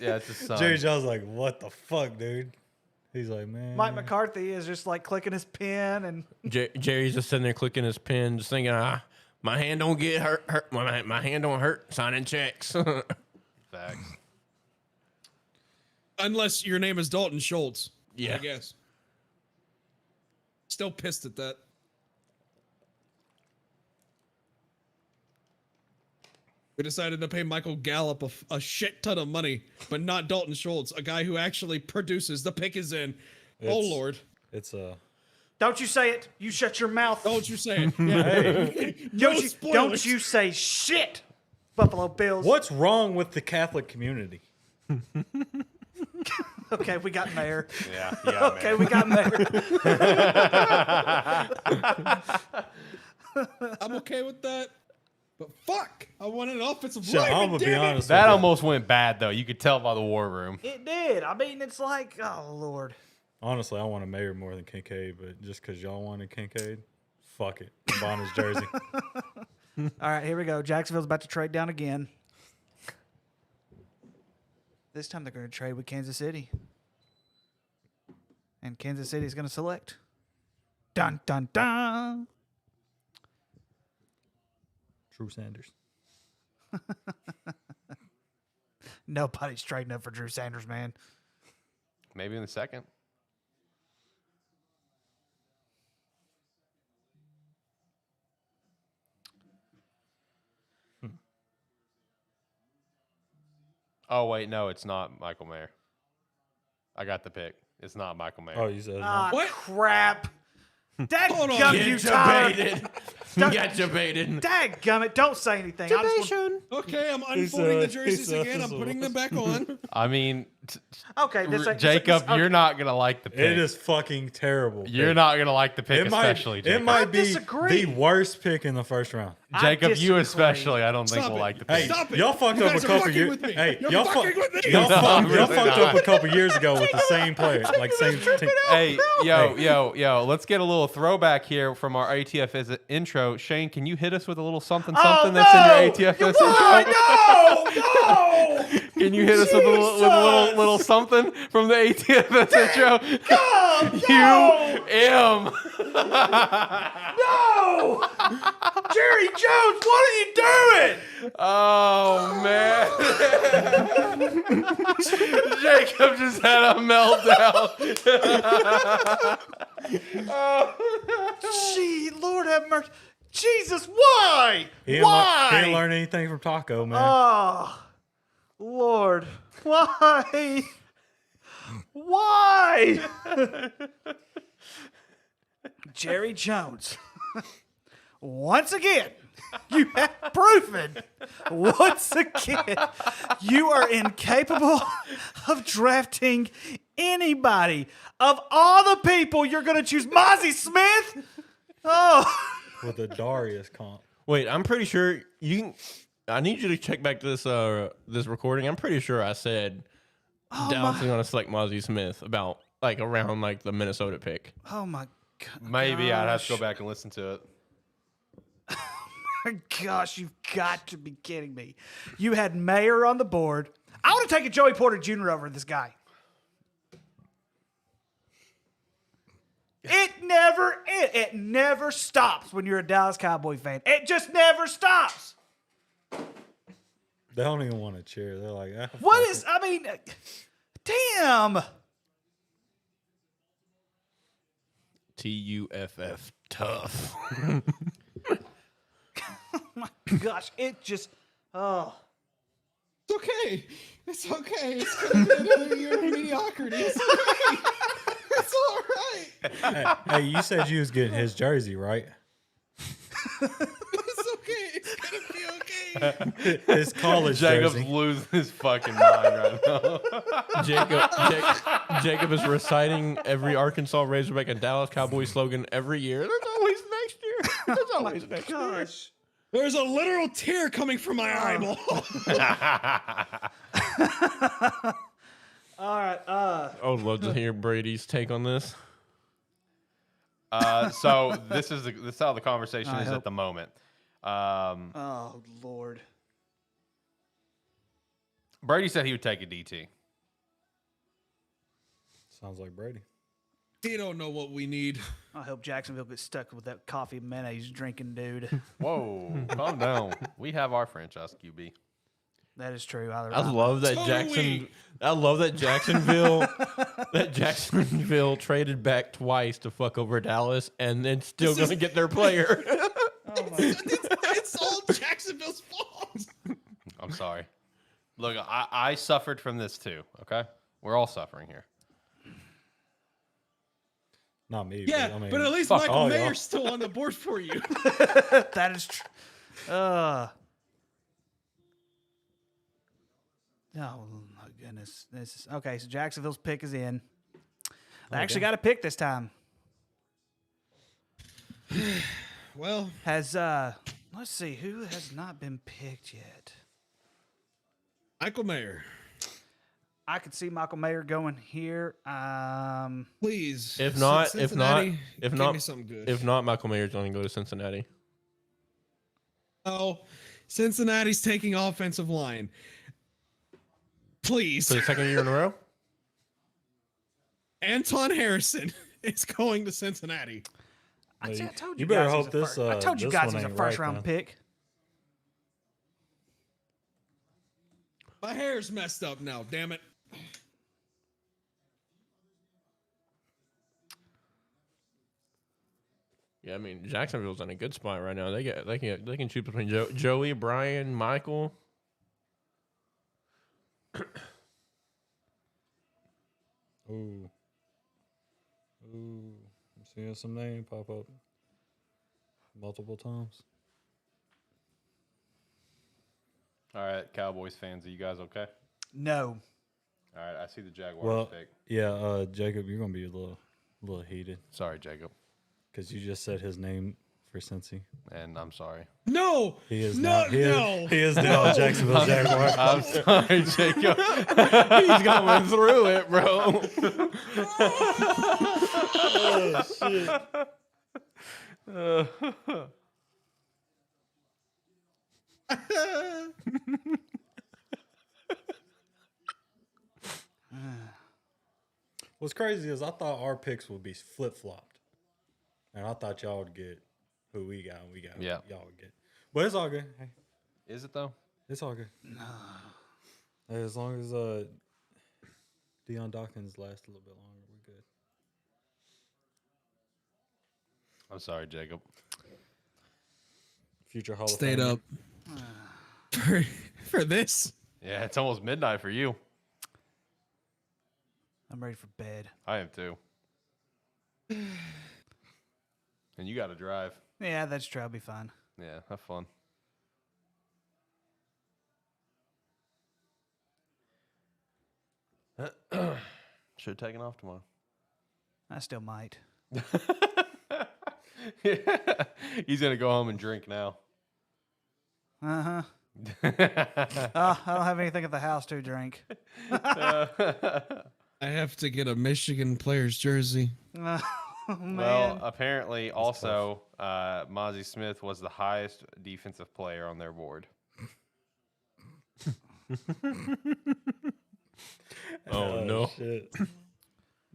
It's his son. Jerry Jones like, what the fuck, dude? He's like, man. Mike McCarthy is just like clicking his pen and. Jerry's just sitting there clicking his pen, just thinking, my hand don't get hurt. My hand don't hurt signing checks. Facts. Unless your name is Dalton Schultz. Yeah. I guess. Still pissed at that. We decided to pay Michael Gallup a shit ton of money, but not Dalton Schultz, a guy who actually produces. The pick is in. Oh, Lord. It's Don't you say it. You shut your mouth. Don't you say it. Yeah. No spoilers. Don't you say shit, Buffalo Bills. What's wrong with the Catholic community? Okay, we got mayor. Yeah. Okay, Man. we got mayor. I'm okay with that. But fuck, I want an offensive So I'm lineman, gonna be damn it. honest. That with you. almost went bad though. You could tell by the war room. It did. I mean, it's like, oh Lord. Honestly, I want a mayor more than Kincaid, but just because y'all wanted Kincaid, fuck it. I'm buying his jersey. All right, here we go. Jacksonville's about to trade down again. This time they're going to trade with Kansas City. And Kansas City is going to select. Dun, dun, dun. Drew Sanders. Nobody's trading up for Drew Sanders, man. Maybe in the second. Oh wait, no, it's not Michael Mayer. I got the pick. It's not Michael Mayer. Oh, you said What? Crap. Hold on. Dadgummit, you Tyler. Got debated. Dadgummit, don't say anything. I just want- Okay, I'm unfolding the jerseys he again. I'm says- putting them back on. I mean, okay, Jacob, you're not gonna like the pick. it is fucking terrible. You're not gonna like the pick, especially It Jacob. might be disagree. the worst pick in the first round. Jacob, you disagree. especially. I don't think Stop will it. like the Hey, pick. Stop it. y'all fucked You up a guys are couple fucking years. with me. Hey, You're y'all fucking with me. Y'all No, I'm fucked really up not. a couple years ago with the same players, like same team. Hey, yo, let's get a little throwback here from our ATFS intro. Shane, can you hit us with a little something that's in your ATFS intro? No! Can you hit us with a little something from the ATFS intro? No! Jerry Jones, what are you doing? Oh man. Jacob just had a meltdown. Gee, Lord have mercy. Jesus, why? He Why? didn't learn anything from Taco, man. Oh, Lord. Why? Why? Jerry Jones. Once again, you have proven, once again, you are incapable of drafting anybody. Of all the people, you're going to choose Mozzie Smith? Oh. With the Darius comp. Wait, I'm pretty sure you can. I need you to check back this this recording. I'm pretty sure I said Dallas is going to select Mozzie Smith about like around like the Minnesota pick. Oh, my God. Maybe I'd have to go back and listen to it. Gosh, you've got to be kidding me. You had Mayer on the board. I want to take a Joey Porter Jr. over this guy. It never stops when you're a Dallas Cowboy fan. It just never stops. They don't even want to cheer. They're like, ah, What fuck is, it. I mean, damn. TUFF tough. My gosh, it just. Oh. It's okay. It's okay. It's gonna be another year of mediocrity. It's okay. It's all right. Hey, you said you was getting his jersey, right? It's okay. It's gonna be okay. His college Jacob's jersey. losing his fucking mind right now. Jacob is reciting every Arkansas Razorback and Dallas Cowboys slogan every year. There's always next year. There's always next year. Gosh. There's a literal tear coming from my eyeball. All right. I would love to hear Brady's take on this. So this is how the conversation is hope- at the moment. Oh Lord. Brady said he would take a DT. Sounds like Brady. He don't know what we need. I hope Jacksonville gets stuck with that coffee mayonnaise drinking dude. Whoa, calm down. We have our franchise QB. That is true. I love that Jacksonville traded back twice to fuck over Dallas, and then still going to get their player. It's all Jacksonville's fault. I'm sorry. Look, I suffered from this too. Okay, we're all suffering here. Not me. Yeah, I mean, but at least fuck Michael all Mayer's y'all. still on the board for you. That is true. Oh my goodness. This is okay. So Jacksonville's pick is in. They actually got a pick this time. Well, Has let's see who has not been picked yet. Michael Mayer, I could see Michael Mayer going here. please. If not, Cincinnati, if give not, me something good. if not, Michael Mayer's going to go to Cincinnati. Oh, Cincinnati's taking offensive line. Please. For the second year in a row? Anton Harrison is going to Cincinnati. I told you you better guys hope he's a this. I told you this guys one he's a ain't first right round then. pick. My hair's messed up now, damn it. Yeah, I mean Jacksonville's in a good spot right now. They can choose between Joey, Brian, Michael. Ooh. I'm seeing some name pop up multiple times. All right, Cowboys fans, are you guys okay? No. All right, I see the Jaguars Well, pick. yeah, Jacob, you're gonna be a little heated Sorry, Jacob, because you just said his name for Cincy. and I'm sorry. No. He is No, now. He no. is now a Jacksonville Jaguar. I'm sorry, Jacob. He's going through it, bro. Oh shit! What's crazy is I thought our picks would be flip flopped, and I thought y'all would get who we got. And we got Yeah. who y'all would get, but it's all good. Hey, Is it though? it's all good. Hey, as long as Deion Dawkins lasts a little bit longer, we're good. I'm sorry, Jacob. Future Hall Stayed of Famer. up for this. Yeah, it's almost midnight for you. I'm ready for bed. I am too. And you got to drive. Yeah, that's true. I'll be fine. Yeah, have fun. Should have taken off tomorrow. I still might. He's gonna go home and drink now. I don't have anything at the house to drink. I have to get a Michigan player's jersey. Oh, man. Well, apparently, also, Mozzie Smith was the highest defensive player on their board. Oh no! Shit.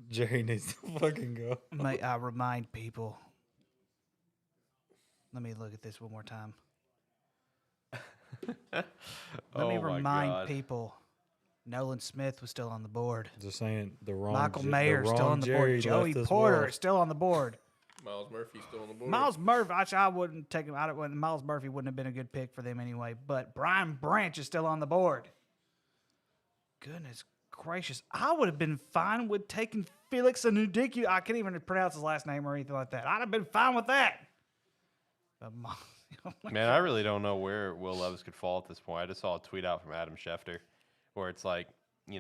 Jerry needs to fucking go. May I remind people? Let me look at this one more time. Let me Oh my remind God. people. Nolan Smith was still on the board. Just saying the wrong. Michael the Mayer wrong still on the Jerry board. Joey left this Porter world. is still on the board. Miles Murphy still on the board. Miles Murphy, actually, I wouldn't take him. Miles Murphy wouldn't have been a good pick for them anyway. But Brian Branch is still on the board. Goodness gracious. I would have been fine with taking Felix Anudike. I can't even pronounce his last name or anything like that. I'd have been fine with that. But Man, I really don't know where Will Levis could fall at this point. I just saw a tweet out from Adam Schefter where it's like, the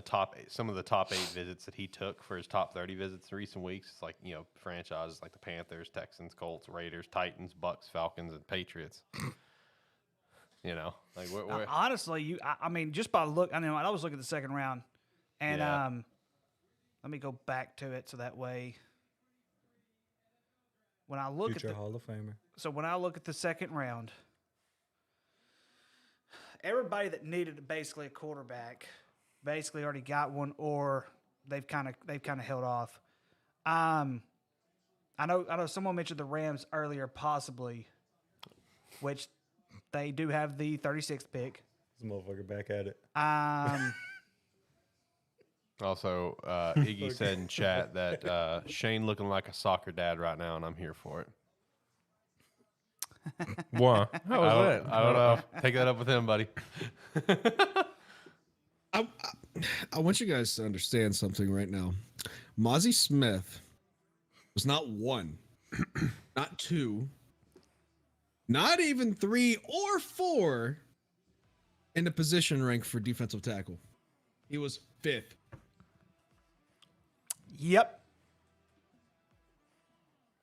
top some of the top 8 visits that he took for his top 30 visits in recent weeks. It's like, franchises like the Panthers, Texans, Colts, Raiders, Titans, Bucks, Falcons, and Patriots. Where honestly, I mean, just by look, I was looking at the second round, and let me go back to it so that way. When I look Future at the Hall of Famer. So when I look at the second round, everybody that needed basically a quarterback basically already got one, or they've kind of held off. I know someone mentioned the Rams earlier, possibly, which they do have the 36th pick. This motherfucker back at it. Also, Iggy said in chat that Shane looking like a soccer dad right now, and I'm here for it. Why? How was that? I don't know. Take that up with him, buddy. I want you guys to understand something right now. Mozzie Smith was not 1, not 2, not even 3 or 4 in the position rank for defensive tackle. He was 5th. Yep.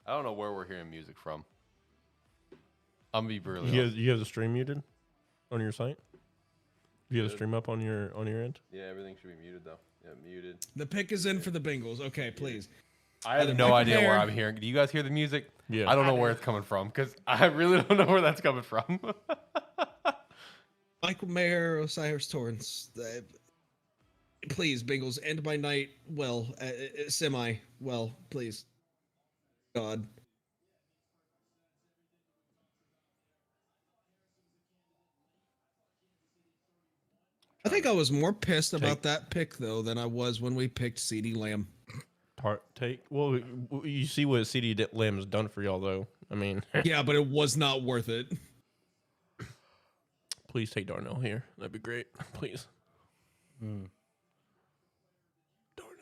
I don't know where we're hearing music from. I'm gonna be brutally honest. You have the stream muted on your site? You have the stream up on your end? Yeah, everything should be muted though. Yeah, muted. The pick is in for the Bengals. Okay, please. I have no idea where I'm hearing. Do you guys hear the music? Yeah. I don't know where it's coming from because I really don't know where that's coming from. Michael Mayer, Osiris Torrance. Please, Bengals, end my night well, semi well, please. God. I think I was more pissed about that pick though than I was when we picked CeeDee Lamb. Well, you see what CeeDee Lamb has done for y'all though. I mean, yeah, but it was not worth it. Please take Darnell here. That'd be great. Please. Darnell Washington.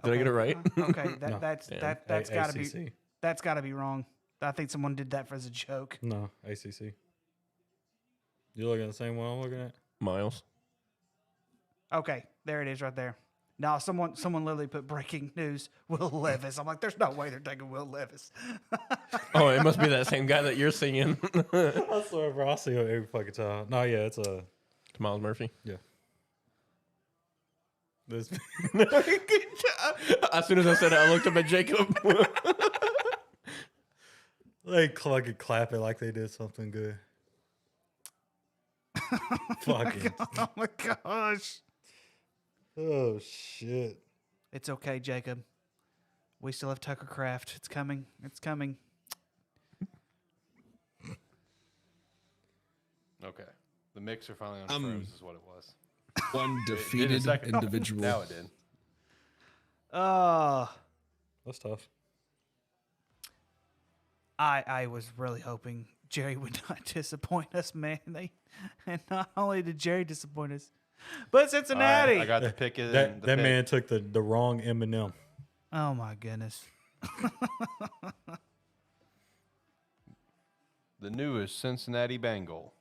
Did I get it right? Okay, that's gotta be wrong. I think someone did that as a joke. No, ACC. You looking at the same one I'm looking at? Miles. Okay, there it is right there. Now, someone literally put breaking news, Will Levis. I'm like, there's no way they're taking Will Levis. Oh, it must be that same guy that you're singing. I swear, bro. I see it every fucking time. No, yeah, it's Miles Murphy. Yeah. This. As soon as I said it, I looked up at Jacob. They fucking clap it like they did something good. Fucking. Oh my gosh. Oh shit. It's okay, Jacob. We still have Tucker Craft. It's coming. It's coming. Okay. The mixer finally unfroze is what it was. One defeated individual. Now it did. That's tough. I was really hoping Jerry would not disappoint us, man. And not only did Jerry disappoint us, but Cincinnati. Right, I got the pick. That man took the wrong Eminem. Oh my goodness. The newest Cincinnati Bengal,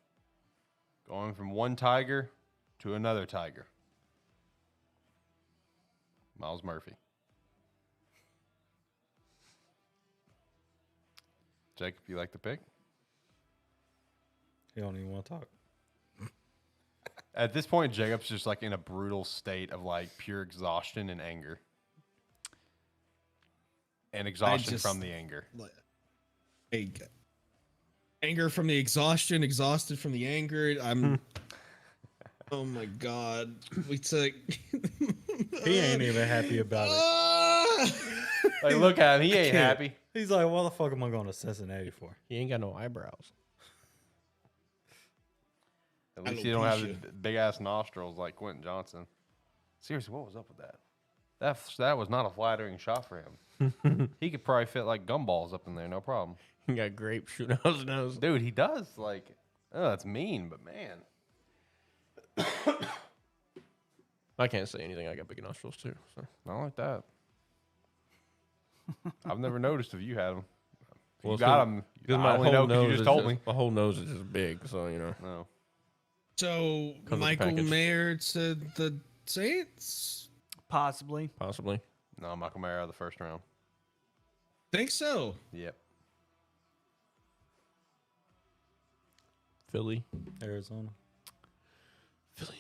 going from one Tiger to another Tiger. Miles Murphy. Jacob, you like the pick? He don't even want to talk. At this point, Jacob's just like in a brutal state of like pure exhaustion and anger. And exhaustion from the anger. Anger from the exhaustion, exhausted from the anger. I'm. Oh my God. We took. He ain't even happy about it. Like, look at him. He ain't happy. He's like, what the fuck am I going to Cincinnati for? He ain't got no eyebrows. At least you don't have the big ass nostrils like Quentin Johnson. Seriously, what was up with that? That was not a flattering shot for him. He could probably fit like gumballs up in there, no problem. He got grape shooting out his nose. Dude, he does. Like, oh, that's mean, but man. I can't say anything. I got big nostrils too. So. I don't like that. I've never noticed if you had them. If Well, you got them. Because I my only whole know 'cause nose you just is told me. My whole nose is just big, so you know. No. So Comes with Michael package. Mayer to the Saints? Possibly. Possibly. No, Michael Mayer out of the first round. Think so. Yep. Philly. Arizona. Philly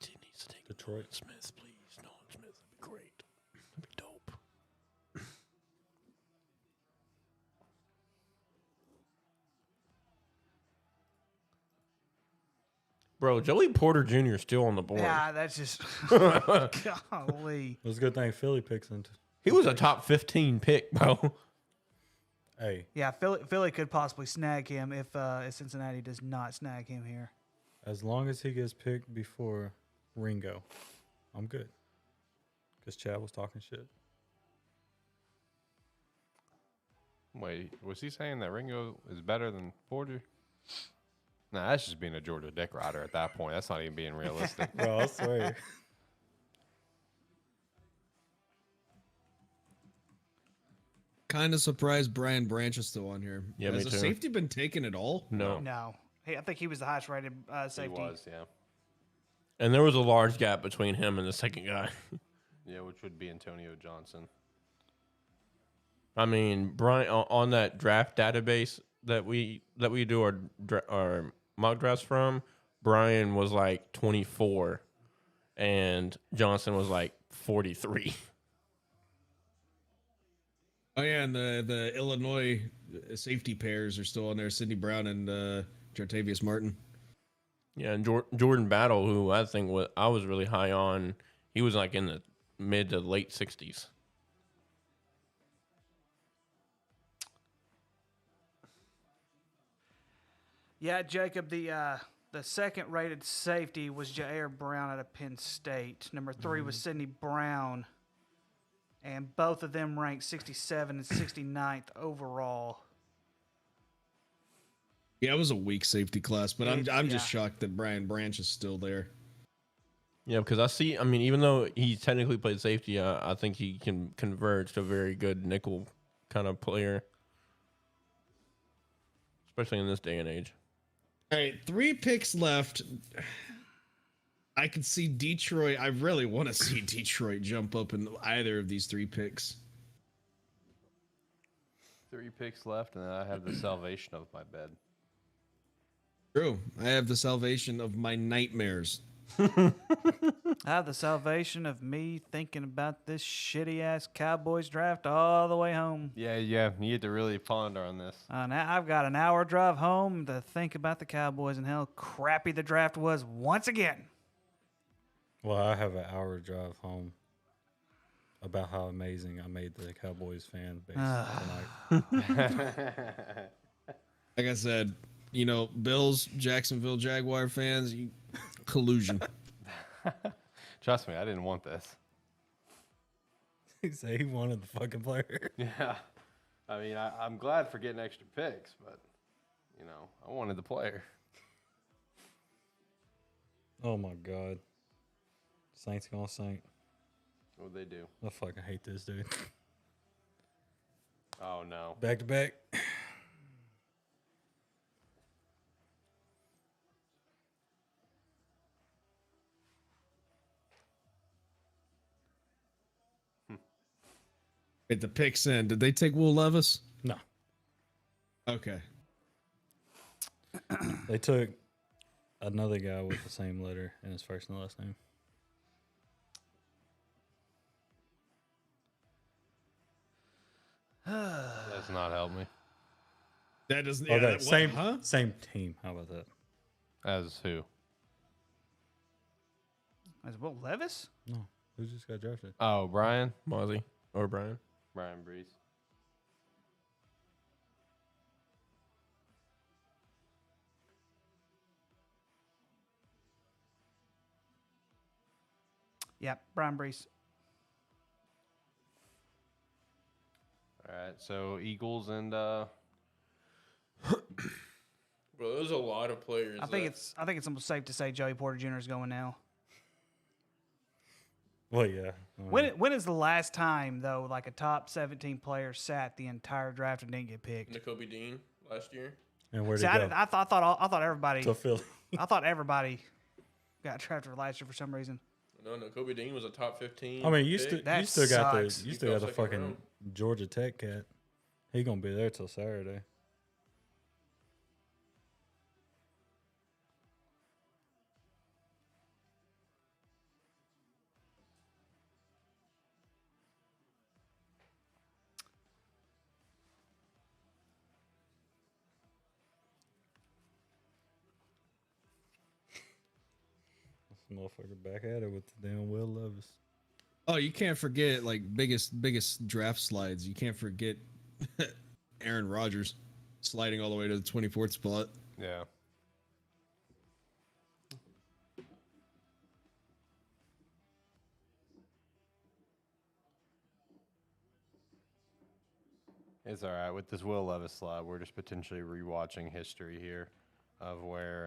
team needs to take Detroit. Smith, please. Nolan Smith would be great. That'd be dope. Bro, Joey Porter Jr. is still on the board. Yeah, that's just golly. It was a good thing Philly picks into. He was a top 15 pick, bro. Hey, Yeah, Philly could possibly snag him if Cincinnati does not snag him here. as long as he gets picked before Ringo, I'm good. Because Chad was talking shit. Wait, was he saying that Ringo is better than Porter? Nah, that's just being a Georgia dick rider at that point. That's not even being realistic. Bro, I swear. Kind of surprised Brian Branch is still on here. Yeah, me Has the too. safety been taken at all? No. No. Hey, I think he was the highest rated He safety. was, yeah. And there was a large gap between him and the second guy. Yeah, which would be Antonio Johnson. I mean, Brian on that draft database that we do our mock drafts from, Brian was like 24, and Johnson was like 43. Oh yeah, and the Illinois safety pairs are still on there: Sidney Brown and Jartavius Martin. Yeah, and Jordan Battle, who I think I was really high on, he was like in the mid to late 60s. Yeah, Jacob, the second rated safety was Jair Brown out of Penn State. Number 3 was Sidney Brown. And both of them ranked 67 and 69th overall. Yeah, it was a weak safety class, but I'm Yeah. just shocked that Brian Branch is still there. Yeah, because I mean, even though he technically played safety, I think he can converge to a very good nickel kind of player, especially in this day and age. All right, 3 picks left. I could see Detroit. I really want to see Detroit jump up in either of these 3 picks. 3 picks left, and then I have the salvation of my bed. True. I have the salvation of my nightmares. I have the salvation of me thinking about this shitty ass Cowboys draft all the way home. Yeah, you had to really ponder on this. Now I've got an hour drive home to think about the Cowboys and how crappy the draft was once again. Well, I have an hour drive home about how amazing I made the Cowboys fan base tonight. Like I said, you know, Bills, Jacksonville Jaguar fans, collusion. Trust me, I didn't want this. He said he wanted the fucking player. Yeah. I mean, I'm glad for getting extra picks, but, you know, I wanted the player. Oh my god. Saints gonna Saint. What'd they do? I fucking hate this dude. Oh, no. Back to back. At the picks in, did they take Will Levis? No. Okay. They took another guy with the same letter in his first and last name. Does not help me. That doesn't. Oh, Yeah, that what, same huh? same team. How about that? As who? As Will Levis? No, who just got drafted? Oh, Brian? Mozzie or Brian. Brian Breeze. Yep, Brian Brees. All right, so Eagles and Bro, there's a lot of players. I think it's almost safe to say Joey Porter Jr. is going now. Well, yeah. When is the last time though, like a top 17 player sat the entire draft and didn't get picked? N'Kobe Dean last year. And where'd See, he go? I thought everybody. To Philly. I thought everybody got drafted last year for some reason. No, N'Kobe Dean was a top 15. I mean, you pick. still got the sucks. you He still fell got the second fucking round. Georgia Tech cat. He gonna be there till Saturday. This motherfucker back at it with the damn Will Levis. Oh, you can't forget like biggest draft slides. You can't forget Aaron Rodgers sliding all the way to the 24th spot. yeah. It's all right with this Will Levis slide. We're just potentially rewatching history here of where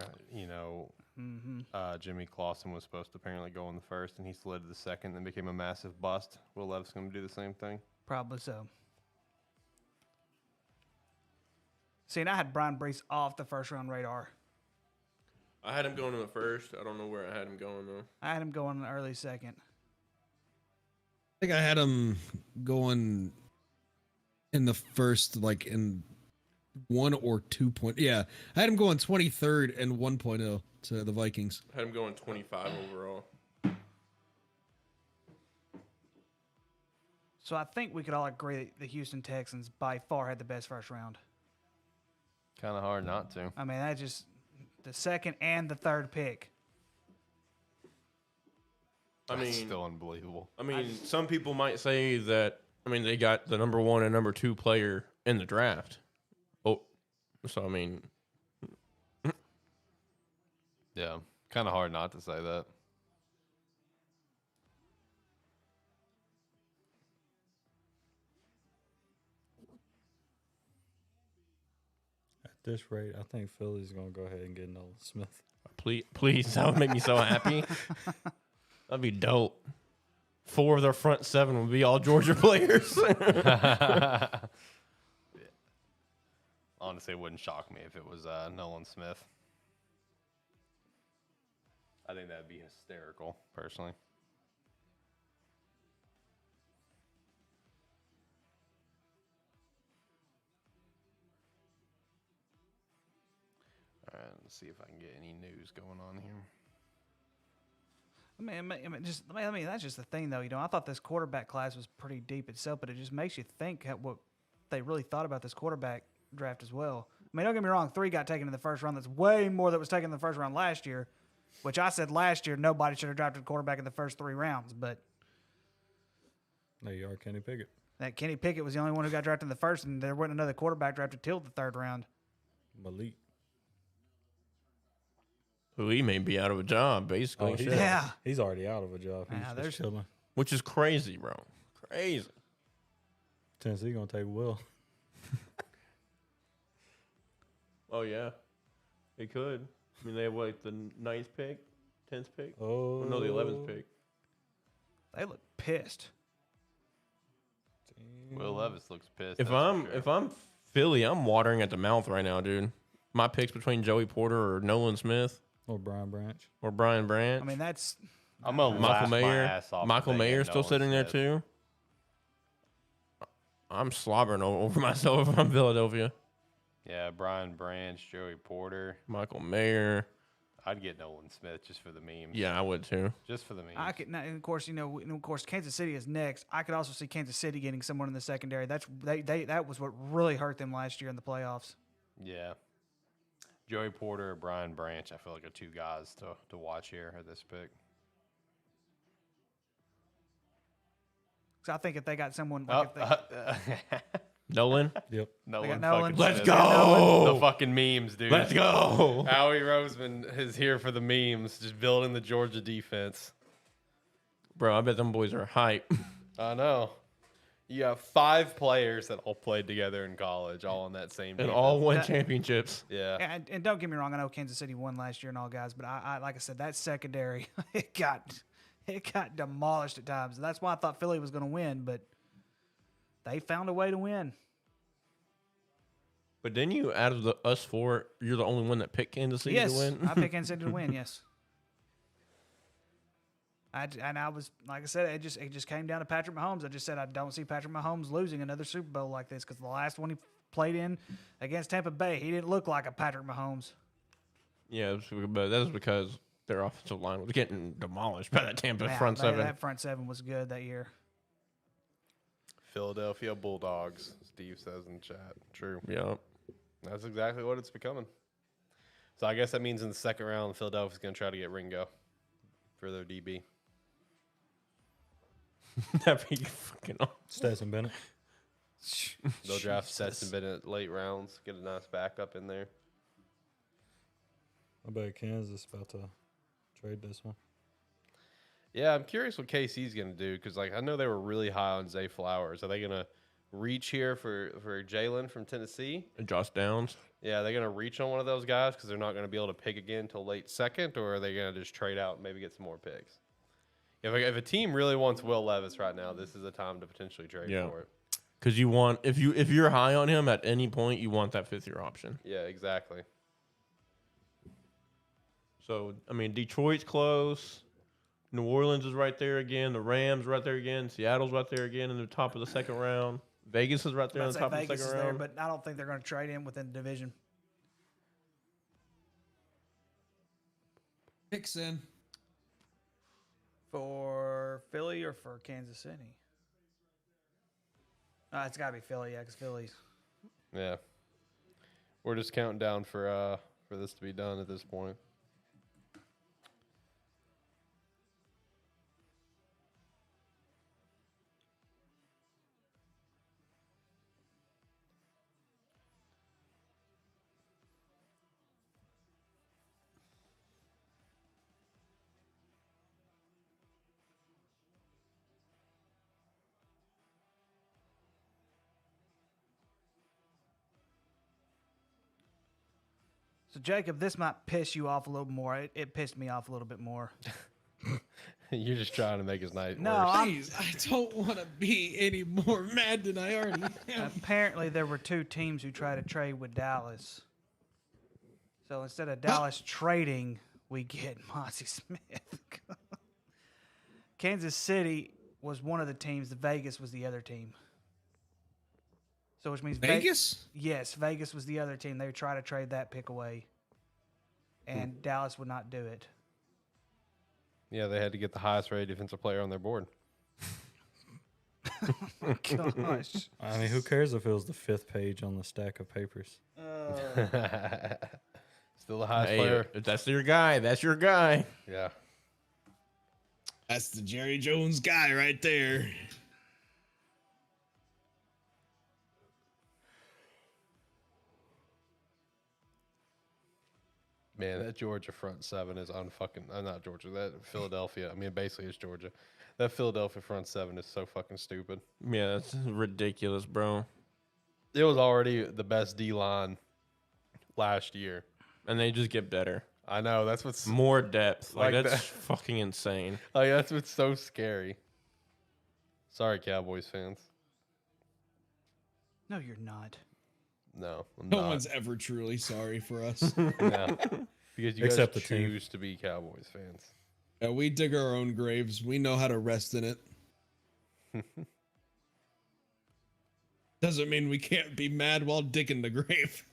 Jimmy Clausen was supposed to apparently go in the first, and he slid to the second, then became a massive bust. Will Levis going to do the same thing? Probably so. See, and I had Brian Brees off the first round radar. I had him going in the first. I don't know where I had him going though. I had him going in the early second. I think I had him going in the first, like in 1 or 2 point. Yeah, I had him going 23rd and 1.0 to the Vikings. I had him going 25 overall. So I think we could all agree that the Houston Texans by far had the best first round. Kind of hard not to. I mean, that just the second and the third pick. I That's mean, still unbelievable. I mean, some people might say that. I mean, they got the number 1 and number 2 player in the draft. Oh, so I mean, Yeah, kind of hard not to say that. At this rate, I think Philly's gonna go ahead and get Nolan Smith. please, that would make me so happy. That'd be dope. 4 of their front 7 would be all Georgia players. Honestly, it wouldn't shock me if it was Nolan Smith. I think that'd be hysterical, personally. All right, let's see if I can get any news going on here. I mean, that's just the thing, though. I thought this quarterback class was pretty deep itself, but it just makes you think what they really thought about this quarterback draft as well. I mean, don't get me wrong, 3 got taken in the first round. That's way more that was taken in the first round last year, which I said last year nobody should have drafted a quarterback in the first 3 rounds. But There you are, Kenny Pickett. that Kenny Pickett was the only one who got drafted in the first, and there wasn't another quarterback drafted till the 3rd round. Malik. Who he may be out of a job, basically. Oh, Shit. Yeah. He's already out of a job. He's Yeah, just there's- chilling. Which is crazy, bro. Crazy. Tennessee gonna take Will. Oh, yeah. They could. I mean, they have, like, the 9th pick, 10th pick? Oh No, the 11th pick. They look pissed. Will Levis looks pissed. If I'm Philly, I'm watering at the mouth right now, dude. My picks between Joey Porter or Nolan Smith Or Brian Branch. or Brian Branch. I mean, that's I'm gonna Michael laugh my Mayer. ass off. Michael if they Mayer get still Nolan sitting there Smith. too. I'm slobbering over myself if I'm Philadelphia. Yeah, Brian Branch, Joey Porter. Michael Mayer. I'd get Nolan Smith just for the memes. Yeah, I would too. Just for the memes. I could, and of course, Kansas City is next. I could also see Kansas City getting someone in the secondary. That was what really hurt them last year in the playoffs. Yeah. Joey Porter or Brian Branch, I feel like are 2 guys to watch here at this pick. So I think if they got someone like Nolan. Yep. Nolan Nolan. fucking Let's Smith. go. The fucking memes, dude. Let's go. Howie Roseman is here for the memes, just building the Georgia defense. Bro, I bet them boys are hype. I know. You have 5 players that all played together in college, all on that same And defense. all won championships. Yeah. And don't get me wrong, I know Kansas City won last year and all, guys, but I like I said, that secondary it got demolished at times. That's why I thought Philly was going to win, but they found a way to win. But then you, out of us 4, you're the only one that picked Kansas City to win. I picked Kansas City to win. Yes. I was, like I said, it just came down to Patrick Mahomes. I just said I don't see Patrick Mahomes losing another Super Bowl like this, because the last one he played in against Tampa Bay, he didn't look like a Patrick Mahomes. Yeah, but that's because their offensive line was getting demolished by that Tampa Man, front seven. That front seven was good that year. Philadelphia Bulldogs, Steve says in chat. True. Yeah. That's exactly what it's becoming. So I guess that means in the second round, Philadelphia's going to try to get Ringo for their DB. That'd be fucking awesome. Stetson Bennett. They'll draft Stetson Bennett late rounds, get a nice backup in there. I bet Kansas about to trade this one. Yeah, I'm curious what KC's going to do, because I know they were really high on Zay Flowers. Are they going to reach here for Jalen from Tennessee? Josh Downs. Yeah, they're going to reach on one of those guys because they're not going to be able to pick again until late second, or are they going to just trade out and maybe get some more picks? If a team really wants Will Levis right now, this is a time to potentially trade for it. Because you want, if you're high on him at any point, you want that 5th-year option. Yeah, exactly. So, I mean, Detroit's close. New Orleans is right there again. The Rams right there again. Seattle's right there again in the top of the second round. Vegas is right there in the top of the Vegas second is round. there, but I don't think they're going to trade him within the division. Picks in. For Philly or for Kansas City? It's got to be Philly, yeah, because Philly's. Yeah. We're just counting down for this to be done at this point. So, Jacob, this might piss you off a little more. It pissed me off a little bit more. You're just trying to make his night No, worse. Please, I don't want to be any more mad than I already am. Apparently, there were 2 teams who tried to trade with Dallas. So, instead of Dallas trading, we get Monty Smith. Kansas City was one of the teams. Vegas was the other team. So, which means Vegas? Yes, Vegas was the other team. They would try to trade that pick away, and Dallas would not do it. Yeah, they had to get the highest rated defensive player on their board. Gosh. I mean, who cares if it was the 5th page on the stack of papers? Still the highest Hey, player. if that's your guy, that's your guy. Yeah. That's the Jerry Jones guy right there. Man, that Georgia front seven is unfucking. Not Georgia. That Philadelphia. I mean, basically, it's Georgia. That Philadelphia front seven is so fucking stupid. Yeah, that's ridiculous, bro. It was already the best D line last year, And they just get better. I know. That's what's More depth. Like, Like that's that. fucking insane. like. That's what's so scary. Sorry, Cowboys fans. No, you're not. No, I'm No not. one's ever truly sorry for us. No. Because you Except guys the team. choose to be Cowboys fans. We dig our own graves. We know how to rest in it. Doesn't mean we can't be mad while digging the grave.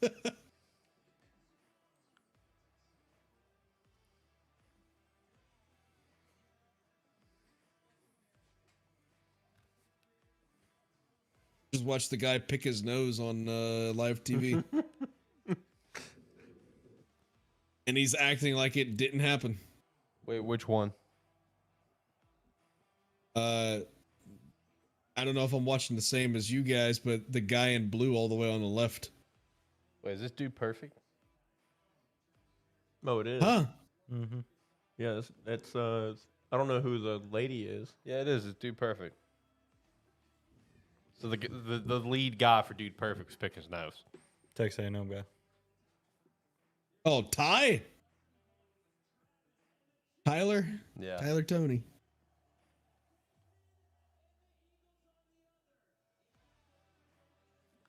Just watch the guy pick his nose on live TV. And he's acting like it didn't happen. Wait, which one? I don't know if I'm watching the same as you guys, but the guy in blue all the way on the left. Wait, is this dude perfect? Oh, it is. Huh? Mm-hmm. Yeah, that's I don't know who the lady is. Yeah, it is. It's Dude Perfect. So the lead guy for Dude Perfect was picking his nose. Texas A&M guy. Oh, Tyler? Yeah. Tyler Tony.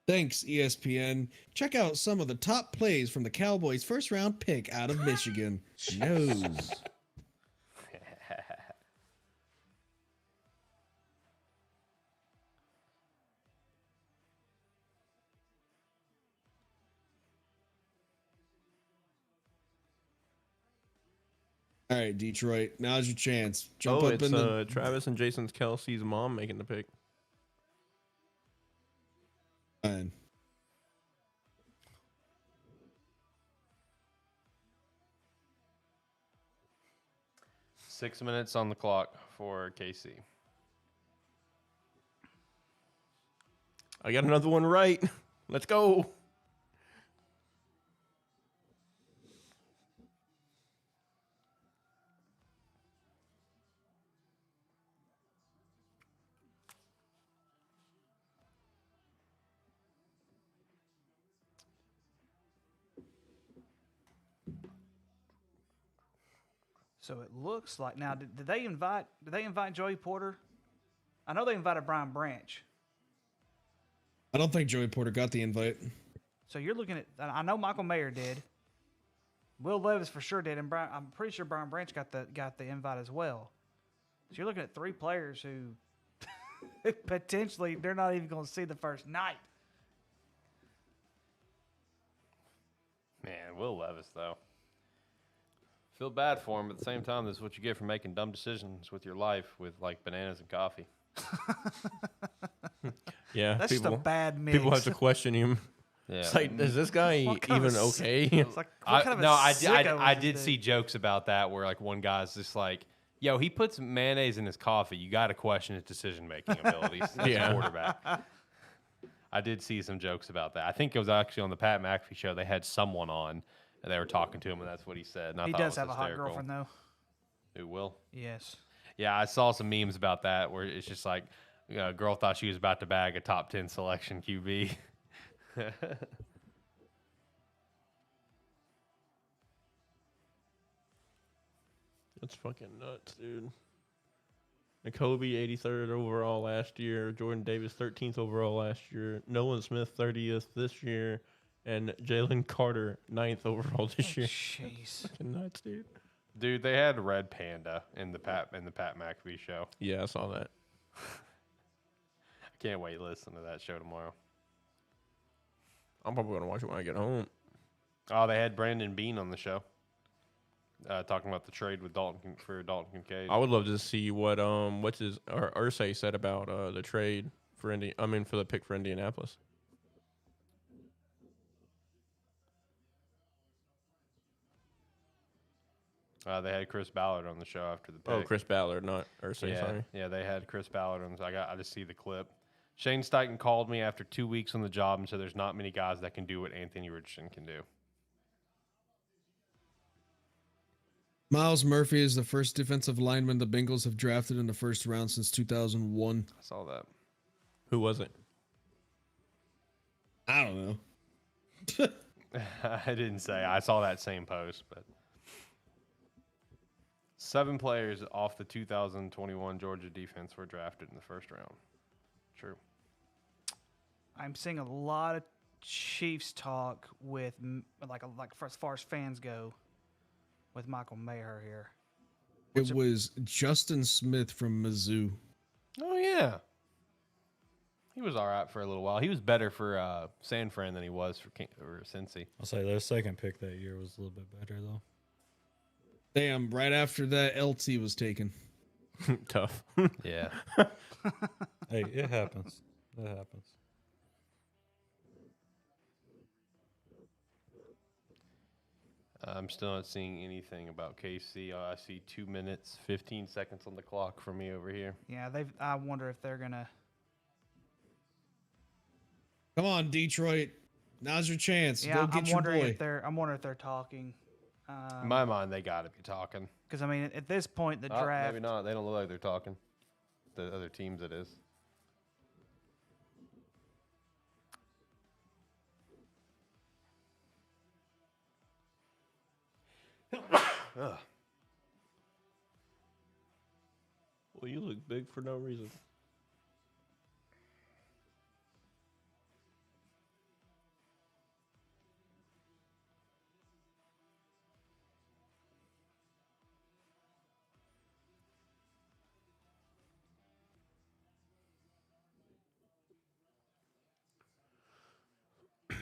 Thanks, ESPN. Check out some of the top plays from the Cowboys' first round pick out of Michigan. Nose. All right, Detroit. Now's your chance. Jump up it's in the. Travis and Jason Kelsey's mom making the pick. Fine. Six minutes on the clock for KC. I got another one right. Let's go. So it looks like now. Did they invite Joey Porter? I know they invited Brian Branch. I don't think Joey Porter got the invite. So you're looking at. I know Michael Mayer did. Will Levis for sure did, and I'm pretty sure Brian Branch got the invite as well. So you're looking at three players who potentially they're not even going to see the first night. Man, Will Levis though. Feel bad for him, but at the same time, this is what you get for making dumb decisions with your life with like bananas and coffee. Yeah, That's just a bad mix. People have to question him. Yeah. It's like, is this guy even okay? It's like, what kind of a sicko I is did this see dude? jokes about that where like one guy's just like, yo, he puts mayonnaise in his coffee. You got to question his decision making abilities as a quarterback. I did see some jokes about that. I think it was actually on the Pat McAfee show. They had someone on and they were talking to him, and that's what he said. And I He thought it does was have a hot hysterical. girlfriend though. Who will? Yes. Yeah, I saw some memes about that where it's just like, you know, a girl thought she was about to bag a top 10 selection QB. That's fucking nuts, dude. N'Kobe, 83rd overall last year. Jordan Davis, 13th overall last year. Nolan Smith, 30th this year. And Jalen Carter, 9th overall this year. Jeez. Fucking nuts, dude. Dude, they had Red Panda in the Pat McAfee show. Yeah, I saw that. I can't wait to listen to that show tomorrow. I'm probably going to watch it when I get home. Oh, they had Brandon Bean on the show. Talking about the trade with Dalton Kincaid. I would love to see what Irsay said about the trade for for the pick for Indianapolis. They had Chris Ballard on the show after the pick. Oh, Chris Ballard, not Irsay. Yeah, Sorry. yeah, they had Chris Ballard on. I just see the clip. Shane Steichen called me after 2 weeks on the job and said there's not many guys that can do what Anthony Richardson can do. Miles Murphy is the first defensive lineman the Bengals have drafted in the first round since 2001. I saw that. Who was it? I don't know. I didn't say. I saw that same post, but 7 players off the 2021 Georgia defense were drafted in the first round. True. I'm seeing a lot of Chiefs talk with like as far as fans go with Michael Mayer here. It was Justin Smith from Mizzou. Oh yeah, he was all right for a little while. He was better for San Fran than he was for Cincy. I'll say their second pick that year was a little bit better though. Damn, right after that, LT was taken. Tough. Yeah. Hey, it happens. It happens. I'm still not seeing anything about KC. I see 2 minutes, 15 seconds on the clock for me over here. Yeah, I wonder if they're gonna. Come on, Detroit. Now's your chance. Yeah, Go get I'm your wondering boy. if they're. I'm wondering if they're talking. In my mind, they got to be talking. Because I mean, at this point, the Oh, draft. maybe not. They don't look like they're talking. The other teams, it is. Ugh. Well, you look big for no reason.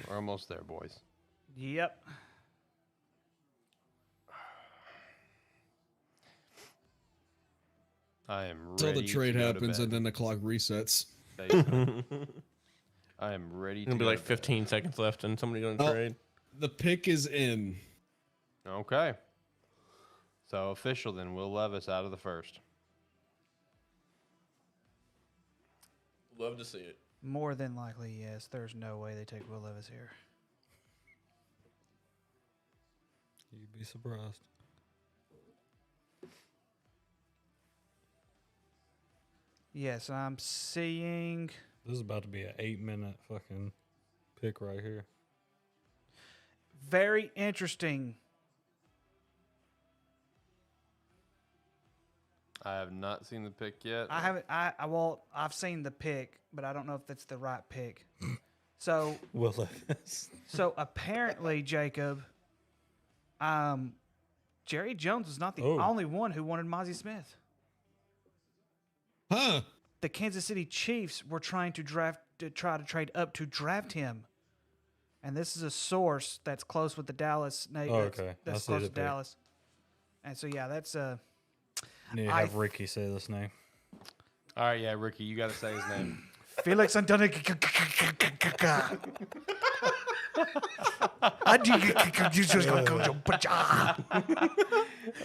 We're almost there, boys. Yep. I am ready. Until the trade to go to happens bed. and then the clock resets. I am ready to It'll be go like to bed. 15 seconds left and somebody going to Oh. trade. The pick is in. Okay. So official then. Will Levis out of the first. Love to see it. More than likely, yes. There's no way they take Will Levis here. You'd be surprised. Yes, I'm seeing. This is about to be an 8-minute fucking pick right here. Very interesting. I have not seen the pick yet. I haven't. Well, I've seen the pick, but I don't know if that's the right pick. So, Will Levis. so apparently, Jacob, Jerry Jones is not the only one who wanted Mozzie Smith. Huh? The Kansas City Chiefs were trying to try to trade up to draft him, and this is a source that's close with the Dallas. Okay, that's close to Dallas. And so yeah, that's Need to have Ricky say this name. All right, yeah, Ricky, you got to say his name. Felix Antonio. I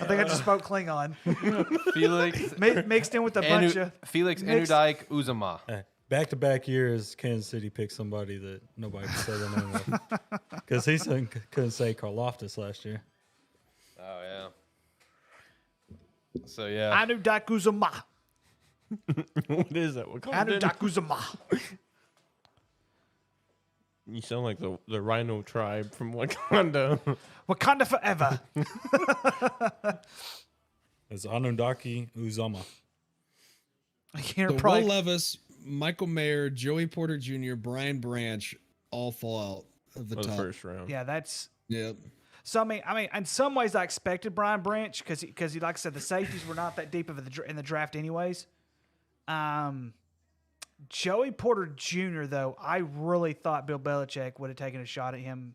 think I just spoke Klingon. Felix Mixed in with a bunch of Felix mixed- Enudike Uzama. Back-to-back years, Kansas City picked somebody that nobody could say the name of. Because he couldn't say Karloftis last year. Oh, yeah. So, yeah. Anu Dakuzama. What is that? What Anu Dakuzama. You sound like the Rhino tribe from Wakanda. Wakanda forever. It's Anundaki Uzama. You're So probably Will Levis, Michael Mayer, Joey Porter Jr., Brian Branch all fall out of the For the top. first round. yeah. That's Yep. so. I mean, in some ways, I expected Brian Branch because he, like I said, the safeties were not that deep of in the draft, anyways. Joey Porter Jr. though, I really thought Bill Belichick would have taken a shot at him,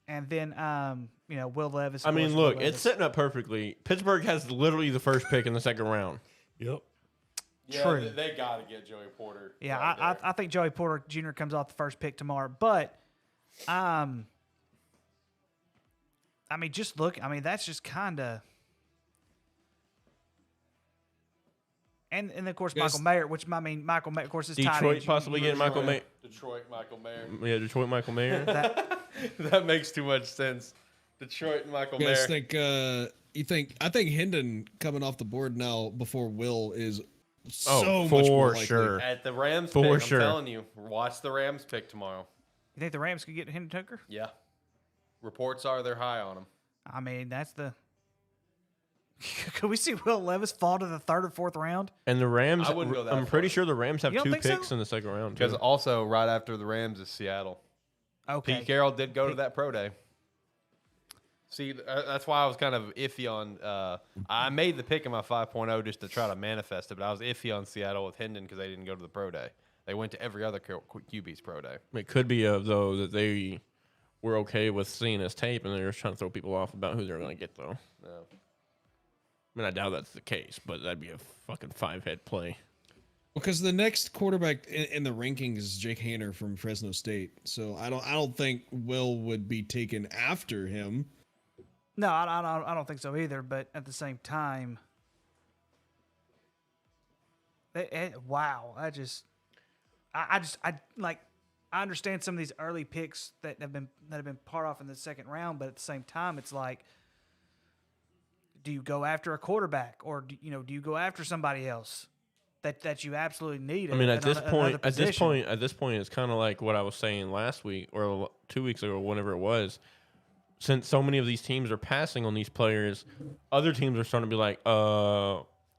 and then Will Levis. I of mean, course, look, Will it's Levis. setting up perfectly. Pittsburgh has literally the first pick in the second round. Yep. Yeah, True. they got to get Joey Porter. Yeah, right I think Joey Porter Jr. comes off the first pick tomorrow. But, I mean, just look. I mean, that's just kind of. And of course, Yes. Michael Mayer, which I mean, Michael Mayer, of course, is tight Detroit end. possibly getting Michael Mayer. Detroit, Michael Mayer. Yeah, Detroit Michael Mayer. That makes too much sense. Detroit and Michael You guys Mayer. think? I think Hendon coming off the board now before Will is Oh, so much for more likely. sure. At the Rams For pick, sure. I'm telling you. Watch the Rams pick tomorrow. You think the Rams could get Hendon Tucker? Yeah. Reports are they're high on him. I mean, that's the. Could we see Will Levis fall to the third or fourth round? And the Rams, I wouldn't go that I'm pretty far. sure the Rams have You don't 2 think so? picks in the second round. Because Too. also, right after the Rams is Seattle. Okay. Pete Carroll did go to that pro day. See, that's why I was kind of iffy on. I made the pick in my 5.0 just to try to manifest it, but I was iffy on Seattle with Hendon because they didn't go to the pro day. They went to every other QB's pro day. It could be though that they were okay with seeing his tape and they're just trying to throw people off about who they're going to get though. No. I mean, I doubt that's the case, but that'd be a fucking 5-head play. Because the next quarterback in the rankings is Jake Haener from Fresno State. So I don't think Will would be taken after him. No, I don't think so either. But at the same time, wow, I understand some of these early picks that have been part off in the second round, but at the same time, it's like, do you go after a quarterback, or do you go after somebody else that you absolutely need? I mean, at this point, it's kind of like what I was saying last week or 2 weeks ago, whenever it was. Since so many of these teams are passing on these players, other teams are starting to be like,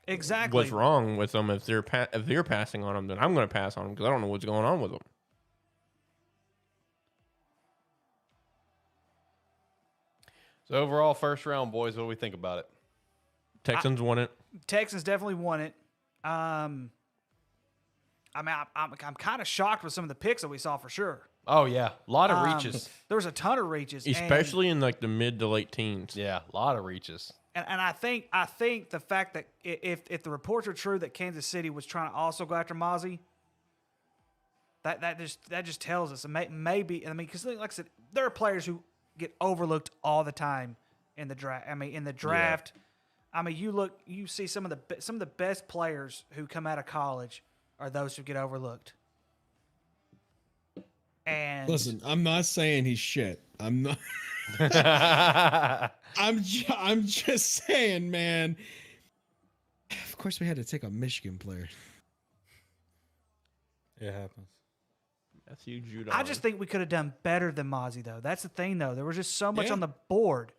exactly, what's wrong with them? If they're passing on them, then I'm going to pass on them because I don't know what's going on with them. So overall, first round, boys, what do we think about it? Texans won it. Texans definitely won it. I mean, I'm kind of shocked with some of the picks that we saw for sure. Oh yeah, a lot of reaches. There was a ton of reaches, especially in like the mid to late teens. Yeah, a lot of reaches. And I think the fact that if the reports are true that Kansas City was trying to also go after Mozzie, that just tells us maybe. I mean, because like I said, there are players who get overlooked all the time in the draft. I mean, in the draft, I mean, you see some of the best players who come out of college are those who get overlooked. And listen, I'm not saying he's shit. I'm not. I'm just saying, man. Of course, we had to take a Michigan player. It happens. Matthew Judon. I just think we could have done better than Mozzie, though. That's the thing, though. There was just so much on the board.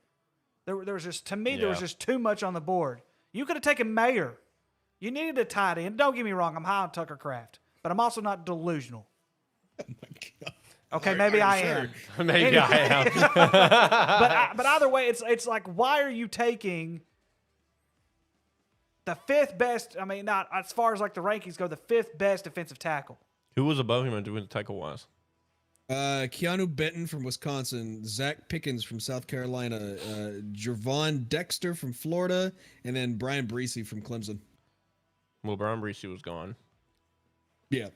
There was just, to me, there was just too much on the board. You could have taken Mayer. You needed a tight end. Don't get me wrong. I'm high on Tucker Kraft, but I'm also not delusional. Oh my God. Okay, maybe I am. Maybe I am. but either way, it's like, why are you taking the fifth best? I mean, not as far as like the rankings go, the fifth best defensive tackle. Who was above him in defensive tackle wise? Keanu Benton from Wisconsin, Zach Pickens from South Carolina, Jervon Dexter from Florida, and then Brian Breesy from Clemson. Well, Brian Breesy was gone. Yeah.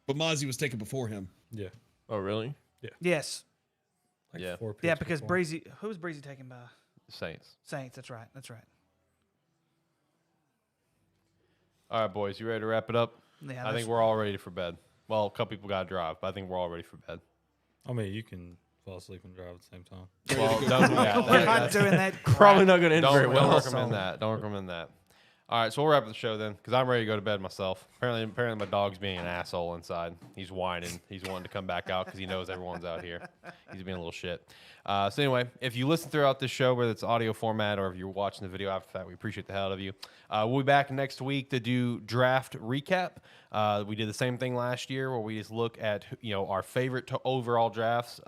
But Mozzie was taken before him. Yeah. Oh, really? Yeah. Yes. Like Yeah. 4 picks Yeah, because before. Breezy, who was Breezy taken by? Saints. Saints. That's right. That's right. All right, boys, you ready to wrap it up? Yeah, I think we're all ready for bed. Well, a couple people got to drive, but I think we're all ready for bed. I mean, you can fall asleep and drive at the same time. Well, don't do that. We're not doing that. Probably not going to end very Don't well. recommend that. Don't recommend that. All right, so we'll wrap up the show then, because I'm ready to go to bed myself. Apparently, my dog's being an asshole inside. He's whining. He's wanting to come back out because he knows everyone's out here. He's being a little shit. So anyway, if you listen throughout this show, whether it's audio format or if you're watching the video after that, we appreciate the hell out of you. We'll be back next week to do draft recap. We did the same thing last year where we just look at our favorite overall drafts.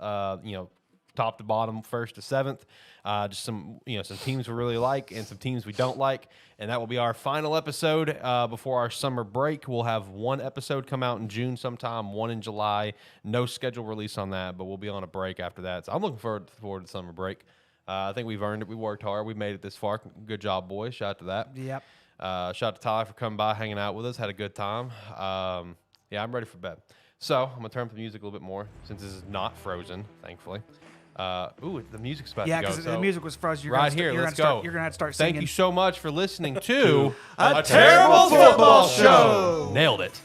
Top to bottom, 1st to 7th. Just some teams we really like and some teams we don't like. And that will be our final episode before our summer break. We'll have one episode come out in June sometime, one in July. No schedule release on that, but we'll be on a break after that. So I'm looking forward to the summer break. I think we've earned it. We worked hard. We made it this far. Good job, boys. Shout out to that. Yep. Shout out to Tyler for coming by, hanging out with us. Had a good time. Yeah, I'm ready for bed. So I'm going to turn up the music a little bit more since this is not frozen, thankfully. The music's about to go. Yeah, because the music was frozen. Let's go. You're going to have to start singing. Thank you so much for listening to A Terrible Football Show. Nailed it.